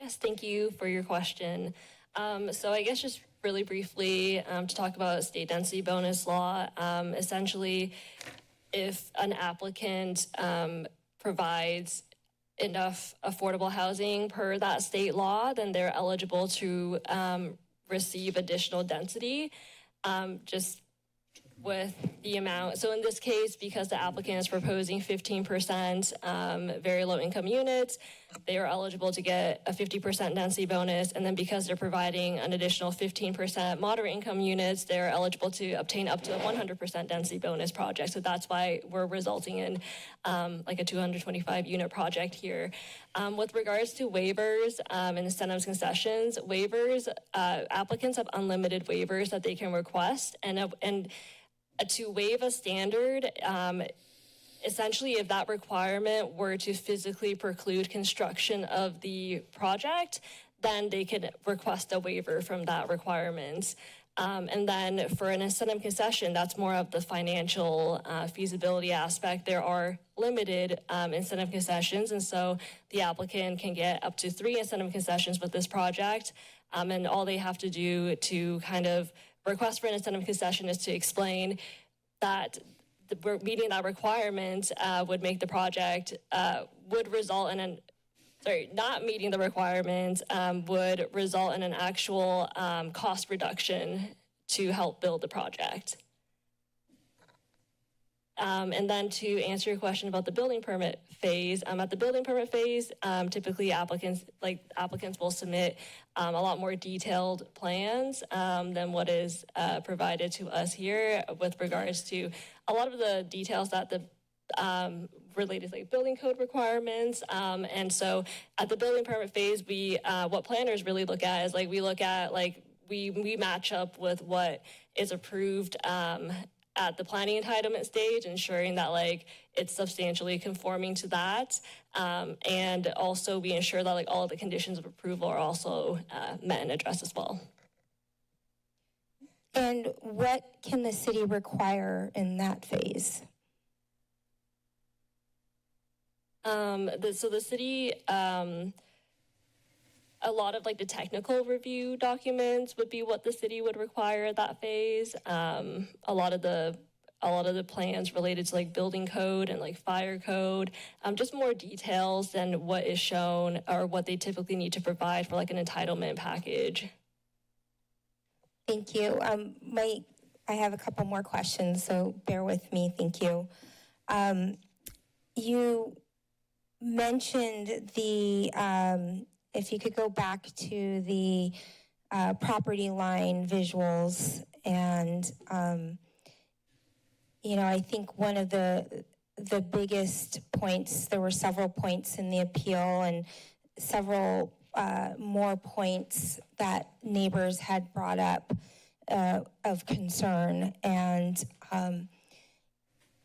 Speaker 14: Yes, thank you for your question. So I guess just really briefly to talk about state density bonus law, essentially if an applicant provides enough affordable housing per that state law, then they're eligible to receive additional density, just with the amount. So in this case, because the applicant is proposing 15% very low income units, they are eligible to get a 50% density bonus. And then because they're providing an additional 15% moderate income units, they're eligible to obtain up to a 100% density bonus project. So that's why we're resulting in like a 225 unit project here. With regards to waivers and incentives concessions, waivers, applicants have unlimited waivers that they can request, and to waive a standard, essentially if that requirement were to physically preclude construction of the project, then they could request a waiver from that requirement. And then for an incentive concession, that's more of the financial feasibility aspect. There are limited incentive concessions, and so the applicant can get up to 3 incentive concessions with this project, and all they have to do to kind of request for an incentive concession is to explain that meeting that requirement would make the project, would result in not meeting the requirement would result in an actual cost reduction to help build the project. And then to answer your question about the building permit phase, at the building permit phase, typically applicants will submit a lot more detailed plans than what is provided to us here with regards to a lot of the details that the related like building code requirements. And so at the building permit phase, we what planners really look at is we match up with what is approved at the planning entitlement stage, ensuring that it's substantially conforming to that. And also we ensure that all of the conditions of approval are also met and addressed as well.
Speaker 21: And what can the city require in that phase?
Speaker 14: So the city, a lot of the technical review documents would be what the city would require at that phase. A lot of the plans related to building code and fire code, just more details than what is shown or what they typically need to provide for an entitlement package.
Speaker 21: Thank you. I have a couple more questions, so bear with me. Thank you. You mentioned if you could go back to the property line visuals, and I think one of the biggest points, there were several points in the appeal and several more points that neighbors had brought up of concern, and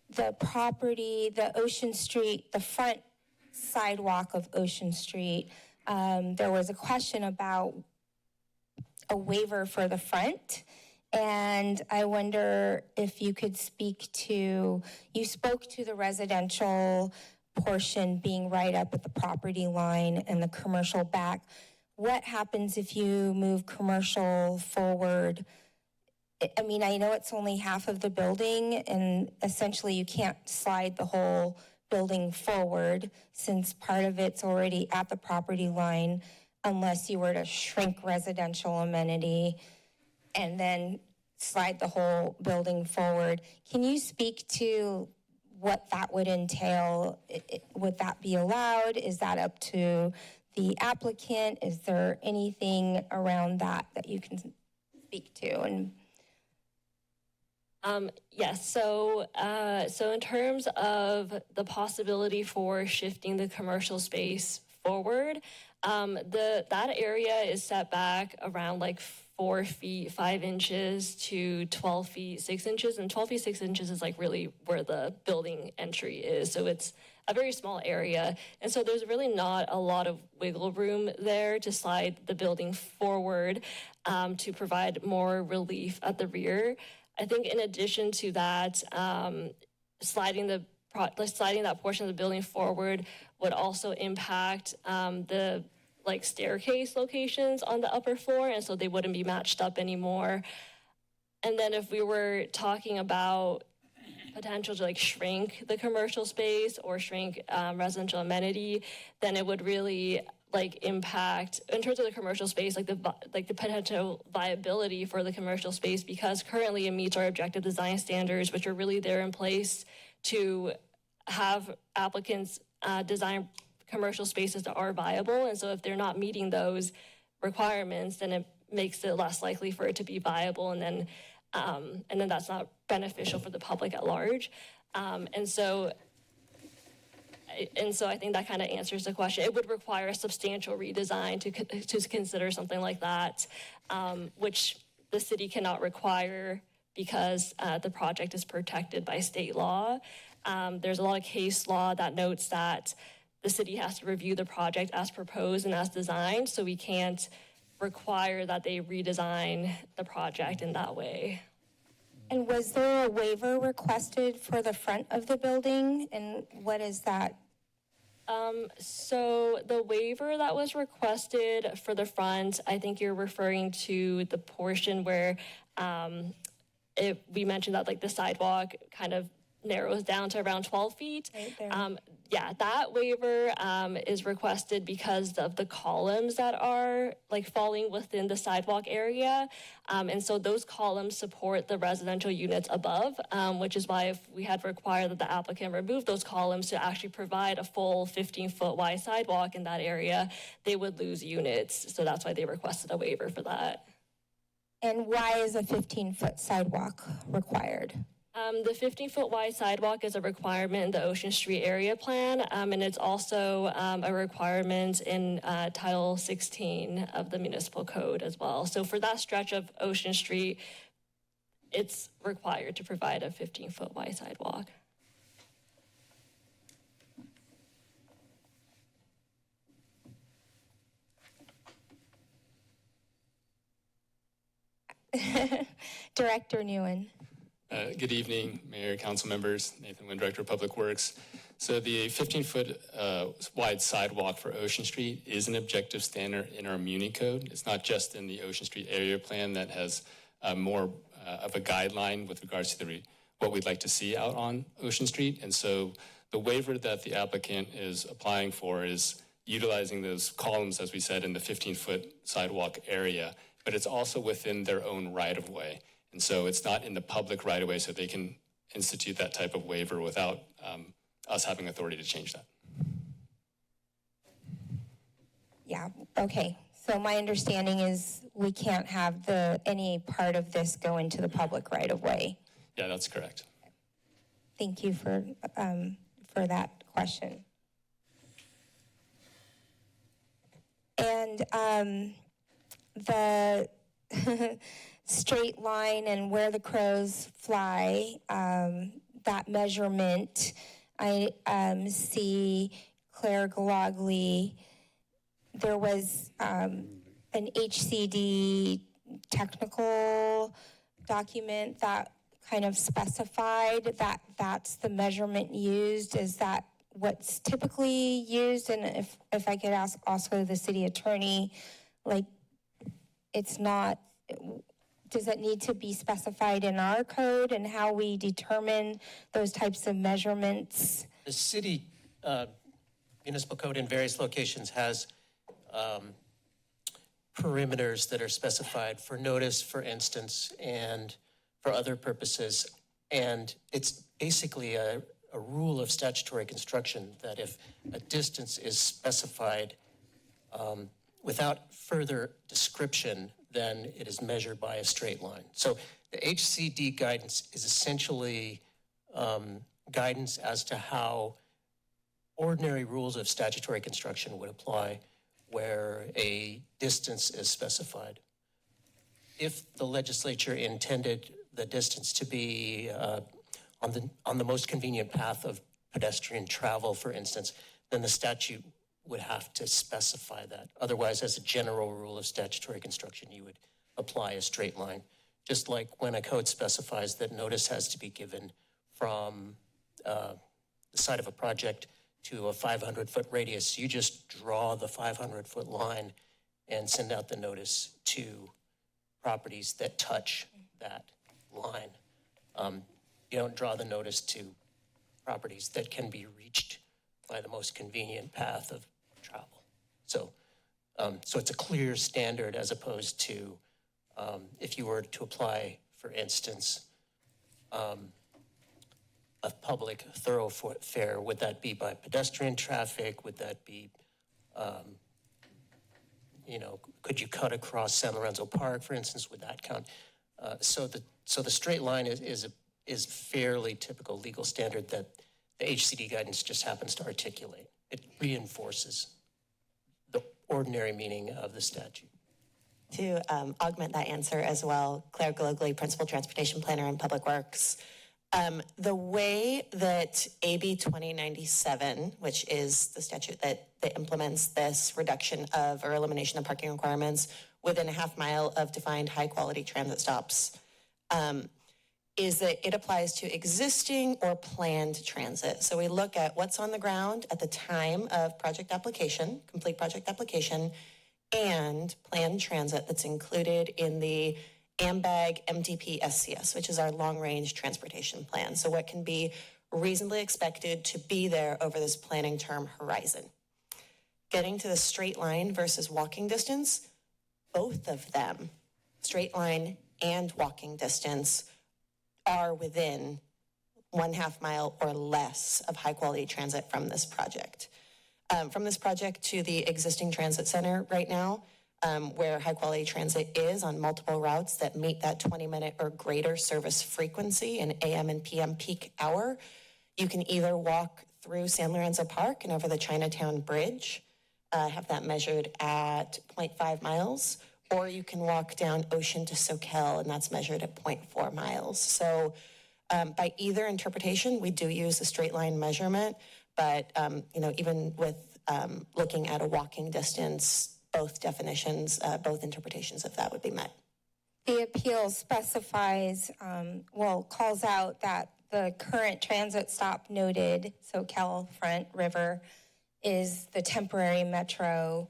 Speaker 21: the property, the Ocean Street, the front sidewalk of Ocean Street, there was a question about a waiver for the front. And I wonder if you could you spoke to the residential portion being right up at the property line and the commercial back. What happens if you move commercial forward? I mean, I know it's only half of the building, and essentially you can't slide the whole building forward since part of it's already at the property line, unless you were to shrink residential amenity and then slide the whole building forward. Can you speak to what that would entail? Would that be allowed? Is that up to the applicant? Is there anything around that that you can speak to? And
Speaker 14: Yes, so in terms of the possibility for shifting the commercial space forward, that area is set back around like 4 feet 5 inches to 12 feet 6 inches, and 12 feet 6 inches is like really where the building entry is. So it's a very small area, and so there's really not a lot of wiggle room there to slide the building forward to provide more relief at the rear. I think in addition to that, sliding that portion of the building forward would also impact the staircase locations on the upper floor, and so they wouldn't be matched up anymore. And then if we were talking about potential to shrink the commercial space or shrink residential amenity, then it would really impact in terms of the commercial space, the potential viability for the commercial space, because currently it meets our objective design standards, which are really there in place to have applicants design commercial spaces that are viable. And so if they're not meeting those requirements, then it makes it less likely for it to be viable, and then that's not beneficial for the public at large. And so I think that kind of answers the question. It would require a substantial redesign to consider something like that, which the city cannot require because the project is protected by state law. There's a lot of case law that notes that the city has to review the project as proposed and as designed, so we can't require that they redesign the project in that way.
Speaker 21: And was there a waiver requested for the front of the building? And what is that?
Speaker 14: So the waiver that was requested for the front, I think you're referring to the portion where we mentioned that the sidewalk kind of narrows down to around 12 feet.
Speaker 21: Right there.
Speaker 14: Yeah, that waiver is requested because of the columns that are falling within the sidewalk area. And so those columns support the residential units above, which is why if we had required that the applicant remove those columns to actually provide a full 15-foot wide sidewalk in that area, they would lose units. So that's why they requested a waiver for that.
Speaker 21: And why is a 15-foot sidewalk required?
Speaker 14: The 15-foot wide sidewalk is a requirement in the Ocean Street area plan, and it's also a requirement in Title 16 of the municipal code as well. So for that stretch of Ocean Street, it's required to provide a 15-foot wide sidewalk.
Speaker 21: Director Nguyen.
Speaker 3: Good evening, Mayor, Council members. Nathan Nguyen, Director of Public Works. So the 15-foot wide sidewalk for Ocean Street is an objective standard in our Muni Code. It's not just in the Ocean Street area plan that has more of a guideline with regards to what we'd like to see out on Ocean Street. And so the waiver that the applicant is applying for is utilizing those columns, as we said, in the 15-foot sidewalk area, but it's also within their own right-of-way. And so it's not in the public right-of-way, so they can institute that type of waiver without us having authority to change that.
Speaker 21: Yeah, okay. So my understanding is we can't have any part of this go into the public right-of-way.
Speaker 3: Yeah, that's correct.
Speaker 21: Thank you for that question. And the straight line and where the crows fly, that measurement, I see Claire Galagli, there was an HCD technical document that kind of specified that that's the measurement used. Is that what's typically used? And if I could ask also the city attorney, it's not, does that need to be specified in our code and how we determine those types of measurements?
Speaker 15: The city municipal code in various locations has
Speaker 8: perimeters that are specified for notice, for instance, and for other purposes. And it's basically a rule of statutory construction that if a distance is specified without further description, then it is measured by a straight line. So the HCD guidance is essentially guidance as to how ordinary rules of statutory construction would apply where a distance is specified. If the legislature intended the distance to be on the most convenient path of pedestrian travel, for instance, then the statute would have to specify that. Otherwise, as a general rule of statutory construction, you would apply a straight line. Just like when a code specifies that notice has to be given from the site of a project to a 500-foot radius, you just draw the 500-foot line and send out the notice to properties that touch that line. You don't draw the notice to properties that can be reached by the most convenient path of travel. So it's a clear standard as opposed to if you were to apply, for instance, a public thoroughfare, would that be by pedestrian traffic? Would that be, could you cut across San Lorenzo Park, for instance? Would that count? So the straight line is fairly typical legal standard that the HCD guidance just happens to articulate. It reinforces the ordinary meaning of the statute.
Speaker 15: To augment that answer as well, Claire Glogly, Principal Transportation Planner in Public Works. The way that AB 2097, which is the statute that implements this reduction of or elimination of parking requirements within a half mile of defined high-quality transit stops, is that it applies to existing or planned transit. So we look at what's on the ground at the time of project application, complete project application, and planned transit that's included in the AMBAG MTP SCS, which is our long-range transportation plan. So what can be reasonably expected to be there over this planning term horizon. Getting to the straight line versus walking distance, both of them, straight line and walking distance, are within 1/2 mile or less of high-quality transit from this project. From this project to the existing transit center right now, where high-quality transit is on multiple routes that meet that 20-minute or greater service frequency in AM and PM peak hour, you can either walk through San Lorenzo Park and over the Chinatown Bridge, have that measured at 0.5 miles, or you can walk down Ocean to Soquel, and that's measured at 0.4 miles. So by either interpretation, we do use the straight line measurement, but even with looking at a walking distance, both definitions, both interpretations of that would be met.
Speaker 21: The appeal specifies, calls out that the current transit stop noted, Soquel Front River, is the temporary metro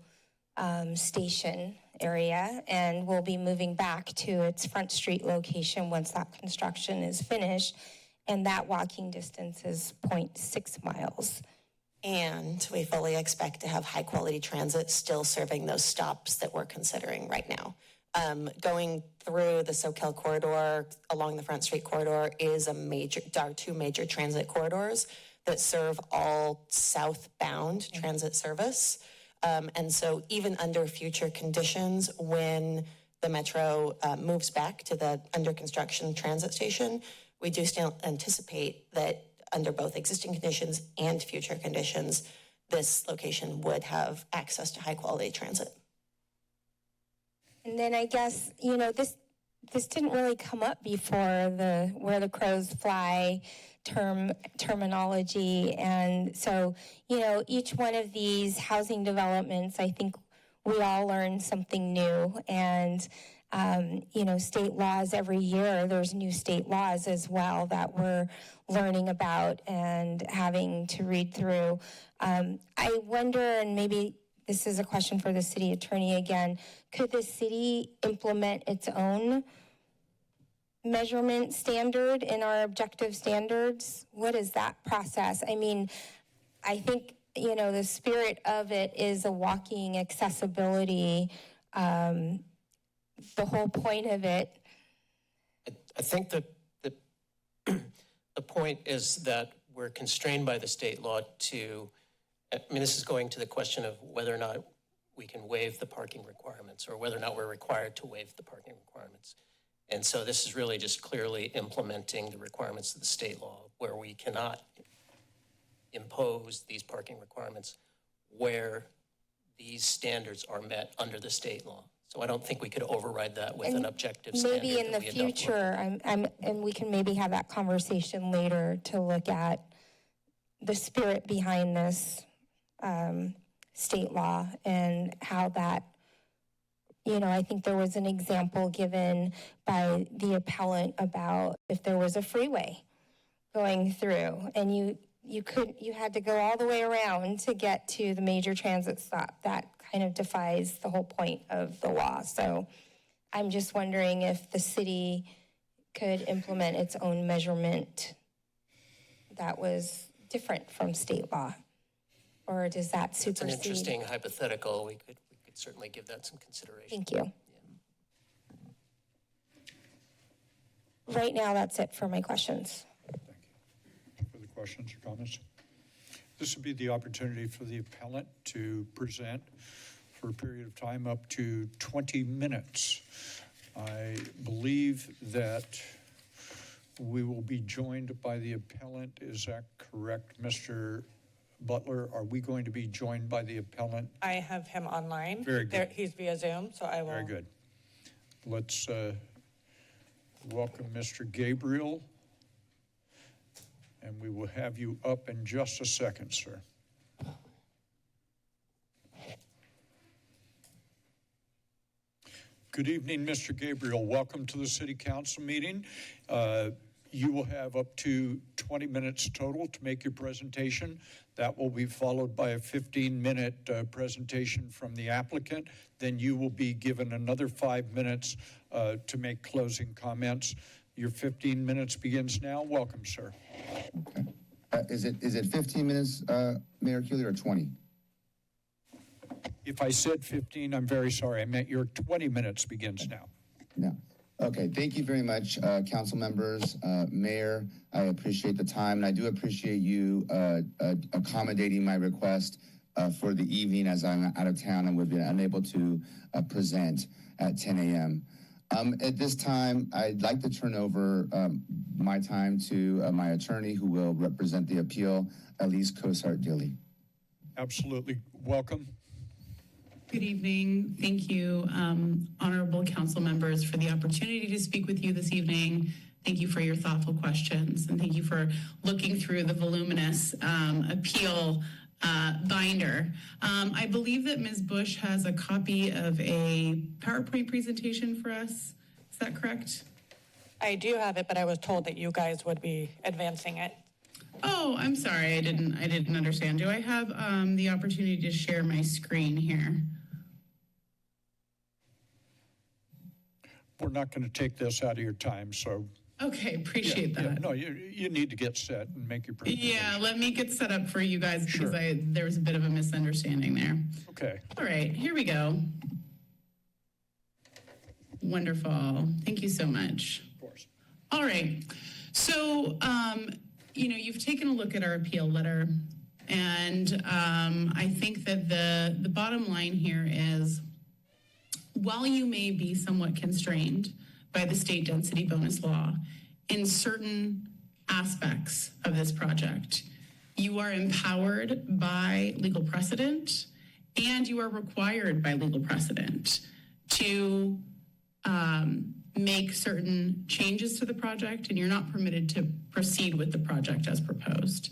Speaker 21: station area, and will be moving back to its Front Street location once that construction is finished, and that walking distance is 0.6 miles.
Speaker 15: And we fully expect to have high-quality transit still serving those stops that we're considering right now. Going through the Soquel corridor along the Front Street corridor is are two major transit corridors that serve all southbound transit service. And so even under future conditions, when the metro moves back to the under construction transit station, we do still anticipate that under both existing conditions and future conditions, this location would have access to high quality transit.
Speaker 21: And then I guess, this didn't really come up before, the where the crows fly terminology. And so, each one of these housing developments, I think we all learn something new. And, state laws every year, there's new state laws as well that we're learning about and having to read through. I wonder, and maybe this is a question for the city attorney again, could the city implement its own measurement standard in our objective standards? What is that process? I mean, I think, the spirit of it is a walking accessibility The whole point of it.
Speaker 8: I think the point is that we're constrained by the state law to, I mean, this is going to the question of whether or not we can waive the parking requirements or whether or not we're required to waive the parking requirements. And so this is really just clearly implementing the requirements of the state law where we cannot impose these parking requirements where these standards are met under the state law. So I don't think we could override that with an objective standard.
Speaker 21: Maybe in the future, and we can maybe have that conversation later to look at the spirit behind this state law and how that, I think there was an example given by the appellant about if there was a freeway going through and you had to go all the way around to get to the major transit stop. That kind of defies the whole point of the law. So I'm just wondering if the city could implement its own measurement that was different from state law, or does that supersede?
Speaker 8: It's an interesting hypothetical. We could certainly give that some consideration.
Speaker 21: Thank you. Yeah. Right now, that's it for my questions.
Speaker 1: Further questions or comments? This would be the opportunity for the appellant to present for a period of time up to 20 minutes. I believe that we will be joined by the appellant. Is that correct, Mr. Butler? Are we going to be joined by the appellant?
Speaker 4: I have him online.
Speaker 1: Very good.
Speaker 4: He's via Zoom, so I will.
Speaker 1: Very good. Let's welcome Mr. Gabriel. And we will have you up in just a second, sir. Good evening, Mr. Gabriel. Welcome to the City Council meeting. You will have up to 20 minutes total to make your presentation. That will be followed by a 15-minute presentation from the applicant. Then you will be given another 5 minutes to make closing comments. Your 15 minutes begins now. Welcome, sir.
Speaker 2: Okay. Is it 15 minutes, Mayor Keeley, or 20?
Speaker 1: If I said 15, I'm very sorry. I meant your 20 minutes begins now.
Speaker 2: No. Okay. Thank you very much, council members, Mayor. I appreciate the time, and I do appreciate you accommodating my request for the evening as I'm out of town and would be unable to present at 10 a.m. At this time, I'd like to turn over my time to my attorney who will represent the appeal, Elise Cosart-Dilly.
Speaker 1: Absolutely. Welcome.
Speaker 19: Good evening. Thank you, honorable council members, for the opportunity to speak with you this evening. Thank you for your thoughtful questions, and thank you for looking through the voluminous appeal binder. I believe that Ms. Bush has a copy of a PowerPoint presentation for us. Is that correct?
Speaker 4: I do have it, but I was told that you guys would be advancing it.
Speaker 19: Oh, I'm sorry. I didn't understand. Do I have the opportunity to share my screen here?
Speaker 1: We're not going to take this out of your time, so.
Speaker 19: Okay, appreciate that.
Speaker 1: Yeah, no, you need to get set and make your presentation.
Speaker 19: Yeah, let me get set up for you guys because
Speaker 1: Sure.
Speaker 19: there was a bit of a misunderstanding there.
Speaker 1: Okay.
Speaker 19: All right, here we go. Wonderful. Thank you so much.
Speaker 1: Of course.
Speaker 19: All right. So, you've taken a look at our appeal letter, and I think that the bottom line here is, while you may be somewhat constrained by the state density bonus law in certain aspects of this project, you are empowered by legal precedent and you are required by legal precedent to make certain changes to the project, and you're not permitted to proceed with the project as proposed.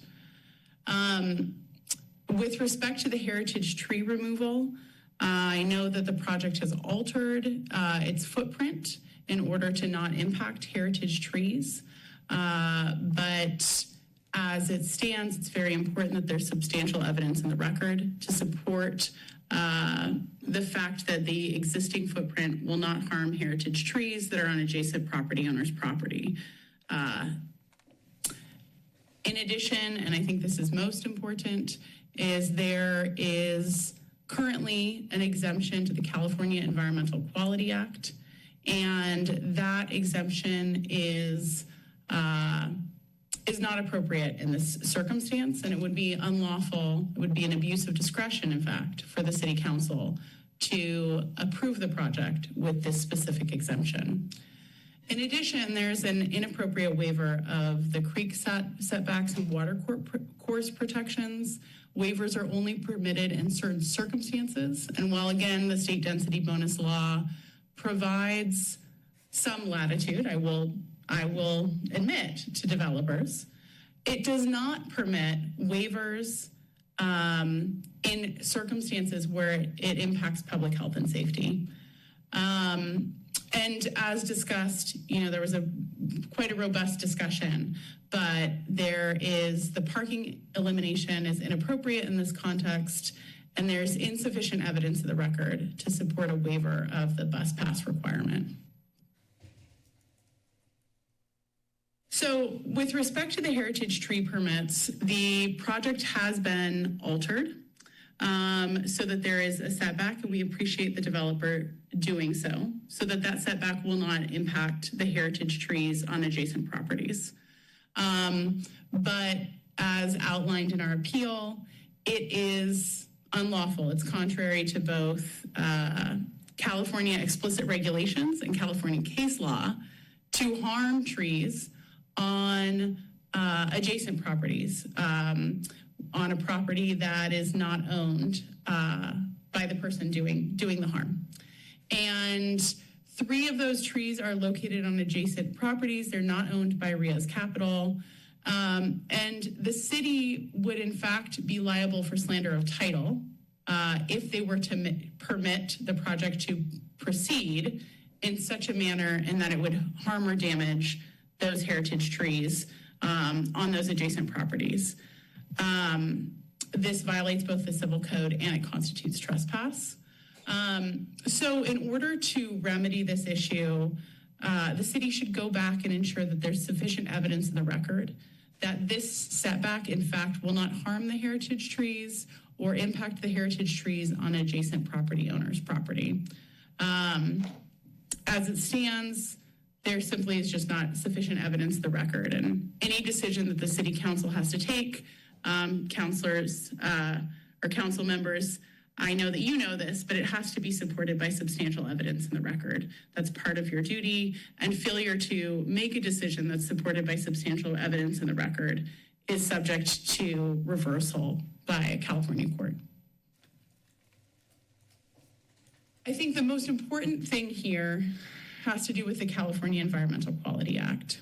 Speaker 19: With respect to the heritage tree removal, I know that the project has altered its footprint in order to not impact heritage trees. But as it stands, it's very important that there's substantial evidence in the record to support the fact that the existing footprint will not harm heritage trees that are on adjacent property owners' property. In addition, and I think this is most important, is there is currently an exemption to the California Environmental Quality Act, and that exemption is not appropriate in this circumstance, and it would be unlawful. It would be an abuse of discretion, in fact, for the city council to approve the project with this specific exemption. In addition, there's an inappropriate waiver of the creek setbacks and water course protections. Waivers are only permitted in certain circumstances, and while again the state density bonus law provides some latitude, I will admit, to developers, it does not permit waivers in circumstances where it impacts public health and safety. And as discussed, there was quite a robust discussion, but the parking elimination is inappropriate in this context, and there's insufficient evidence of the record to support a waiver of the bus pass requirement. So with respect to the heritage tree permits, the project has been altered so that there is a setback, and we appreciate the developer doing so that that setback will not impact the heritage trees on adjacent properties. But as outlined in our appeal, it is unlawful. It's contrary to both California explicit regulations and California case law to harm trees on adjacent properties, on a property that is not owned by the person doing the harm. And 3 of those trees are located on adjacent properties. They're not owned by Rios Capital. And the city would in fact be liable for slander of title if they were to permit the project to proceed in such a manner and that it would harm or damage those heritage trees on those adjacent properties. This violates both the civil code and it constitutes trespass. So in order to remedy this issue, the city should go back and ensure that there's sufficient evidence in the record that this setback, in fact, will not harm the heritage trees or impact the heritage trees on adjacent property owners' property. As it stands, there simply is just not sufficient evidence in the record, and any decision that the city council has to take, councilors or council members, I know that you know this, but it has to be supported by substantial evidence in the record. That's part of your duty, and failure to make a decision that's supported by substantial evidence in the record is subject to reversal by a California court. I think the most important thing here has to do with the California Environmental Quality Act.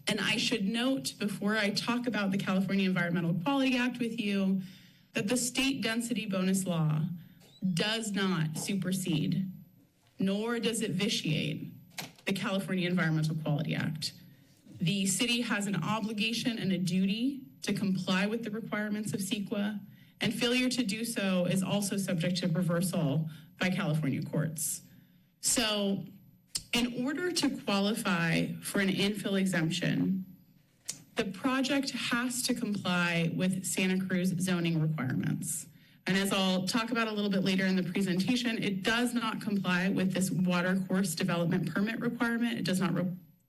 Speaker 19: And I should note before I talk about the California Environmental Quality Act with you that the state density bonus law does not supersede, nor does it vitiate the California Environmental Quality Act. The city has an obligation and a duty to comply with the requirements of CEQA, and failure to do so is also subject to reversal by California courts. So in order to qualify for an infill exemption, the project has to comply with Santa Cruz zoning requirements. And as I'll talk about a little bit later in the presentation, it does not comply with this water course development permit requirement. It does not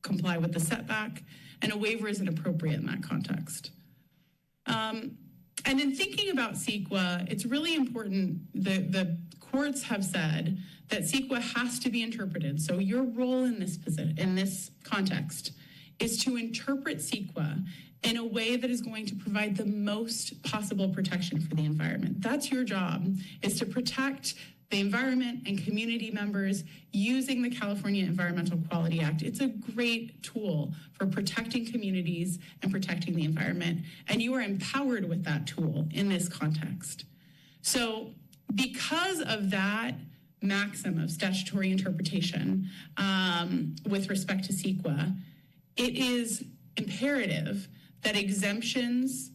Speaker 19: comply with the setback, and a waiver is inappropriate in that context. And in thinking about CEQA, it's really important, the courts have said that CEQA has to be interpreted. So your role in this context is to interpret CEQA in a way that is going to provide the most possible protection for the environment. That's your job, is to protect the environment and community members using the California Environmental Quality Act. It's a great tool for protecting communities and protecting the environment, and you are empowered with that tool in this context. So because of that maxim of statutory interpretation with respect to CEQA, it is imperative that exemptions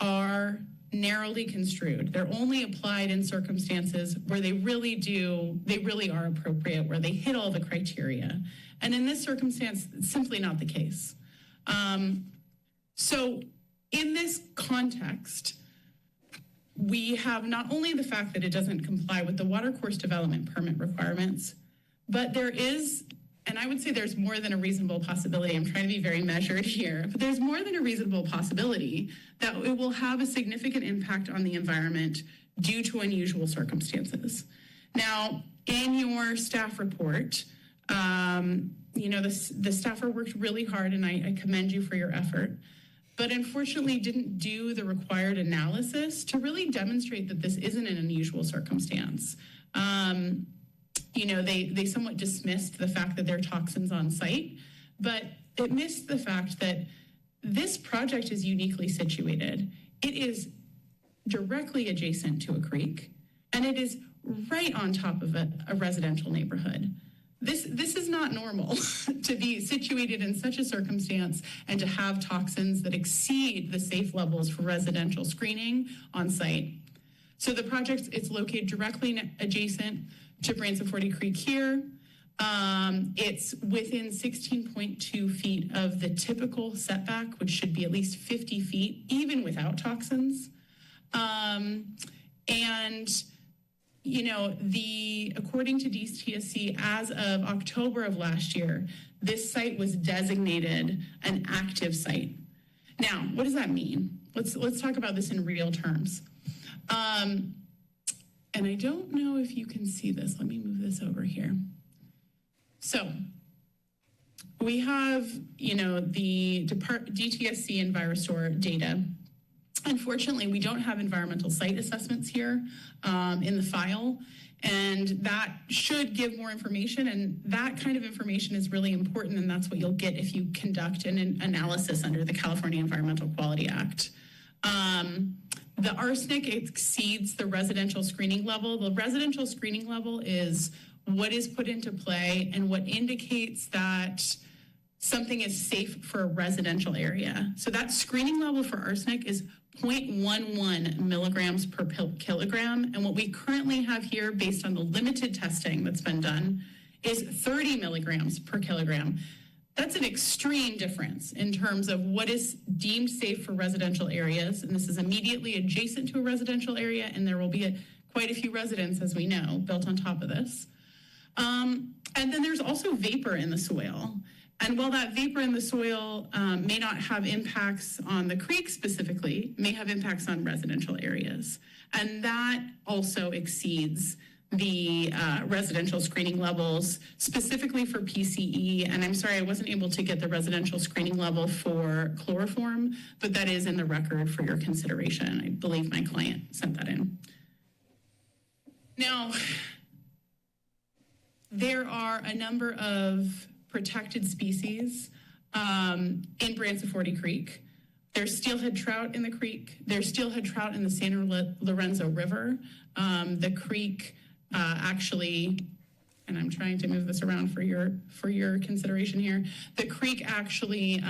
Speaker 19: are narrowly construed. They're only applied in circumstances where they really are appropriate, where they hit all the criteria. And in this circumstance, it's simply not the case. So in this context, we have not only the fact that it doesn't comply with the watercourse development permit requirements, but there is, and I would say there's more than a reasonable possibility, I'm trying to be very measured here, but there's more than a reasonable possibility that it will have a significant impact on the environment due to unusual circumstances. Now, in your staff report, the staffer worked really hard, and I commend you for your effort, but unfortunately didn't do the required analysis to really demonstrate that this isn't an unusual circumstance. They somewhat dismissed the fact that there are toxins on site, but it missed the fact that this project is uniquely situated. It is directly adjacent to a creek, and it is right on top of a residential neighborhood. This is not normal to be situated in such a circumstance and to have toxins that exceed the safe levels for residential screening on site. So the project is located directly adjacent to Bransford Creek here. It's within 16.2 feet of the typical setback, which should be at least 50 feet, even without toxins. According to DTSC, as of October of last year, this site was designated an active site. Now, what does that mean? Let's talk about this in real terms. And I don't know if you can see this. Let me move this over here. So we have, the DTSC Envirostor data. Unfortunately, we don't have environmental site assessments here in the file, and that should give more information, and that kind of information is really important, and that's what you'll get if you conduct an analysis under the California Environmental Quality Act. The arsenic exceeds the residential screening level. The residential screening level is what is put into play and what indicates that something is safe for a residential area. So that screening level for arsenic is 0.11 milligrams per kilogram. And what we currently have here, based on the limited testing that's been done, is 30 milligrams per kilogram. That's an extreme difference in terms of what is deemed safe for residential areas. And this is immediately adjacent to a residential area, and there will be quite a few residents, as we know, built on top of this. And then there's also vapor in the soil. And while that vapor in the soil may not have impacts on the creek specifically, may have impacts on residential areas. And that also exceeds the residential screening levels, specifically for PCE. And I'm sorry, I wasn't able to get the residential screening level for chloroform, but that is in the record for your consideration. I believe my client sent that in. Now, there are a number of protected species in Bransford Creek. There's steelhead trout in the creek. There's steelhead trout in the San Lorenzo River. The creek actually, and I'm trying to move this around for your consideration here. The creek actually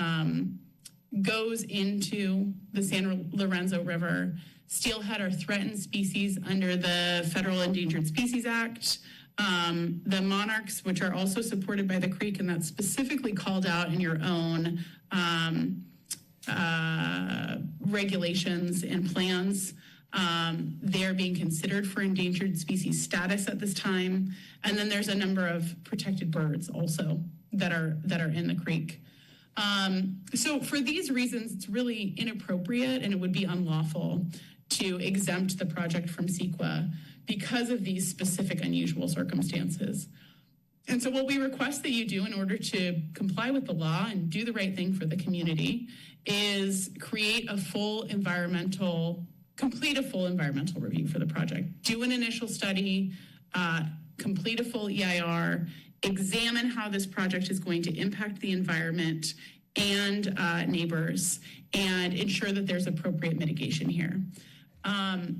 Speaker 19: goes into the San Lorenzo River. Steelhead are threatened species under the Federal Endangered Species Act. The monarchs, which are also supported by the creek, and that's specifically called out in your own regulations and plans. They're being considered for endangered species status at this time. And then there's a number of protected birds also that are in the creek. So for these reasons, it's really inappropriate and it would be unlawful to exempt the project from CEQA because of these specific unusual circumstances. And so what we request that you do in order to comply with the law and do the right thing for the community is complete a full environmental review for the project. Do an initial study, complete a full EIR, examine how this project is going to impact the environment and neighbors, and ensure that there's appropriate mitigation here.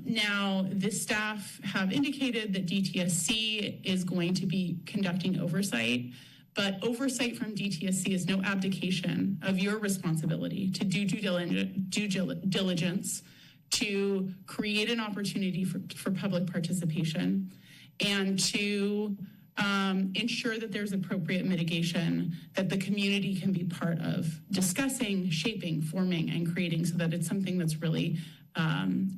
Speaker 19: Now, the staff have indicated that DTSC is going to be conducting oversight, but oversight from DTSC is no abdication of your responsibility to do due diligence, to create an opportunity for public participation, and to ensure that there's appropriate mitigation that the community can be part of discussing, shaping, forming, and creating so that it's something that's really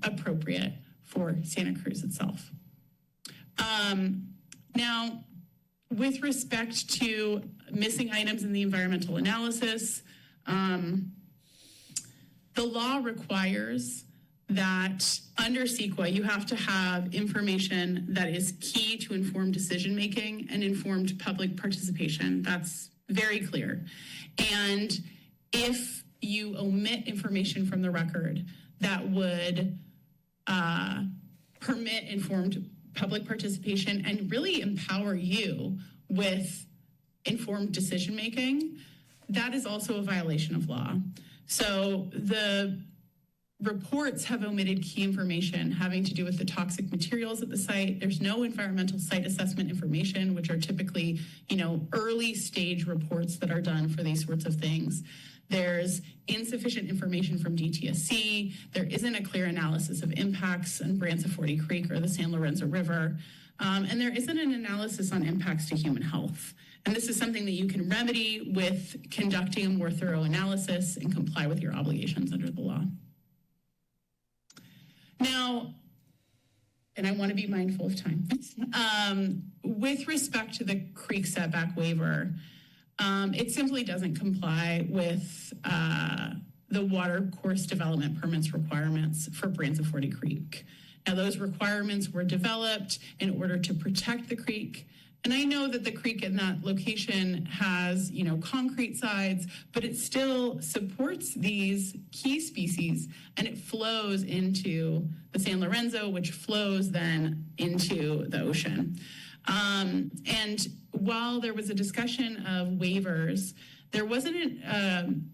Speaker 19: appropriate for Santa Cruz itself. Now, with respect to missing items in the environmental analysis, the law requires that under CEQA, you have to have information that is key to informed decision-making and informed public participation. That's very clear. And if you omit information from the record that would permit informed public participation and really empower you with informed decision-making, that is also a violation of law. So the reports have omitted key information having to do with the toxic materials at the site. There's no environmental site assessment information, which are typically, early stage reports that are done for these sorts of things. There's insufficient information from DTSC. There isn't a clear analysis of impacts on Branciforte Creek or the San Lorenzo River. And there isn't an analysis on impacts to human health. And this is something that you can remedy with conducting a more thorough analysis and comply with your obligations under the law. Now, and I want to be mindful of time, with respect to the creek setback waiver, it simply doesn't comply with the water course development permits requirements for Branciforte Creek. Now, those requirements were developed in order to protect the creek. And I know that the creek in that location has, concrete sides, but it still supports these key species, and it flows into the San Lorenzo, which flows then into the ocean. And while there was a discussion of waivers, there wasn't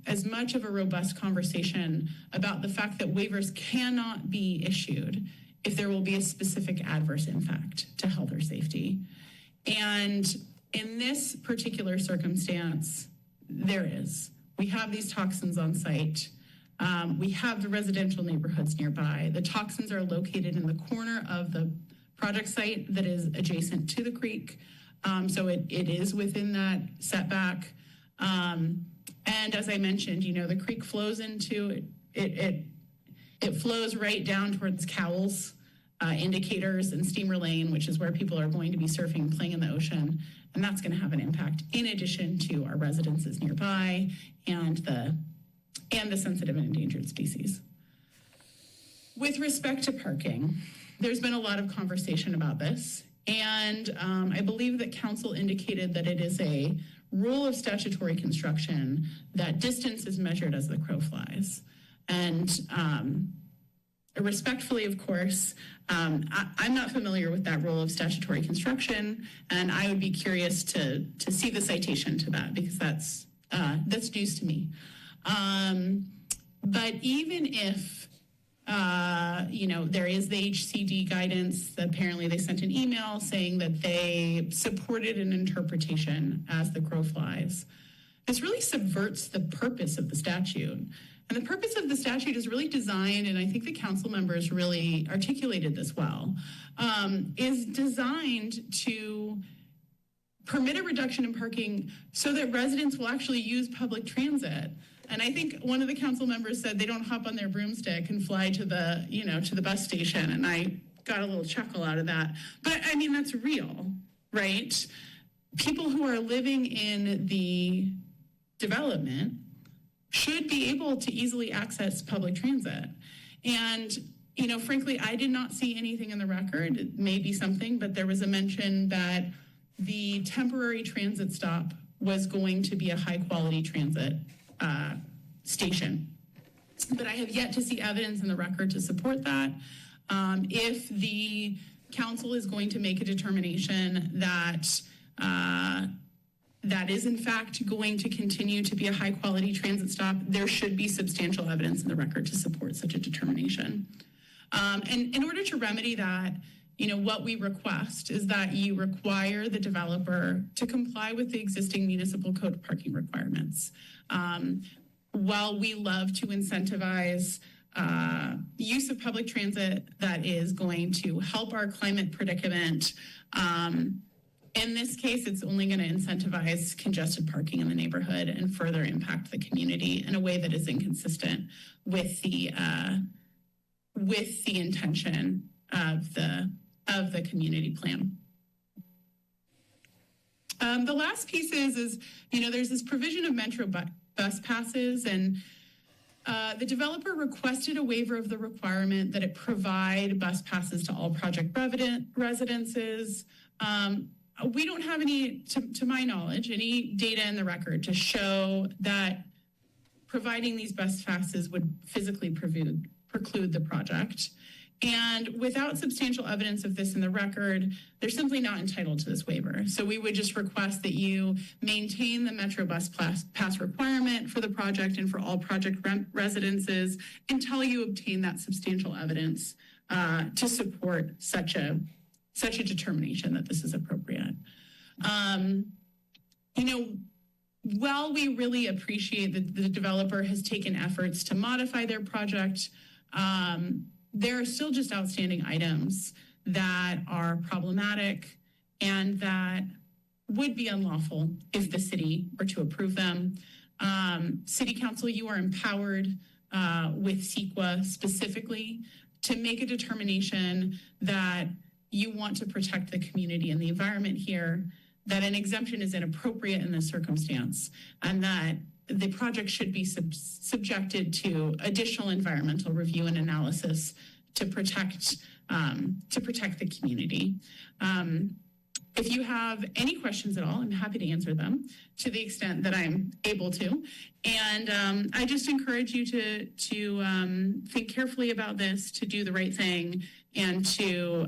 Speaker 19: as much of a robust conversation about the fact that waivers cannot be issued if there will be a specific adverse impact to health or safety. And in this particular circumstance, there is. We have these toxins on site. We have the residential neighborhoods nearby. The toxins are located in the corner of the project site that is adjacent to the creek. So it is within that setback. And as I mentioned, the creek flows into it flows right down towards Cowles, Indicators, and Steamer Lane, which is where people are going to be surfing and playing in the ocean. And that's going to have an impact in addition to our residences nearby and the sensitive and endangered species. With respect to parking, there's been a lot of conversation about this. And I believe that council indicated that it is a rule of statutory construction that distance is measured as the crow flies. And respectfully, of course, I'm not familiar with that rule of statutory construction, and I would be curious to see the citation to that, because that's news to me. But even if there is the HCD guidance, apparently they sent an email saying that they supported an interpretation as the crow flies. This really subverts the purpose of the statute. And the purpose of the statute is really designed, and I think the council members really articulated this well, is designed to permit a reduction in parking so that residents will actually use public transit. And I think one of the council members said they don't hop on their broomstick and fly to the bus station. And I got a little chuckle out of that. But I mean, that's real, right? People who are living in the development should be able to easily access public transit. And, frankly, I did not see anything in the record. It may be something, but there was a mention that the temporary transit stop was going to be a high-quality transit station. But I have yet to see evidence in the record to support that. If the council is going to make a determination that that is in fact going to continue to be a high-quality transit stop, there should be substantial evidence in the record to support such a determination. And in order to remedy that, what we request is that you require the developer to comply with the existing municipal code parking requirements. While we love to incentivize use of public transit that is going to help our climate predicament, in this case, it's only going to incentivize congested parking in the neighborhood and further impact the community in a way that is inconsistent with the intention of the community plan. The last piece is, there's this provision of Metro bus passes, and the developer requested a waiver of the requirement that it provide bus passes to all project residences. We don't have any, to my knowledge, any data in the record to show that providing these bus passes would physically preclude the project. And without substantial evidence of this in the record, they're simply not entitled to this waiver. So we would just request that you maintain the Metro Bus Pass requirement for the project and for all project residences until you obtain that substantial evidence to support such a determination that this is appropriate. While we really appreciate that the developer has taken efforts to modify their project, there are still just outstanding items that are problematic and that would be unlawful if the city were to approve them. City Council, you are empowered with CEQA specifically to make a determination that you want to protect the community and the environment here, that an exemption is inappropriate in this circumstance, and that the project should be subjected to additional environmental review and analysis to protect the community. If you have any questions at all, I'm happy to answer them to the extent that I'm able to. And I just encourage you to think carefully about this, to do the right thing, and to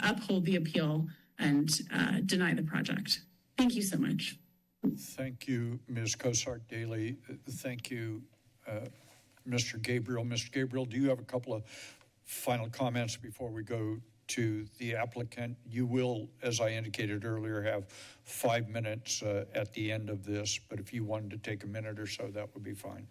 Speaker 19: uphold the appeal and deny the project. Thank you so much.
Speaker 1: Thank you, Ms. Cosart-Daly. Thank you, Mr. Gabriel. Mr. Gabriel, do you have a couple of final comments before we go to the applicant? You will, as I indicated earlier, have 5 minutes at the end of this, but if you wanted to take a minute or so, that would be fine.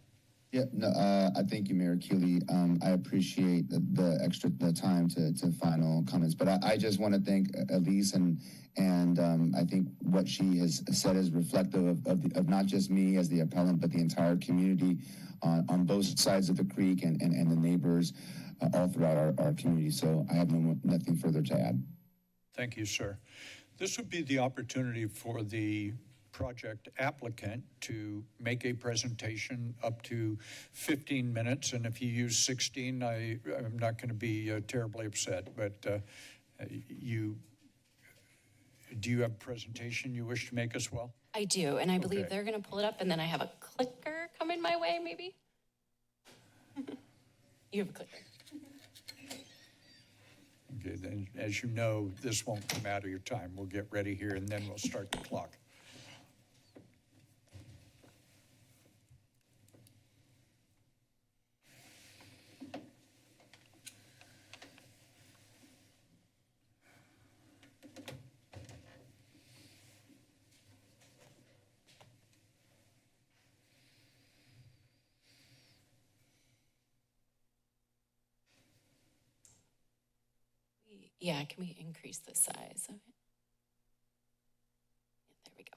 Speaker 2: Yeah, no, I thank you, Mayor Keeley. I appreciate the time to final comments, but I just want to thank Elise, and I think what she has said is reflective of not just me as the appellant, but the entire community on both sides of the creek and the neighbors all throughout our community. So I have nothing further to add.
Speaker 1: Thank you, sir. This would be the opportunity for the project applicant to make a presentation up to 15 minutes. And if you use 16, I'm not going to be terribly upset, but do you have a presentation you wish to make as well?
Speaker 10: I do, and I believe
Speaker 1: Okay.
Speaker 10: they're going to pull it up, and then I have a clicker coming my way, maybe? You have a clicker.
Speaker 1: Okay, then, as you know, this won't come out of your time. We'll get ready here, and then we'll start the clock.
Speaker 10: Yeah, can we increase the size of it? There we go.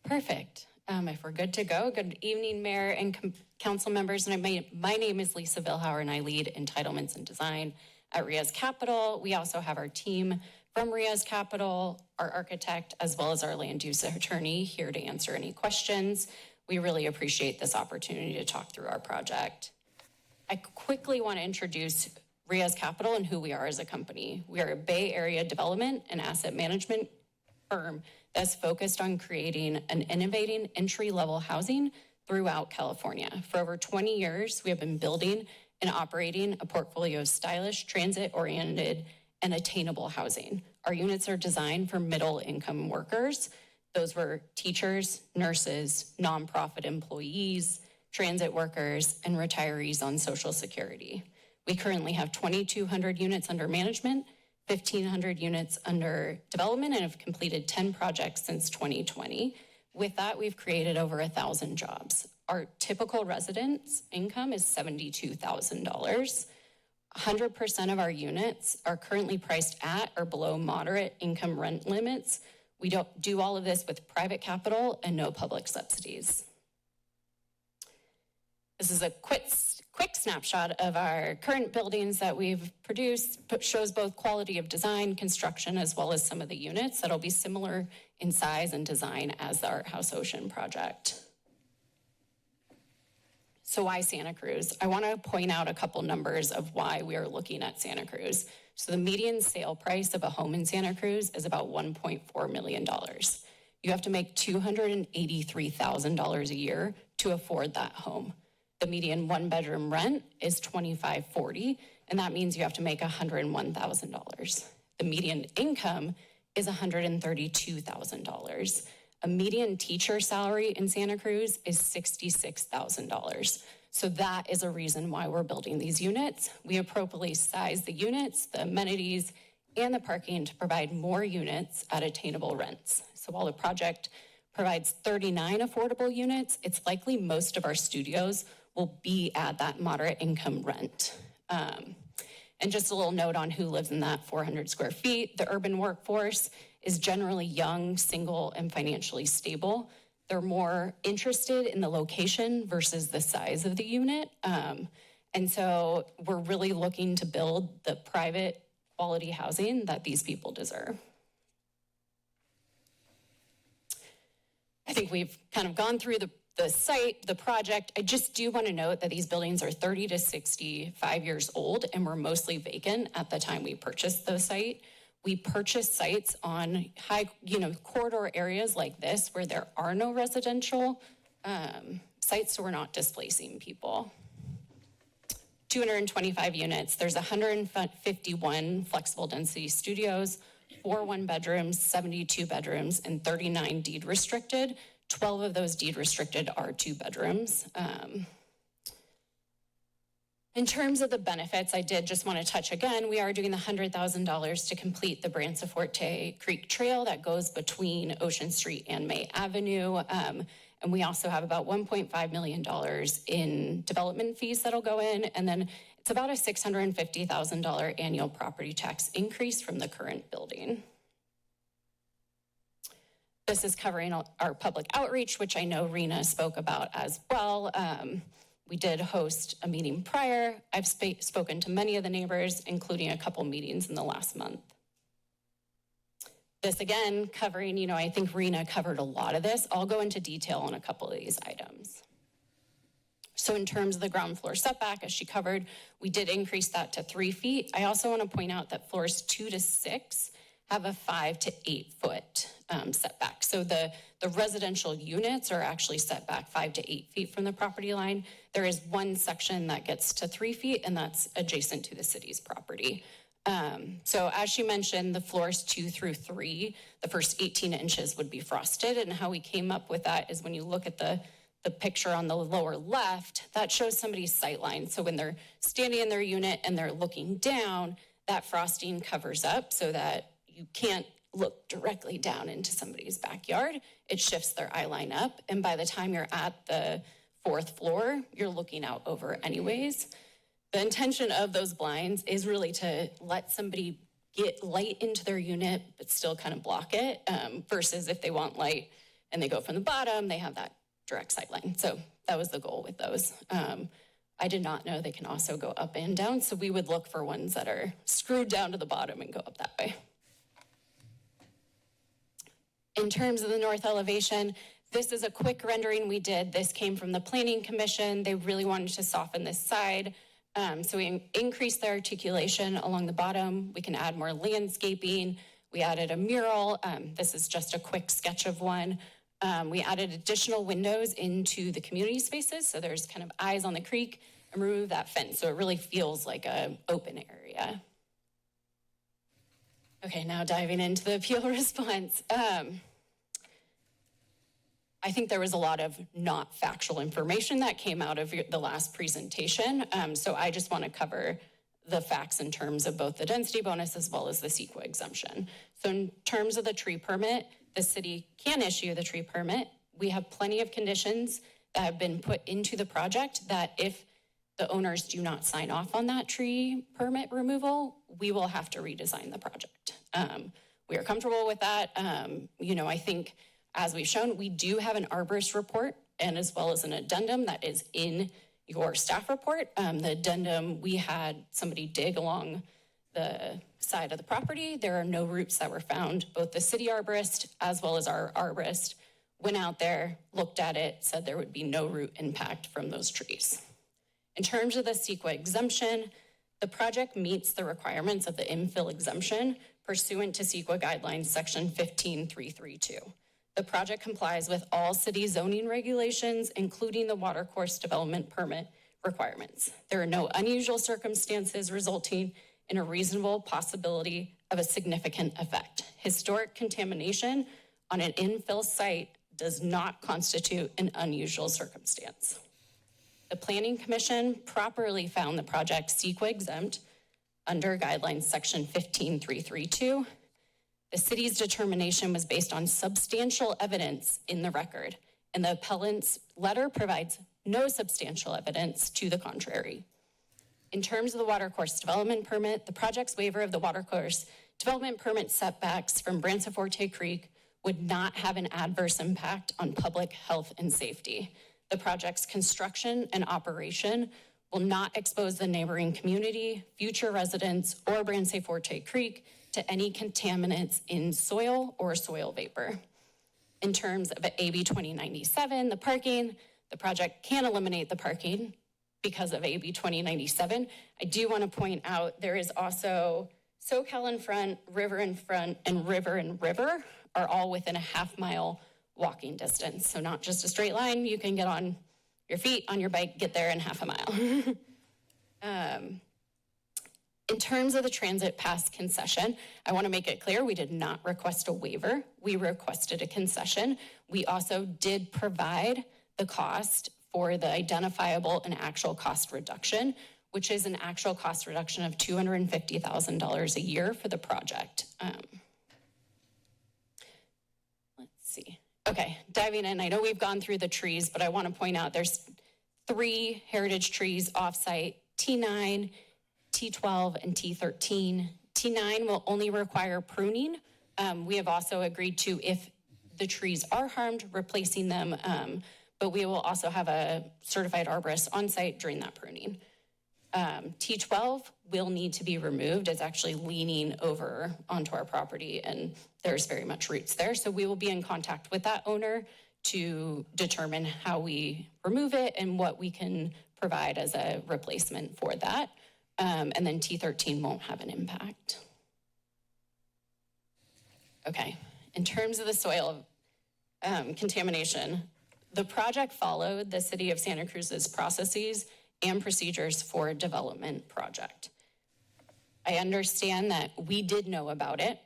Speaker 10: Perfect. If we're good to go, good evening, Mayor and council members. And my name is Lisa Vilhauer, and I lead entitlements and design at Riaz Capital. We also have our team from Riaz Capital, our architect, as well as our land use attorney here to answer any questions. We really appreciate this opportunity to talk through our project. I quickly want to introduce Riaz Capital and who we are as a company. We are a Bay Area development and asset management firm that's focused on creating and innovating entry-level housing throughout California. For over 20 years, we have been building and operating a portfolio of stylish, transit-oriented, and attainable housing. Our units are designed for middle-income workers. Those were teachers, nurses, nonprofit employees, transit workers, and retirees on Social Security. We currently have 2,200 units under management, 1,500 units under development, and have completed 10 projects since 2020. With that, we've created over 1,000 jobs. Our typical residence income is $72,000. 100% of our units are currently priced at or below moderate income rent limits. We don't do all of this with private capital and no public subsidies. This is a quick snapshot of our current buildings that we've produced, shows both quality of design, construction, as well as some of the units that'll be similar in size and design as the Art House Ocean project. So why Santa Cruz? I want to point out a couple numbers of why we are looking at Santa Cruz. So the median sale price of a home in Santa Cruz is about $1.4 million. You have to make $283,000 a year to afford that home. The median one-bedroom rent is $2,540, and that means you have to make $101,000. The median income is $132,000. A median teacher salary in Santa Cruz is $66,000. So that is a reason why we're building these units. We appropriately size the units, the amenities, and the parking to provide more units at attainable rents. So while the project provides 39 affordable units, it's likely most of our studios will be at that moderate income rent. And just a little note on who lives in that 400 square feet. The urban workforce is generally young, single, and financially stable. They're more interested in the location versus the size of the unit. And so we're really looking to build the private quality housing that these people deserve. I think we've kind of gone through the site, the project. I just do want to note that these buildings are 30 to 65 years old and were mostly vacant at the time we purchased the site. We purchased sites on high, corridor areas like this where there are no residential sites, so we're not displacing people. 225 units. There's 151 flexible density studios, 4 one-bedrooms, 72 bedrooms, and 39 deed restricted. 12 of those deed restricted are 2 bedrooms. In terms of the benefits, I did just want to touch again, we are doing the $100,000 to complete the Branciforte Creek Trail that goes between Ocean Street and May Avenue. And we also have about $1.5 million in development fees that'll go in. And then it's about a $650,000 annual property tax increase from the current building. This is covering our public outreach, which I know Rena spoke about as well. We did host a meeting prior. I've spoken to many of the neighbors, including a couple meetings in the last month. This again, covering, I think Rena covered a lot of this. I'll go into detail on a couple of these items. So in terms of the ground floor setback, as she covered, we did increase that to 3 feet. I also want to point out that floors 2 to 6 have a 5 to 8 foot setback. So the residential units are actually set back 5 to 8 feet from the property line. There is one section that gets to 3 feet, and that's adjacent to the city's property. So as she mentioned, the floors 2 through 3, the first 18 inches would be frosted. And how we came up with that is when you look at the picture on the lower left, that shows somebody's sight line. So when they're standing in their unit and they're looking down, that frosting covers up so that you can't look directly down into somebody's backyard. It shifts their eye line up. And by the time you're at the 4th floor, you're looking out over anyways. The intention of those blinds is really to let somebody get light into their unit, but still kind of block it, versus if they want light and they go from the bottom, they have that direct sight line. So that was the goal with those. I did not know they can also go up and down. So we would look for ones that are screwed down to the bottom and go up that way. In terms of the north elevation, this is a quick rendering we did. This came from the Planning Commission. They really wanted to soften this side. So we increased the articulation along the bottom. We can add more landscaping. We added a mural. This is just a quick sketch of one. We added additional windows into the community spaces. So there's kind of eyes on the creek, and remove that fence. So it really feels like an open area. Okay, now diving into the appeal response. I think there was a lot of not factual information that came out of the last presentation. So I just want to cover the facts in terms of both the density bonus as well as the CEQA exemption. So in terms of the tree permit, the city can issue the tree permit. We have plenty of conditions that have been put into the project that if the owners do not sign off on that tree permit removal, we will have to redesign the project. We are comfortable with that. I think as we've shown, we do have an arborist report and as well as an addendum that is in, your staff report. The addendum, we had somebody dig along the side of the property. There are no roots that were found. Both the city arborist as well as our arborist went out there, looked at it, said there would be no root impact from those trees. In terms of the CEQA exemption, the project meets the requirements of the infill exemption pursuant to CEQA guidelines section 15332. The project complies with all city zoning regulations, including the watercourse development permit requirements. There are no unusual circumstances resulting in a reasonable possibility of a significant effect. Historic contamination on an infill site does not constitute an unusual circumstance. The Planning Commission properly found the project CEQA exempt under guidelines section 15332. The city's determination was based on substantial evidence in the record, and the appellant's letter provides no substantial evidence to the contrary. In terms of the watercourse development permit, the project's waiver of the watercourse development permit setbacks from Branciforte Creek would not have an adverse impact on public health and safety. The project's construction and operation will not expose the neighboring community, future residents, or Branciforte Creek to any contaminants in soil or soil vapor. In terms of AB 2097, the parking, the project can eliminate the parking because of AB 2097. I do want to point out there is also SoCal in front, and River and River are all within a half-mile walking distance. So not just a straight line, you can get on your feet, on your bike, get there in half a mile. In terms of the transit pass concession, I want to make it clear we did not request a waiver. We requested a concession. We also did provide the cost for the identifiable and actual cost reduction, which is an actual cost reduction of $250,000 a year for the project. Let's see. Okay, diving in, I know we've gone through the trees, but I want to point out there's 3 heritage trees off-site, T9, T12, and T13. T9 will only require pruning. We have also agreed to, if the trees are harmed, replacing them, but we will also have a certified arborist on site during that pruning. T12 will need to be removed. It's actually leaning over onto our property, and there's very much roots there. So we will be in contact with that owner to determine how we remove it and what we can provide as a replacement for that. And then T13 won't have an impact. Okay, in terms of the soil contamination, the project followed the City of Santa Cruz's processes and procedures for a development project. I understand that we did know about it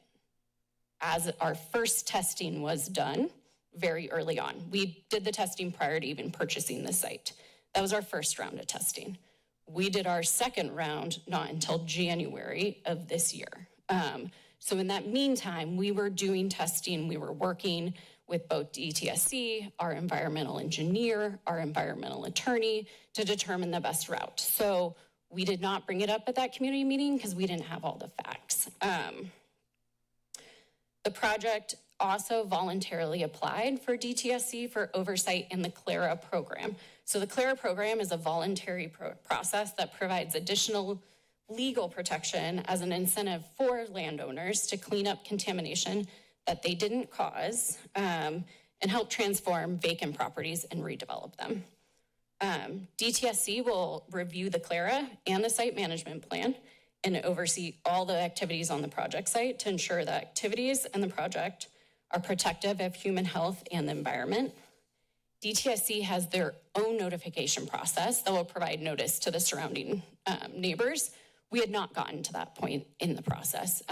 Speaker 10: as our first testing was done very early on. We did the testing prior to even purchasing the site. That was our first round of testing. We did our second round not until January of this year. So in that meantime, we were doing testing, we were working with both DTSC, our environmental engineer, our environmental attorney to determine the best route. So we did not bring it up at that community meeting because we didn't have all the facts. The project also voluntarily applied for DTSC for oversight in the CLARA program. So the CLARA program is a voluntary process that provides additional legal protection as an incentive for landowners to clean up contamination that they didn't cause and help transform vacant properties and redevelop them. DTSC will review the CLARA and the site management plan and oversee all the activities on the project site to ensure that activities and the project are protective of human health and the environment. DTSC has their own notification process that will provide notice to the surrounding neighbors. We had not gotten to that point in the process.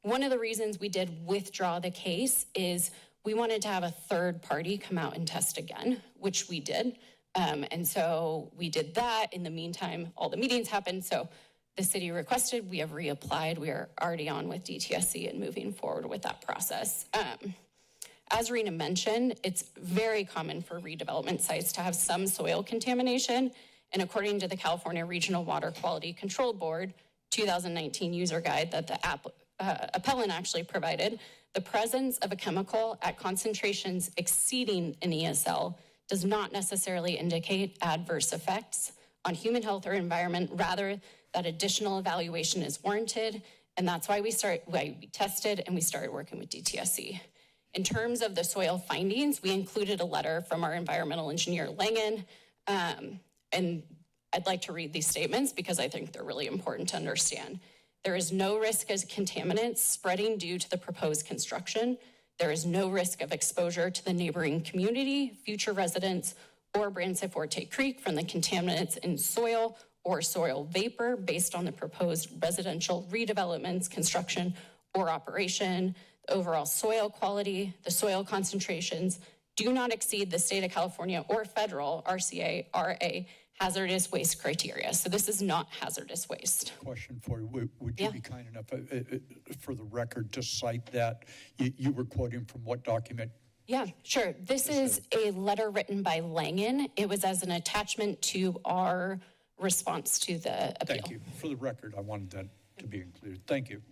Speaker 10: One of the reasons we did withdraw the case is we wanted to have a third party come out and test again, which we did. And so we did that. In the meantime, all the meetings happened. So the city requested, we have reapplied. We are already on with DTSC and moving forward with that process. As Rena mentioned, it's very common for redevelopment sites to have some soil contamination. And according to the California Regional Water Quality Control Board 2019 user guide that the appellant actually provided, the presence of a chemical at concentrations exceeding an ESL does not necessarily indicate adverse effects on human health or environment. Rather, that additional evaluation is warranted. And that's why we tested and we started working with DTSC. In terms of the soil findings, we included a letter from our environmental engineer, Langen. And I'd like to read these statements because I think they're really important to understand. There is no risk of contaminants spreading due to the proposed construction. There is no risk of exposure to the neighboring community, future residents, or Branciforte Creek from the contaminants in soil or soil vapor based on the proposed residential redevelopments, construction, or operation. The overall soil quality, the soil concentrations do not exceed the state of California or federal RCA, RA hazardous waste criteria. So this is not hazardous waste.
Speaker 1: Question for you. Would you be kind enough, for the record, to cite that? You were quoting from what document?
Speaker 10: Yeah, sure. This is a letter written by Langen. It was as an attachment to our response to the appeal.
Speaker 1: Thank you. For the record, I wanted that to be included. Thank you.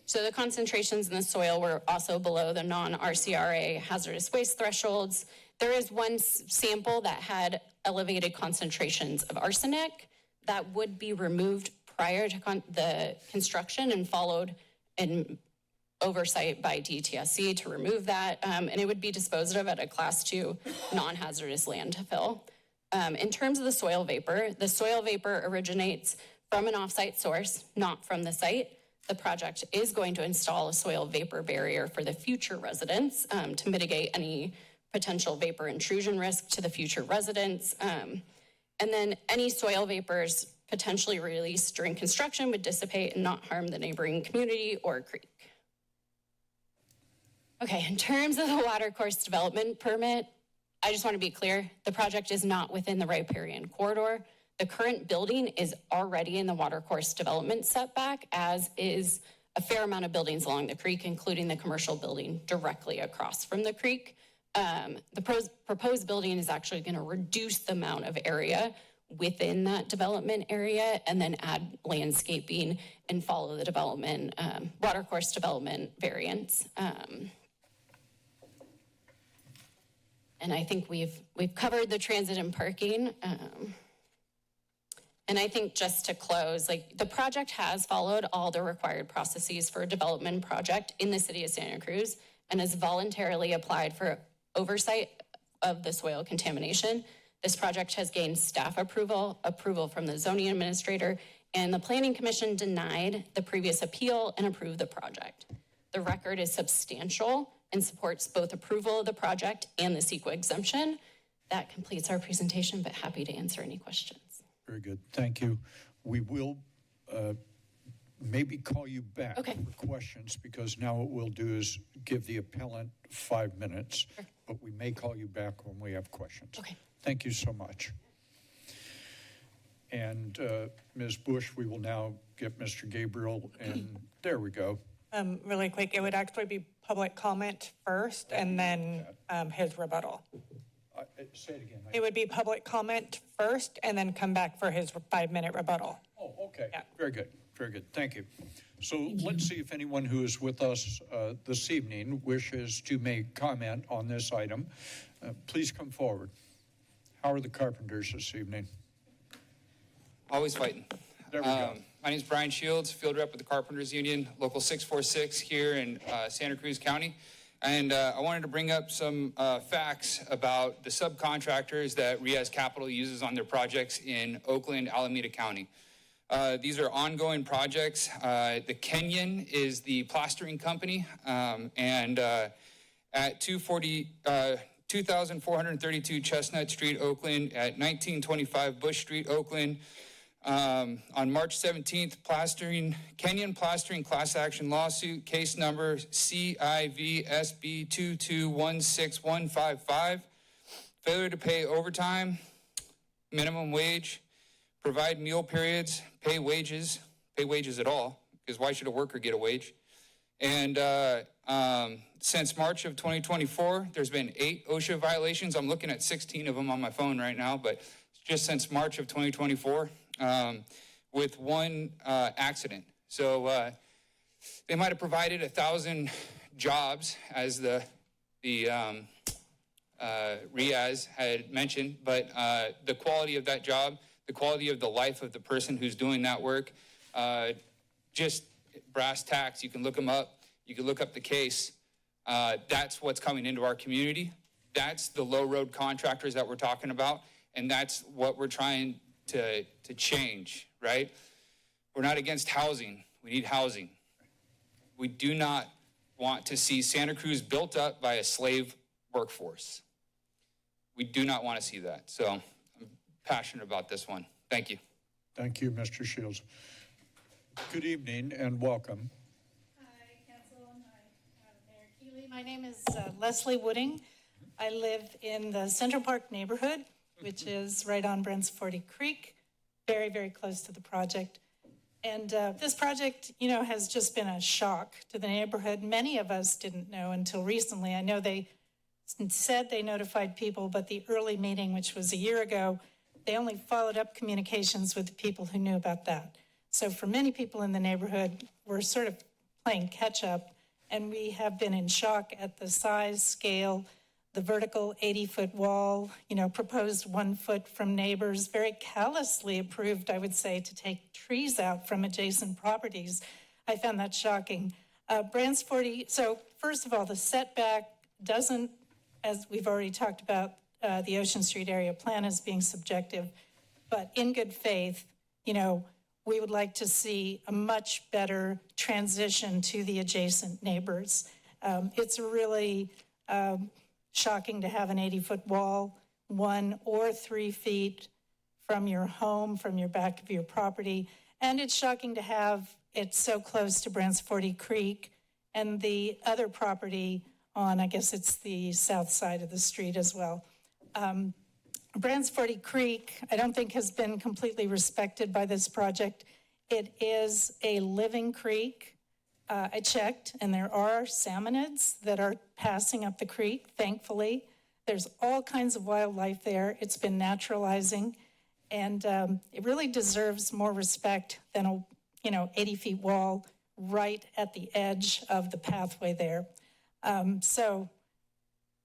Speaker 10: So the concentrations in the soil were also below the non-RCRA hazardous waste thresholds. There is one sample that had elevated concentrations of arsenic that would be removed prior to the construction and followed in oversight by DTSC to remove that. And it would be disposed of at a class 2 non-hazardous landfill. In terms of the soil vapor originates from an offsite source, not from the site. The project is going to install a soil vapor barrier for the future residents to mitigate any potential vapor intrusion risk to the future residents. And then any soil vapors potentially released during construction would dissipate and not harm the neighboring community or creek. Okay, in terms of the watercourse development permit, I just want to be clear, the project is not within the riparian corridor. The current building is already in the watercourse development setback, as is a fair amount of buildings along the creek, including the commercial building directly across from the creek. The proposed building is actually going to reduce the amount of area within that development area and then add landscaping and follow the development, watercourse development variants. And I think we've covered the transit and parking. And I think just to close, the project has followed all the required processes for a development project in the city of Santa Cruz and has voluntarily applied for oversight of the soil contamination. This project has gained staff approval from the zoning administrator, and the Planning Commission denied the previous appeal and approved the project. The record is substantial and supports both approval of the project and the CEQA exemption. That completes our presentation, but happy to answer any questions.
Speaker 1: Very good. Thank you. We will maybe call you back for questions, because now what we'll do is give the appellant 5 minutes, but we may call you back when we have questions.
Speaker 10: Okay.
Speaker 1: Thank you so much. And Ms. Bush, we will now get Mr. Gabriel, and there we go.
Speaker 4: Really quick, it would actually be public comment first and then his rebuttal.
Speaker 1: Say it again.
Speaker 4: It would be public comment first and then come back for his 5-minute rebuttal.
Speaker 1: Oh, okay. Yeah. Very good. Very good. Thank you. So let's see if anyone who is with us this evening wishes to make comment on this item. Please come forward. How are the carpenters this evening?
Speaker 11: Always fighting.
Speaker 1: There we go.
Speaker 11: My name is Brian Shields, field rep with the Carpenters Union, Local 646 here in Santa Cruz County. And I wanted to bring up some facts about the subcontractors that Riaz Capital uses on their projects in Oakland, Alameda County. These are ongoing projects. The Kenyon is the plastering company, and at 2432 Chestnut Street, Oakland, at 1925 Bush Street, Oakland, on March 17th, Kenyon Plastering class action lawsuit, case number CIVSB 2216155. Failure to pay overtime, minimum wage, provide meal periods, pay wages at all, because why should a worker get a wage? And since March of 2024, there's been 8 OSHA violations. I'm looking at 16 of them on my phone right now, but just since March of 2024. With 1 accident. So they might have provided 1,000 jobs as the Riaz had mentioned, but the quality of that job, the quality of the life of the person who's doing that work, just brass tacks, you can look them up, you can look up the case. That's what's coming into our community. That's the low road contractors that we're talking about, and that's what we're trying to change, right? We're not against housing. We need housing. We do not want to see Santa Cruz built up by a slave workforce. We do not want to see that. So I'm passionate about this one. Thank you.
Speaker 1: Thank you, Mr. Shields. Good evening and welcome.
Speaker 7: Hi, Council, and hi, Mayor Keeley. My name is Leslie Wooding. I live in the Central Park neighborhood, which is right on Bransfordy Creek, very, very close to the project. And this project, you know, has just been a shock to the neighborhood. Many of us didn't know until recently. I know they said they notified people, but the early meeting, which was a year ago, they only followed up communications with the people who knew about that. So for many people in the neighborhood, we're sort of playing catch up, and we have been in shock at the size, scale, the vertical 80-foot wall, you know, proposed 1 foot from neighbors, very callously approved, I would say, to take trees out from adjacent properties. I found that shocking. Bransfordy, so first of all, the setback doesn't, as we've already talked about, the Ocean Street area plan as being subjective, but in good faith, you know, we would like to see a much better transition to the adjacent neighbors. It's really shocking to have an 80-foot wall, 1 or 3 feet from your home, from your back of your property. And it's shocking to have it so close to Bransfordy Creek and the other property on, I guess it's the south side of the street as well. Bransfordy Creek, I don't think has been completely respected by this project. It is a living creek. I checked, and there are salmonids that are passing up the creek, thankfully. There's all kinds of wildlife there. It's been naturalizing, and it really deserves more respect than a 80 feet wall right at the edge of the pathway there. So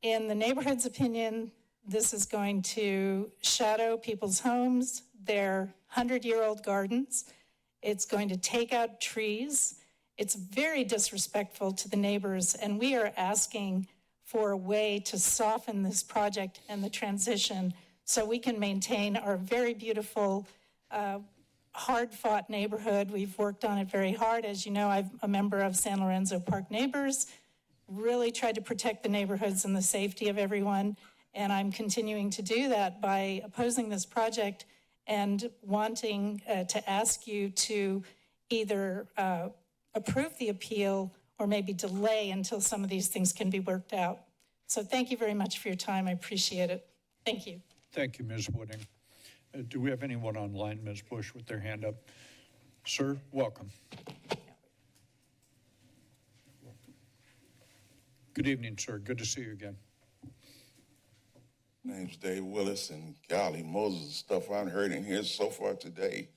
Speaker 7: in the neighborhood's opinion, this is going to shadow people's homes, their 100-year-old gardens. It's going to take out trees. It's very disrespectful to the neighbors, and we are asking for a way to soften this project and the transition so we can maintain our very beautiful, hard-fought neighborhood. We've worked on it very hard. As you know, I'm a member of San Lorenzo Park Neighbors, really tried to protect the neighborhoods and the safety of everyone, and I'm continuing to do that by opposing this project and wanting to ask you to either approve the appeal or maybe delay until some of these things can be worked out. So thank you very much for your time. I appreciate it. Thank you.
Speaker 1: Thank you, Ms. Wooding. Do we have anyone online, Ms. Bush, with their hand up? Sir, welcome. Good evening, sir. Good to see you again.
Speaker 16: My name's Dave Willis, and golly, Moses, stuff I've heard in here so far today.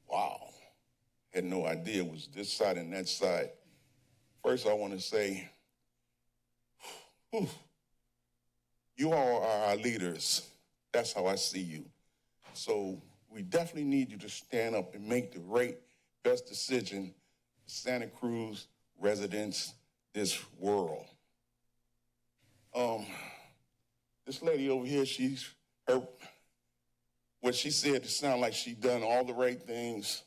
Speaker 16: Wow. Had no idea it was this side and that side. First, I want to say, you all are our leaders. That's how I see you. So we definitely need you to stand up and make the right, best decision for Santa Cruz residents, this world. This lady over here, what she said to sound like she done all the right things.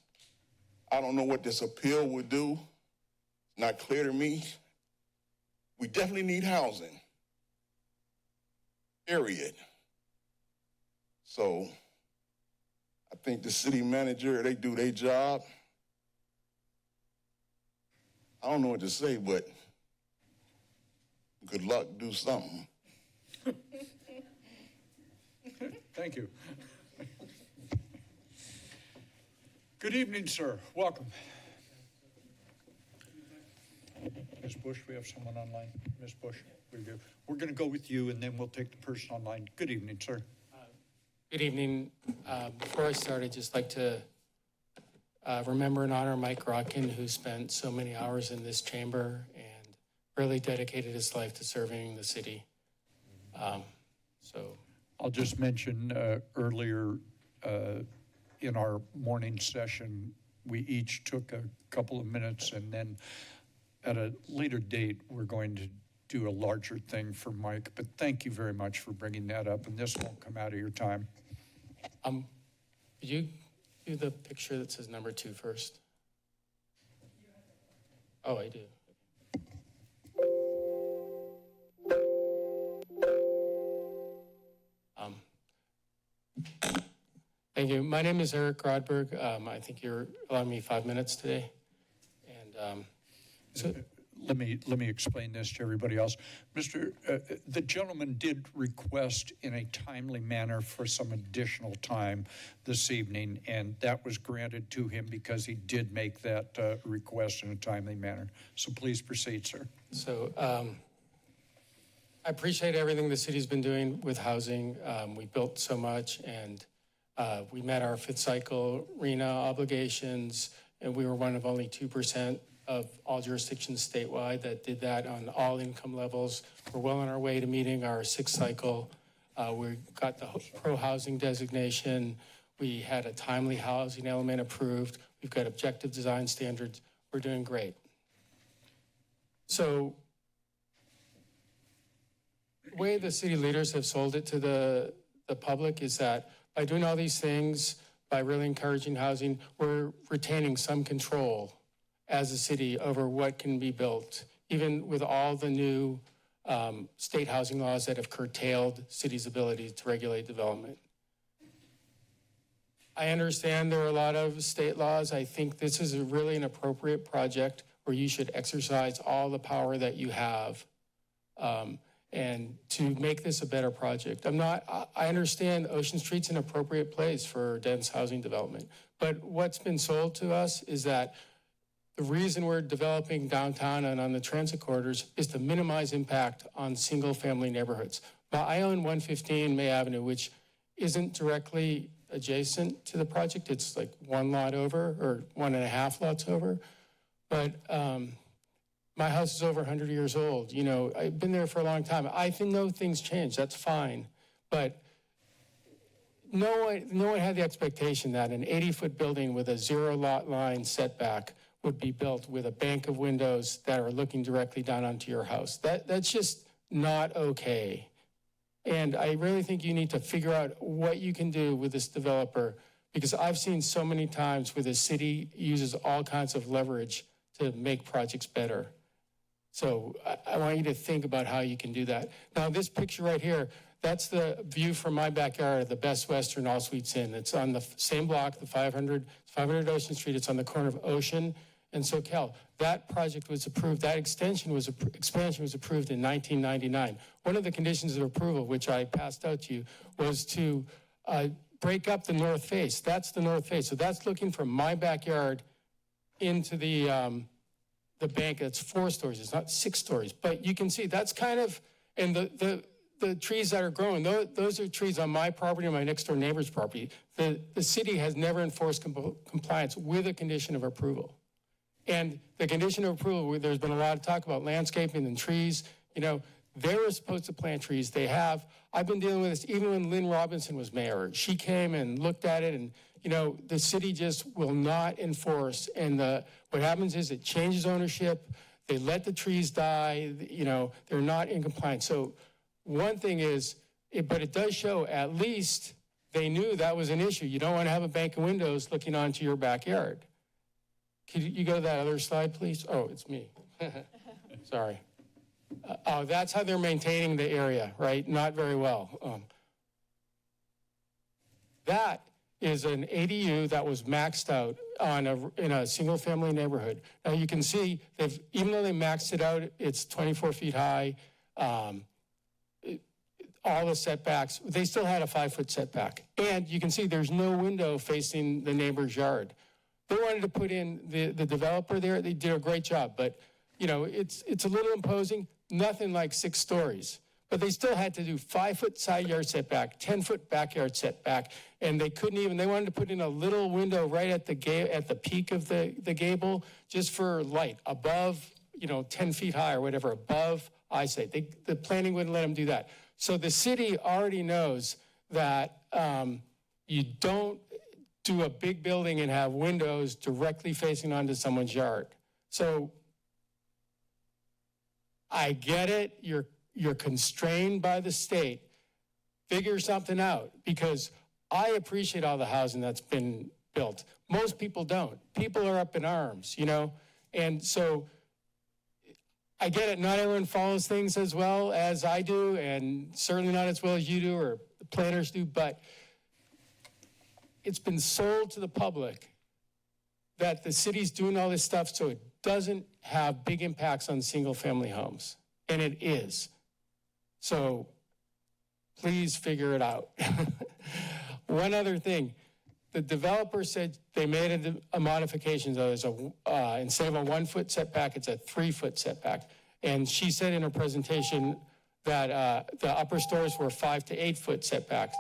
Speaker 16: I don't know what this appeal would do. It's not clear to me. We definitely need housing. Period. So I think the city manager, they do their job. I don't know what to say, but good luck, do something.
Speaker 1: Thank you. Good evening, sir. Welcome. Ms. Bush, we have someone online. Ms. Bush, we do. We're going to go with you, and then we'll take the person online. Good evening, sir.
Speaker 22: Good evening. Before I start, I'd just like to remember and honor Mike Rotkin, who spent so many hours in this chamber and really dedicated his life to serving the city. So
Speaker 1: I'll just mention earlier in our morning session, we each took a couple of minutes, and then at a later date, we're going to do a larger thing for Mike. But thank you very much for bringing that up, and this won't come out of your time.
Speaker 22: could you do the picture that says number 2 first? Oh, I do. Thank you. My name is Eric Grodberg. I think you're allowing me 5 minutes today. And so
Speaker 1: Let me explain this to everybody else. The gentleman did request in a timely manner for some additional time this evening, and that was granted to him because he did make that request in a timely manner. So please proceed, sir.
Speaker 22: So I appreciate everything the city's been doing with housing. We built so much, and we met our 5th cycle RENA obligations, and we were one of only 2% of all jurisdictions statewide that did that on all income levels. We're well on our way to meeting our 6th cycle. We got the pro-housing designation. We had a timely housing element approved. We've got objective design standards. We're doing great. So the way the city leaders have sold it to the public is that by doing all these things, by really encouraging housing, we're retaining some control as a city over what can be built, even with all the new state housing laws that have curtailed cities' ability to regulate development. I understand there are a lot of state laws. I think this is really an appropriate project where you should exercise all the power that you have and to make this a better project. I understand Ocean Street's an appropriate place for dense housing development, but what's been sold to us is that the reason we're developing downtown and on the transit corridors is to minimize impact on single-family neighborhoods. Now, I own 115 May Avenue, which isn't directly adjacent to the project. It's like 1 lot over or 1.5 lots over. But my house is over 100 years old. You know, I've been there for a long time. I know things change. That's fine. But no one had the expectation that an 80-foot building with a 0 lot line setback would be built with a bank of windows that are looking directly down onto your house. That's just not okay. And I really think you need to figure out what you can do with this developer, because I've seen so many times where the city uses all kinds of leverage to make projects better. So I want you to think about how you can do that. Now, this picture right here, that's the view from my backyard of the Best Western All Suites Inn. It's on the same block, the 500 Ocean Street. It's on the corner of Ocean and SoCal. That project was approved, that expansion was approved in 1999. One of the conditions of approval, which I passed out to you, was to break up the north face. That's the north face. So that's looking from my backyard into the bank. That's 4 stories. It's not 6 stories. But you can see that's kind of, and the trees that are growing, those are trees on my property and my next door neighbor's property. The city has never enforced compliance with a condition of approval. And the condition of approval, there's been a lot of talk about landscaping and trees. You know, they were supposed to plant trees. They have. I've been dealing with this even when Lynn Robinson was mayor. She came and looked at it, and, you know, the city just will not enforce. And what happens is it changes ownership. They let the trees die. You know, they're not in compliance. So one thing is, but it does show at least they knew that was an issue. You don't want to have a bank of windows looking onto your backyard. Could you go to that other slide, please? Oh, it's me. Sorry. That's how they're maintaining the area, right? Not very well. That is an ADU that was maxed out in a single-family neighborhood. Now you can see even though they maxed it out, it's 24 feet high. All the setbacks, they still had a 5-foot setback. And you can see there's no window facing the neighbor's yard. They wanted to put in the developer there. They did a great job, but you know, it's a little imposing, nothing like 6 stories. But they still had to do 5-foot side yard setback, 10-foot backyard setback, and they couldn't even, they wanted to put in a little window right at the peak of the gable just for light, above, you know, 10 feet high or whatever, above eyesight. The planning wouldn't let them do that. So the city already knows that you don't do a big building and have windows directly facing onto someone's yard. So I get it, you're constrained by the state. Figure something out, because I appreciate all the housing that's been built. Most people don't. People are up in arms, you know? And so I get it, not everyone follows things as well as I do, and certainly not as well as you do or the planners do, but it's been sold to the public that the city's doing all this stuff so it doesn't have big impacts on single-family homes, and it is. So please figure it out. One other thing, the developer said they made a modification, so there's instead of a 1 foot setback, it's a 3 foot setback. And she said in her presentation that the upper stories were 5 to 8 foot setbacks.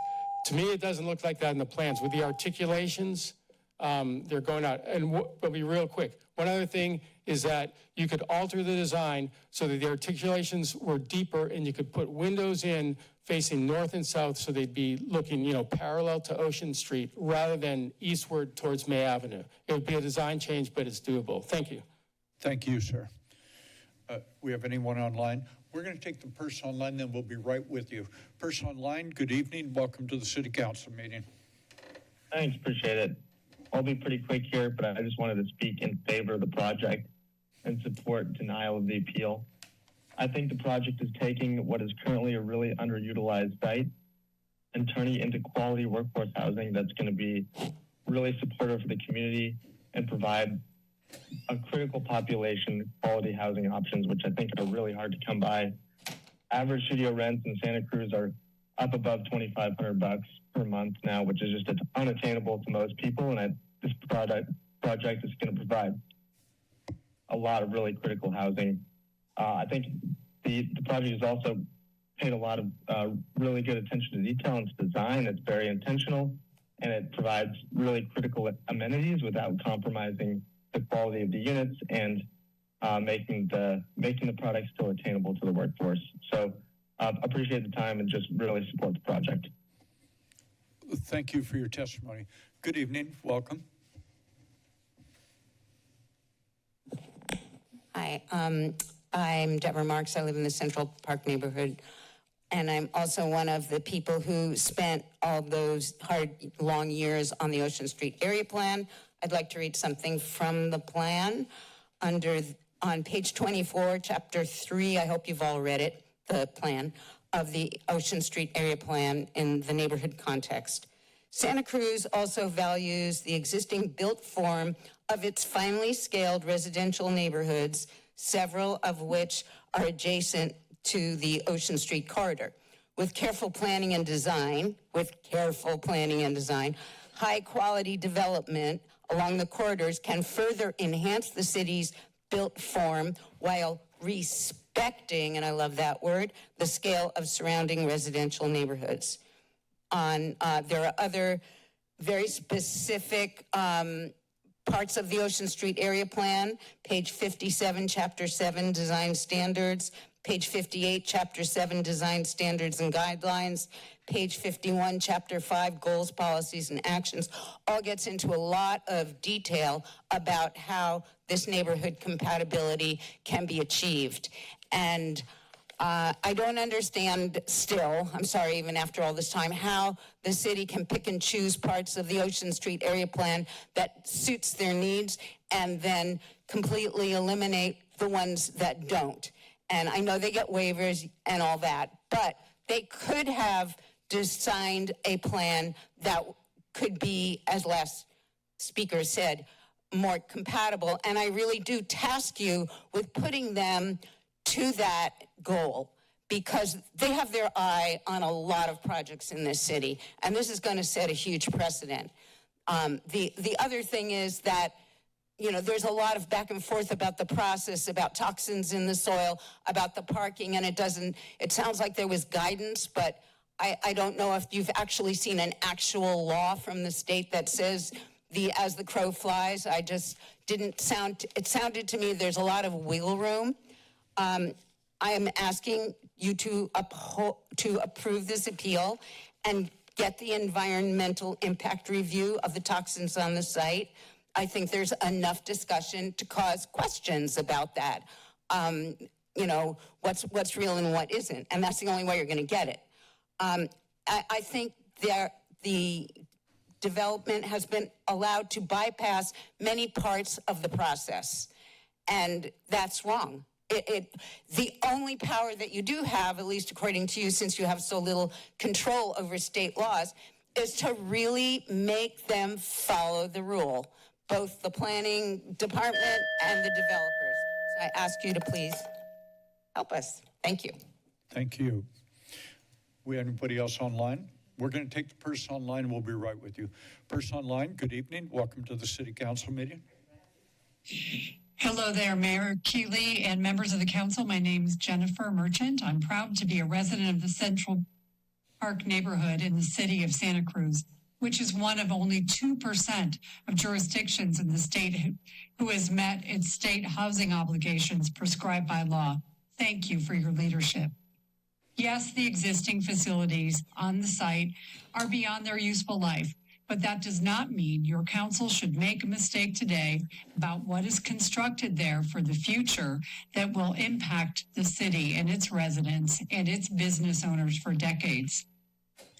Speaker 22: To me, it doesn't look like that in the plans. With the articulations, they're going out. And but be real quick, one other thing is that you could alter the design so that the articulations were deeper and you could put windows in facing north and south so they'd be looking, you know, parallel to Ocean Street rather than eastward towards May Avenue. It would be a design change, but it's doable. Thank you.
Speaker 1: Thank you, sir. We have anyone online? We're going to take the person online, then we'll be right with you. Person online, good evening. Welcome to the City Council meeting.
Speaker 5: Thanks, appreciate it. I'll be pretty quick here, but I just wanted to speak in favor of the project and support denial of the appeal. I think the project is taking what is currently a really underutilized site and turning it into quality workforce housing that's going to be really supportive for the community and provide a critical population quality housing options, which I think are really hard to come by. Average studio rents in Santa Cruz are up above $2,500 per month now, which is just unattainable to most people. And this project is going to provide a lot of really critical housing. I think the project has also paid a lot of really good attention to detail and to design. It's very intentional, and it provides really critical amenities without compromising the quality of the units and making the product still attainable to the workforce. So appreciate the time and just really support the project.
Speaker 1: Thank you for your testimony. Good evening. Welcome.
Speaker 9: Hi, I'm Deborah Marks. I live in the Central Park neighborhood, and I'm also one of the people who spent all those hard, long years on the Ocean Street area plan. I'd like to read something from the plan on page 24, chapter 3. I hope you've all read it, the plan of the Ocean Street area plan in the neighborhood context. Santa Cruz also values the existing built form of its finely scaled residential neighborhoods, several of which are adjacent to the Ocean Street corridor. With careful planning and design, high quality development along the corridors can further enhance the city's built form while respecting, and I love that word, the scale of surrounding residential neighborhoods. There are other very specific parts of the Ocean Street area plan, page 57, chapter 7, design standards, page 58, chapter 7, design standards and guidelines, page 51, chapter 5, goals, policies, and actions, all gets into a lot of detail about how this neighborhood compatibility can be achieved. And I don't understand still, I'm sorry, even after all this time, how the city can pick and choose parts of the Ocean Street area plan that suits their needs and then completely eliminate the ones that don't. And I know they get waivers and all that, but they could have designed a plan that could be, as last speaker said, more compatible. And I really do task you with putting them to that goal, because they have their eye on a lot of projects in this city, and this is going to set a huge precedent. The other thing is that, you know, there's a lot of back and forth about the process, about toxins in the soil, about the parking, and it sounds like there was guidance, but I don't know if you've actually seen an actual law from the state that says as the crow flies. It sounded to me there's a lot of wiggle room. I am asking you to approve this appeal and get the environmental impact review of the toxins on the site. I think there's enough discussion to cause questions about that. You know, what's real and what isn't, and that's the only way you're going to get it. I think the development has been allowed to bypass many parts of the process, and that's wrong. The only power that you do have, at least according to you, since you have so little control over state laws, is to really make them follow the rule, both the planning department and the developers. So I ask you to please help us. Thank you.
Speaker 1: Thank you. We have anybody else online? We're going to take the person online. We'll be right with you. Person online, good evening. Welcome to the City Council meeting.
Speaker 12: Hello there, Mayor Keeley and members of the council. My name is Jennifer Merchant. I'm proud to be a resident of the Central Park neighborhood in the city of Santa Cruz, which is one of only 2% of jurisdictions in the state who has met its state housing obligations prescribed by law. Thank you for your leadership. Yes, the existing facilities on the site are beyond their useful life, but that does not mean your council should make a mistake today about what is constructed there for the future that will impact the city and its residents and its business owners for decades.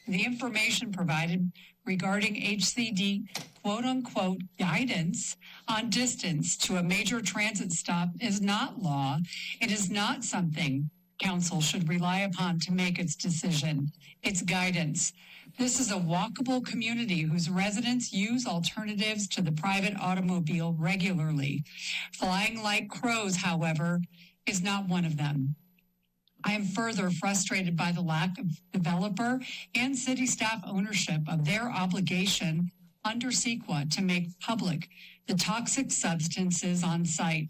Speaker 12: The information provided regarding HCD quote-unquote guidance on distance to a major transit stop is not law. It is not something council should rely upon to make its decision. It's guidance. This is a walkable community whose residents use alternatives to the private automobile regularly. Flying like crows, however, is not one of them. I am further frustrated by the lack of developer and city staff ownership of their obligation under CEQA to make public the toxic substances on site.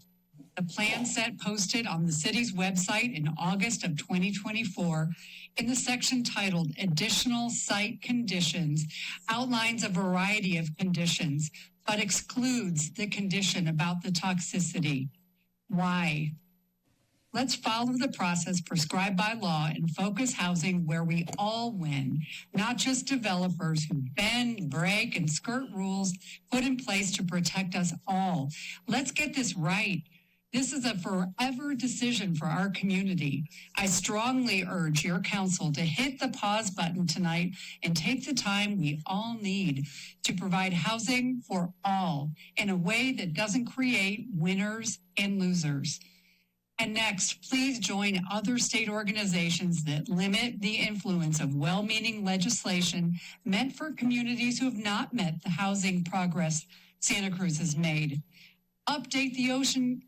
Speaker 12: The plan set posted on the city's website in August of 2024 in the section titled Additional Site Conditions outlines a variety of conditions, but excludes the condition about the toxicity. Why? Let's follow the process prescribed by law and focus housing where we all win, not just developers who bend, break, and skirt rules put in place to protect us all. Let's get this right. This is a forever decision for our community. I strongly urge your council to hit the pause button tonight and take the time we all need to provide housing for all in a way that doesn't create winners and losers. And next, please join other state organizations that limit the influence of well-meaning legislation meant for communities who have not met the housing progress Santa Cruz has made. Update the Ocean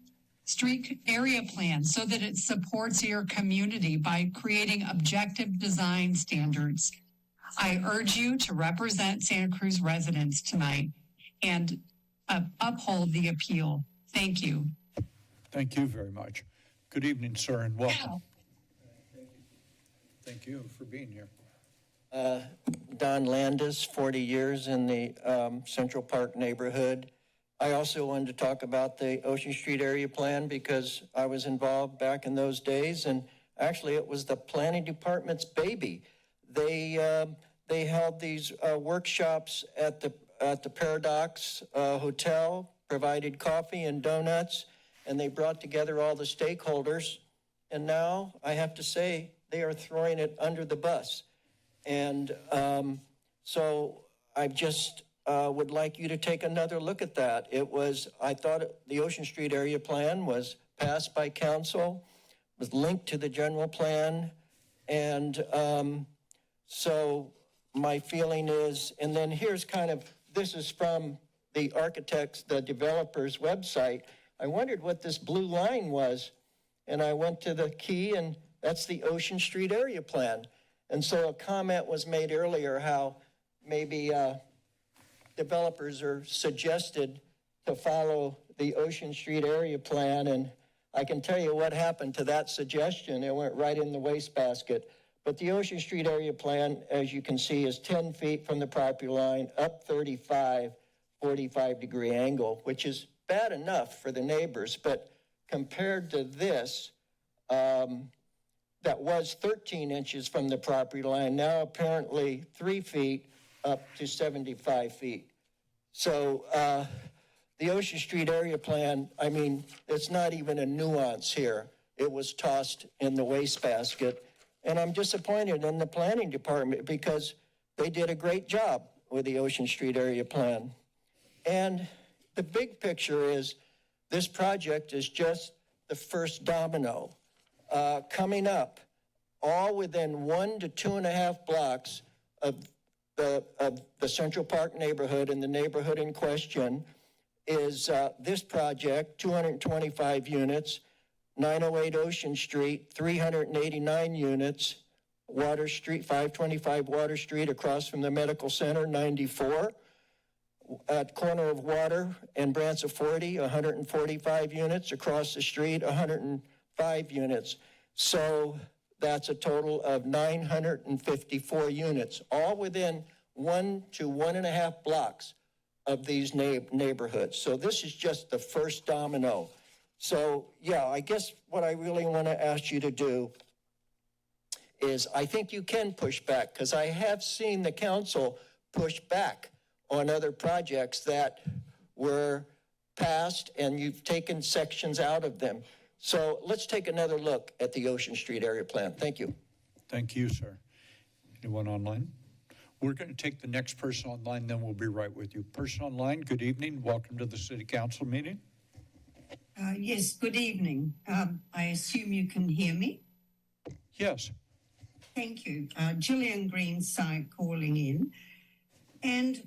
Speaker 12: Street area plan so that it supports your community by creating objective design standards. I urge you to represent Santa Cruz residents tonight and uphold the appeal. Thank you.
Speaker 1: Thank you very much. Good evening, sir, and welcome. Thank you for being here.
Speaker 18: Don Landis, 40 years in the Central Park neighborhood. I also wanted to talk about the Ocean Street area plan because I was involved back in those days, and actually it was the planning department's baby. They held these workshops at the Paradox Hotel, provided coffee and donuts, and they brought together all the stakeholders. And now I have to say they are throwing it under the bus. And so I just would like you to take another look at that. I thought the Ocean Street area plan was passed by council, was linked to the general plan. And so my feeling is, and then here's this is from the architects, the developers website. I wondered what this blue line was. And I went to the key, and that's the Ocean Street area plan. And so a comment was made earlier how maybe developers are suggested to follow the Ocean Street area plan. And I can tell you what happened to that suggestion. It went right in the wastebasket. But the Ocean Street area plan, as you can see, is 10 feet from the property line, up 35, 45-degree angle, which is bad enough for the neighbors. But compared to this, that was 13 inches from the property line, now apparently 3 feet up to 75 feet. So the Ocean Street area plan, I mean, it's not even a nuance here. It was tossed in the wastebasket. And I'm disappointed in the planning department because they did a great job with the Ocean Street area plan. And the big picture is this project is just the first domino. Coming up, all within 1 to 2.5 blocks of the Central Park neighborhood and the neighborhood in question is this project, 225 units, 908 Ocean Street, 389 units, Water Street, 525 Water Street across from the medical center, 94. At corner of Water and Branson 40, 145 units. Across the street, 105 units. So that's a total of 954 units, all within 1 to 1.5 blocks of these neighborhoods. So this is just the first domino. So yeah, I guess what I really want to ask you to do is I think you can push back, because I have seen the council push back on other projects that were passed and you've taken sections out of them. So let's take another look at the Ocean Street area plan. Thank you.
Speaker 1: Thank you, sir. Anyone online? We're going to take the next person online, then we'll be right with you. Person online, good evening. Welcome to the City Council meeting.
Speaker 17: Yes, good evening. I assume you can hear me?
Speaker 1: Yes.
Speaker 17: Thank you. Gillian Greenside calling in. And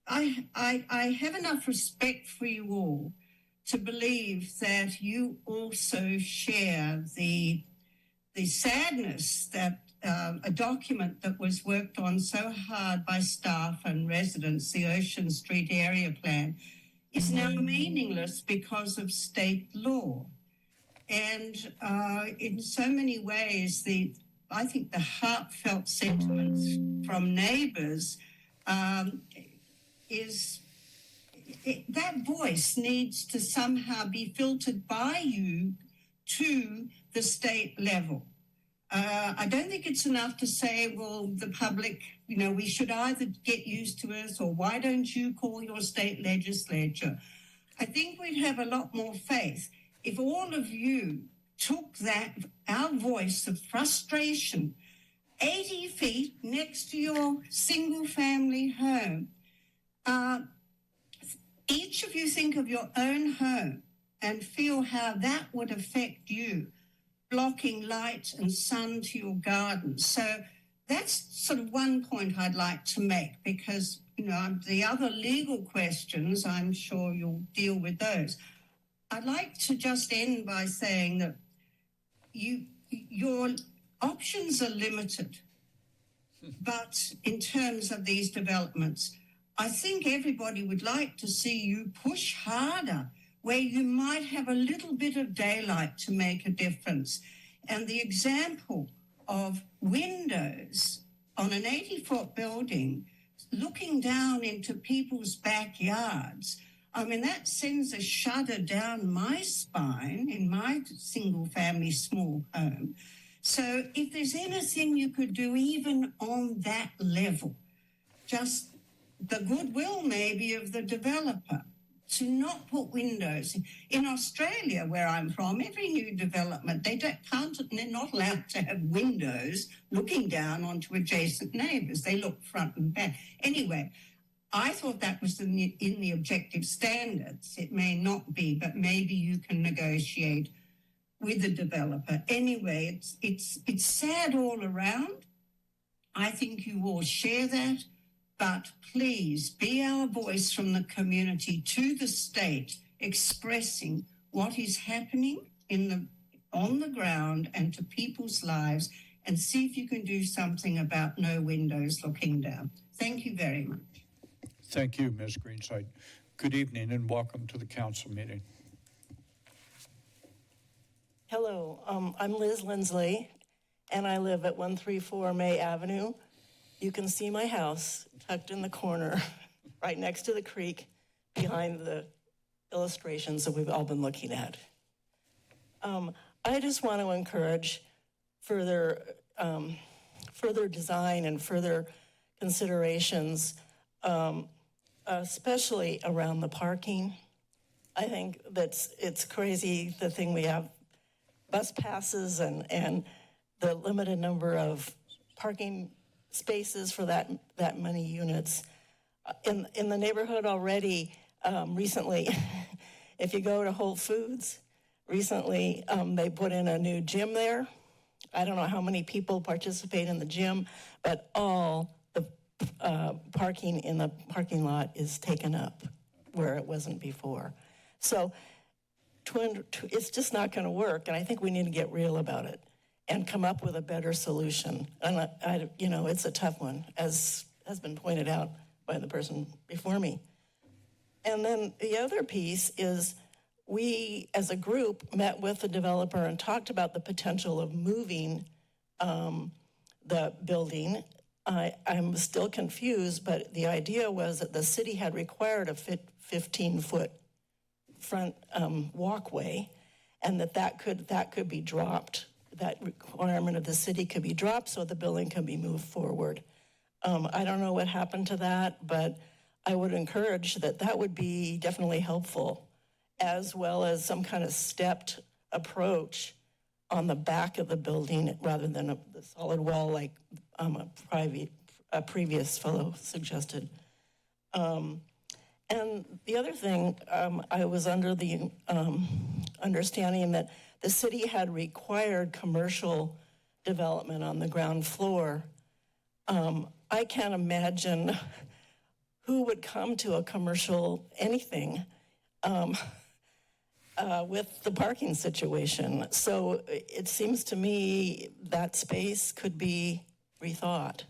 Speaker 17: I have enough respect for you all to believe that you also share the sadness that a document that was worked on so hard by staff and residents, the Ocean Street area plan, is now meaningless because of state law. And in so many ways, I think the heartfelt sentiments from neighbors that voice needs to somehow be filtered by you to the state level. I don't think it's enough to say, well, the public, we should either get used to us or why don't you call your state legislature? I think we'd have a lot more faith if all of you took our voice of frustration 80 feet next to your single family home. Each of you think of your own home and feel how that would affect you, blocking light and sun to your garden. So that's sort of one point I'd like to make, because, the other legal questions, I'm sure you'll deal with those. I'd like to just end by saying that your options are limited, but in terms of these developments, I think everybody would like to see you push harder where you might have a little bit of daylight to make a difference. And the example of windows on an 80-foot building looking down into people's backyards, that sends a shudder down my spine in my single-family small home. So if there's anything you could do even on that level, just the goodwill maybe of the developer to not put windows. In Australia, where I'm from, every new development, they're not allowed to have windows looking down onto adjacent neighbours. They look front and back. Anyway, I thought that was in the objective standards. It may not be, but maybe you can negotiate with the developer. Anyway, it's sad all around. I think you all share that. But please be our voice from the community to the state, expressing what is happening on the ground and to people's lives, and see if you can do something about no windows looking down. Thank you very much.
Speaker 1: Thank you, Ms. Greenside. Good evening and welcome to the council meeting.
Speaker 20: Hello, I'm Liz Lindsley, and I live at 134 May Avenue. You can see my house tucked in the corner, right next to the creek, behind the illustrations that we've all been looking at. I just want to encourage further, further design and further considerations, especially around the parking. I think it's crazy, the thing we have bus passes and the limited number of parking spaces for that many units. In the neighborhood already, recently, if you go to Whole Foods, recently they put in a new gym there. I don't know how many people participate in the gym, but all the parking in the parking lot is taken up where it wasn't before. So it's just not going to work, and I think we need to get real about it and come up with a better solution. And it's a tough one, as has been pointed out by the person before me. And then the other piece is we, as a group, met with the developer and talked about the potential of moving the building. I'm still confused, but the idea was that the city had required a 15-foot front walkway, and that could be dropped. That requirement of the city could be dropped so the building can be moved forward. I don't know what happened to that, but I would encourage that would be definitely helpful, as well as some kind of stepped approach on the back of the building rather than the solid wall like a previous fellow suggested. And the other thing, I was under the understanding that the city had required commercial development on the ground floor. I can't imagine who would come to a commercial anything with the parking situation. So it seems to me that space could be rethought.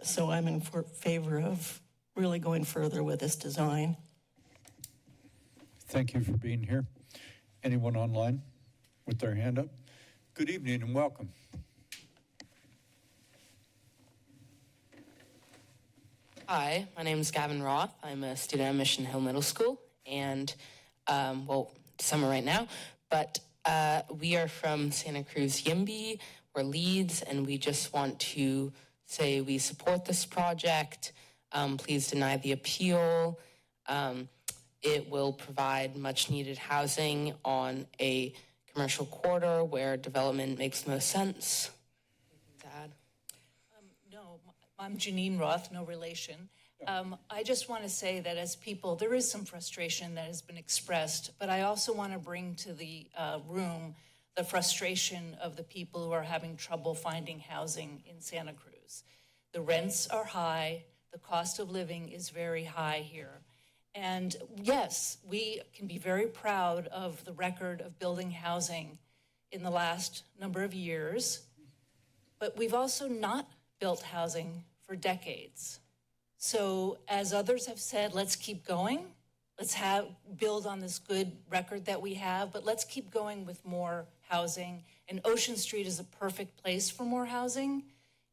Speaker 20: So I'm in favor of really going further with this design.
Speaker 1: Thank you for being here. Anyone online with their hand up? Good evening and welcome.
Speaker 6: Hi, my name is Gavin Roth. I'm a student at Mission Hill Middle School, and, summer right now, but we are from Santa Cruz Yimby. We're Leeds, and we just want to say we support this project. Please deny the appeal. It will provide much-needed housing on a commercial corridor where development makes the most sense.
Speaker 13: No, I'm Janine Roth, no relation. I just want to say that as people, there is some frustration that has been expressed, but I also want to bring to the room the frustration of the people who are having trouble finding housing in Santa Cruz. The rents are high, the cost of living is very high here. And yes, we can be very proud of the record of building housing in the last number of years, but we've also not built housing for decades. So as others have said, let's keep going. Let's build on this good record that we have, but let's keep going with more housing. And Ocean Street is a perfect place for more housing.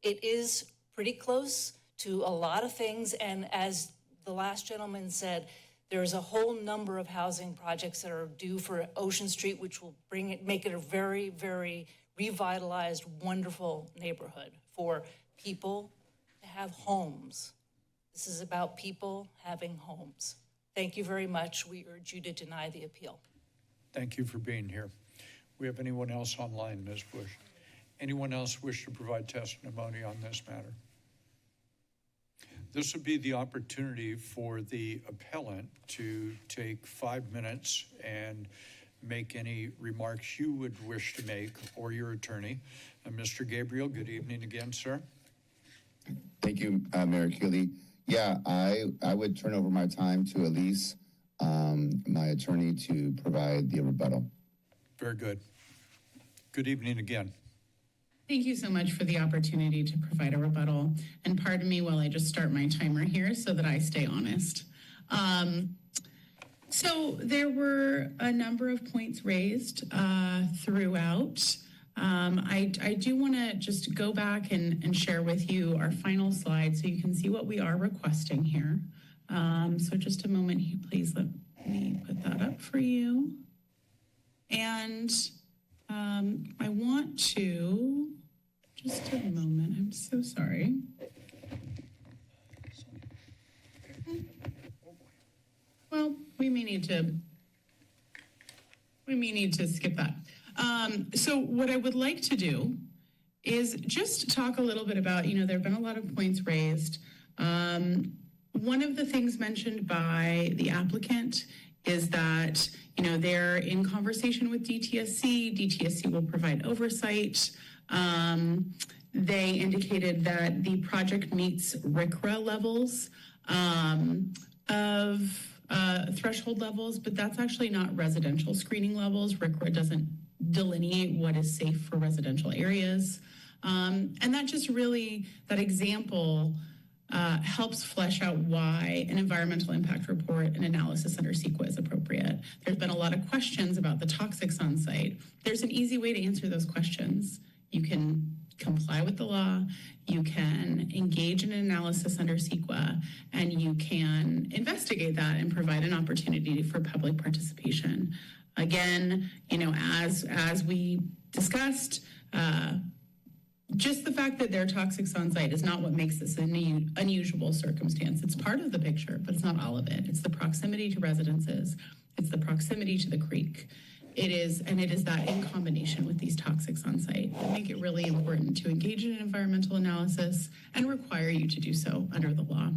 Speaker 13: It is pretty close to a lot of things, and as the last gentleman said, there's a whole number of housing projects that are due for Ocean Street, which will make it a very, very revitalized, wonderful neighborhood for people to have homes. This is about people having homes. Thank you very much. We urge you to deny the appeal.
Speaker 1: Thank you for being here. We have anyone else online, Ms. Bush? Anyone else wish to provide testimony on this matter? This would be the opportunity for the appellant to take 5 minutes and make any remarks you would wish to make, or your attorney. And Mr. Gabriel, good evening again, sir.
Speaker 2: Thank you, Mayor Keeley. Yeah, I would turn over my time to Elise, my attorney, to provide the rebuttal.
Speaker 1: Very good. Good evening again.
Speaker 19: Thank you so much for the opportunity to provide a rebuttal. And pardon me while I just start my timer here so that I stay honest. So there were a number of points raised throughout. I do want to just go back and share with you our final slide so you can see what we are requesting here. So just a moment, please let me put that up for you. And I want to, just a moment, I'm so sorry. Well, we may need to skip that. So what I would like to do is just talk a little bit about, there have been a lot of points raised. One of the things mentioned by the applicant is that, they're in conversation with DTSC. DTSC will provide oversight. They indicated that the project meets RCRA levels of threshold levels, but that's actually not residential screening levels. RCRA doesn't delineate what is safe for residential areas. And that just really, that example helps flesh out why an environmental impact report and analysis under CEQA is appropriate. There's been a lot of questions about the toxics on site. There's an easy way to answer those questions. You can comply with the law, you can engage in an analysis under CEQA, and you can investigate that and provide an opportunity for public participation. Again, as we discussed, just the fact that there are toxics on site is not what makes this an unusual circumstance. It's part of the picture, but it's not all of it. It's the proximity to residences. It's the proximity to the creek. It is that in combination with these toxics on site that make it really important to engage in an environmental analysis and require you to do so under the law.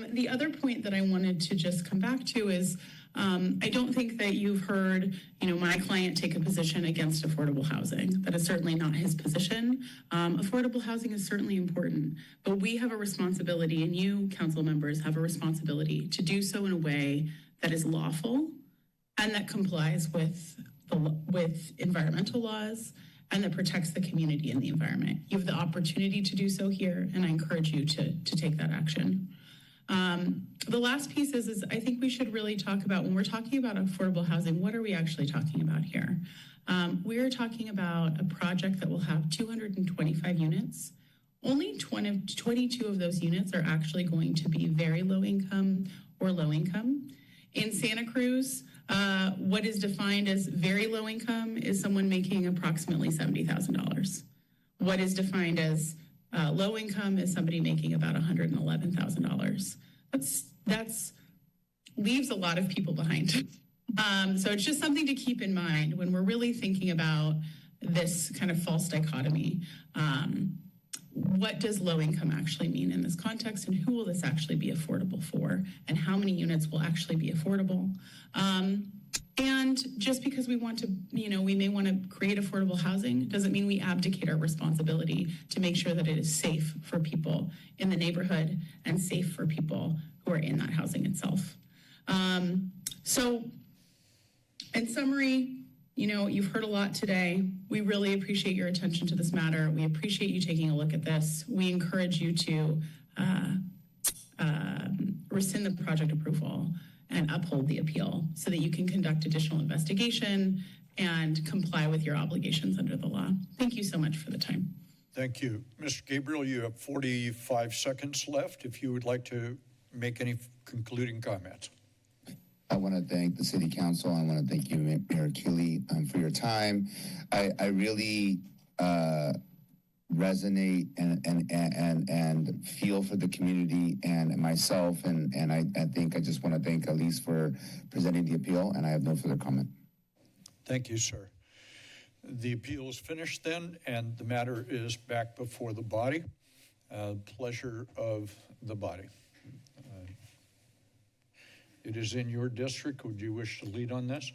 Speaker 19: The other point that I wanted to just come back to is I don't think that you've heard, my client take a position against affordable housing. That is certainly not his position. Affordable housing is certainly important, but we have a responsibility, and you, council members, have a responsibility to do so in a way that is lawful and that complies with environmental laws and that protects the community and the environment. You have the opportunity to do so here, and I encourage you to take that action. The last piece is I think we should really talk about, when we're talking about affordable housing, what are we actually talking about here? We're talking about a project that will have 225 units. Only 22 of those units are actually going to be very low income or low income. In Santa Cruz, what is defined as very low income is someone making approximately $70,000. What is defined as low income is somebody making about $111,000. That's leaves a lot of people behind. So it's just something to keep in mind when we're really thinking about this kind of false dichotomy. What does low income actually mean in this context, and who will this actually be affordable for, and how many units will actually be affordable? And just because we want to, we may want to create affordable housing doesn't mean we abdicate our responsibility to make sure that it is safe for people in the neighborhood and safe for people who are in that housing itself. So in summary, you've heard a lot today. We really appreciate your attention to this matter. We appreciate you taking a look at this. We encourage you to rescind the project approval and uphold the appeal so that you can conduct additional investigation and comply with your obligations under the law. Thank you so much for the time.
Speaker 1: Thank you. Mr. Gabriel, you have 45 seconds left if you would like to make any concluding comments.
Speaker 2: I want to thank the City Council. I want to thank you, Mayor Keeley, for your time. I really resonate and feel for the community and myself, and I think I just want to thank Elise for presenting the appeal, and I have no further comment.
Speaker 1: Thank you, sir. The appeal is finished then, and the matter is back before the body. Pleasure of the body. It is in your district. Would you wish to lead on this?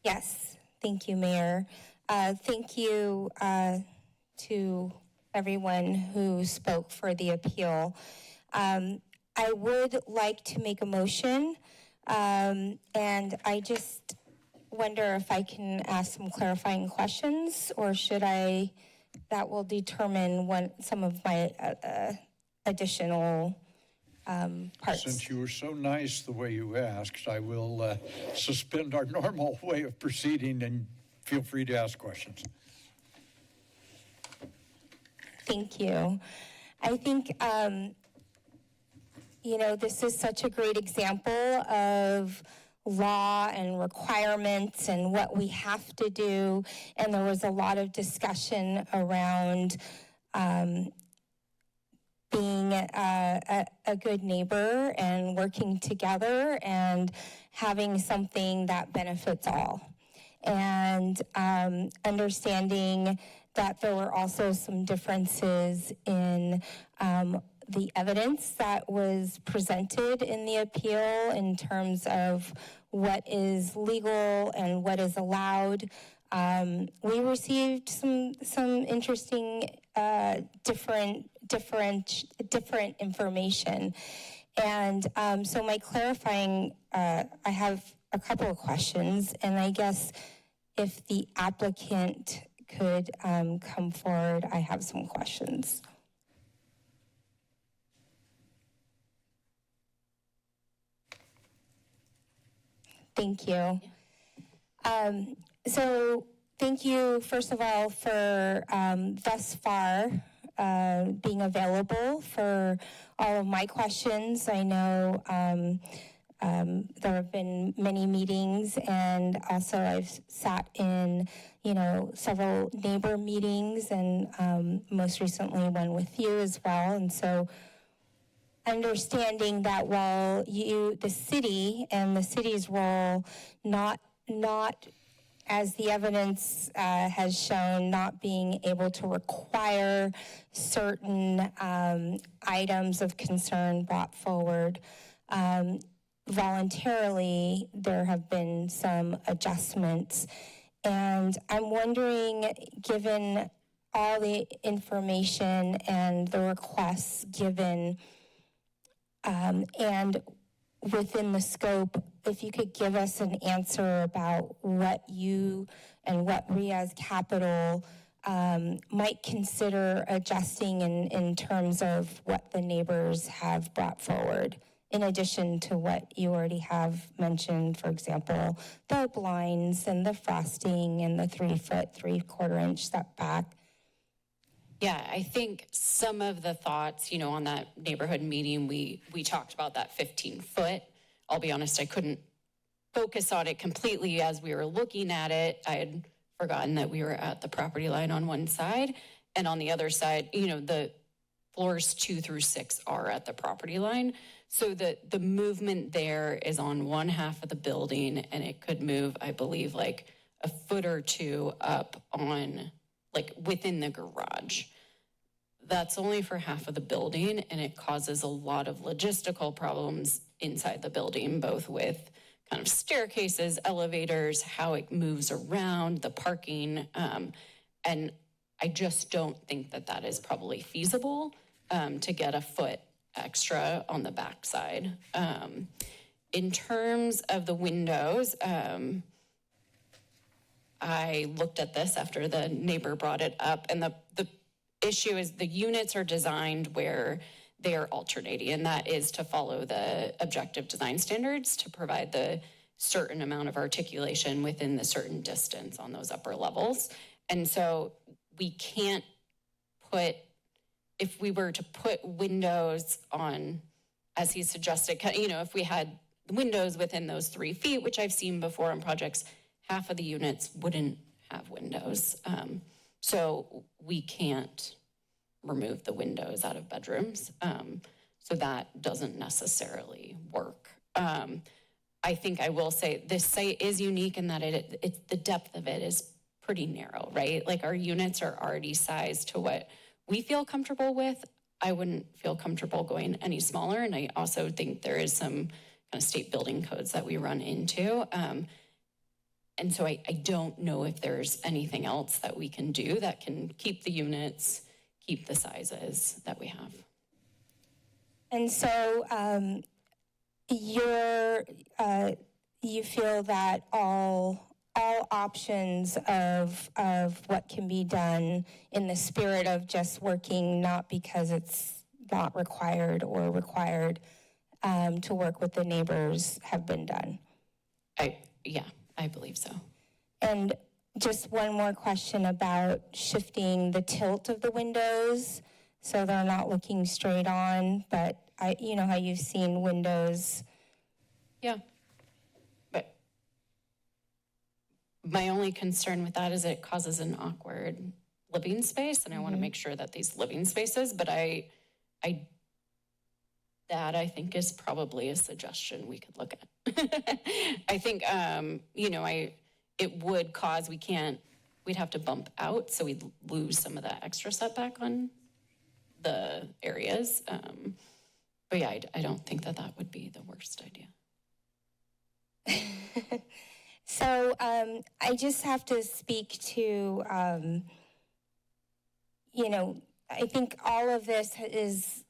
Speaker 21: Yes, thank you, Mayor. Thank you to everyone who spoke for the appeal. I would like to make a motion, and I just wonder if I can ask some clarifying questions, or should I, that will determine some of my additional parts.
Speaker 1: Since you were so nice the way you asked, I will suspend our normal way of proceeding and feel free to ask questions.
Speaker 21: Thank you. I think, this is such a great example of law and requirements and what we have to do. And there was a lot of discussion around being a good neighbor and working together and having something that benefits all. And understanding that there were also some differences in the evidence that was presented in the appeal in terms of what is legal and what is allowed. We received some interesting different information. And so my clarifying, I have a couple of questions, and I guess if the applicant could come forward, I have some questions. Thank you. So thank you, first of all, for thus far being available for all of my questions. I know there have been many meetings, and also I've sat in, several neighbor meetings, and most recently one with you as well. And so understanding that while the city and the city's role, not as the evidence has shown, not being able to require certain items of concern brought forward voluntarily, there have been some adjustments. And I'm wondering, given all the information and the requests given, and within the scope, if you could give us an answer about what you and what Riaz Capital might consider adjusting in terms of what the neighbors have brought forward, in addition to what you already have mentioned, for example, the blinds and the frosting and the 3-foot, 3/4 inch setback.
Speaker 10: Yeah, I think some of the thoughts, on that neighborhood meeting, we talked about that 15-foot. I'll be honest, I couldn't focus on it completely as we were looking at it. I had forgotten that we were at the property line on one side, and on the other side, the floors 2 through 6 are at the property line. So the movement there is on one half of the building, and it could move, I believe, like a foot or two up on, within the garage. That's only for half of the building, and it causes a lot of logistical problems inside the building, both with kind of staircases, elevators, how it moves around, the parking. And I just don't think that is probably feasible to get a foot extra on the backside. In terms of the windows, I looked at this after the neighbor brought it up, and the issue is the units are designed where they are alternating, and that is to follow the objective design standards to provide the certain amount of articulation within the certain distance on those upper levels. And so we can't if we were to put windows on, as he suggested, if we had windows within those 3 feet, which I've seen before on projects, half of the units wouldn't have windows. So we can't remove the windows out of bedrooms. So that doesn't necessarily work. I think I will say this site is unique in that the depth of it is pretty narrow, right? Our units are already sized to what we feel comfortable with. I wouldn't feel comfortable going any smaller. And I also think there is some kind of state building codes that we run into. And so I don't know if there's anything else that we can do that can keep the units, keep the sizes that we have.
Speaker 21: And so you feel that all options of what can be done in the spirit of just working, not because it's not required or required to work with the neighbors, have been done?
Speaker 10: I believe so.
Speaker 21: And just one more question about shifting the tilt of the windows so they're not looking straight on, but you know how you've seen windows.
Speaker 10: Yeah. My only concern with that is it causes an awkward living space, and I want to make sure that these living spaces, but I think is probably a suggestion we could look at. I think, it would cause, we'd have to bump out, so we'd lose some of that extra setback on the areas. But yeah, I don't think that would be the worst idea.
Speaker 21: So I just have to speak to, I think all of this is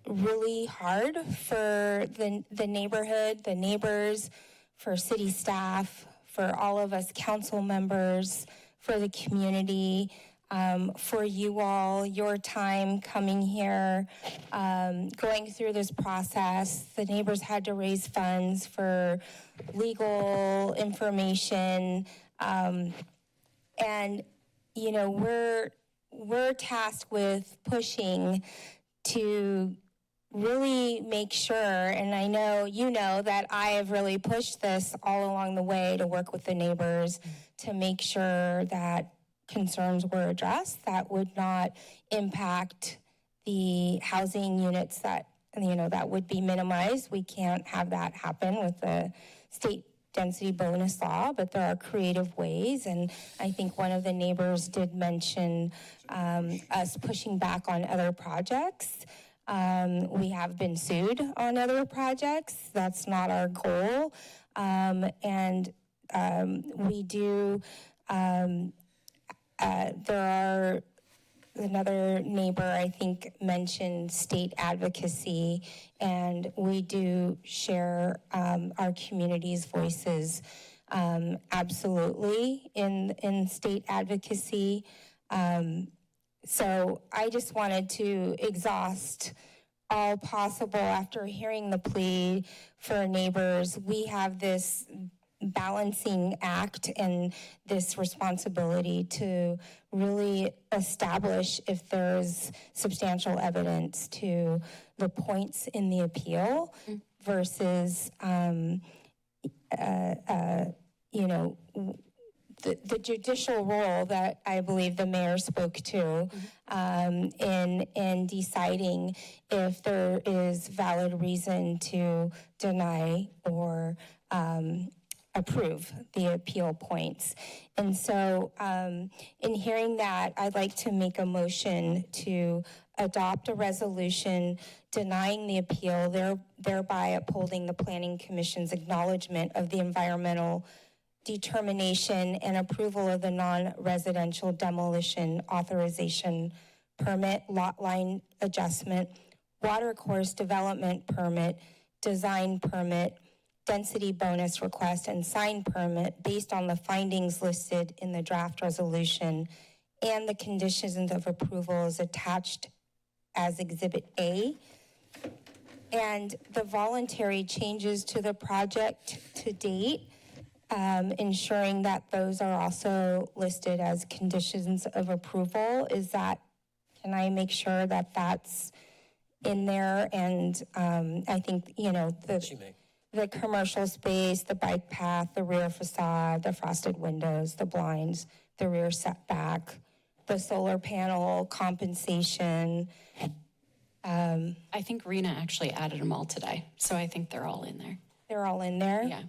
Speaker 21: really hard for the neighborhood, the neighbors, for city staff, for all of us council members, for the community, for you all, your time coming here, going through this process. The neighbors had to raise funds for legal information. And, we're tasked with pushing to really make sure, and I know that I have really pushed this all along the way to work with the neighbors to make sure that concerns were addressed that would not impact the housing units that would be minimized. We can't have that happen with the state density bonus law, but there are creative ways. And I think one of the neighbors did mention us pushing back on other projects. We have been sued on other projects. That's not our goal. We do, there are, another neighbor, I think, mentioned state advocacy, and we do share our community's voices absolutely in state advocacy. So I just wanted to exhaust all possible after hearing the plea for neighbors. We have this balancing act and this responsibility to really establish if there's substantial evidence to the points in the appeal versus, the judicial role that I believe the mayor spoke to in deciding if there is valid reason to deny or approve the appeal points. And so in hearing that, I'd like to make a motion to adopt a resolution denying the appeal, thereby upholding the Planning Commission's acknowledgement of the environmental determination and approval of the non-residential demolition authorization permit, lot line adjustment, watercourse development permit, design permit, density bonus request, and sign permit based on the findings listed in the draft resolution and the conditions of approval as attached as Exhibit A. And the voluntary changes to the project to date, ensuring that those are also listed as conditions of approval. Can I make sure that that's in there? And I think, the commercial space, the bike path, the rear facade, the frosted windows, the blinds, the rear setback, the solar panel compensation.
Speaker 10: I think Rena actually added them all today, so I think they're all in there.
Speaker 21: They're all in there?
Speaker 10: Yeah.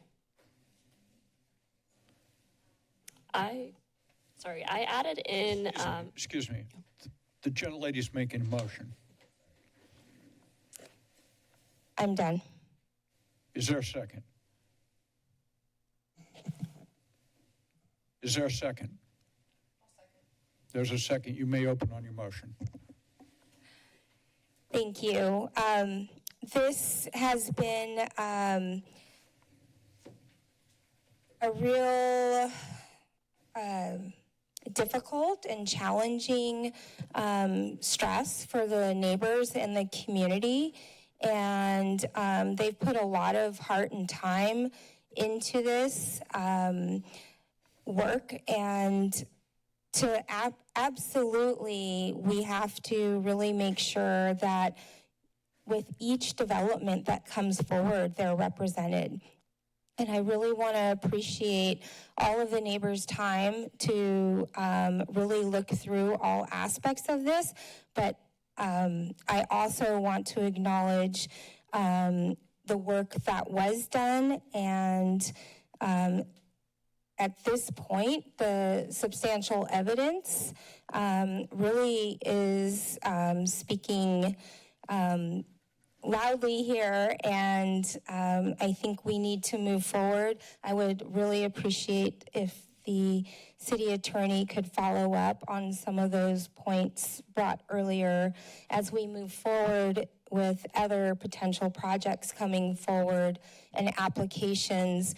Speaker 3: I added in.
Speaker 1: Excuse me. The gentlelady's making a motion.
Speaker 21: I'm done.
Speaker 1: Is there a second? Is there a second? There's a second. You may open on your motion.
Speaker 21: Thank you. This has been a real difficult and challenging stress for the neighbors and the community. And they've put a lot of heart and time into this work. And to absolutely, we have to really make sure that with each development that comes forward, they're represented. And I really want to appreciate all of the neighbors' time to really look through all aspects of this. But I also want to acknowledge the work that was done, and at this point, the substantial evidence really is speaking loudly here, and I think we need to move forward. I would really appreciate if the city attorney could follow up on some of those points brought earlier as we move forward with other potential projects coming forward and applications.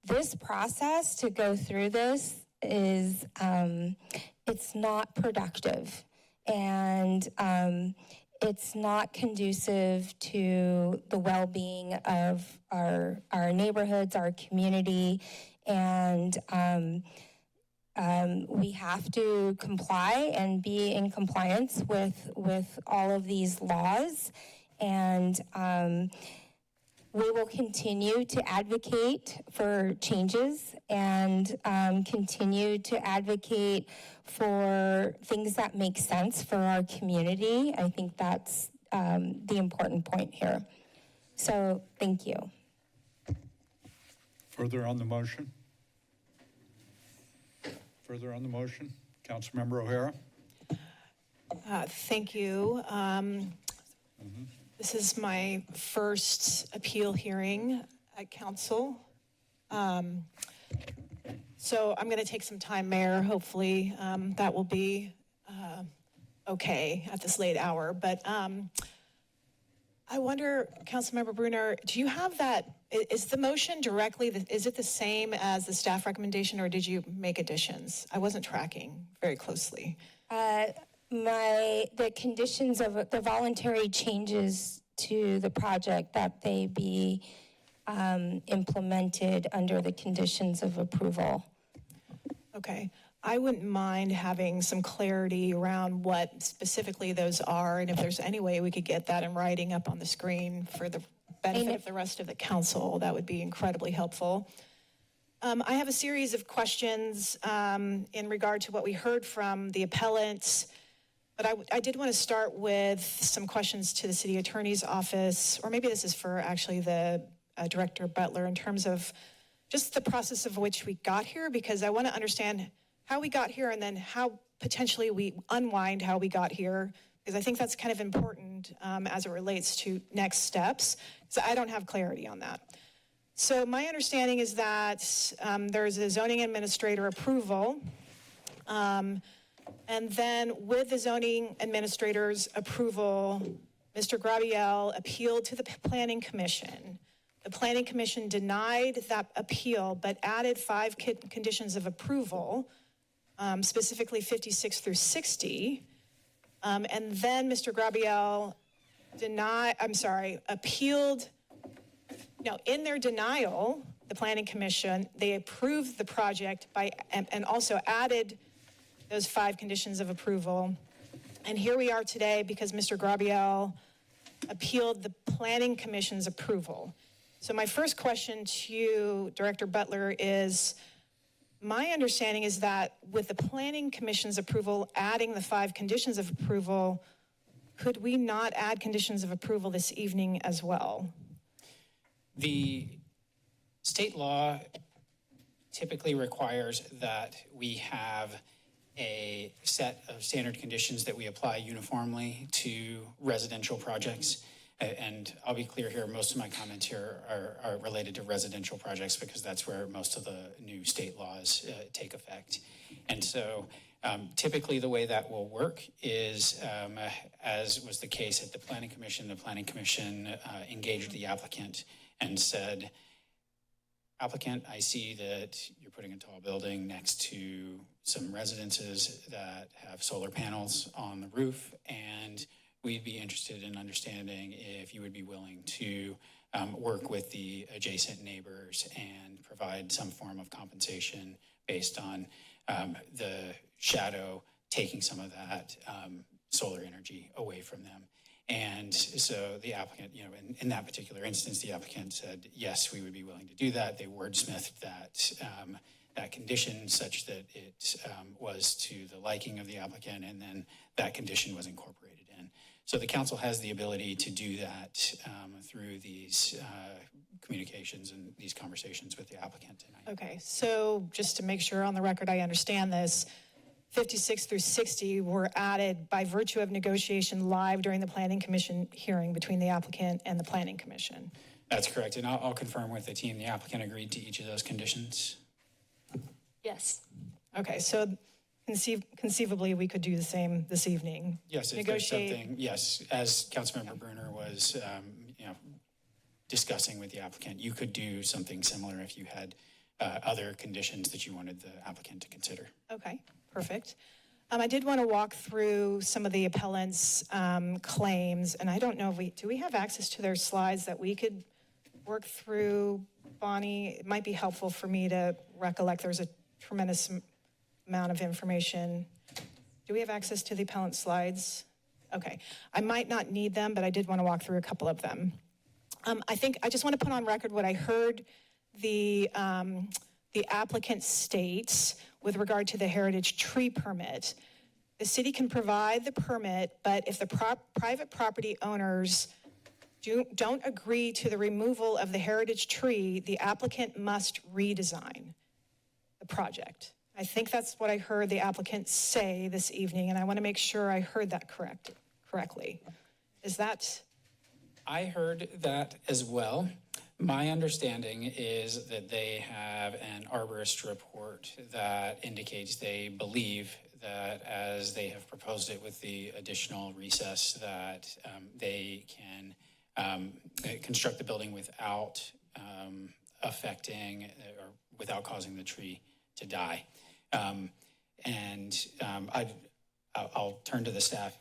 Speaker 21: This process to go through this is, it's not productive, and it's not conducive to the well-being of our neighborhoods, our community, and we have to comply and be in compliance with all of these laws, and we will continue to advocate for changes and continue to advocate for things that make sense for our community. I think that's the important point here. So thank you.
Speaker 1: Further on the motion? Further on the motion? Councilmember O'Hara?
Speaker 4: Thank you. This is my first appeal hearing at council. So I'm going to take some time, Mayor. Hopefully that will be okay at this late hour. But I wonder, Councilmember Brunner, do you have that? Is the motion directly, is it the same as the staff recommendation, or did you make additions? I wasn't tracking very closely.
Speaker 21: The conditions of the voluntary changes to the project, that they be implemented under the conditions of approval.
Speaker 4: Okay. I wouldn't mind having some clarity around what specifically those are, and if there's any way we could get that in writing up on the screen for the benefit of the rest of the council, that would be incredibly helpful. I have a series of questions in regard to what we heard from the appellants, but I did want to start with some questions to the city attorney's office, or maybe this is for actually the Director Butler, in terms of just the process of which we got here, because I want to understand how we got here and then how potentially we unwind how we got here, because I think that's kind of important as it relates to next steps, because I don't have clarity on that. So my understanding is that there's a zoning administrator approval, and then with the zoning administrator's approval, Mr. Grabiel appealed to the Planning Commission. The Planning Commission denied that appeal, but added 5 conditions of approval, specifically 56 through 60. And then Mr. Grabiel appealed. Now, in their denial, the Planning Commission, they approved the project and also added those 5 conditions of approval. And here we are today because Mr. Grabiel appealed the Planning Commission's approval. So my first question to you, Director Butler, is my understanding is that with the Planning Commission's approval, adding the 5 conditions of approval, could we not add conditions of approval this evening as well?
Speaker 14: The state law typically requires that we have a set of standard conditions that we apply uniformly to residential projects. And I'll be clear here, most of my comments here are related to residential projects because that's where most of the new state laws take effect. And so typically the way that will work is, as was the case at the Planning Commission engaged the applicant and said, applicant, I see that you're putting a tall building next to some residences that have solar panels on the roof, and we'd be interested in understanding if you would be willing to work with the adjacent neighbors and provide some form of compensation based on the shadow taking some of that solar energy away from them. And so the applicant, in that particular instance, the applicant said, yes, we would be willing to do that. They wordsmithed that condition such that it was to the liking of the applicant, and then that condition was incorporated in. So the council has the ability to do that through these communications and these conversations with the applicant tonight.
Speaker 4: Okay, so just to make sure on the record I understand this, 56 through 60 were added by virtue of negotiation live during the Planning Commission hearing between the applicant and the Planning Commission.
Speaker 14: That's correct, and I'll confirm with the team, the applicant agreed to each of those conditions.
Speaker 3: Yes.
Speaker 4: Okay, so conceivably we could do the same this evening.
Speaker 14: Yes, if there's something, yes, as Councilmember Bruner was, discussing with the applicant, you could do something similar if you had other conditions that you wanted the applicant to consider.
Speaker 4: Okay, perfect. I did want to walk through some of the appellant's claims, and I don't know if do we have access to their slides that we could work through, Bonnie? It might be helpful for me to recollect. There's a tremendous amount of information. Do we have access to the appellant slides? Okay, I might not need them, but I did want to walk through a couple of them. I think I just want to put on record what I heard the applicant states with regard to the heritage tree permit. The city can provide the permit, but if the private property owners don't agree to the removal of the heritage tree, the applicant must redesign the project. I think that's what I heard the applicant say this evening, and I want to make sure I heard that correctly. Is that?
Speaker 14: I heard that as well. My understanding is that they have an arborist report that indicates they believe that as they have proposed it with the additional recess that they can construct the building without affecting or without causing the tree to die. I'll turn to the staff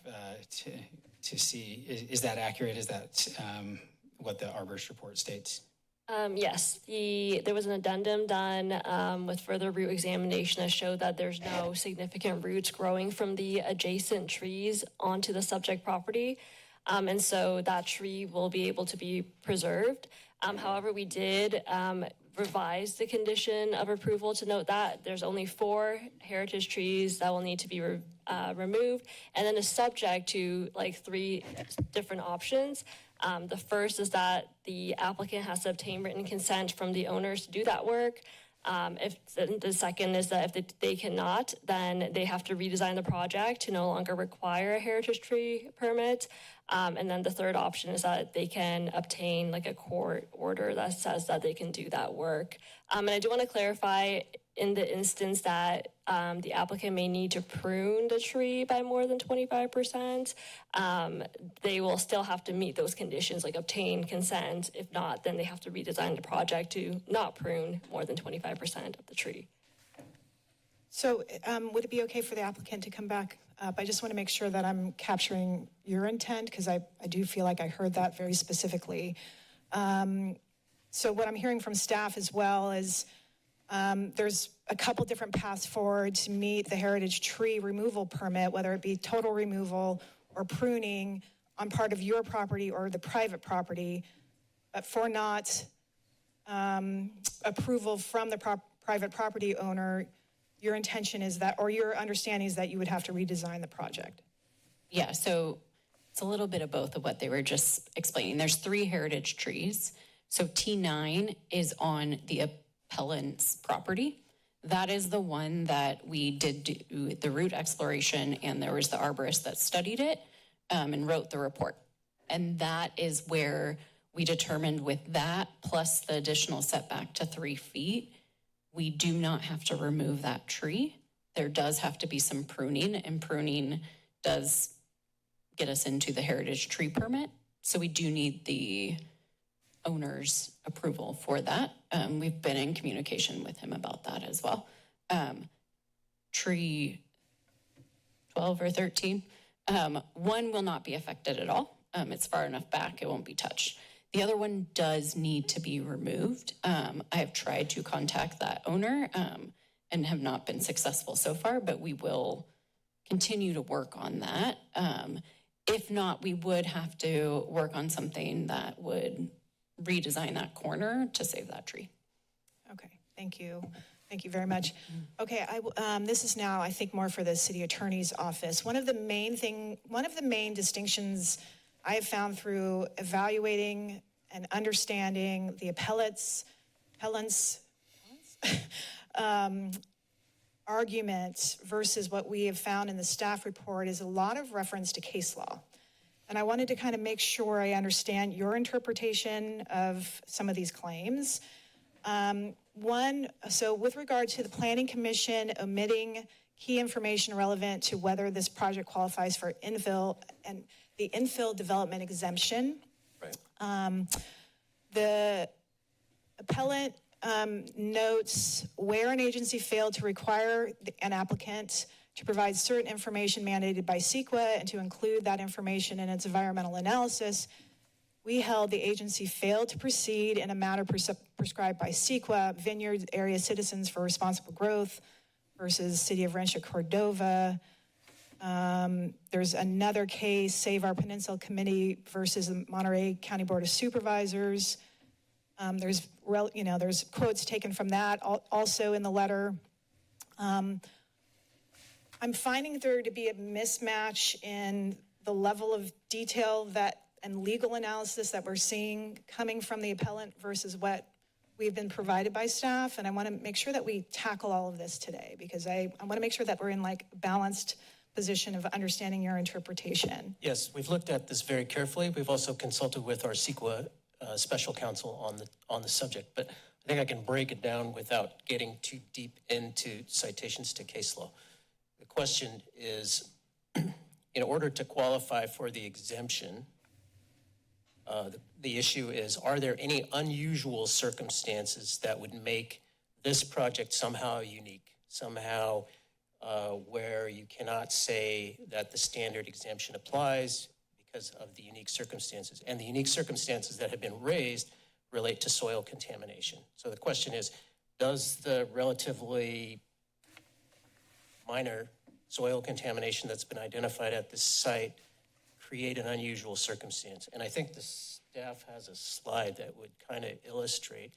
Speaker 14: to see, is that accurate? Is that what the arborist report states?
Speaker 3: Yes, there was an addendum done with further root examination that showed that there's no significant roots growing from the adjacent trees onto the subject property. And so that tree will be able to be preserved. However, we did revise the condition of approval to note that there's only 4 heritage trees that will need to be removed, and then is subject to 3 different options. The first is that the applicant has to obtain written consent from the owners to do that work. The second is that if they cannot, then they have to redesign the project to no longer require a heritage tree permit. And then the third option is that they can obtain a court order that says that they can do that work. And I do want to clarify, in the instance that the applicant may need to prune the tree by more than 25%, they will still have to meet those conditions, like obtain consent. If not, then they have to redesign the project to not prune more than 25% of the tree.
Speaker 4: So would it be okay for the applicant to come back up? I just want to make sure that I'm capturing your intent, because I do feel like I heard that very specifically. So what I'm hearing from staff as well is there's a couple different paths forward to meet the heritage tree removal permit, whether it be total removal or pruning on part of your property or the private property, but for not approval from the private property owner, your intention is that, or your understanding is that you would have to redesign the project.
Speaker 10: Yeah, so it's a little bit of both of what they were just explaining. There's 3 heritage trees. So T9 is on the appellant's property. That is the one that we did do the root exploration, and there was the arborist that studied it and wrote the report. And that is where we determined, with that plus the additional setback to 3 feet, we do not have to remove that tree. There does have to be some pruning, and pruning does get us into the heritage tree permit. So we do need the owner's approval for that. We've been in communication with him about that as well. Tree 12 or 13, one will not be affected at all. It's far enough back, it won't be touched. The other one does need to be removed. I have tried to contact that owner and have not been successful so far, but we will continue to work on that. If not, we would have to work on something that would redesign that corner to save that tree.
Speaker 4: Okay, thank you. Thank you very much. Okay, this is now, I think, more for the city attorney's office. One of the main distinctions I have found through evaluating and understanding the appellant's argument versus what we have found in the staff report is a lot of reference to case law. And I wanted to kind of make sure I understand your interpretation of some of these claims. So with regard to the Planning Commission omitting key information relevant to whether this project qualifies for infill and the infill development exemption. Right. The appellant notes where an agency failed to require an applicant to provide certain information mandated by CEQA and to include that information in its environmental analysis. We held the agency failed to proceed in a manner prescribed by CEQA, Vineyard Area Citizens for Responsible Growth versus City of Rancho Cordova. There's another case, Save Our Peninsula Committee versus the Monterey County Board of Supervisors. There's quotes taken from that also in the letter. I'm finding there to be a mismatch in the level of detail and legal analysis that we're seeing coming from the appellant versus what we've been provided by staff. And I want to make sure that we tackle all of this today because I want to make sure that we're in like a balanced position of understanding your interpretation.
Speaker 8: Yes, we've looked at this very carefully. We've also consulted with our CEQA special counsel on the subject, but I think I can break it down without getting too deep into citations to case law. The question is, in order to qualify for the exemption, the issue is, are there any unusual circumstances that would make this project somehow unique, somehow where you cannot say that the standard exemption applies because of the unique circumstances? And the unique circumstances that have been raised relate to soil contamination. So the question is, does the relatively minor soil contamination that's been identified at this site create an unusual circumstance? And I think the staff has a slide that would kind of illustrate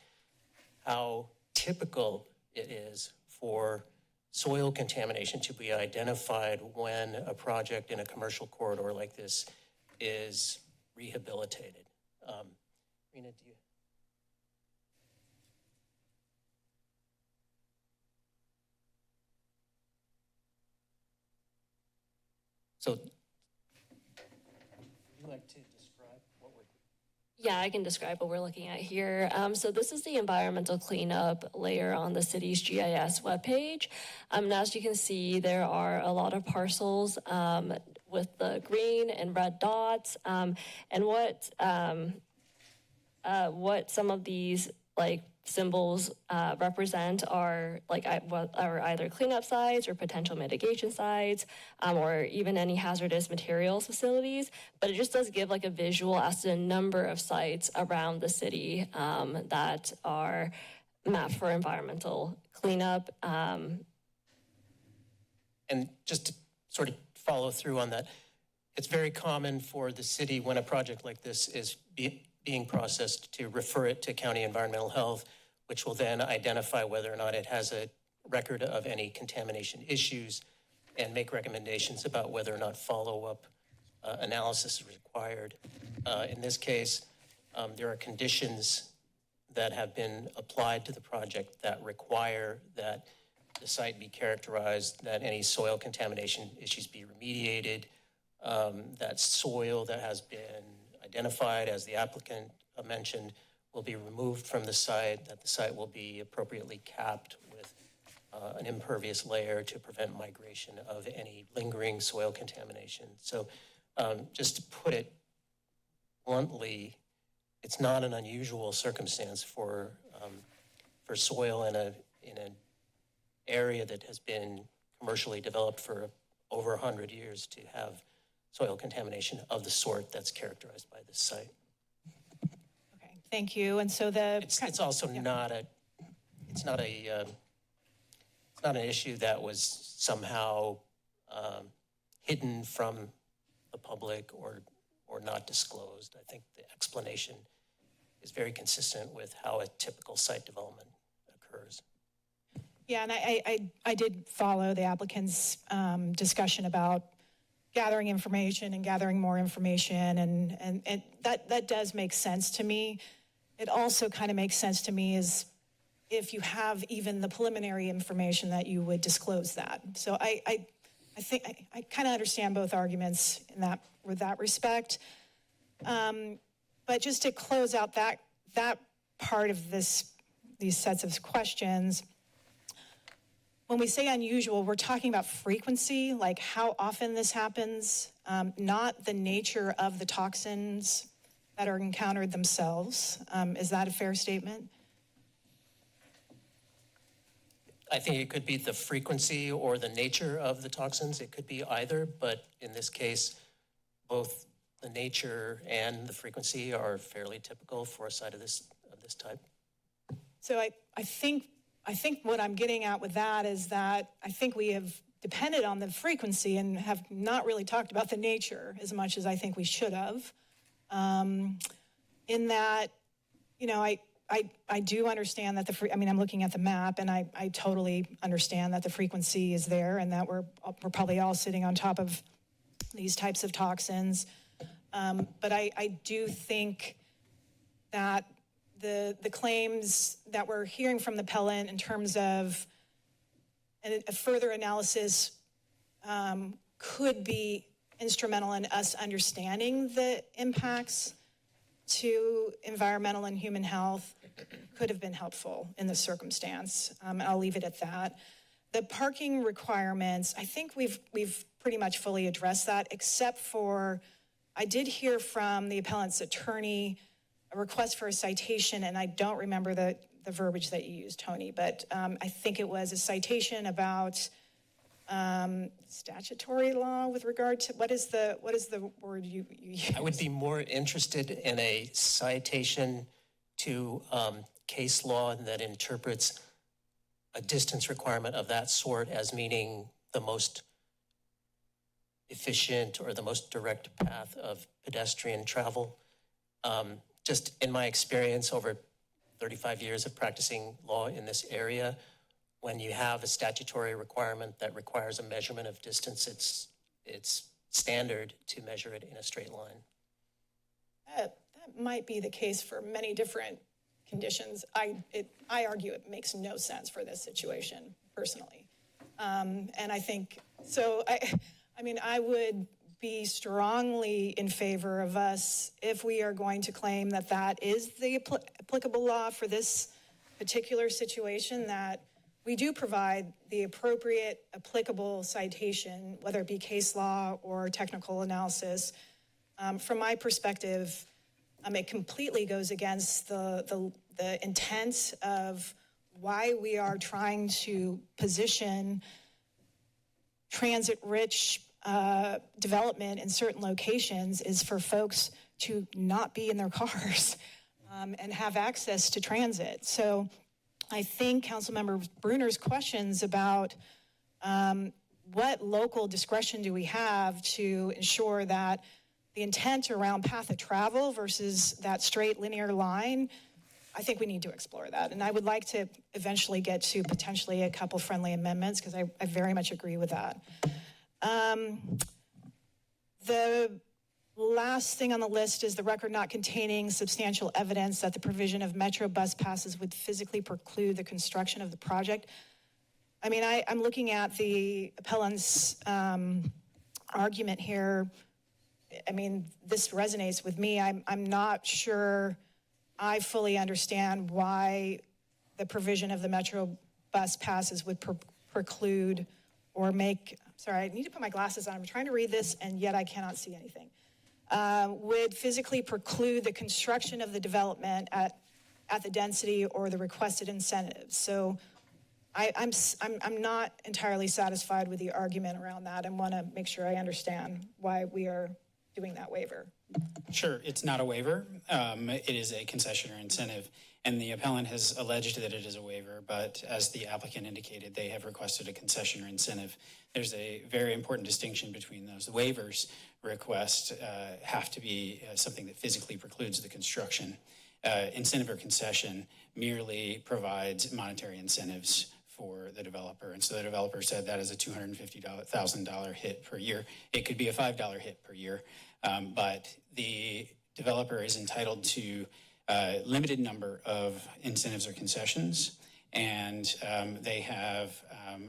Speaker 8: how typical it is for soil contamination to be identified when a project in a commercial corridor like this is rehabilitated. Rena, do you? So, would you like to describe what we're?
Speaker 3: Yeah, I can describe what we're looking at here. So this is the environmental cleanup layer on the city's GIS webpage. And as you can see, there are a lot of parcels with the green and red dots. And what some of these like symbols represent are either cleanup sites or potential mitigation sites, or even any hazardous materials facilities. But it just does give like a visual as to the number of sites around the city that are mapped for environmental cleanup.
Speaker 8: And just to sort of follow through on that, it's very common for the city when a project like this is being processed to refer it to County Environmental Health, which will then identify whether or not it has a record of any contamination issues and make recommendations about whether or not follow-up analysis is required. In this case, there are conditions that have been applied to the project that require that the site be characterized, that any soil contamination issues be remediated, that soil that has been identified, as the applicant mentioned, will be removed from the site, that the site will be appropriately capped with an impervious layer to prevent migration of any lingering soil contamination. So just to put it bluntly, it's not an unusual circumstance for soil in an area that has been commercially developed for over 100 years to have soil contamination of the sort that's characterized by this site.
Speaker 4: Okay, thank you. And so
Speaker 8: it's also not an issue that was somehow hidden from the public or not disclosed. I think the explanation is very consistent with how a typical site development occurs.
Speaker 4: Yeah, and I did follow the applicant's discussion about gathering information and gathering more information, and that does make sense to me. It also kind of makes sense to me is if you have even the preliminary information that you would disclose that. So I think I kind of understand both arguments in that with that respect. But just to close out that part of these sets of questions, when we say unusual, we're talking about frequency, like how often this happens, not the nature of the toxins that are encountered themselves. Is that a fair statement?
Speaker 8: I think it could be the frequency or the nature of the toxins. It could be either, but in this case, both the nature and the frequency are fairly typical for a site of this type.
Speaker 4: So I think what I'm getting at with that is that I think we have depended on the frequency and have not really talked about the nature as much as I think we should have. In that, you know, I do understand that I'm looking at the map and I totally understand that the frequency is there and that we're probably all sitting on top of these types of toxins. But I do think that the claims that we're hearing from the appellant in terms of a further analysis could be instrumental in us understanding the impacts to environmental and human health could have been helpful in this circumstance. I'll leave it at that. The parking requirements, I think we've pretty much fully addressed that, except for, I did hear from the appellant's attorney a request for a citation, and I don't remember the verbiage that you used, Tony, but I think it was a citation about statutory law with regard to, what is the word you use?
Speaker 8: I would be more interested in a citation to case law that interprets a distance requirement of that sort as meaning the most efficient or the most direct path of pedestrian travel. Just in my experience over 35 years of practicing law in this area, when you have a statutory requirement that requires a measurement of distance, it's standard to measure it in a straight line.
Speaker 4: That might be the case for many different conditions. I argue it makes no sense for this situation, personally. And I think, so I would be strongly in favor of us, if we are going to claim that that is the applicable law for this particular situation, that we do provide the appropriate applicable citation, whether it be case law or technical analysis. From my perspective, it completely goes against the intent of why we are trying to position transit-rich development in certain locations is for folks to not be in their cars and have access to transit. So I think Councilmember Bruner's questions about what local discretion do we have to ensure that the intent around path of travel versus that straight linear line, I think we need to explore that. And I would like to eventually get to potentially a couple friendly amendments because I very much agree with that. The last thing on the list is the record not containing substantial evidence that the provision of Metro bus passes would physically preclude the construction of the project. I mean, I'm looking at the appellant's argument here. I mean, this resonates with me. I'm not sure I fully understand why the provision of the Metro bus passes would preclude or make, sorry, I need to put my glasses on. I'm trying to read this, and yet I cannot see anything. Would physically preclude the construction of the development at the density or the requested incentives. So I'm not entirely satisfied with the argument around that and want to make sure I understand why we are doing that waiver.
Speaker 14: Sure, it's not a waiver. It is a concession or incentive, and the appellant has alleged that it is a waiver, but as the applicant indicated, they have requested a concession or incentive. There's a very important distinction between those. The waivers request have to be something that physically precludes the construction. Incentive or concession merely provides monetary incentives for the developer. And so the developer said that is a $250,000 hit per year. It could be a $5 hit per year, but the developer is entitled to a limited number of incentives or concessions, and they have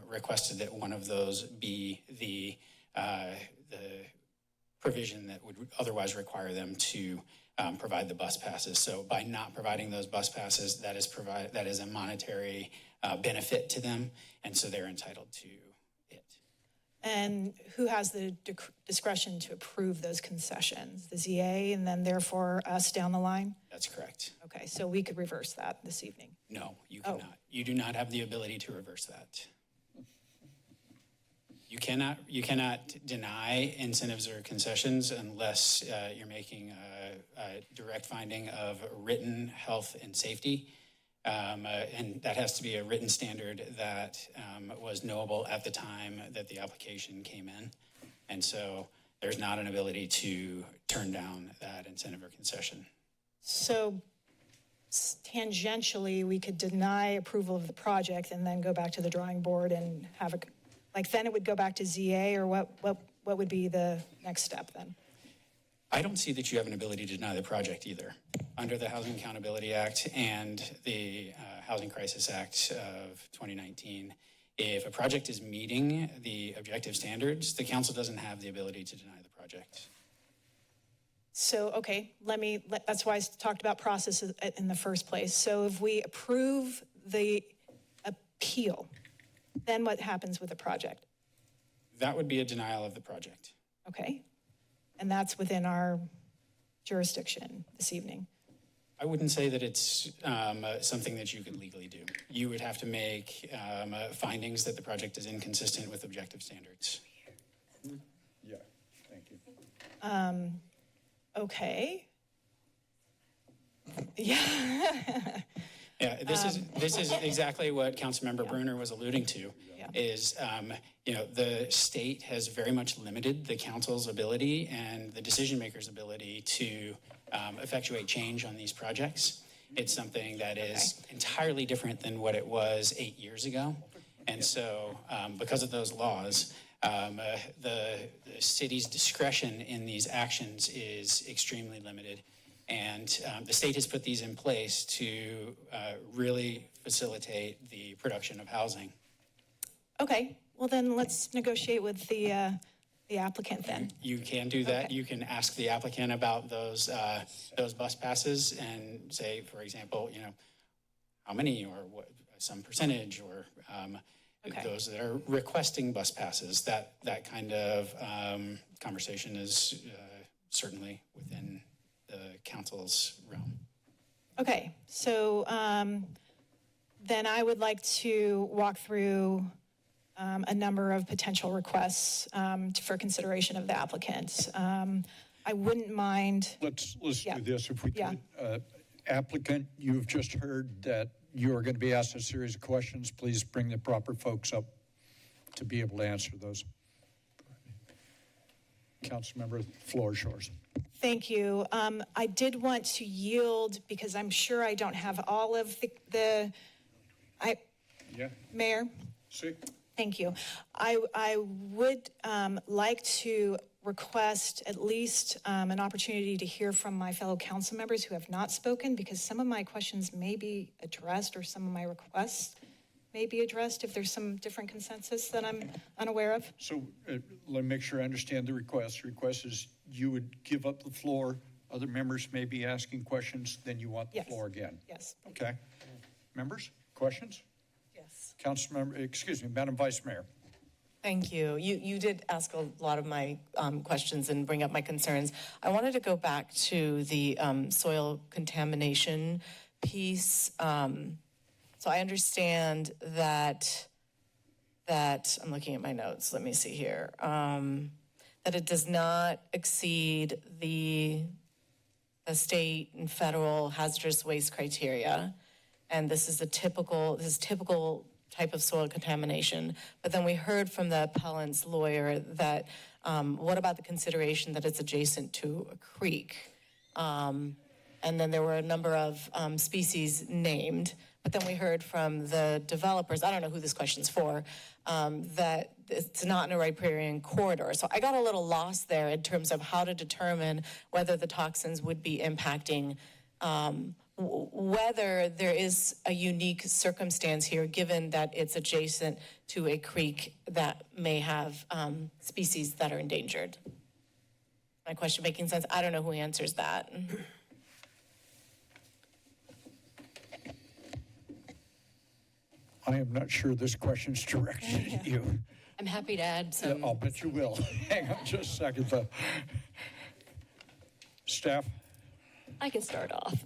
Speaker 14: requested that one of those be the provision that would otherwise require them to provide the bus passes. So by not providing those bus passes, that is a monetary benefit to them, and so they're entitled to it.
Speaker 4: And who has the discretion to approve those concessions? The ZA and then therefore us down the line?
Speaker 14: That's correct.
Speaker 4: Okay, so we could reverse that this evening.
Speaker 14: No, you cannot. You do not have the ability to reverse that. You cannot deny incentives or concessions unless you're making a direct finding of written health and safety. And that has to be a written standard that was knowable at the time that the application came in. And so there's not an ability to turn down that incentive or concession.
Speaker 4: So tangentially, we could deny approval of the project and then go back to the drawing board and have then it would go back to ZA, or what would be the next step then?
Speaker 14: I don't see that you have an ability to deny the project either. Under the Housing Accountability Act and the Housing Crisis Act of 2019, if a project is meeting the objective standards, the council doesn't have the ability to deny the project.
Speaker 4: So, okay, that's why I talked about processes in the first place. So if we approve the appeal, then what happens with the project?
Speaker 14: That would be a denial of the project.
Speaker 4: Okay. And that's within our jurisdiction this evening.
Speaker 14: I wouldn't say that it's something that you could legally do. You would have to make findings that the project is inconsistent with objective standards.
Speaker 1: Yeah, thank you.
Speaker 4: Okay. Yeah.
Speaker 14: Yeah, this is exactly what Councilmember Bruner was alluding to. Is the state has very much limited the council's ability and the decision makers' ability to effectuate change on these projects. It's something that is entirely different than what it was 8 years ago, and so because of those laws, the city's discretion in these actions is extremely limited. And the state has put these in place to really facilitate the production of housing.
Speaker 4: Okay, well then let's negotiate with the applicant then.
Speaker 14: You can do that. Okay. You can ask the applicant about those bus passes and say, for example, how many or what, some percentage, or those that are requesting bus passes. That kind of conversation is certainly within the council's realm.
Speaker 4: Okay, so then I would like to walk through a number of potential requests for consideration of the applicant. I wouldn't mind.
Speaker 1: Let's do this if we could. Applicant, you've just heard that you are going to be asked a series of questions. Please bring the proper folks up to be able to answer those. Councilmember, the floor is yours.
Speaker 4: Thank you. I did want to yield because I'm sure I don't have all of Mayor?
Speaker 1: See?
Speaker 4: Thank you. I would like to request at least an opportunity to hear from my fellow council members who have not spoken, because some of my questions may be addressed or some of my requests may be addressed if there's some different consensus that I'm unaware of.
Speaker 1: So let me make sure I understand the request. The request is you would give up the floor. Other members may be asking questions, then you want the floor again.
Speaker 4: Yes.
Speaker 1: Okay. Members, questions?
Speaker 11: Yes.
Speaker 1: Madam Vice Mayor.
Speaker 11: Thank you. You did ask a lot of my questions and bring up my concerns. I wanted to go back to the soil contamination piece. So I understand that I'm looking at my notes. Let me see here. that it does not exceed the state and federal hazardous waste criteria. And this is typical type of soil contamination. But then we heard from the appellant's lawyer that, what about the consideration that it's adjacent to a creek? And then there were a number of species named. But then we heard from the developers, I don't know who this question's for, that it's not in a riparian corridor. So I got a little lost there in terms of how to determine whether the toxins would be impacting, whether there is a unique circumstance here, given that it's adjacent to a creek that may have species that are endangered. My question making sense? I don't know who answers that.
Speaker 1: I am not sure this question's directed at you.
Speaker 6: I'm happy to add
Speaker 1: Yeah,
Speaker 6: some.
Speaker 1: I'll bet you will. Hang on just a second, though. Staff?
Speaker 3: I can start off.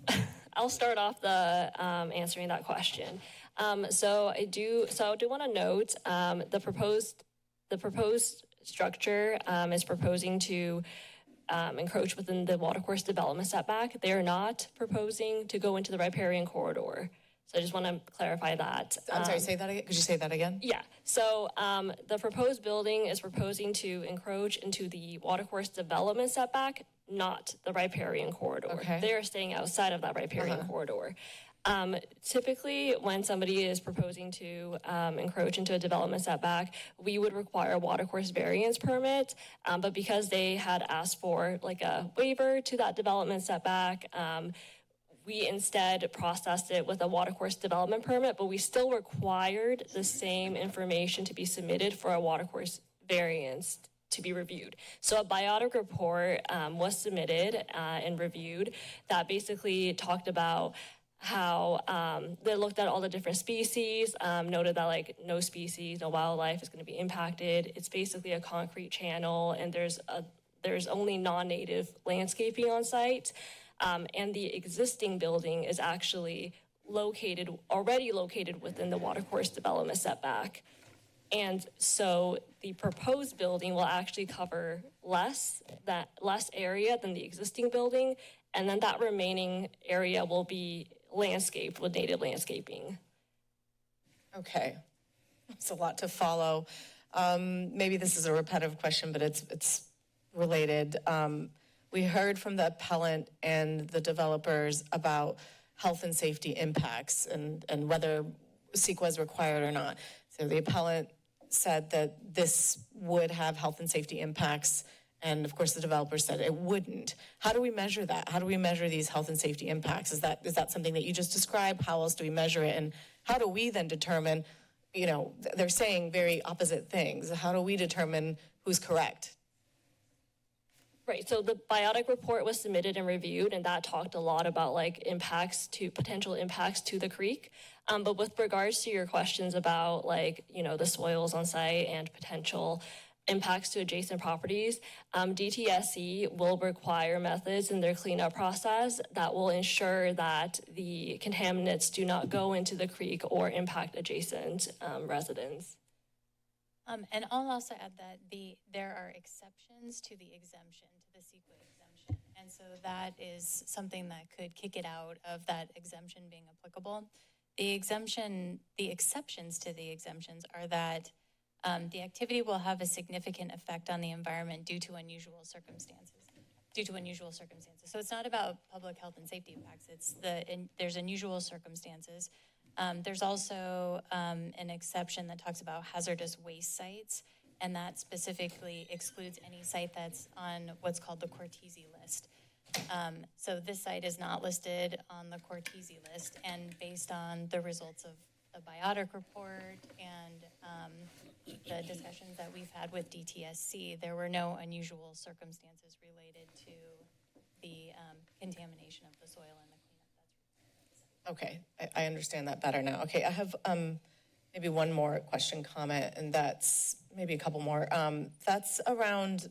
Speaker 3: I'll start off the answering that question. So I do want to note the proposed structure is proposing to encroach within the watercourse development setback. They are not proposing to go into the riparian corridor. So I just want to clarify that.
Speaker 11: I'm sorry, say that again. Could you say that again?
Speaker 3: Yeah. So the proposed building is proposing to encroach into the watercourse development setback, not the riparian corridor.
Speaker 11: Okay.
Speaker 3: They are staying outside of that riparian corridor. Typically, when somebody is proposing to encroach into a development setback, we would require a watercourse variance permit. But because they had asked for like a waiver to that development setback, we instead processed it with a watercourse development permit, but we still required the same information to be submitted for a watercourse variance to be reviewed. So a biotic report was submitted and reviewed that basically talked about how they looked at all the different species, noted that like no species, no wildlife is going to be impacted. It's basically a concrete channel, and there's only non-native landscaping on site. And the existing building is actually already located within the watercourse development setback. And so the proposed building will actually cover less area than the existing building. And then that remaining area will be landscaped with native landscaping.
Speaker 11: Okay. It's a lot to follow. Maybe this is a repetitive question, but it's related. We heard from the appellant and the developers about health and safety impacts and whether CEQA is required or not. So the appellant said that this would have health and safety impacts, and of course the developer said it wouldn't. How do we measure that? How do we measure these health and safety impacts? Is that something that you just described? How else do we measure it? And how do we then determine, they're saying very opposite things. How do we determine who's correct?
Speaker 3: Right, so the biotic report was submitted and reviewed, and that talked a lot about like potential impacts to the creek. But with regards to your questions about like, the soils on site and potential impacts to adjacent properties, DTSC will require methods in their cleanup process that will ensure that the contaminants do not go into the creek or impact adjacent residents.
Speaker 7: And I'll also add that there are exceptions to the exemption, to the CEQA exemption. And so that is something that could kick it out of that exemption being applicable. The exceptions to the exemptions are that the activity will have a significant effect on the environment due to unusual circumstances. So it's not about public health and safety impacts. There's unusual circumstances. There's also an exception that talks about hazardous waste sites, and that specifically excludes any site that's on what's called the Cortese list. So this site is not listed on the Cortese list, and based on the results of the biotic report and the discussions that we've had with DTSC, there were no unusual circumstances related to the contamination of the soil and the cleanup.
Speaker 11: Okay, I understand that better now. Okay, I have maybe one more question, comment, and that's maybe a couple more. That's around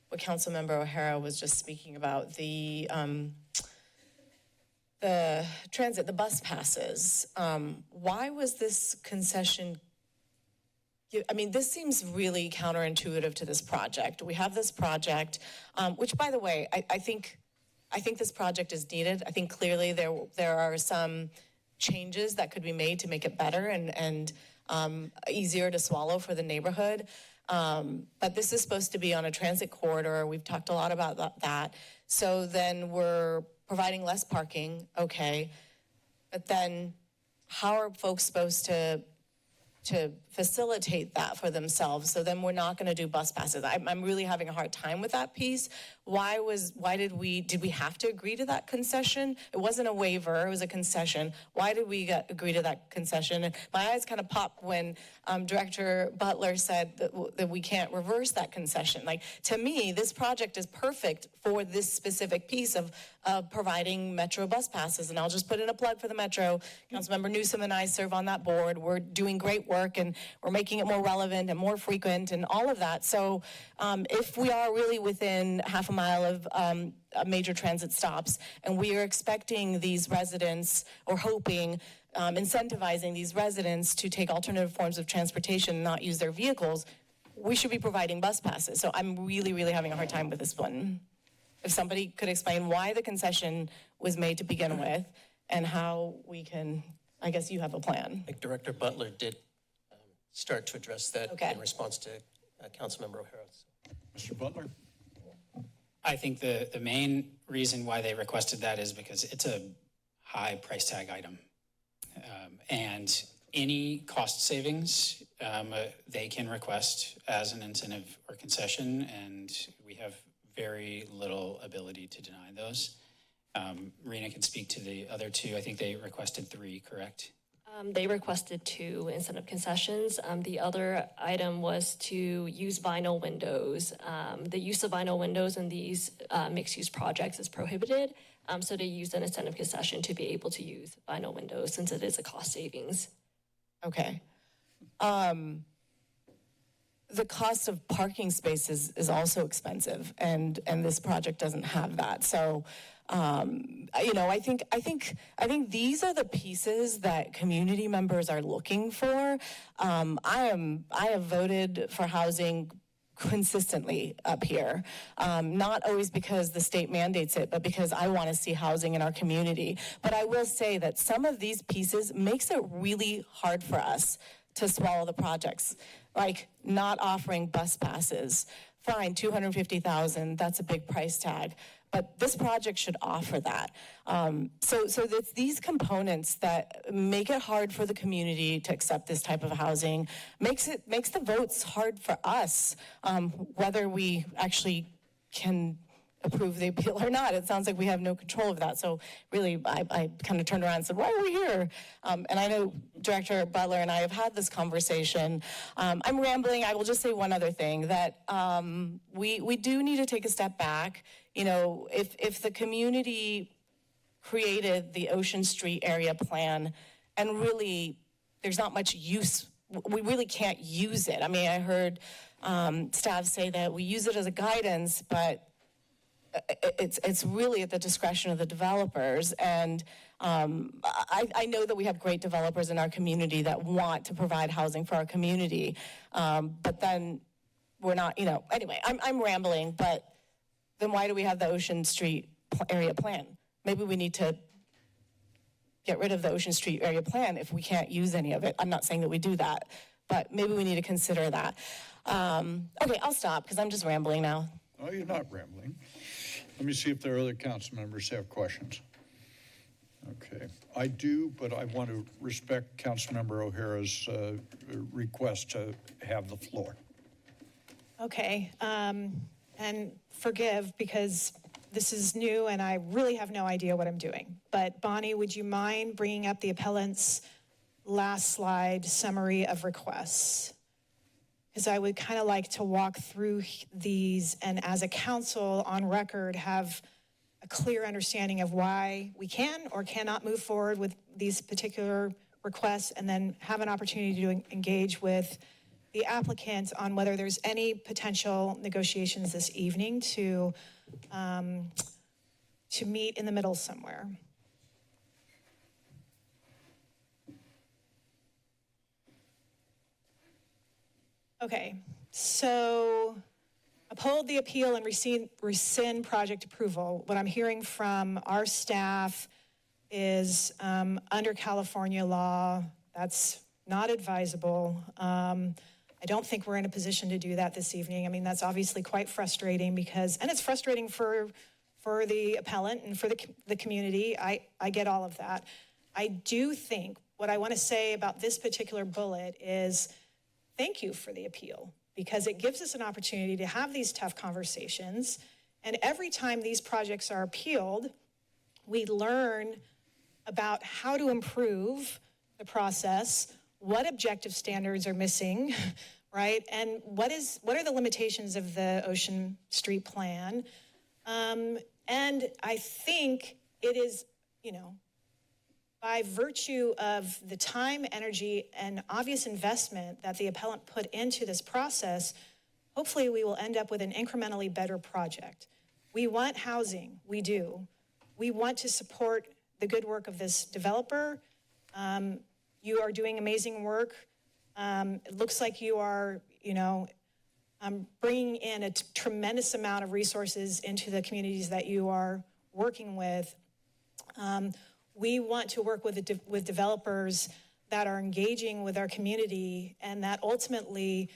Speaker 11: what Councilmember O'Hara was just speaking about, the transit, the bus passes. Why was this concession I mean, this seems really counterintuitive to this project. We have this project, which, by the way, I think this project is needed. I think clearly there are some changes that could be made to make it better and easier to swallow for the neighborhood. But this is supposed to be on a transit corridor. We've talked a lot about that. So then we're providing less parking, okay. But then how are folks supposed to facilitate that for themselves? So then we're not going to do bus passes. I'm really having a hard time with that piece. Did we have to agree to that concession? It wasn't a waiver, it was a concession. Why did we agree to that concession? And my eyes kind of popped when Director Butler said that we can't reverse that concession. Like, to me, this project is perfect for this specific piece of providing Metro bus passes. And I'll just put in a plug for the Metro. Councilmember Newsom and I serve on that board. We're doing great work, and we're making it more relevant and more frequent and all of that. So if we are really within half a mile of major transit stops, and we are expecting these residents, or hoping, incentivizing these residents to take alternative forms of transportation and not use their vehicles, we should be providing bus passes. So I'm really, really having a hard time with this one. If somebody could explain why the concession was made to begin with, and how we can, I guess you have a plan.
Speaker 8: I think Director Butler did start to address that in response to Councilmember O'Hara.
Speaker 1: Mr. Butler?
Speaker 14: I think the main reason why they requested that is because it's a high price tag item. And any cost savings, they can request as an incentive or concession, and we have very little ability to deny those. Rena can speak to the other two. I think they requested 3, correct?
Speaker 3: They requested 2 incentive concessions. The other item was to use vinyl windows. The use of vinyl windows in these mixed-use projects is prohibited. So they used an incentive concession to be able to use vinyl windows, since it is a cost savings.
Speaker 11: Okay. The cost of parking spaces is also expensive, and this project doesn't have that. So, I think these are the pieces that community members are looking for. I have voted for housing consistently up here, not always because the state mandates it, but because I want to see housing in our community. But I will say that some of these pieces makes it really hard for us to swallow the projects, like not offering bus passes. Fine, $250,000, that's a big price tag, but this project should offer that. So it's these components that make it hard for the community to accept this type of housing, makes the votes hard for us, whether we actually can approve the appeal or not. It sounds like we have no control of that. So really, I kind of turned around and said, why are we here? And I know Director Butler and I have had this conversation. I'm rambling. I will just say one other thing, that we do need to take a step back. If the community created the Ocean Street area plan, and really there's not much use, we really can't use it. I mean, I heard staff say that we use it as a guidance, but it's really at the discretion of the developers. And I know that we have great developers in our community that want to provide housing for our community, but then we're not, anyway, I'm rambling, but then why do we have the Ocean Street area plan? Maybe we need to get rid of the Ocean Street area plan if we can't use any of it. I'm not saying that we do that, but maybe we need to consider that. Okay, I'll stop because I'm just rambling now.
Speaker 1: No, you're not rambling. Let me see if there are other council members who have questions. Okay, I do, but I want to respect Councilmember O'Hara's request to have the floor.
Speaker 4: Okay, and forgive, because this is new and I really have no idea what I'm doing. But Bonnie, would you mind bringing up the appellant's last slide summary of requests? Because I would kind of like to walk through these, and as a council on record, have a clear understanding of why we can or cannot move forward with these particular requests, and then have an opportunity to engage with the applicant on whether there's any potential negotiations this evening to meet in the middle somewhere. Okay, so uphold the appeal and rescind project approval. What I'm hearing from our staff is under California law, that's not advisable. I don't think we're in a position to do that this evening. I mean, that's obviously quite frustrating because, and it's frustrating for the appellant and for the community. I get all of that. I do think what I want to say about this particular bullet is thank you for the appeal, because it gives us an opportunity to have these tough conversations. And every time these projects are appealed, we learn about how to improve the process, what objective standards are missing, right? And what are the limitations of the Ocean Street Plan? And I think it is, by virtue of the time, energy, and obvious investment that the appellant put into this process, hopefully we will end up with an incrementally better project. We want housing, we do. We want to support the good work of this developer. You are doing amazing work. It looks like you are, bringing in a tremendous amount of resources into the communities that you are working with. We want to work with developers that are engaging with our community and that ultimately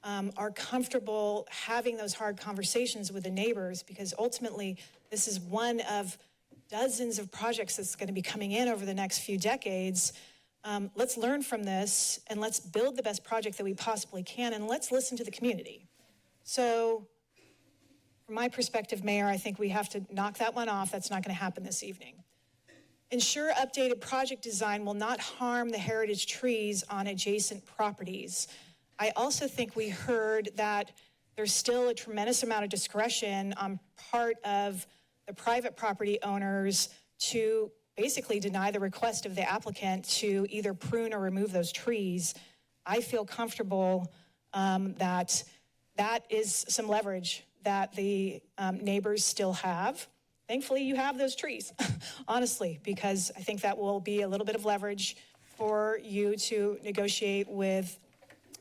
Speaker 4: are comfortable having those hard conversations with the neighbors, because ultimately this is one of dozens of projects that's going to be coming in over the next few decades. Let's learn from this and let's build the best project that we possibly can, and let's listen to the community. So from my perspective, Mayor, I think we have to knock that one off. That's not going to happen this evening. Ensure updated project design will not harm the heritage trees on adjacent properties. I also think we heard that there's still a tremendous amount of discretion on part of the private property owners to basically deny the request of the applicant to either prune or remove those trees. I feel comfortable that that is some leverage that the neighbors still have. Thankfully, you have those trees, honestly, because I think that will be a little bit of leverage for you to negotiate with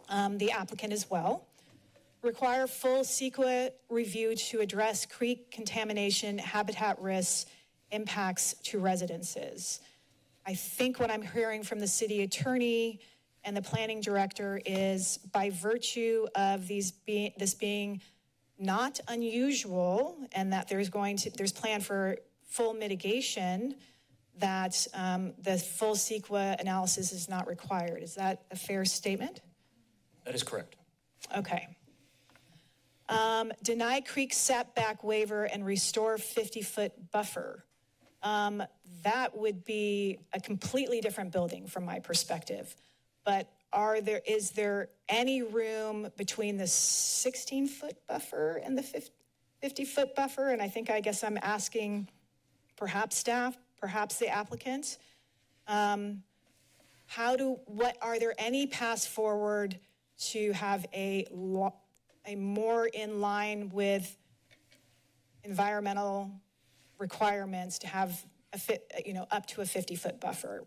Speaker 4: the applicant as well. Require full CEQA review to address creek contamination, habitat risks, impacts to residences. I think what I'm hearing from the city attorney and the planning director is, by virtue of this being not unusual, and that there's plan for full mitigation, that the full CEQA analysis is not required. Is that a fair statement?
Speaker 8: That is correct.
Speaker 4: Okay. Deny creek setback waiver and restore 50-foot buffer. That would be a completely different building from my perspective. But is there any room between the 16-foot buffer and the 50-foot buffer? And I guess I'm asking perhaps staff, perhaps the applicant. Are there any paths forward to have a more in line with environmental requirements to have up to a 50-foot buffer?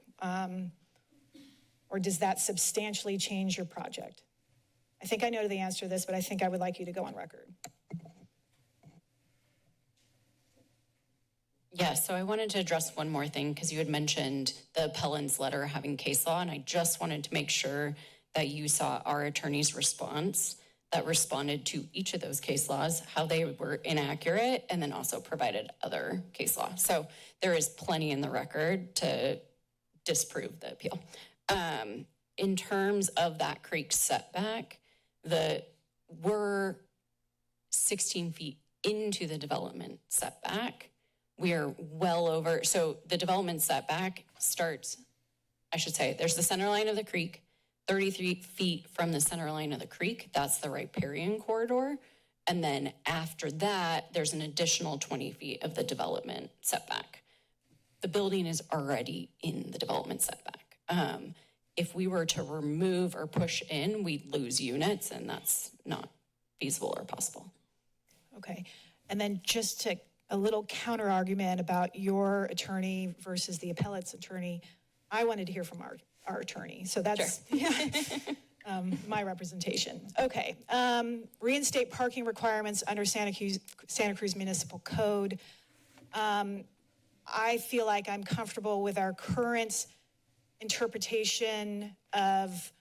Speaker 4: Or does that substantially change your project? I think I know the answer to this, but I think I would like you to go on record.
Speaker 10: Yeah, so I wanted to address one more thing, because you had mentioned the appellant's letter having case law, and I just wanted to make sure that you saw our attorney's response that responded to each of those case laws, how they were inaccurate, and then also provided other case law. So there is plenty in the record to disprove the appeal. In terms of that creek setback, we're 16 feet into the development setback. We are well over, so the development setback starts, there's the center line of the creek, 33 feet from the center line of the creek, that's the riparian corridor. And then after that, there's an additional 20 feet of the development setback. The building is already in the development setback. If we were to remove or push in, we'd lose units, and that's not feasible or possible.
Speaker 4: Okay, and then just a little counter argument about your attorney versus the appellate's attorney. I wanted to hear from our attorney, so that's, sure. Yeah. my representation. Okay, reinstate parking requirements under Santa Cruz Municipal Code. I feel like I'm comfortable with our current interpretation of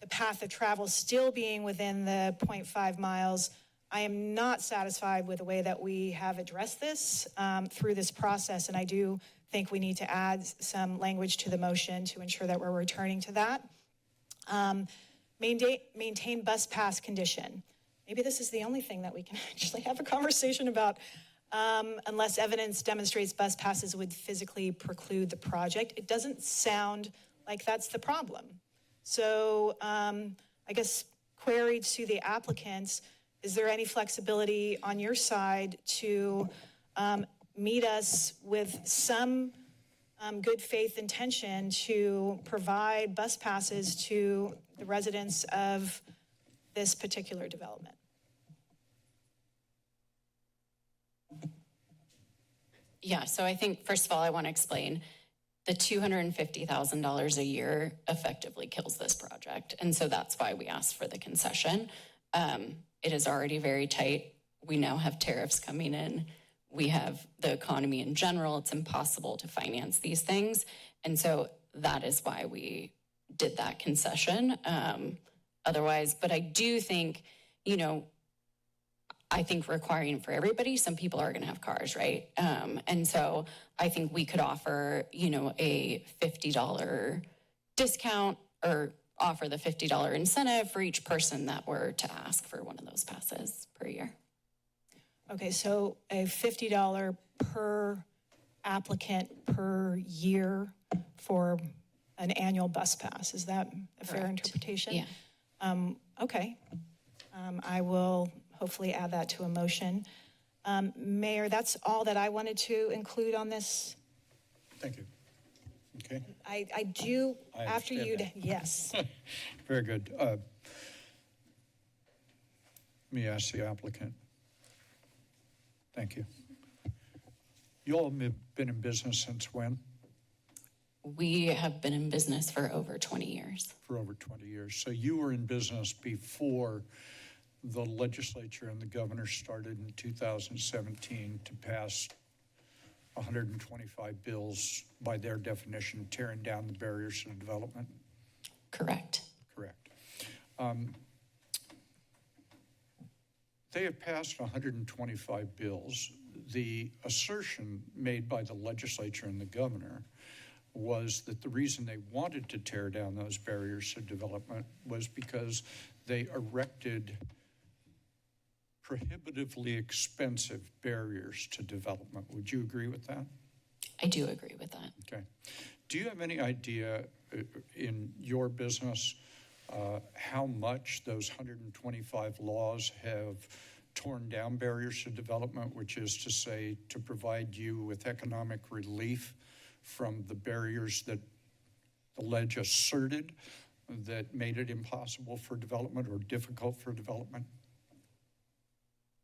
Speaker 4: the path of travel still being within the 0.5 miles. I am not satisfied with the way that we have addressed this through this process, and I do think we need to add some language to the motion to ensure that we're returning to that. Maintain bus pass condition. Maybe this is the only thing that we can actually have a conversation about. Unless evidence demonstrates bus passes would physically preclude the project. It doesn't sound like that's the problem. So I guess query to the applicants, is there any flexibility on your side to meet us with some good faith intention to provide bus passes to the residents of this particular development?
Speaker 10: Yeah, so I think, first of all, I want to explain the $250,000 a year effectively kills this project. And so that's why we asked for the concession. It is already very tight. We now have tariffs coming in. We have the economy in general. It's impossible to finance these things. And so that is why we did that concession. Otherwise, but I do think, I think requiring for everybody, some people are going to have cars, right? And so I think we could offer, a $50 discount or offer the $50 incentive for each person that were to ask for one of those passes per year.
Speaker 4: Okay, so a $50 per applicant per year for an annual bus pass. Is that a fair interpretation?
Speaker 10: Yeah.
Speaker 4: Okay. I will hopefully add that to a motion. Mayor, that's all that I wanted to include on this.
Speaker 1: Thank you. Okay.
Speaker 4: I do,
Speaker 1: I
Speaker 4: after you,
Speaker 1: understand that.
Speaker 4: yes.
Speaker 1: Very good. Let me ask the applicant. Thank you. You all have been in business since when?
Speaker 10: We have been in business for over 20 years.
Speaker 1: For over 20 years. So you were in business before the legislature and the governor started in 2017 to pass 125 bills, by their definition, tearing down the barriers to development?
Speaker 10: Correct.
Speaker 1: Correct. They have passed 125 bills. The assertion made by the legislature and the governor was that the reason they wanted to tear down those barriers to development was because they erected prohibitively expensive barriers to development. Would you agree with that?
Speaker 10: I do agree with that.
Speaker 1: Okay. Do you have any idea in your business how much those 125 laws have torn down barriers to development, which is to say to provide you with economic relief from the barriers that the ledge asserted that made it impossible for development or difficult for development?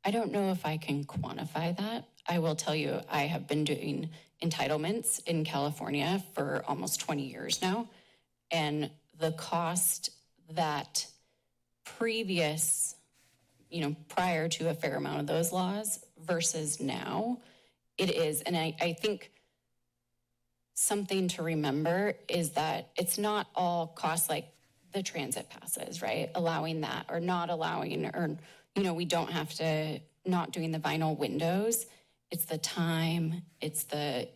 Speaker 10: I don't know if I can quantify that. I will tell you, I have been doing entitlements in California for almost 20 years now. And the cost that previous, prior to a fair amount of those laws versus now, it is. And I think something to remember is that it's not all costs like the transit passes, right? Allowing that or not allowing, or, we don't have to, not doing the vinyl windows. It's the time, it's the,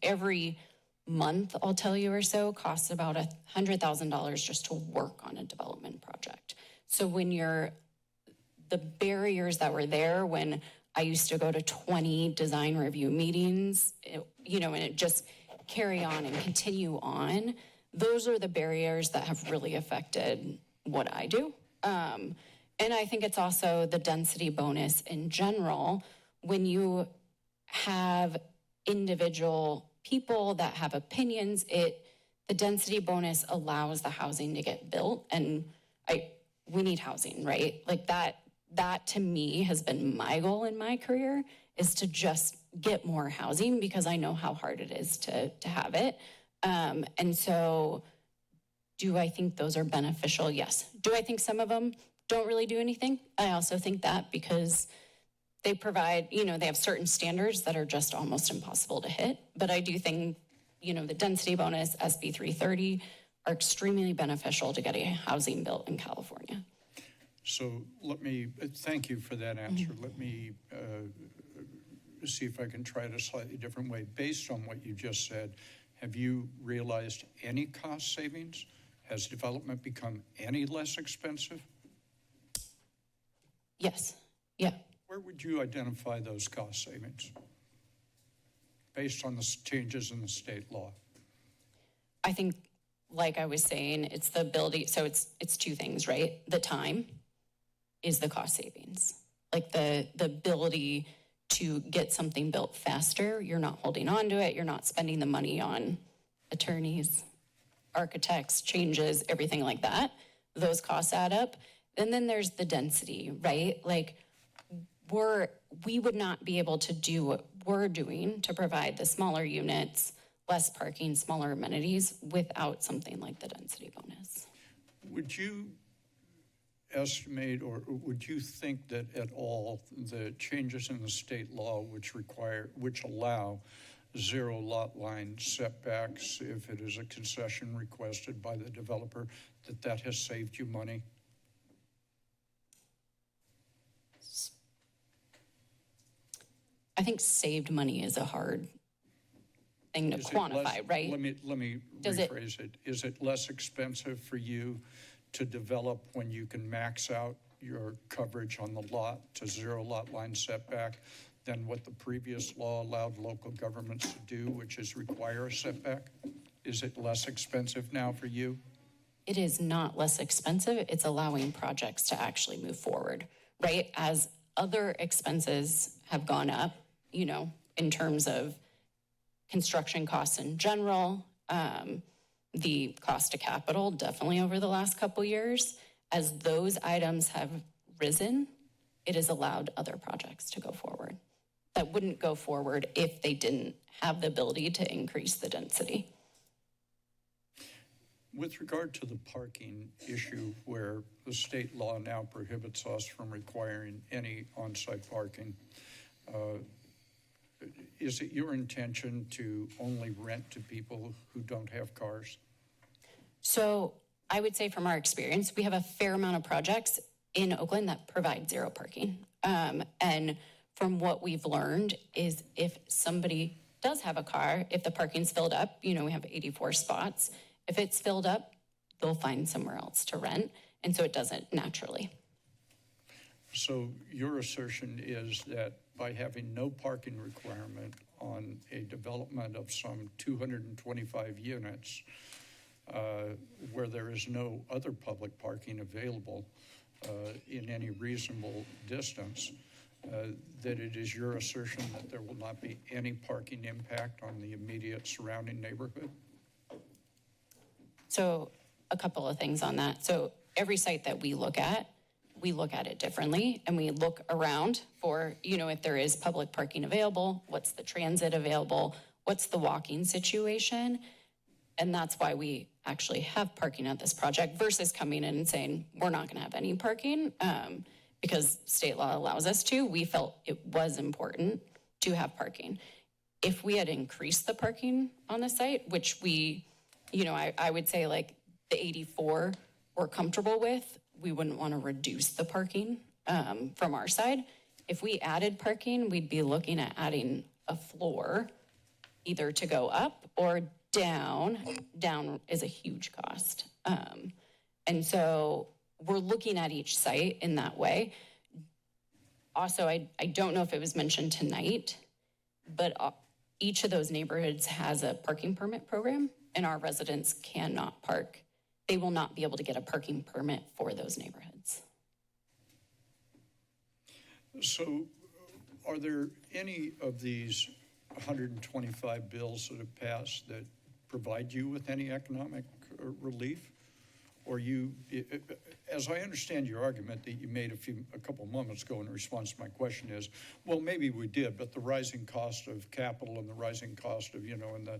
Speaker 10: every month, I'll tell you or so, costs about $100,000 just to work on a development project. So when the barriers that were there when I used to go to 20 design review meetings, and it just carry on and continue on, those are the barriers that have really affected what I do. And I think it's also the density bonus in general. When you have individual people that have opinions, the density bonus allows the housing to get built, and we need housing, right? Like that to me has been my goal in my career, is to just get more housing because I know how hard it is to have it. And so Do I think those are beneficial? Yes. Do I think some of them don't really do anything? I also think that because they provide, they have certain standards that are just almost impossible to hit. But I do think, the density bonus, SB 330, are extremely beneficial to getting housing built in California.
Speaker 1: So let me, thank you for that answer. Let me see if I can try it a slightly different way. Based on what you just said, have you realized any cost savings? Has development become any less expensive?
Speaker 10: Yes. Yeah.
Speaker 1: Where would you identify those cost savings based on the changes in the state law?
Speaker 10: I think, like I was saying, it's the ability. So it's two things, right? The time is the cost savings. Like the ability to get something built faster. You're not holding on to it. You're not spending the money on attorneys, architects, changes, everything like that. Those costs add up. And then there's the density, right? Like we would not be able to do what we're doing to provide the smaller units, less parking, smaller amenities without something like the density bonus.
Speaker 1: Would you estimate or would you think that at all the changes in the state law which allow zero lot line setbacks if it is a concession requested by the developer, that has saved you money?
Speaker 10: I think saved money is a hard thing to quantify, right?
Speaker 1: Let me rephrase it. Is it less expensive for you to develop when you can max out your coverage on the lot to zero lot line setback than what the previous law allowed local governments to do, which is require a setback? Is it less expensive now for you?
Speaker 10: It is not less expensive. It's allowing projects to actually move forward, right? As other expenses have gone up, in terms of construction costs in general, the cost of capital definitely over the last couple years, as those items have risen, it has allowed other projects to go forward that wouldn't go forward if they didn't have the ability to increase the density.
Speaker 1: With regard to the parking issue, where the state law now prohibits us from requiring any on-site parking, is it your intention to only rent to people who don't have cars?
Speaker 10: So I would say from our experience, we have a fair amount of projects in Oakland that provide zero parking. And from what we've learned is if somebody does have a car, if the parking's filled up, we have 84 spots. If it's filled up, they'll find somewhere else to rent. And so it doesn't naturally.
Speaker 1: So your assertion is that by having no parking requirement on a development of some 225 units, where there is no other public parking available in any reasonable distance, that it is your assertion that there will not be any parking impact on the immediate surrounding neighborhood?
Speaker 10: So a couple of things on that. So every site that we look at it differently, and we look around for, if there is public parking available, what's the transit available, what's the walking situation. And that's why we actually have parking at this project versus coming in and saying, we're not going to have any parking because state law allows us to. We felt it was important to have parking. If we had increased the parking on the site, which we, I would say like the 84 we're comfortable with, we wouldn't want to reduce the parking from our side. If we added parking, we'd be looking at adding a floor either to go up or down. Down is a huge cost. And so we're looking at each site in that way. Also, I don't know if it was mentioned tonight, but each of those neighborhoods has a parking permit program, and our residents cannot park. They will not be able to get a parking permit for those neighborhoods.
Speaker 1: So are there any of these 125 bills that have passed that provide you with any economic relief? or as I understand your argument that you made a couple moments ago in response to my question is, well, maybe we did, but the rising cost of capital and the rising cost of, in the,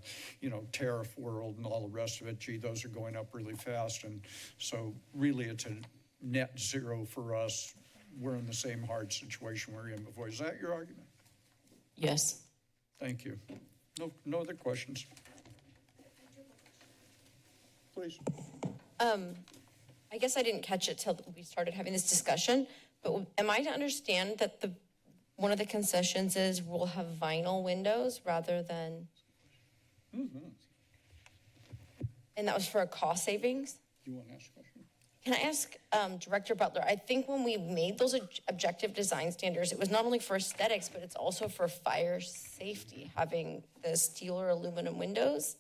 Speaker 1: tariff world and all the rest of it, gee, those are going up really fast. And so really it's a net zero for us. We're in the same hard situation we were in before. Is that your argument?
Speaker 6: Yes.
Speaker 1: Thank you. No other questions. Please.
Speaker 15: I guess I didn't catch it till we started having this discussion, but am I to understand that one of the concessions is we'll have vinyl windows rather than, and that was for a cost savings?
Speaker 1: Do you want to ask a question?
Speaker 15: Can I ask Director Butler, I think when we made those objective design standards, it was not only for aesthetics, but it's also for fire safety, having the steel or aluminum windows?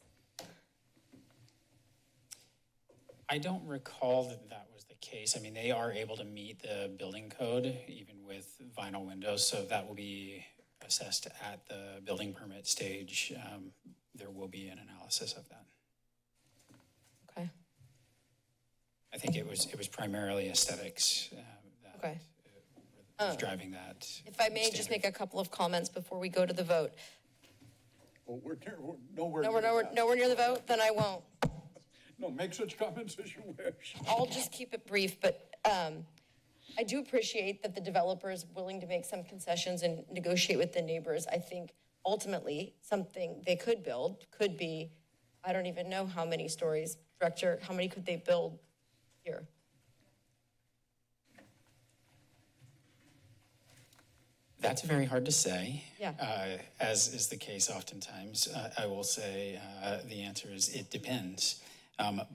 Speaker 14: I don't recall that was the case. I mean, they are able to meet the building code even with vinyl windows, so that will be assessed at the building permit stage. There will be an analysis of that.
Speaker 15: Okay.
Speaker 14: I think it was primarily aesthetics that was driving that.
Speaker 15: If I may just make a couple of comments before we go to the vote.
Speaker 1: Well, we're nowhere
Speaker 15: Nowhere near the vote? Then I won't.
Speaker 1: No, make such comments as you wish.
Speaker 15: I'll just keep it brief, but I do appreciate that the developer is willing to make some concessions and negotiate with the neighbors. I think ultimately something they could build could be, I don't even know how many stories. Director, how many could they build here?
Speaker 14: That's very hard to say.
Speaker 15: Yeah.
Speaker 14: As is the case oftentimes. I will say the answer is it depends.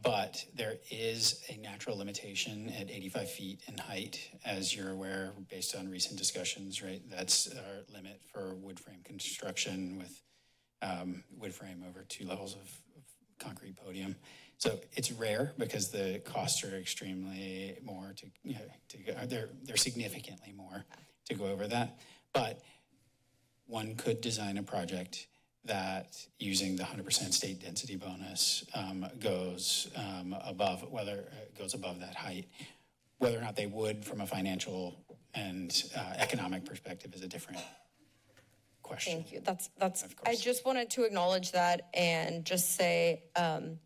Speaker 14: But there is a natural limitation at 85 feet in height, as you're aware, based on recent discussions, right? That's our limit for wood frame construction with wood frame over 2 levels of concrete podium. So it's rare because the costs are extremely more they're significantly more to go over that. But one could design a project that using the 100% state density bonus goes above that height. Whether or not they would from a financial and economic perspective is a different question.
Speaker 15: Thank you. That's. I just wanted to acknowledge that and just say I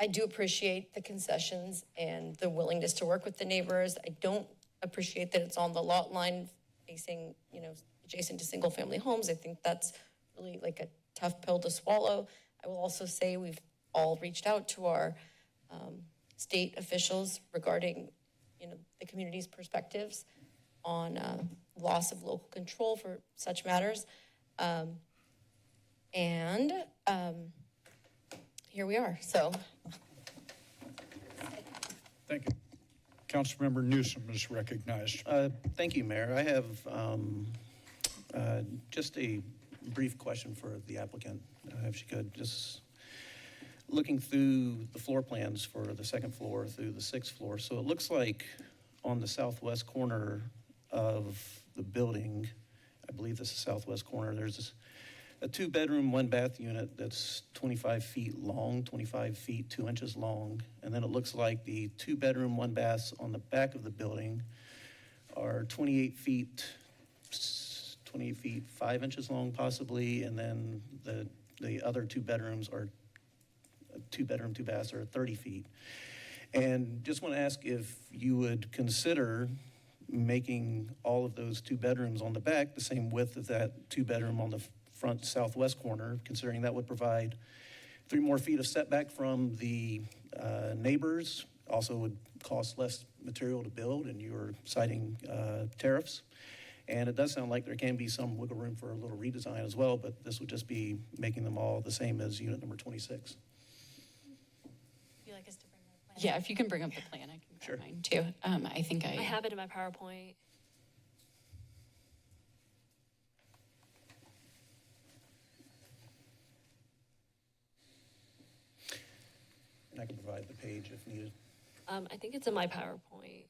Speaker 15: do appreciate the concessions and the willingness to work with the neighbors. I don't appreciate that it's on the lot line facing, adjacent to single family homes. I think that's really like a tough pill to swallow. I will also say we've all reached out to our state officials regarding, the community's perspectives on loss of local control for such matters. And here we are, so.
Speaker 1: Thank you. Councilmember Newsom is recognized.
Speaker 16: Thank you, Mayor. I have just a brief question for the applicant, if she could. Just looking through the floor plans for the second floor through the 6th floor. So it looks like on the southwest corner of the building, I believe this is southwest corner, there's a 2-bedroom, 1-bath unit that's 25 feet long, 25 feet, 2 inches long. And then it looks like the 2-bedroom, 1-baths on the back of the building are 28 feet, 5 inches long possibly. And then the other 2 bedrooms are 2-bedroom, 2 baths are 30 feet. And just want to ask if you would consider making all of those 2 bedrooms on the back the same width as that 2-bedroom on the front southwest corner, considering that would provide 3 more feet of setback from the neighbors. Also would cost less material to build, and you're citing tariffs. And it does sound like there can be some wiggle room for a little redesign as well, but this would just be making them all the same as unit number 26.
Speaker 7: Would you like us to bring the plan?
Speaker 10: Yeah, if you can bring up the plan, I can grab mine too. I think
Speaker 3: I have it in my PowerPoint.
Speaker 16: And I can provide the page if needed.
Speaker 3: I think it's in my PowerPoint.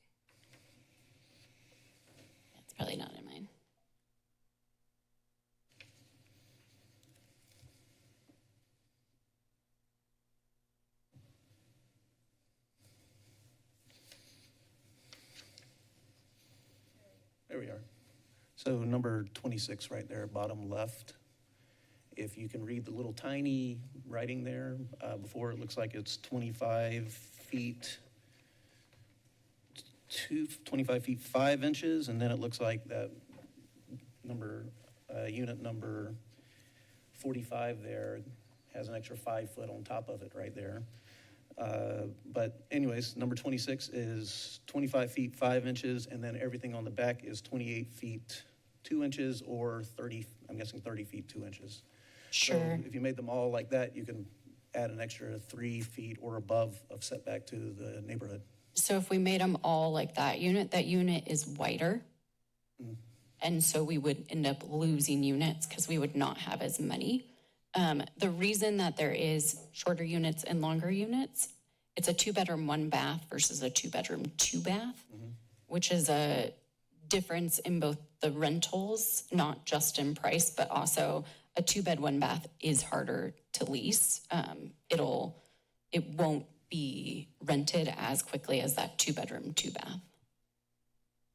Speaker 10: It's probably not in mine.
Speaker 16: we are. So number 26 right there, bottom left. If you can read the little tiny writing there, before it looks like it's 25 feet, 25 feet 5 inches, and then it looks like that number, unit number 45 there has an extra 5 foot on top of it right there. But anyways, number 26 is 25 feet 5 inches, and then everything on the back is 28 feet 2 inches, or 30, I'm guessing 30 feet 2 inches.
Speaker 10: Sure.
Speaker 16: So if you made them all like that, you can add an extra 3 feet or above of setback to the neighborhood.
Speaker 10: So if we made them all like that unit is wider. And so we would end up losing units because we would not have as many. The reason that there is shorter units and longer units, it's a 2-bedroom, 1-bath versus a 2-bedroom, 2-bath, which is a difference in both the rentals, not just in price, but also a 2-bed, 1-bath is harder to lease. It won't be rented as quickly as that 2-bedroom, 2-bath.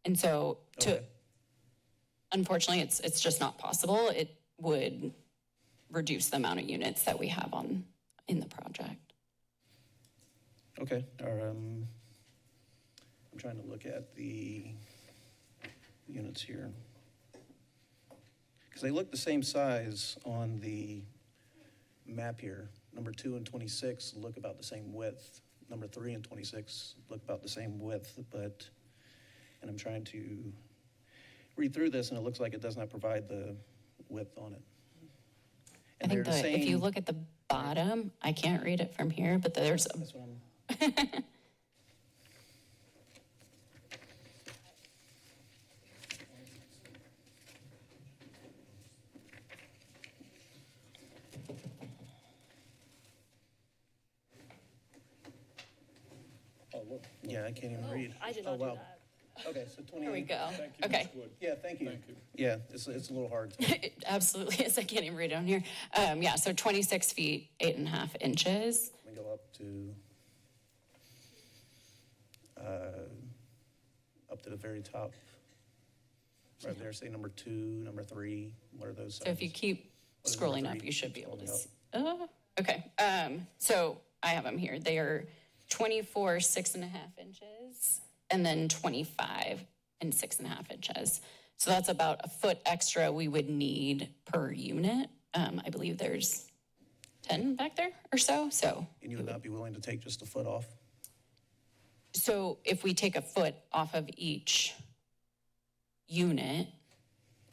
Speaker 10: And so unfortunately, it's just not possible. It would reduce the amount of units that we have in the project.
Speaker 16: Okay. I'm trying to look at the units here, because they look the same size on the map here. Number 2 and 26 look about the same width. Number 3 and 26 look about the same width, and I'm trying to read through this, and it looks like it does not provide the width on it. And
Speaker 10: I think
Speaker 16: they're the
Speaker 10: if you
Speaker 16: same-
Speaker 10: look at the bottom, I can't read it from here, but there's
Speaker 16: That's what I'm. Yeah, I can't even read.
Speaker 3: I did not do
Speaker 16: wow.
Speaker 3: that.
Speaker 16: Okay, so 28.
Speaker 10: There we go.
Speaker 1: Thank you,
Speaker 10: Okay.
Speaker 1: Ms. Wood.
Speaker 16: Yeah, thank you. Yeah, it's a little hard.
Speaker 10: It absolutely is. I can't even read it on here. Yeah, so 26 feet, 8.5 inches.
Speaker 16: Let me go up to the very top. Right there, say number 2, number 3. What are those?
Speaker 10: So if you
Speaker 16: sizes?
Speaker 10: keep
Speaker 16: What is number
Speaker 10: scrolling up,
Speaker 16: 3?
Speaker 10: you should be able to
Speaker 16: Scrolling
Speaker 10: see. Okay. So I have them here. They are 24, 6.5 inches, and then 25 and 6.5 inches. So that's about a foot extra we would need per unit. I believe there's 10 back there or so.
Speaker 16: And you would not be willing to take just a foot off?
Speaker 10: So if we take a foot off of each unit,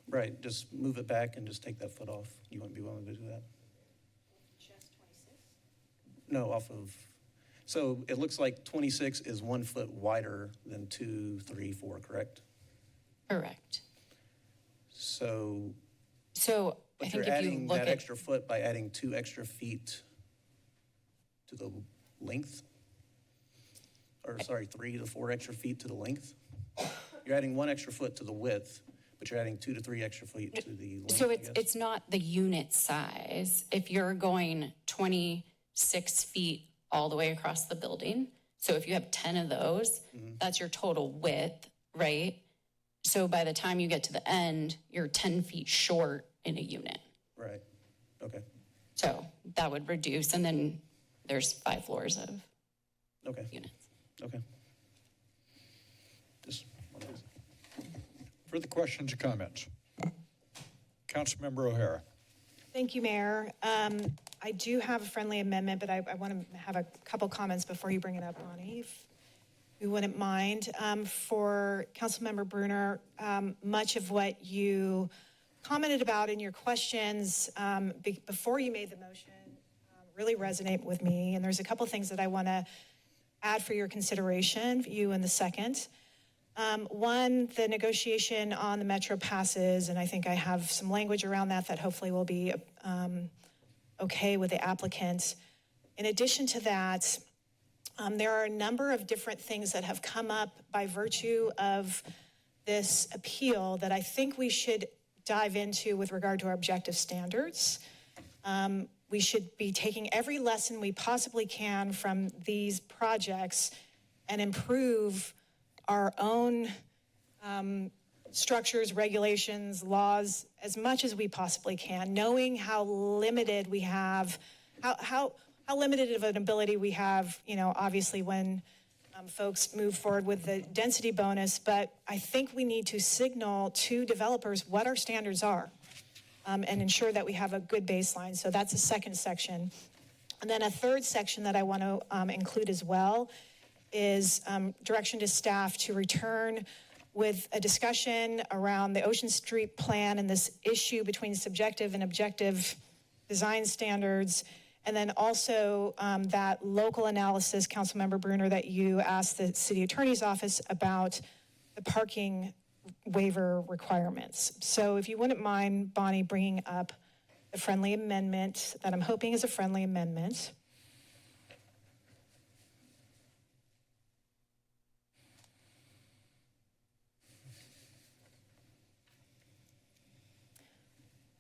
Speaker 16: Right, just move it back and just take that foot off. You wouldn't be willing to do that? Just 26? No, off of, so it looks like 26 is 1 foot wider than 2, 3, 4, correct?
Speaker 10: correct.
Speaker 16: So,
Speaker 10: So I
Speaker 16: but
Speaker 10: think
Speaker 16: you're
Speaker 10: if you
Speaker 16: adding
Speaker 10: look
Speaker 16: that
Speaker 10: at,
Speaker 16: extra foot by adding 2 extra feet to the length? Or sorry, 3 to 4 extra feet to the length? You're adding 1 extra foot to the width, but you're adding 2 to 3 extra feet to the length,
Speaker 10: so
Speaker 16: I
Speaker 10: it's
Speaker 16: guess?
Speaker 10: not the unit size. If you're going 26 feet all the way across the building, so if you have 10 of those, that's your total width, right? So by the time you get to the end, you're 10 feet short in a unit.
Speaker 16: Right, okay,
Speaker 10: So that would reduce, and then there's 5 floors of
Speaker 16: okay,
Speaker 10: units.
Speaker 16: okay.
Speaker 1: Further questions or comments? Councilmember O'Hara.
Speaker 4: Thank you, Mayor. I do have a friendly amendment, but I want to have a couple comments before you bring it up, Bonnie, if you wouldn't mind. For Councilmember Brunner, much of what you commented about in your questions before you made the motion really resonate with me. And there's a couple things that I want to add for your consideration, you and the second. One, the negotiation on the Metro passes, and I think I have some language around that that hopefully will be okay with the applicant. In addition to that, there are a number of different things that have come up by virtue of this appeal that I think we should dive into with regard to our objective standards. We should be taking every lesson we possibly can from these projects and improve our own structures, regulations, laws, as much as we possibly can, knowing how limited we have, how limited of an ability we have, obviously when folks move forward with the density bonus, but I think we need to signal to developers what our standards are and ensure that we have a good baseline. So that's a second section. And then a third section that I want to include as well is direction to staff to return with a discussion around the Ocean Street plan and this issue between subjective and objective design standards. And then also that local analysis, Councilmember Bruner, that you asked the city attorney's office about the parking waiver requirements. So if you wouldn't mind, Bonnie, bringing up the friendly amendment that I'm hoping is a friendly amendment.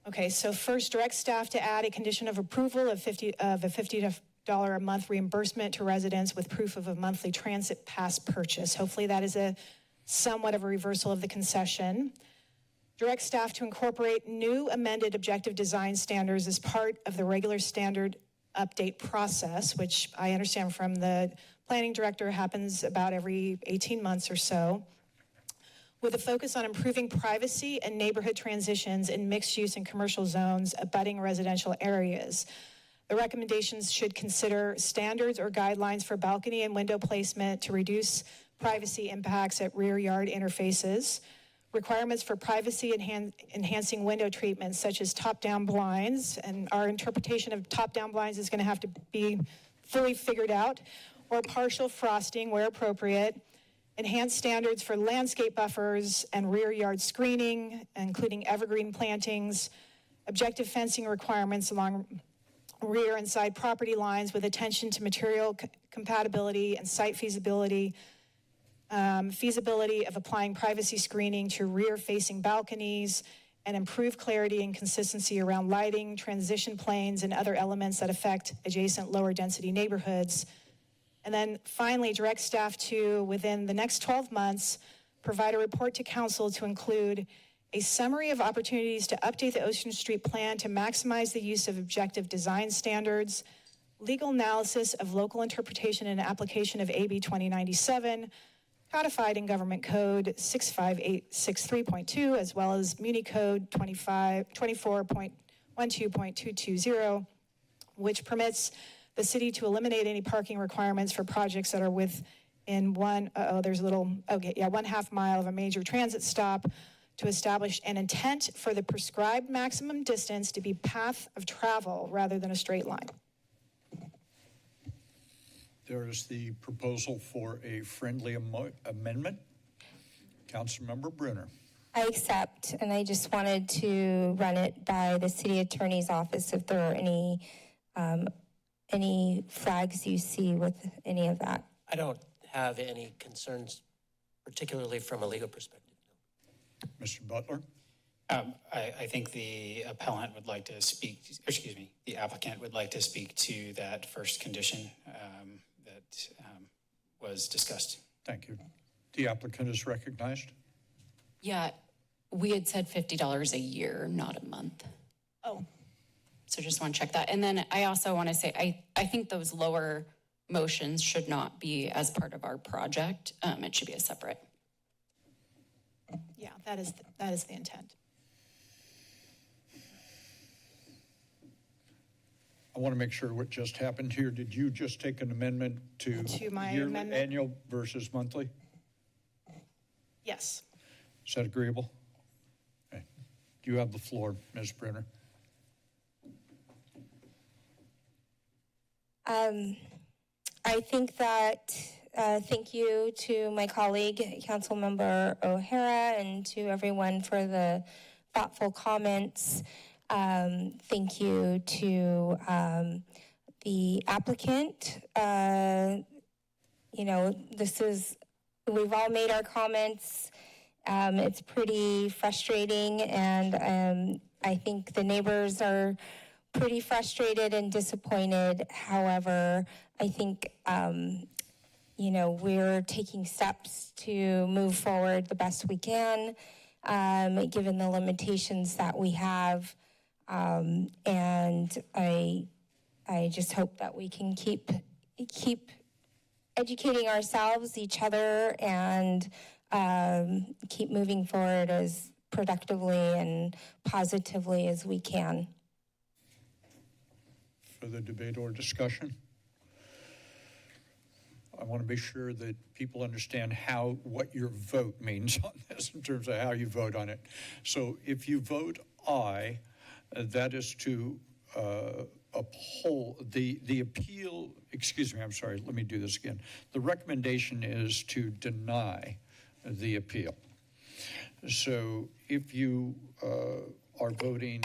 Speaker 4: Okay, so first, direct staff to add a condition of approval of a $50 a month reimbursement to residents with proof of a monthly transit pass purchase. Hopefully that is somewhat of a reversal of the concession. Direct staff to incorporate new amended objective design standards as part of the regular standard update process, which I understand from the planning director happens about every 18 months or so, with a focus on improving privacy and neighborhood transitions in mixed use and commercial zones abutting residential areas. The recommendations should consider standards or guidelines for balcony and window placement to reduce privacy impacts at rear yard interfaces, requirements for privacy enhancing window treatments such as top-down blinds, and our interpretation of top-down blinds is going to have to be fully figured out, or partial frosting where appropriate, enhanced standards for landscape buffers and rear yard screening, including evergreen plantings, objective fencing requirements along rear and side property lines with attention to material compatibility and site feasibility, feasibility of applying privacy screening to rear-facing balconies, and improve clarity and consistency around lighting, transition planes, and other elements that affect adjacent lower-density neighborhoods. And then finally, direct staff to, within the next 12 months, provide a report to council to include a summary of opportunities to update the Ocean Street plan to maximize the use of objective design standards, legal analysis of local interpretation and application of AB 2097, codified in Government Code 65863.2, as well as Muni Code 24.12.220, which permits the city to eliminate any parking requirements for projects that are within 1/2 mile of a major transit stop, to establish an intent for the prescribed maximum distance to be path of travel rather than a straight line.
Speaker 1: There is the proposal for a friendly amendment. Councilmember Bruner.
Speaker 21: I accept, and I just wanted to run it by the city attorney's office if there are any flags you see with any of that.
Speaker 8: I don't have any concerns, particularly from a legal perspective.
Speaker 1: Mr. Butler?
Speaker 14: I think the appellant would like to speak, the applicant would like to speak to that first condition that was discussed.
Speaker 1: Thank you. The applicant is recognized.
Speaker 10: Yeah, we had said $50 a year, not a month.
Speaker 4: Oh.
Speaker 10: So just want to check that. And then I also want to say, I think those lower motions should not be as part of our project. It should be a separate.
Speaker 4: Yeah, that is the intent.
Speaker 1: I want to make sure what just happened here. Did you just take an amendment to
Speaker 4: my
Speaker 1: yearly,
Speaker 4: amendment?
Speaker 1: annual versus monthly?
Speaker 4: Yes.
Speaker 1: Is that agreeable? Okay. You have the floor, Ms. Bruner.
Speaker 21: I think that, thank you to my colleague, Councilmember O'Hara, and to everyone for the thoughtful comments. Thank you to the applicant. We've all made our comments. It's pretty frustrating, and I think the neighbors are pretty frustrated and disappointed. However, I think, we're taking steps to move forward the best we can. given the limitations that we have. And I just hope that we can keep educating ourselves, each other, and keep moving forward as productively and positively as we can.
Speaker 1: Further debate or discussion? I want to be sure that people understand what your vote means on this in terms of how you vote on it. So if you vote aye, that is to uphold the appeal, excuse me, I'm sorry, let me do this again. The recommendation is to deny the appeal. So if you are voting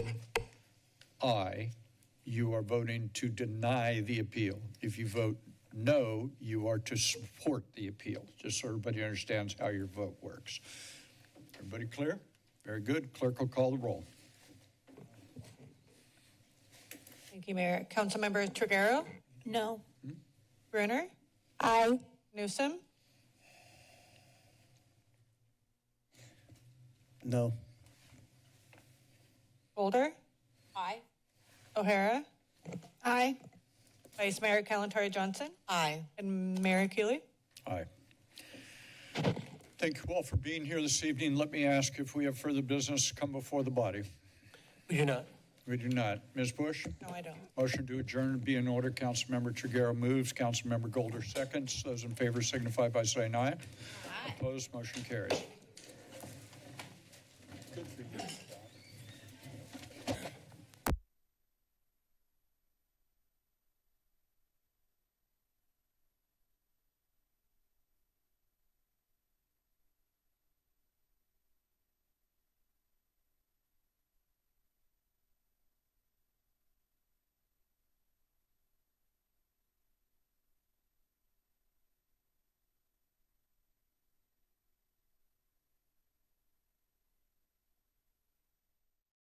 Speaker 1: aye, you are voting to deny the appeal. If you vote no, you are to support the appeal, just so everybody understands how your vote works. Everybody clear? Very good. Clerk will call the roll.
Speaker 4: Thank you, Mayor. Councilmember Triguero?
Speaker 13: No.
Speaker 4: Brunner?
Speaker 21: Aye.
Speaker 4: Newsom?
Speaker 16: No.
Speaker 4: Boulder?
Speaker 15: Aye.
Speaker 4: O'Hara? Aye. Vice Mayor Kalantari Johnson?
Speaker 11: Aye.
Speaker 4: And Mayor Cooley?
Speaker 1: Aye. Thank you all for being here this evening. Let me ask if we have further business come before the body.
Speaker 8: We do not.
Speaker 1: We do not. Ms. Bush?
Speaker 4: No, I don't.
Speaker 1: Motion to adjourn be in order. Councilmember Triguero moves. Councilmember Golder seconds. Those in favor signify by saying aye. Aye. Opposed, motion carries.